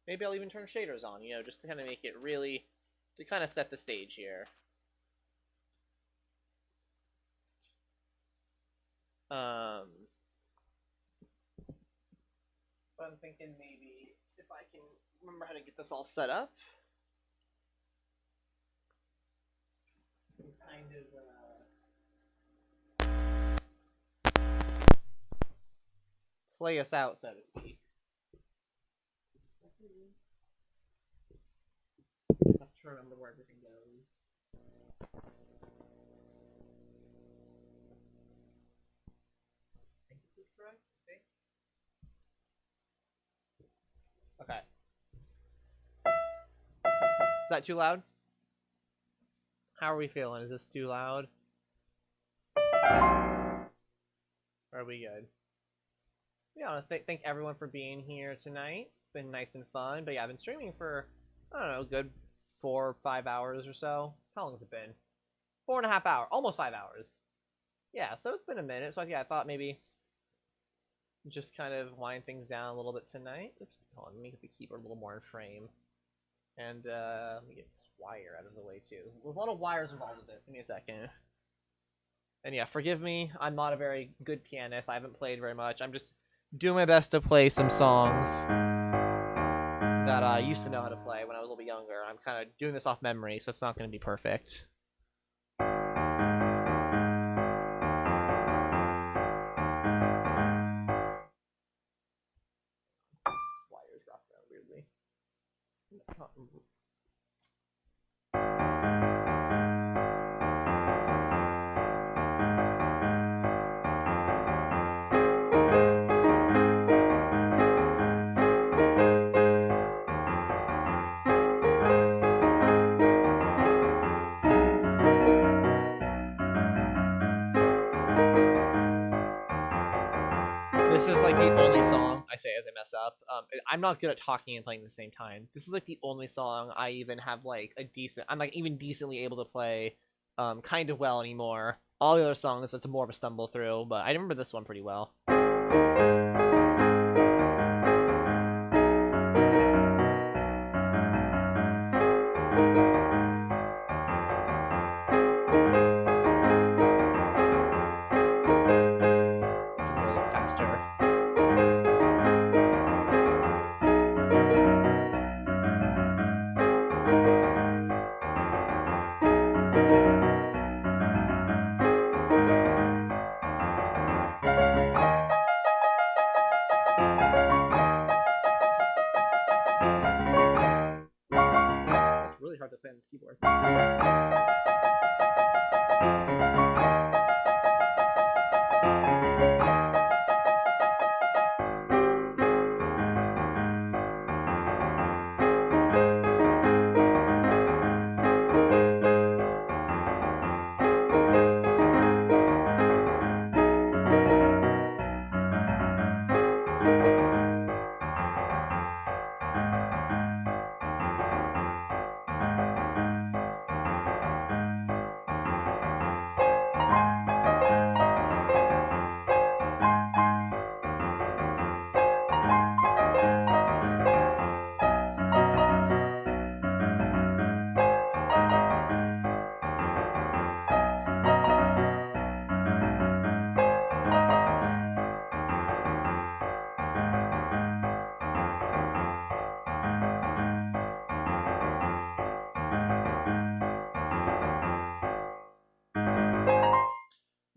maybe I'll even turn shaders on. You know, just to kind of make it really to kind of set the stage here. But I'm thinking maybe if I can remember how to get this all set up. Kind of play us out, so to speak. I have to remember where everything goes. I think this is correct. Okay. Is that too loud? How are we feeling? Is this too loud? Or are we good? Yeah, I want to thank everyone for being here tonight. It's been nice and fun. But yeah, I've been streaming for, I don't know, good 4 or 5 hours or so. How long has it been? 4.5 hours. Almost 5 hours. Yeah, so it's been a minute. So yeah, I thought maybe just kind of wind things down a little bit tonight. Oops, hold on, let me get the keyboard a little more in frame. And let me get this wire out of the way too. There's a lot of wires involved with this. Give me a second. And yeah, forgive me, I'm not a very good pianist. I haven't played very much. I'm just doing my best to play some songs that I used to know how to play when I was a little bit younger. I'm kind of doing this off memory, so it's not going to be perfect. Wires wrapped around weirdly. This is like the only song I say as I mess up. I'm not good at talking and playing at the same time. This is like the only song I even have like a decent. I'm like even decently able to play, kind of well anymore. All the other songs, it's more of a stumble through, but I remember this one pretty well. It's a little faster. It's really hard to play on the keyboard.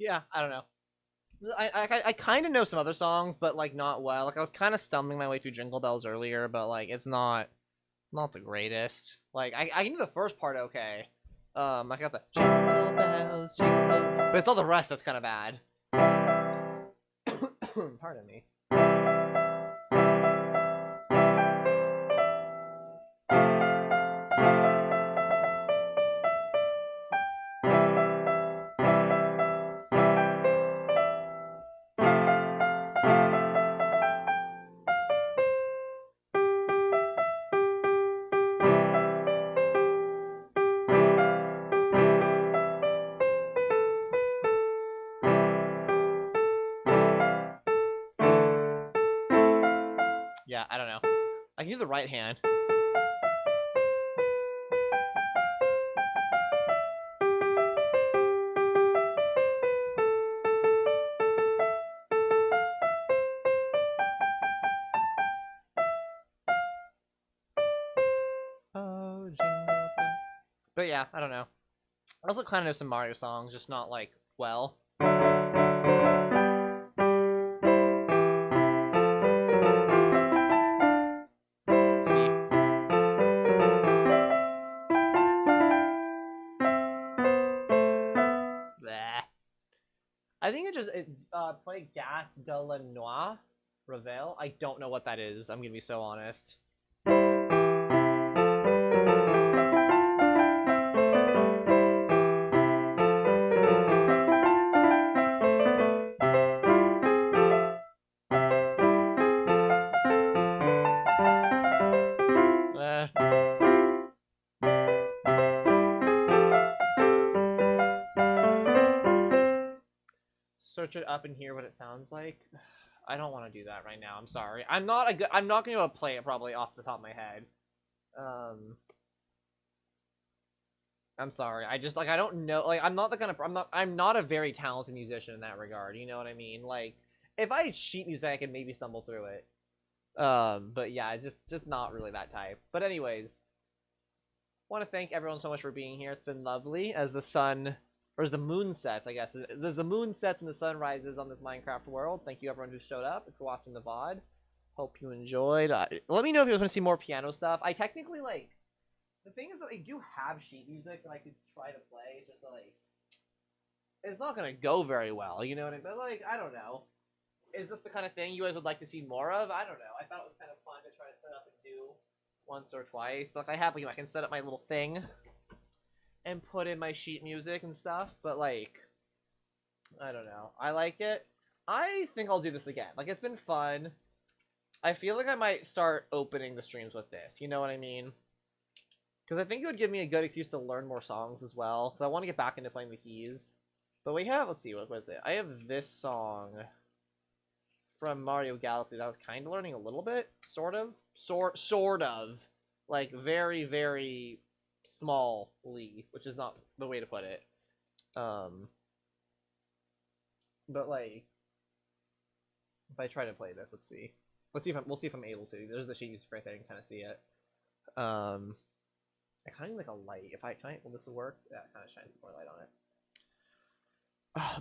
Yeah, I don't know. I kind of know some other songs, but like not well. Like I was kind of stumbling my way through Jingle Bells earlier, but like it's not the greatest. Like I can do the first part okay. I got the Jingle Bells, Jingle Bells, but it's all the rest that's kind of bad. Pardon me. Yeah, I don't know. I can do the right hand. Oh, jingle bell. But yeah, I don't know. I also kind of know some Mario songs, just not like well. See. Bleh. I think play Gas de la Noix Reveille. I don't know what that is. I'm gonna be so honest. Search it up and hear what it sounds like. I don't want to do that right now. I'm sorry. I'm not going to be able to play it probably off the top of my head. I'm sorry. I just, like, I don't know. Like, I'm not the kind of, I'm not a very talented musician in that regard. You know what I mean? Like, if I had sheet music, I could maybe stumble through it. But yeah, it's just not really that type. But anyways, want to thank everyone so much for being here. It's been lovely as the sun, or as the moon sets, I guess. As the moon sets and the sun rises on this Minecraft world. Thank you everyone who showed up for watching the VOD. Hope you enjoyed. Let me know if you want to see more piano stuff. I technically, like, the thing is that I do have sheet music that I could try to play. It's just like, it's not gonna go very well, you know what I mean? But like, I don't know. Is this the kind of thing you guys would like to see more of? I don't know. I thought it was kind of fun to try to set up and do once or twice. But like, I have, like, I can set up my little thing and put in my sheet music and stuff. But like, I don't know. I like it. I think I'll do this again. Like, it's been fun. I feel like I might start opening the streams with this. You know what I mean? Because I think it would give me a good excuse to learn more songs as well. Because I want to get back into playing the keys. But we have, let's see, what was it? I have this song from Mario Galaxy that I was kind of learning a little bit. Sort of. Sort of. Like, very, very small-ly, which is not the way to put it. But, like, if I try to play this, let's see. We'll see if I'm able to. There's the sheet music right there. You can kind of see it. I kind of need like a light. Will this work? Yeah, it kind of shines more light on it.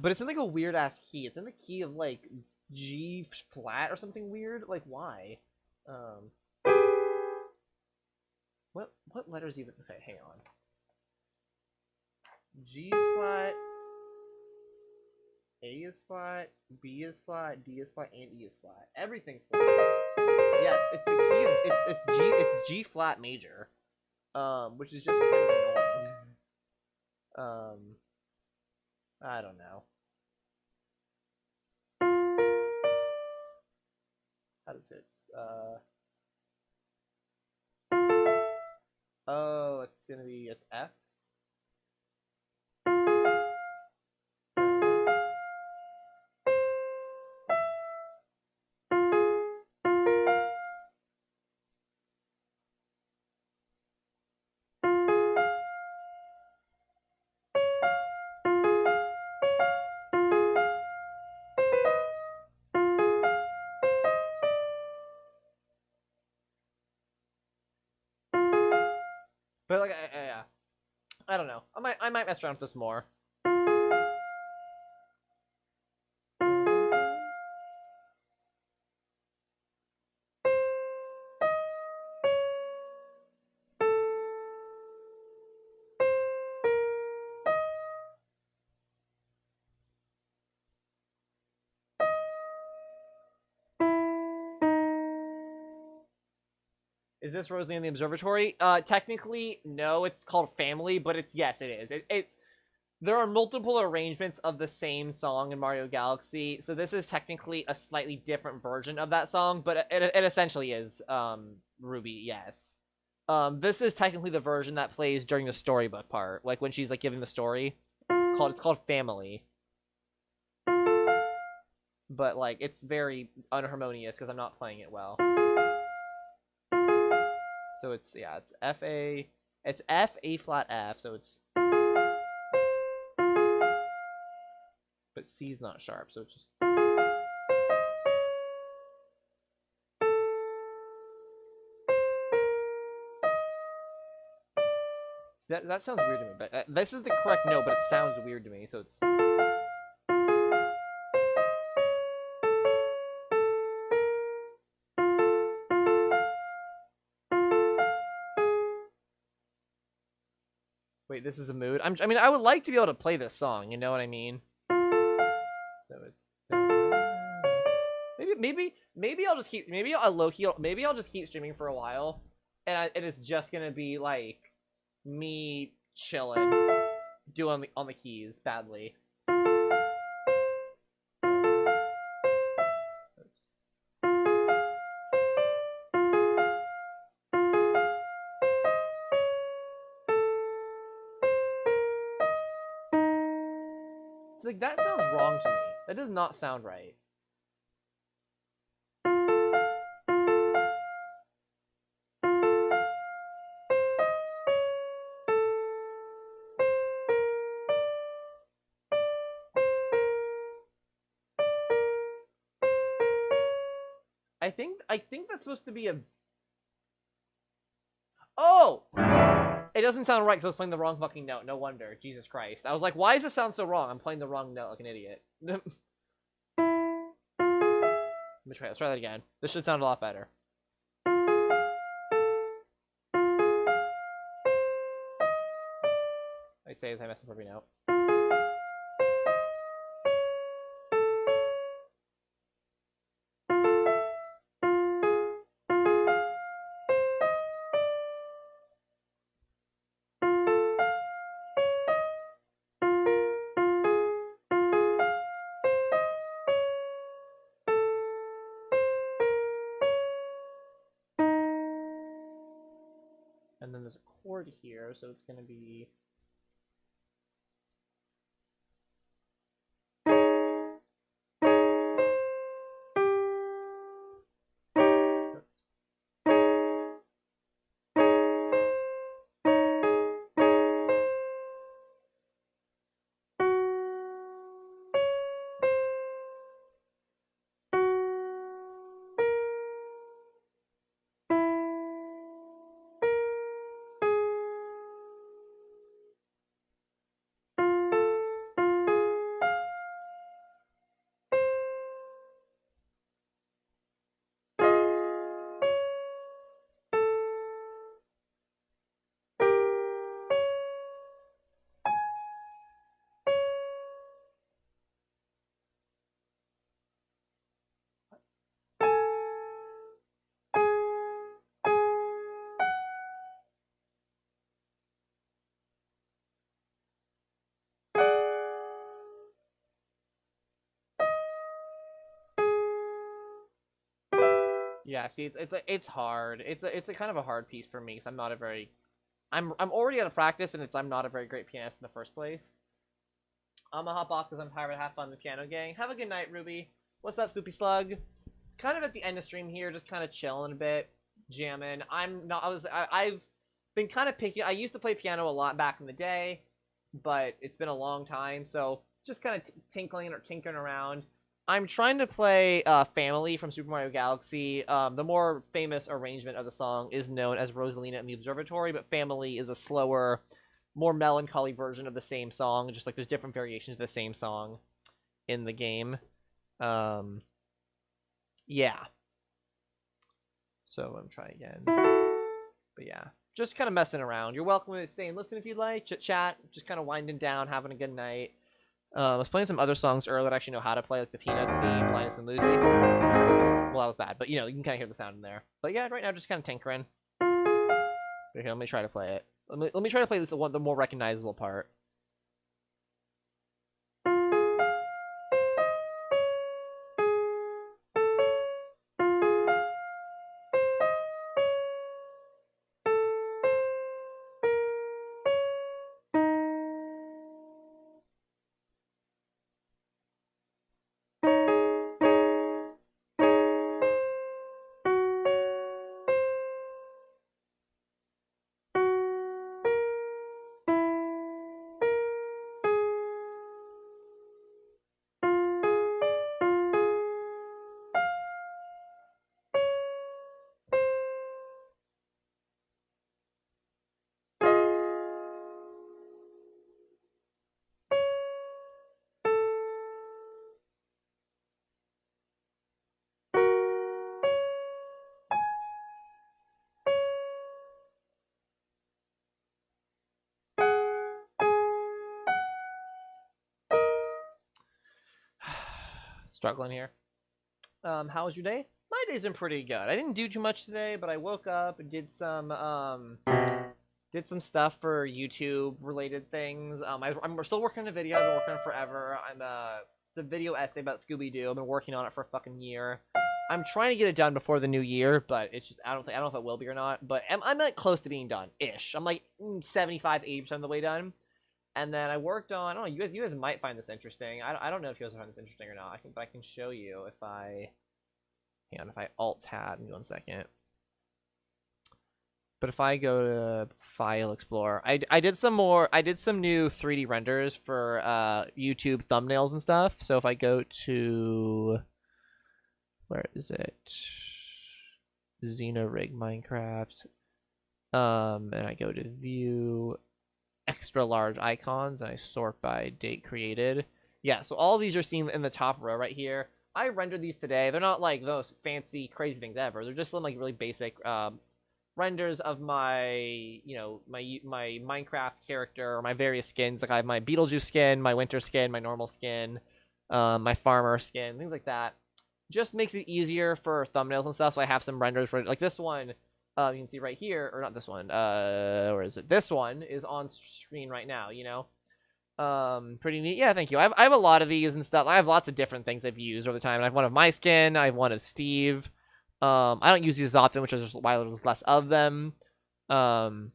But it's in like a weird ass key. It's in the key of like G flat or something weird. Like, why? What letters even? Okay, hang on. G is flat. A is flat. B is flat. D is flat, and E is flat. Everything's flat. Yeah, it's the key of it's G flat major. Which is just kind of annoying. I don't know. How does it? Oh, it's F. But like, yeah, I don't know. I might mess around with this more. Is this Rosalie in the Observatory? Technically, no. It's called Family, but yes, it is. It's there are multiple arrangements of the same song in Mario Galaxy, so this is technically a slightly different version of that song, but it essentially is Ruby. Yes. This is technically the version that plays during the storybook part, like when she's like giving the story. It's called Family. But like it's very unharmonious because I'm not playing it well. So it's F A, it's F A flat F, so it's, but C's not sharp, so it's just. That sounds weird to me, but this is the correct note, but it sounds weird to me, so it's. Wait, this is a mood. I mean, I would like to be able to play this song. You know what I mean? So it's maybe I'll just keep maybe I'll just keep streaming for a while, and it's just gonna be like me chilling, doing on the keys badly. It's like, that sounds wrong to me. That does not sound right. I think that's supposed to be a... Oh! It doesn't sound right because I was playing the wrong fucking note. No wonder. Jesus Christ. I was like, why does this sound so wrong? I'm playing the wrong note like an idiot. Let me try. Let's try that again. This should sound a lot better. I say as I mess up every note. And then there's a chord here, so it's going to be... Yeah, see, it's hard. It's a kind of a hard piece for me because I'm not a very... I'm already out of practice, and I'm not a very great pianist in the first place. I'm gonna hop off because I'm tired. Have fun with Piano Gang. Have a good night, Ruby. What's up, Soupy Slug? Kind of at the end of stream here, just kind of chilling a bit, jamming. I've been kind of picking... I used to play piano a lot back in the day, but it's been a long time, so just kind of tinkling or tinkering around. I'm trying to play Family from Super Mario Galaxy. The more famous arrangement of the song is known as Rosalina in the Observatory, but Family is a slower, more melancholy version of the same song, just like there's different variations of the same song in the game. Yeah. So I'm trying again. But yeah, just kind of messing around. You're welcome to stay and listen if you'd like. Chit-chat, just kind of winding down, having a good night. I was playing some other songs earlier that I actually know how to play, like the Peanuts theme, Linus and Lucy. Well, that was bad, but you know, you can kind of hear the sound in there. But yeah, right now, just kind of tinkering. Okay, let me try to play it. Let me try to play this the more recognizable part. Struggling here. How was your day? My day's been pretty good. I didn't do too much today, but I woke up and did some stuff for YouTube related things. I'm still working on a video. I've been working on it forever. It's a video essay about Scooby-Doo. I've been working on it for a fucking year. I'm trying to get it done before the new year, but it's just I don't know if it will be or not. But I'm like close to being done ish. I'm like 75-80% of the way done. And then I worked on, I don't know, you guys might find this interesting. I don't know if you guys find this interesting or not. But I can show you if I, hang on, if I alt-tab, give me 1 second. But if I go to File Explorer, I did some new 3D renders for YouTube thumbnails and stuff. So if I go to, where is it? GreatZina rig Minecraft. And I go to view extra large icons and I sort by date created. Yeah, so all these are seen in the top row right here. I rendered these today. They're not like those fancy, crazy things ever. They're just some like really basic renders of my, you know, my Minecraft character or my various skins. Like I have my Beetlejuice skin, my Winter skin, my normal skin, my Farmer skin, things like that. Just makes it easier for thumbnails and stuff. So I have some renders for like this one. You can see right here, or not this one. Where is it? This one is on screen right now. You know, pretty neat. Yeah, thank you. I have a lot of these and stuff. I have lots of different things I've used over the time. I have one of my skin. I have one of Steve. I don't use these as often, which is why there's less of them. And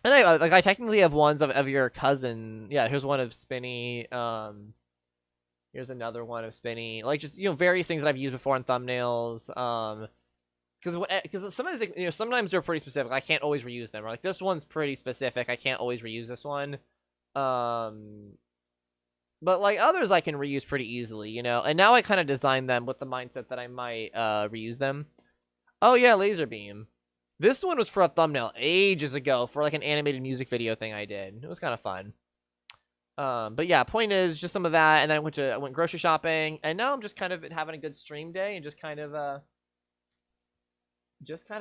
I technically have ones of your cousin. Yeah, here's one of Spinny. Here's another one of Spinny. Like just, you know, various things that I've used before in thumbnails. Because sometimes, you know, sometimes they're pretty specific. I can't always reuse them. Or like this one's pretty specific. I can't always reuse this one. But like others, I can reuse pretty easily, you know. And now I kind of designed them with the mindset that I might reuse them. Oh yeah, laser beam. This one was for a thumbnail ages ago for like an animated music video thing I did. It was kind of fun. But yeah, point is just some of that, and then I went grocery shopping, and now I'm just kind of having a good stream day and just kind of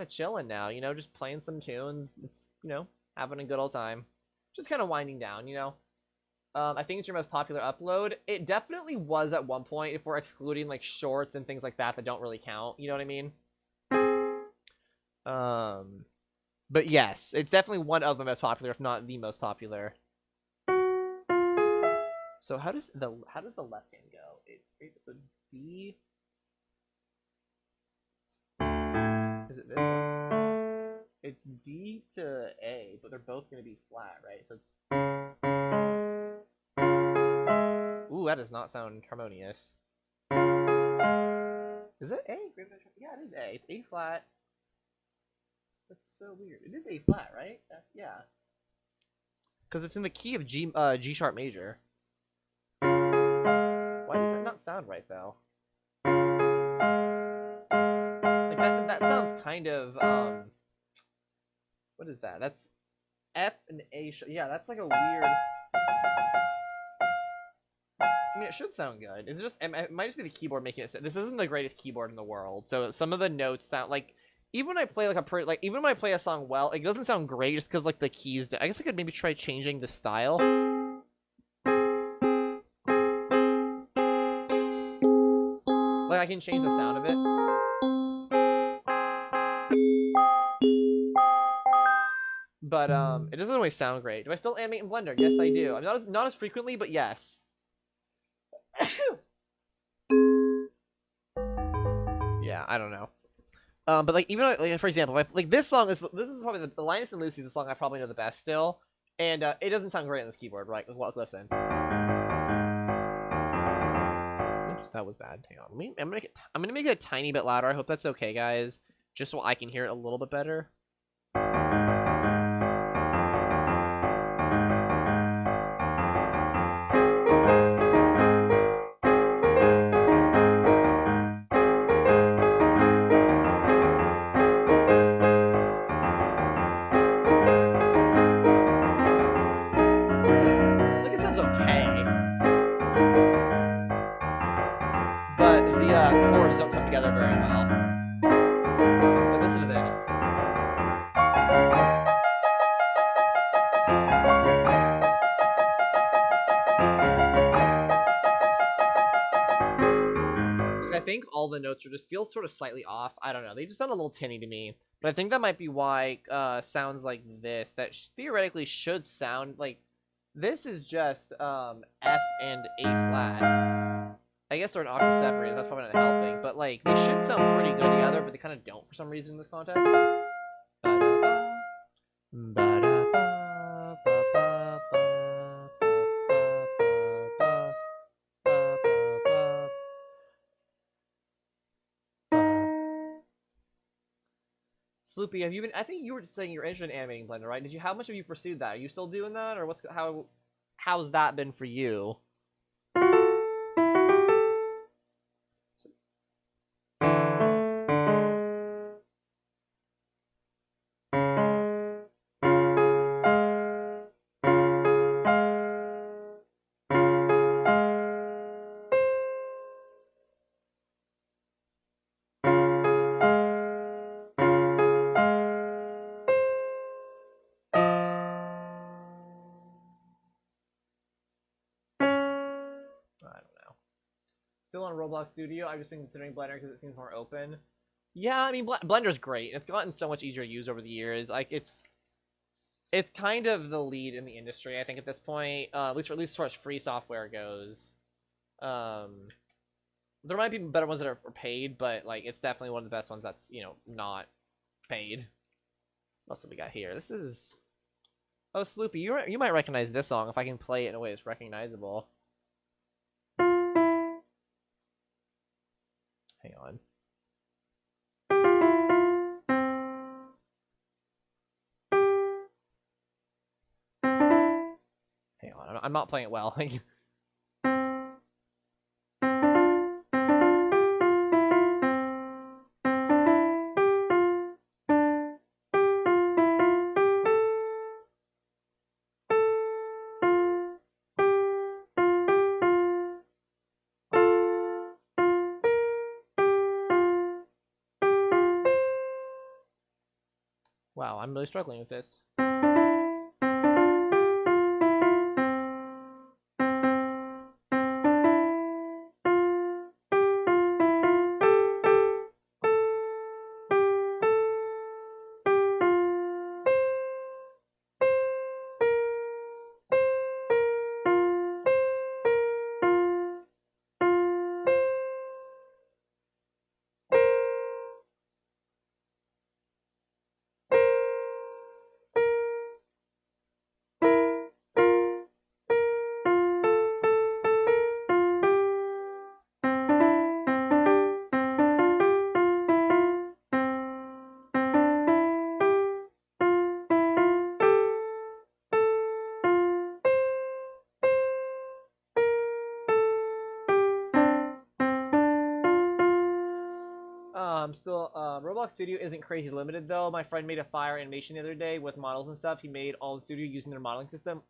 chilling now, you know, just playing some tunes. It's, you know, having a good old time. Just kind of winding down, you know. I think it's your most popular upload. It definitely was at one point, if we're excluding, like, shorts and things like that that don't really count. You know what I mean? But yes, it's definitely one of the most popular, if not the most popular. So how does the left hand go? It's D. Is it this one? It's D to A, but they're both going to be flat, right? So it's... Ooh, that does not sound harmonious. Is it A? Yeah, it is A. It's A flat. That's so weird. It is A flat, right? Yeah. Because it's in the key of G sharp major. Why does that not sound right, though? That sounds kind of, what is that? That's F and A. Yeah, that's like a weird... I mean, it should sound good. Is it just... It might just be the keyboard making it... This isn't the greatest keyboard in the world, so some of the notes sound like... Even when I play like even when I play a song well, it doesn't sound great just because like the keys... I guess I could maybe try changing the style. Like, I can change the sound of it. But, it doesn't always sound great. Do I still animate in Blender? Yes, I do. I'm not as frequently, but yes. Yeah, I don't know. But, like, even, like, for example, like, this is probably the Linus and Lucy, the song I probably know the best still. And, it doesn't sound great on this keyboard, right? Well, listen. Oops, that was bad. Hang on. I'm gonna make it a tiny bit louder. I hope that's okay, guys. Just so I can hear it a little bit better. Don't come together very well. But listen to this. Like, I think all the notes feel sort of slightly off. I don't know. They just sound a little tinny to me. But I think that might be why sounds like this that theoretically should sound like this is just F and A flat. I guess they're an octave separated, that's probably not helping, but like they should sound pretty good together, but they kind of don't for some reason in this context. Sloopy, have you been? I think you were saying you're interested in animating Blender, right? How much have you pursued that? Are you still doing that, or how's that been for you? Still on Roblox Studio. I've just been considering Blender because it seems more open. Yeah, I mean, Blender's great. It's gotten so much easier to use over the years. Like, it's kind of the lead in the industry, I think, at this point. At least as far as free software goes. There might be better ones that are paid, but like it's definitely one of the best ones that's, you know, not paid. What else have we got here? This is... Oh, Sloopy, you might recognize this song if I can play it in a way that's recognizable. Hang on. Hang on, I'm not playing it well. Wow, I'm really struggling with this. Still, Roblox Studio isn't crazy limited though. My friend made a fire animation the other day with models and stuff. He made all the studio using their modeling system,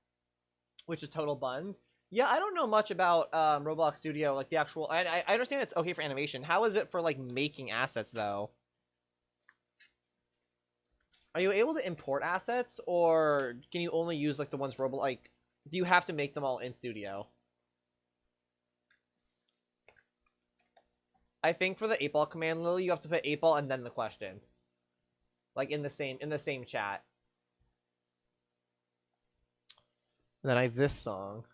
which is total buns. Yeah, I don't know much about Roblox Studio, like the actual. I understand it's okay for animation. How is it for like making assets though? Are you able to import assets, or can you only use like the ones Roblox? Like, do you have to make them all in Studio? I think for the 8-ball command, Lily, you have to put 8-ball and then the question. Like in the same chat. And then I have this song.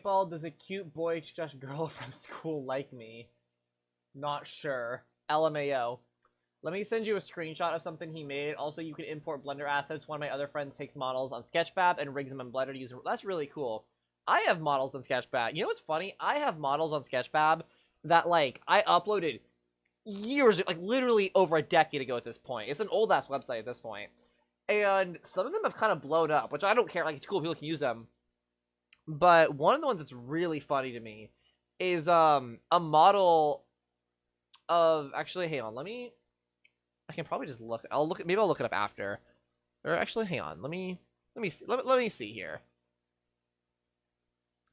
Ball, does a cute boy just girl from school like me? Not sure. LMAO. Let me send you a screenshot of something he made. Also, you can import Blender assets. One of my other friends takes models on Sketchfab and rigs them in Blender to use them. That's really cool. I have models on Sketchfab. You know what's funny? I have models on Sketchfab that, like, I uploaded years, like, literally over a decade ago at this point. It's an old-ass website at this point. And some of them have kind of blown up, which I don't care. Like, it's cool. People can use them. But one of the ones that's really funny to me is a model of... Actually, hang on. I can probably just look. Maybe I'll look it up after. Or actually, hang on. Let me see here.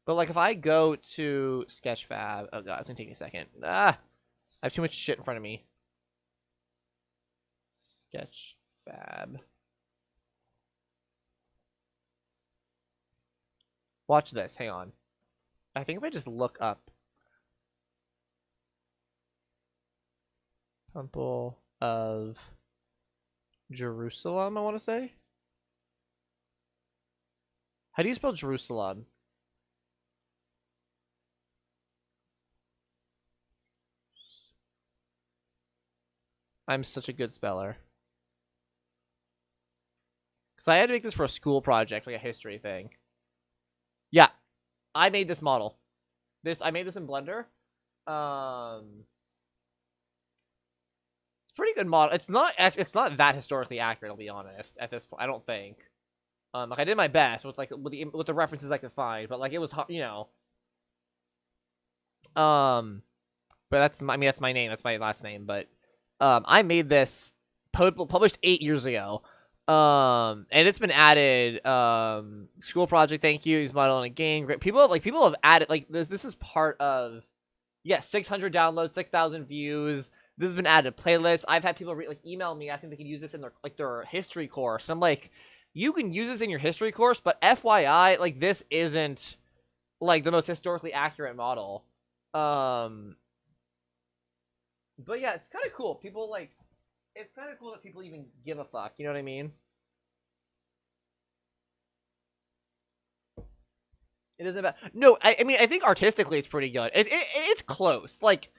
But like, if I go to Sketchfab, oh god, it's gonna take me a second. I have too much shit in front of me. Sketchfab. Watch this. Hang on. I think if I just look up Temple of Jerusalem, I want to say. How do you spell Jerusalem? I'm such a good speller. Because I had to make this for a school project, like a history thing. Yeah, I made this model. I made this in Blender. It's a pretty good model. It's not that historically accurate, I'll be honest, at this point. I don't think. Like I did my best with with the references I could find, but like it was, you know. But that's my name. That's my last name. But I made this published 8 years ago. And it's been added. School project. Thank you. He's modeling a game. Great. People have added like this. This is part of 600 downloads, 6,000 views. This has been added to playlists. I've had people email me asking if they could use this in their history course. I'm like, you can use this in your history course, but FYI, like this isn't like the most historically accurate model. But yeah, it's kind of cool. People like, it's kind of cool that people even give a fuck. You know what I mean? It isn't bad. No, I mean, I think artistically it's pretty good. It's close. Like,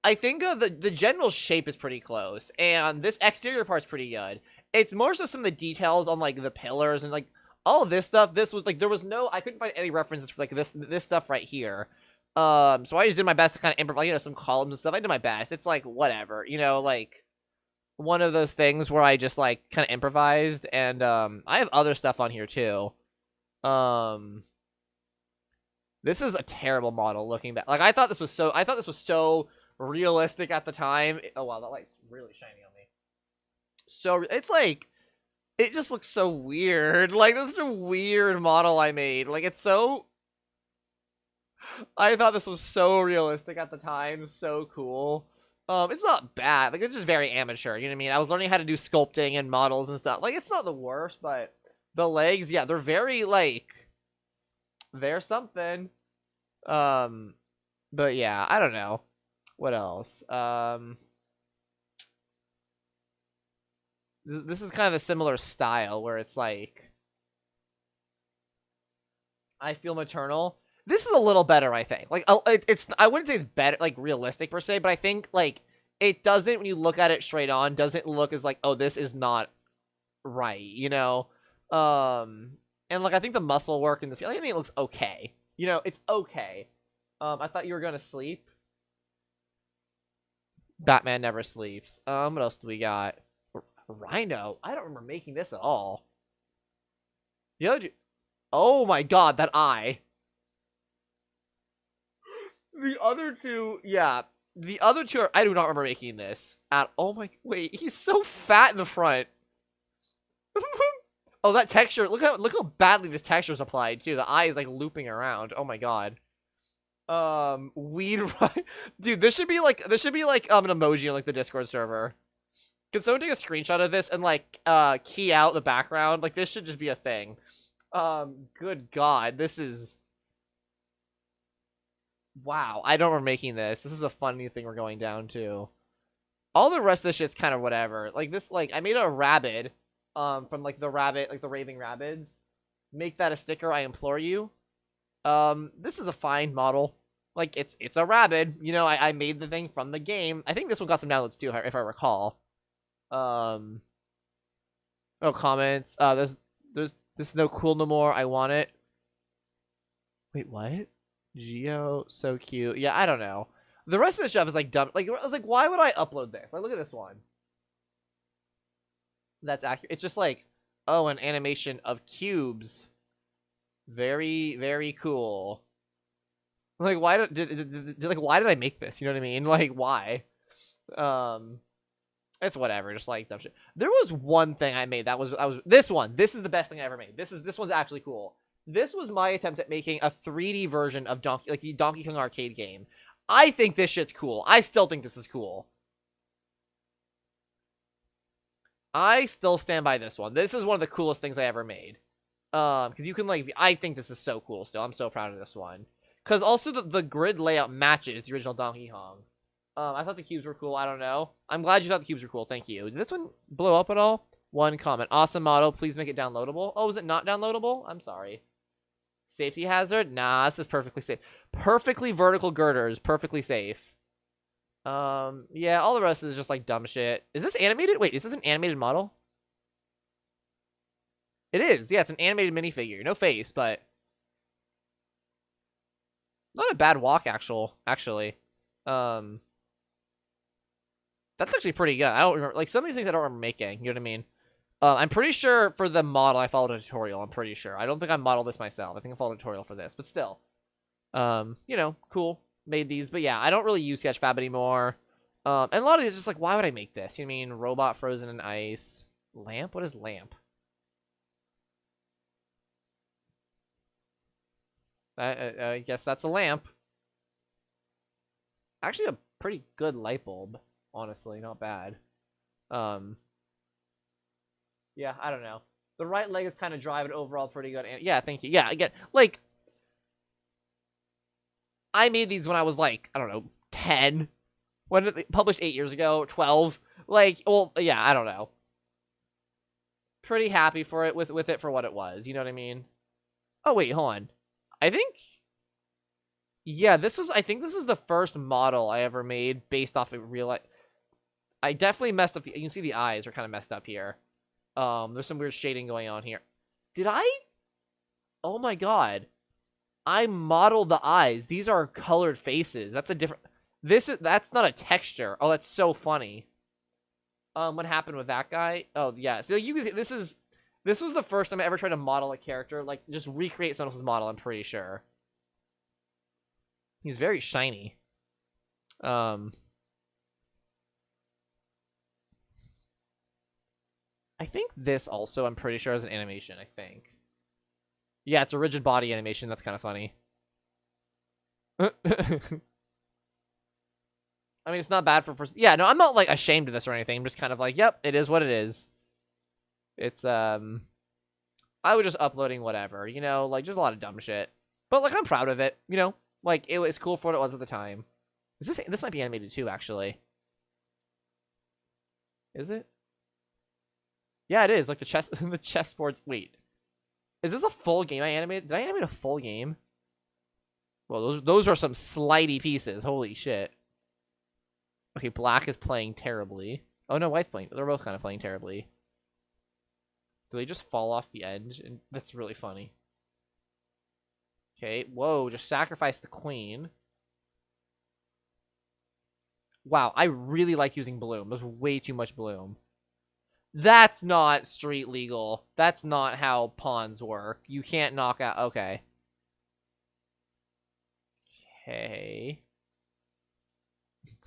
I think the general shape is pretty close, and this exterior part's pretty good. It's more so some of the details on like the pillars and like all of this stuff. This was like I couldn't find any references for like this stuff right here. So I just did my best to kind of improvise, you know, some columns and stuff. I did my best. It's like whatever, you know, like one of those things where I just like kind of improvised, and I have other stuff on here too. This is a terrible model looking back. Like I thought this was so realistic at the time. Oh wow, that light's really shining on me. So it's like it just looks so weird. Like this is a weird model I made. Like it's so. I thought this was so realistic at the time, so cool. It's not bad. Like it's just very amateur. You know what I mean? I was learning how to do sculpting and models and stuff. Like it's not the worst, but the legs, yeah, they're very like they're something. But yeah, I don't know. What else? This is kind of a similar style where it's like I feel maternal. This is a little better, I think. Like, I wouldn't say it's better, like, realistic per se, but I think, like, it doesn't, when you look at it straight on, doesn't look as, like, oh, this is not right, you know? And, like, I think the muscle work in this, I think it looks okay. You know, it's okay. I thought you were gonna sleep. Batman never sleeps. What else do we got? Rhino. I don't remember making this at all. The other, oh my god, that eye. The other two, yeah. The other two are, I do not remember making this at, oh my, wait, he's so fat in the front. Oh, that texture, look how badly this texture is applied, too. The eye is, like, looping around. Oh my god. Weed, dude, this should be like, an emoji on, like, the Discord server. Could someone take a screenshot of this and, like, key out the background? Like, this should just be a thing. Good god, this is... Wow, I don't remember making this. This is a fun new thing we're going down to. All the rest of this shit's kind of whatever. Like, this, like, I made a rabbit, from, like, the rabbit, like, the Raving Rabbids. Make that a sticker, I implore you. This is a fine model. Like, it's a rabbit. You know, I made the thing from the game. I think this one got some downloads, too, if I recall. No comments. This is no cool no more. I want it. Wait, what? Geo, so cute. Yeah, I don't know. The rest of the stuff is like dumb. Like, I was like, why would I upload this? Like, look at this one. That's accurate. It's just like, oh, an animation of cubes. Very, very cool. Like, why why did I make this? You know what I mean? Like, why? It's whatever. Just like dumb shit. There was one thing I made that was this one. This is the best thing I ever made. This one's actually cool. This was my attempt at making a 3D version of the Donkey Kong arcade game. I think this shit's cool. I still think this is cool. I still stand by this one. This is one of the coolest things I ever made. Because you can, like, I think this is so cool still. I'm so proud of this one. Because also the grid layout matches the original Donkey Kong. I thought the cubes were cool. I don't know. I'm glad you thought the cubes were cool. Thank you. Did this one blow up at all? One comment. Awesome model. Please make it downloadable. Oh, is it not downloadable? I'm sorry. Safety hazard? Nah, this is perfectly safe. Perfectly vertical girders. Perfectly safe. Yeah, all the rest of it is just like dumb shit. Is this animated? Wait, is this an animated model? It is. Yeah, it's an animated minifigure. No face, but... Not a bad walk, actually. That's actually pretty good. I don't remember, like, some of these things I don't remember making, you know what I mean? I'm pretty sure for the model I followed a tutorial, I'm pretty sure. I don't think I modeled this myself. I think I followed a tutorial for this, but still. You know, cool. Made these, but yeah, I don't really use Sketchfab anymore. And a lot of these just like, why would I make this? You know what I mean? Robot frozen in ice. Lamp? What is lamp? I guess that's a lamp. Actually, a pretty good light bulb. Honestly, not bad. Yeah, I don't know. The right leg is kind of dry, but overall pretty good. And yeah, thank you. Yeah, again, like, I made these when I was like, I don't know, 10. When did they published 8 years ago? 12. Like, well, yeah, I don't know. Pretty happy for it with it for what it was. You know what I mean? Oh wait, hold on. I think, yeah, I think this is the first model I ever made based off of real life. I definitely messed up. You can see the eyes are kind of messed up here. There's some weird shading going on here. Did I? Oh my god. I modeled the eyes. These are colored faces. That's a different. That's not a texture. Oh, that's so funny. What happened with that guy? Oh yeah. So you can see this was the first time I ever tried to model a character, like just recreate someone else's model. I'm pretty sure. He's very shiny. I think this also, I'm pretty sure, is an animation, I think. Yeah, it's a rigid body animation. That's kind of funny. I mean, it's not bad for first. Yeah, no, I'm not, like, ashamed of this or anything. I'm just kind of like, yep, it is what it is. It's, I was just uploading whatever, you know? Like, just a lot of dumb shit. But, like, I'm proud of it, you know? Like, it was cool for what it was at the time. This might be animated too, actually. Is it? Yeah, it is. Like, the chessboards. Wait. Is this a full game I animated? Did I animate a full game? Well, those are some slidey pieces. Holy shit. Okay, black is playing terribly. Oh, no, white's playing. They're both kind of playing terribly. Do they just fall off the edge? And that's really funny. Okay, whoa, just sacrifice the queen. Wow, I really like using bloom. There's way too much bloom. That's not street legal. That's not how pawns work. You can't knock out... Okay. Okay.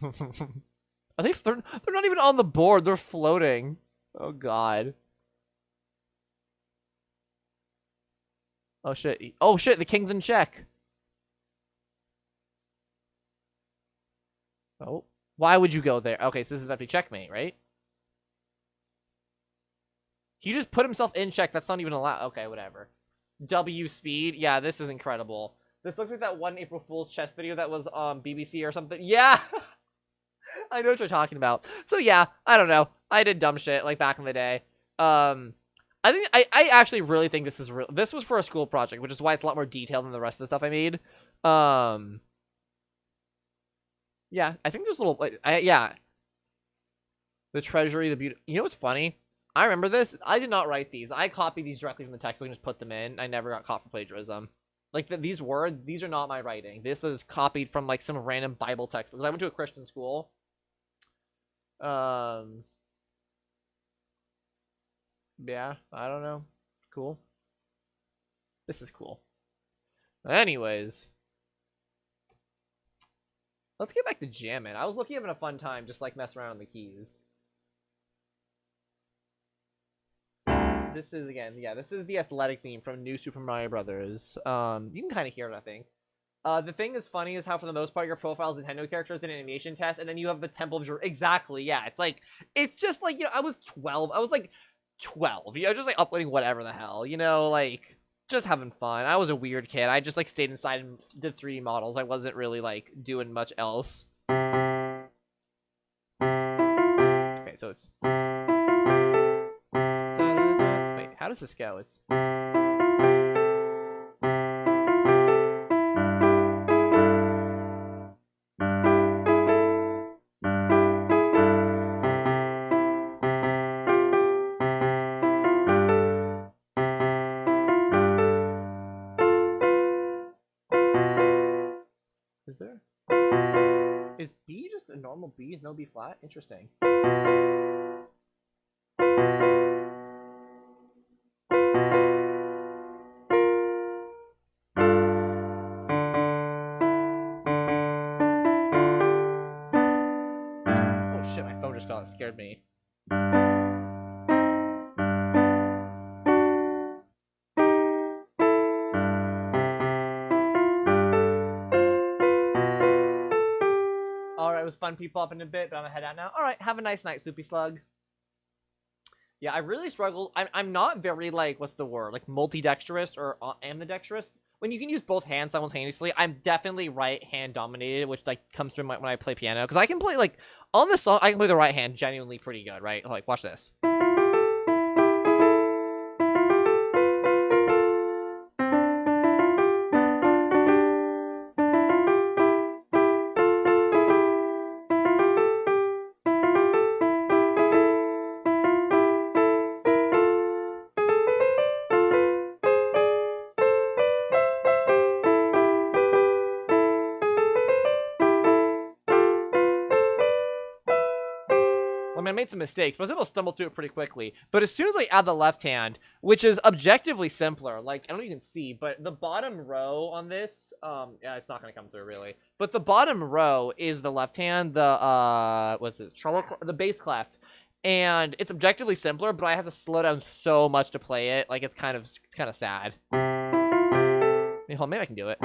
Are they... They're not even on the board. They're floating. Oh, God. Oh, shit. Oh, shit. The king's in check. Oh. Why would you go there? Okay, so this is about to be checkmate, right? He just put himself in check. That's not even allowed. Okay, whatever. W speed. Yeah, this is incredible. This looks like that one April Fool's chess video that was on BBC or something. Yeah! I know what you're talking about. So yeah, I don't know. I did dumb shit, like, back in the day. I actually really think this is real. This was for a school project, which is why it's a lot more detailed than the rest of the stuff I made. Yeah, I think there's little, like, yeah. The treasury, the beauty. You know what's funny? I remember this. I did not write these. I copied these directly from the text, so I can just put them in. I never got caught for plagiarism. Like, these words, these are not my writing. This is copied from, like, some random Bible text. Because I went to a Christian school. Yeah, I don't know. Cool. This is cool. Anyways. Let's get back to jamming. I was looking having a fun time, just, like, messing around with the keys. This is, again, yeah, this is the athletic theme from New Super Mario Brothers. You can kind of hear it, I think. The thing that's funny is how, for the most part, your profile is Nintendo characters in an animation test, and then you have the Temple of Jerusalem. Exactly, yeah. It's like, it's just like, you know, I was 12. I was like 12. You know, just like uploading whatever the hell, you know, like, just having fun. I was a weird kid. I just like stayed inside and did 3D models. I wasn't really like doing much else. Okay, so it's... Wait, how does this go? It's... normal B's, no B flat? Interesting. Oh shit, my phone just fell. It scared me. Alright, it was fun people up in a bit, but I'm gonna head out now. Alright, have a nice night, Soupy Slug. Yeah, I really struggle. I'm not very, like, what's the word? Like, multi-dexterous or ambidextrous. When you can use both hands simultaneously, I'm definitely right-hand dominated, which, like, comes through when I play piano. Because I can play, like, on this song, I can play the right hand genuinely pretty good, right? Like, watch this. I mean, I made some mistakes, but I was able to stumble through it pretty quickly. But as soon as I add the left hand, which is objectively simpler, like, I don't know if you can see, but the bottom row on this, yeah, it's not going to come through, really. But the bottom row is the left hand, the, what's it, the bass clef. And it's objectively simpler, but I have to slow down so much to play it. Like, it's kind of sad. Maybe I can do it.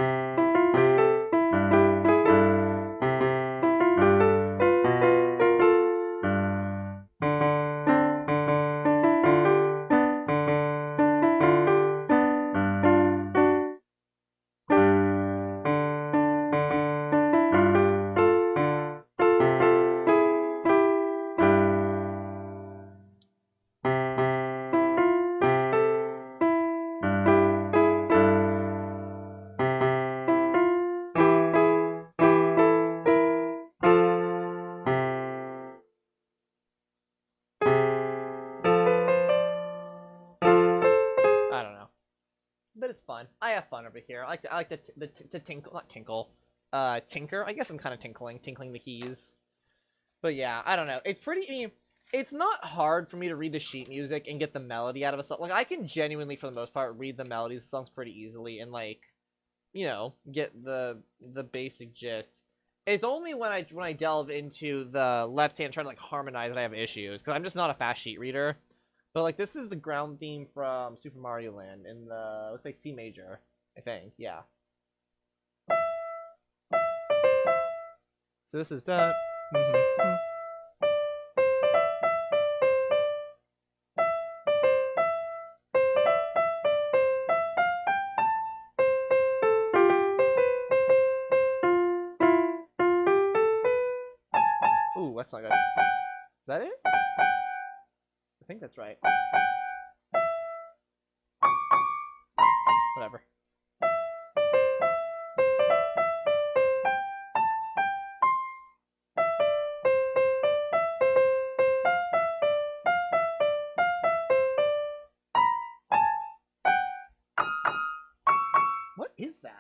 But it's fun. I have fun over here. I like to tinkle, not tinkle, tinker. I guess I'm kind of tinkling the keys. But yeah, I don't know. It's pretty. I mean, it's not hard for me to read the sheet music and get the melody out of a song. Like, I can genuinely, for the most part, read the melodies of songs pretty easily and, like, you know, get the basic gist. It's only when I delve into the left hand trying to, like, harmonize that I have issues, because I'm just not a fast sheet reader. But, like, this is the ground theme from Super Mario Land in the, looks like C major, I think, yeah. So this is done. Ooh, that's not good. Is that it? I think that's right. Whatever. What is that?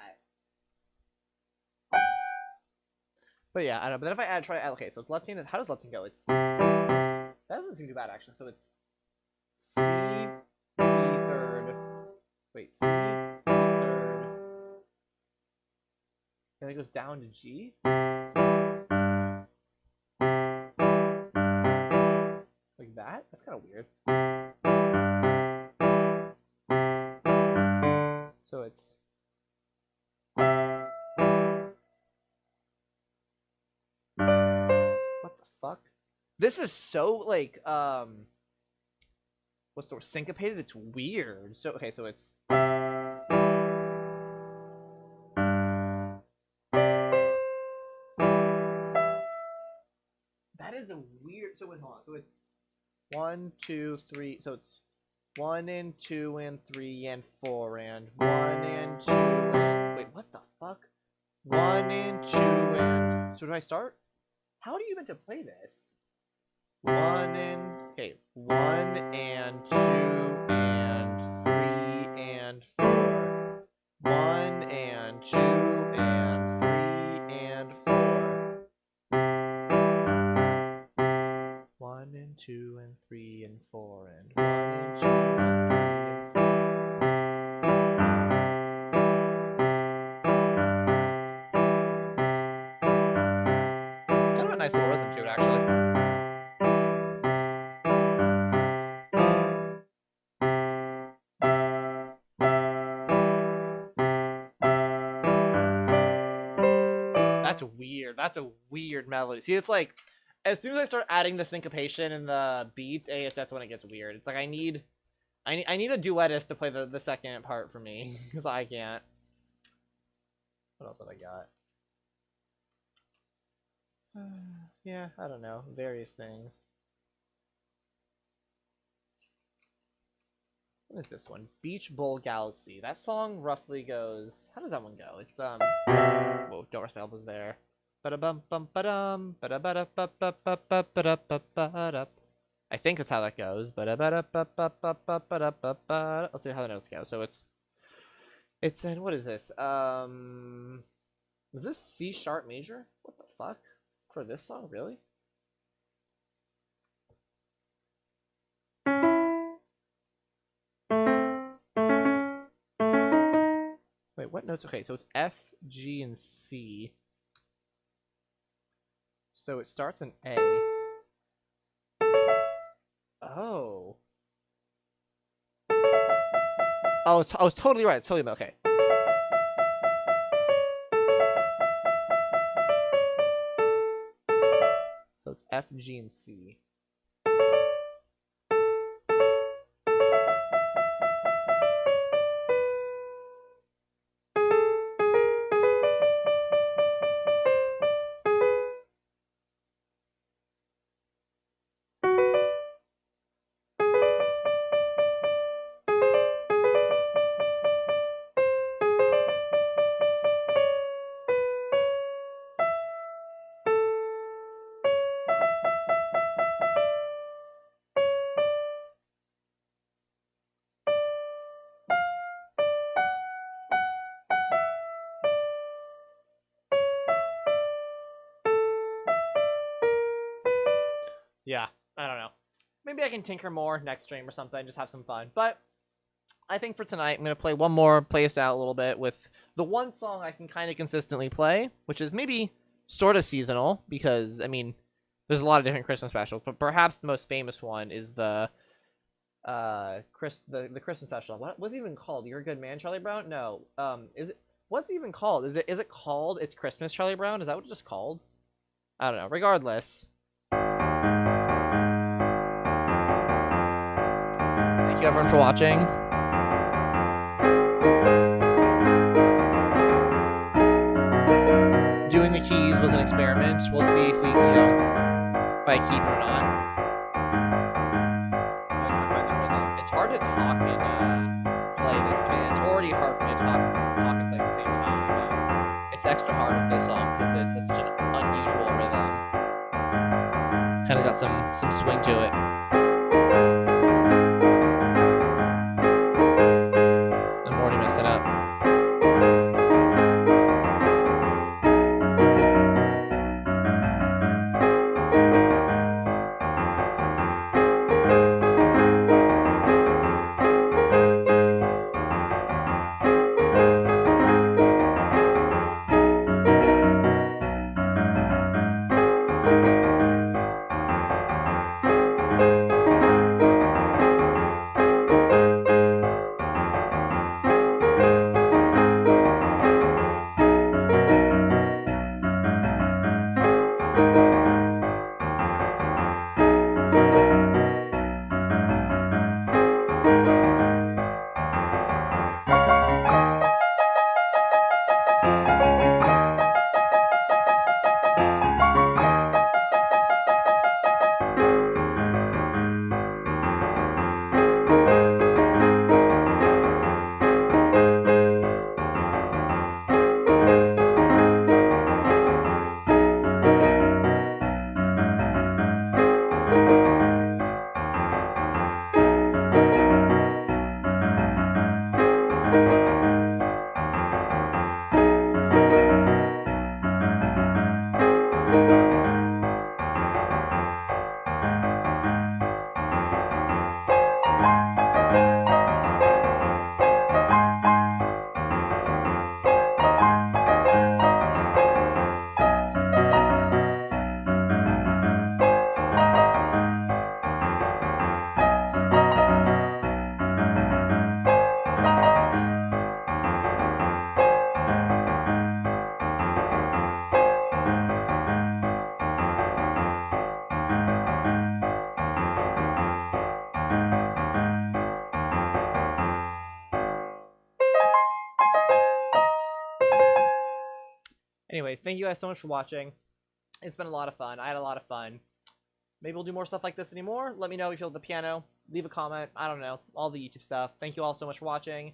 But yeah, I don't know. But then if I try to add, okay, so it's left handed. How does left hand go? It's, that doesn't seem too bad actually. So it's C, B third. Wait, C, B third. And it goes down to G. Like that? That's kind of weird. So it's. What the fuck? This is so, like, what's the word? Syncopated? It's weird. So, okay, so it's. That is a weird. So, wait, hold on. So it's 1, 2, 3. So it's 1 and 2 and 3 and 4 and 1 and 2 and. Wait, what the fuck? 1 and 2 and. So, do I start? How do you meant to play this? 1 and. Okay, 1 and 2 and 3 and 4. 1 and 2 and 3 and 4. nice little rhythm to it, actually. That's weird. That's a weird melody. See, it's like, as soon as I start adding the syncopation and the beats, that's when it gets weird. It's like I need a duettist to play the second part for me, because I can't. What else have I got? Yeah, I don't know. Various things. What is this one? Beach Bowl Galaxy. That song roughly goes... How does that one go? It's, Whoa, don't rest my elbows there. Ba-da-bum-bum-ba-dum. Ba-da-ba-da-ba-ba-ba-ba-ba-ba-ba-ba-ba. I think that's how that goes. Ba-da-ba-da-ba-ba-ba-ba-ba-ba. Let's see how the notes go. So it's in... What is this? Is this C sharp major? What the fuck? For this song? Really? Wait, what notes? Okay, so it's F, G, and C. So it starts in A. Oh. I was totally right. It's totally okay. So it's F, G, and C. Yeah, I don't know. Maybe I can tinker more next stream or something, just have some fun. But I think for tonight, I'm going to play us out a little bit with the one song I can kind of consistently play, which is maybe sort of seasonal, because, I mean, there's a lot of different Christmas specials, but perhaps the most famous one is the Christmas special. What was it even called? You're a Good Man, Charlie Brown? No. What's it even called? Is it called It's Christmas, Charlie Brown? Is that what it's just called? I don't know. Regardless. Thank you everyone for watching. Doing the keys was an experiment. We'll see if we can, if I keep it or not. It's hard to talk and play this. I mean, it's already hard for me to talk and play at the same time. It's extra hard with this song because it's such an unusual rhythm. Kind of got some swing to it. Set up. Anyways, thank you guys so much for watching. It's been a lot of fun. I had a lot of fun. Maybe we'll do more stuff like this anymore. Let me know if you love the piano. Leave a comment. I don't know. All the YouTube stuff. Thank you all so much for watching.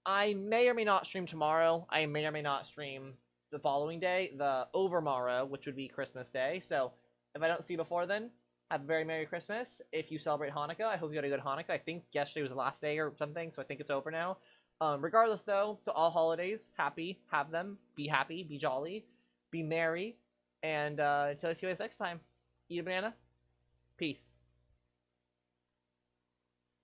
I may or may not stream tomorrow. I may or may not stream the following day, the overmorrow, which would be Christmas Day. So if I don't see you before then, have a very Merry Christmas. If you celebrate Hanukkah, I hope you had a good Hanukkah. I think yesterday was the last day or something, so I think it's over now. Regardless, though, to all holidays, happy, have them, be jolly, be merry, and until I see you guys next time, eat a banana. Peace.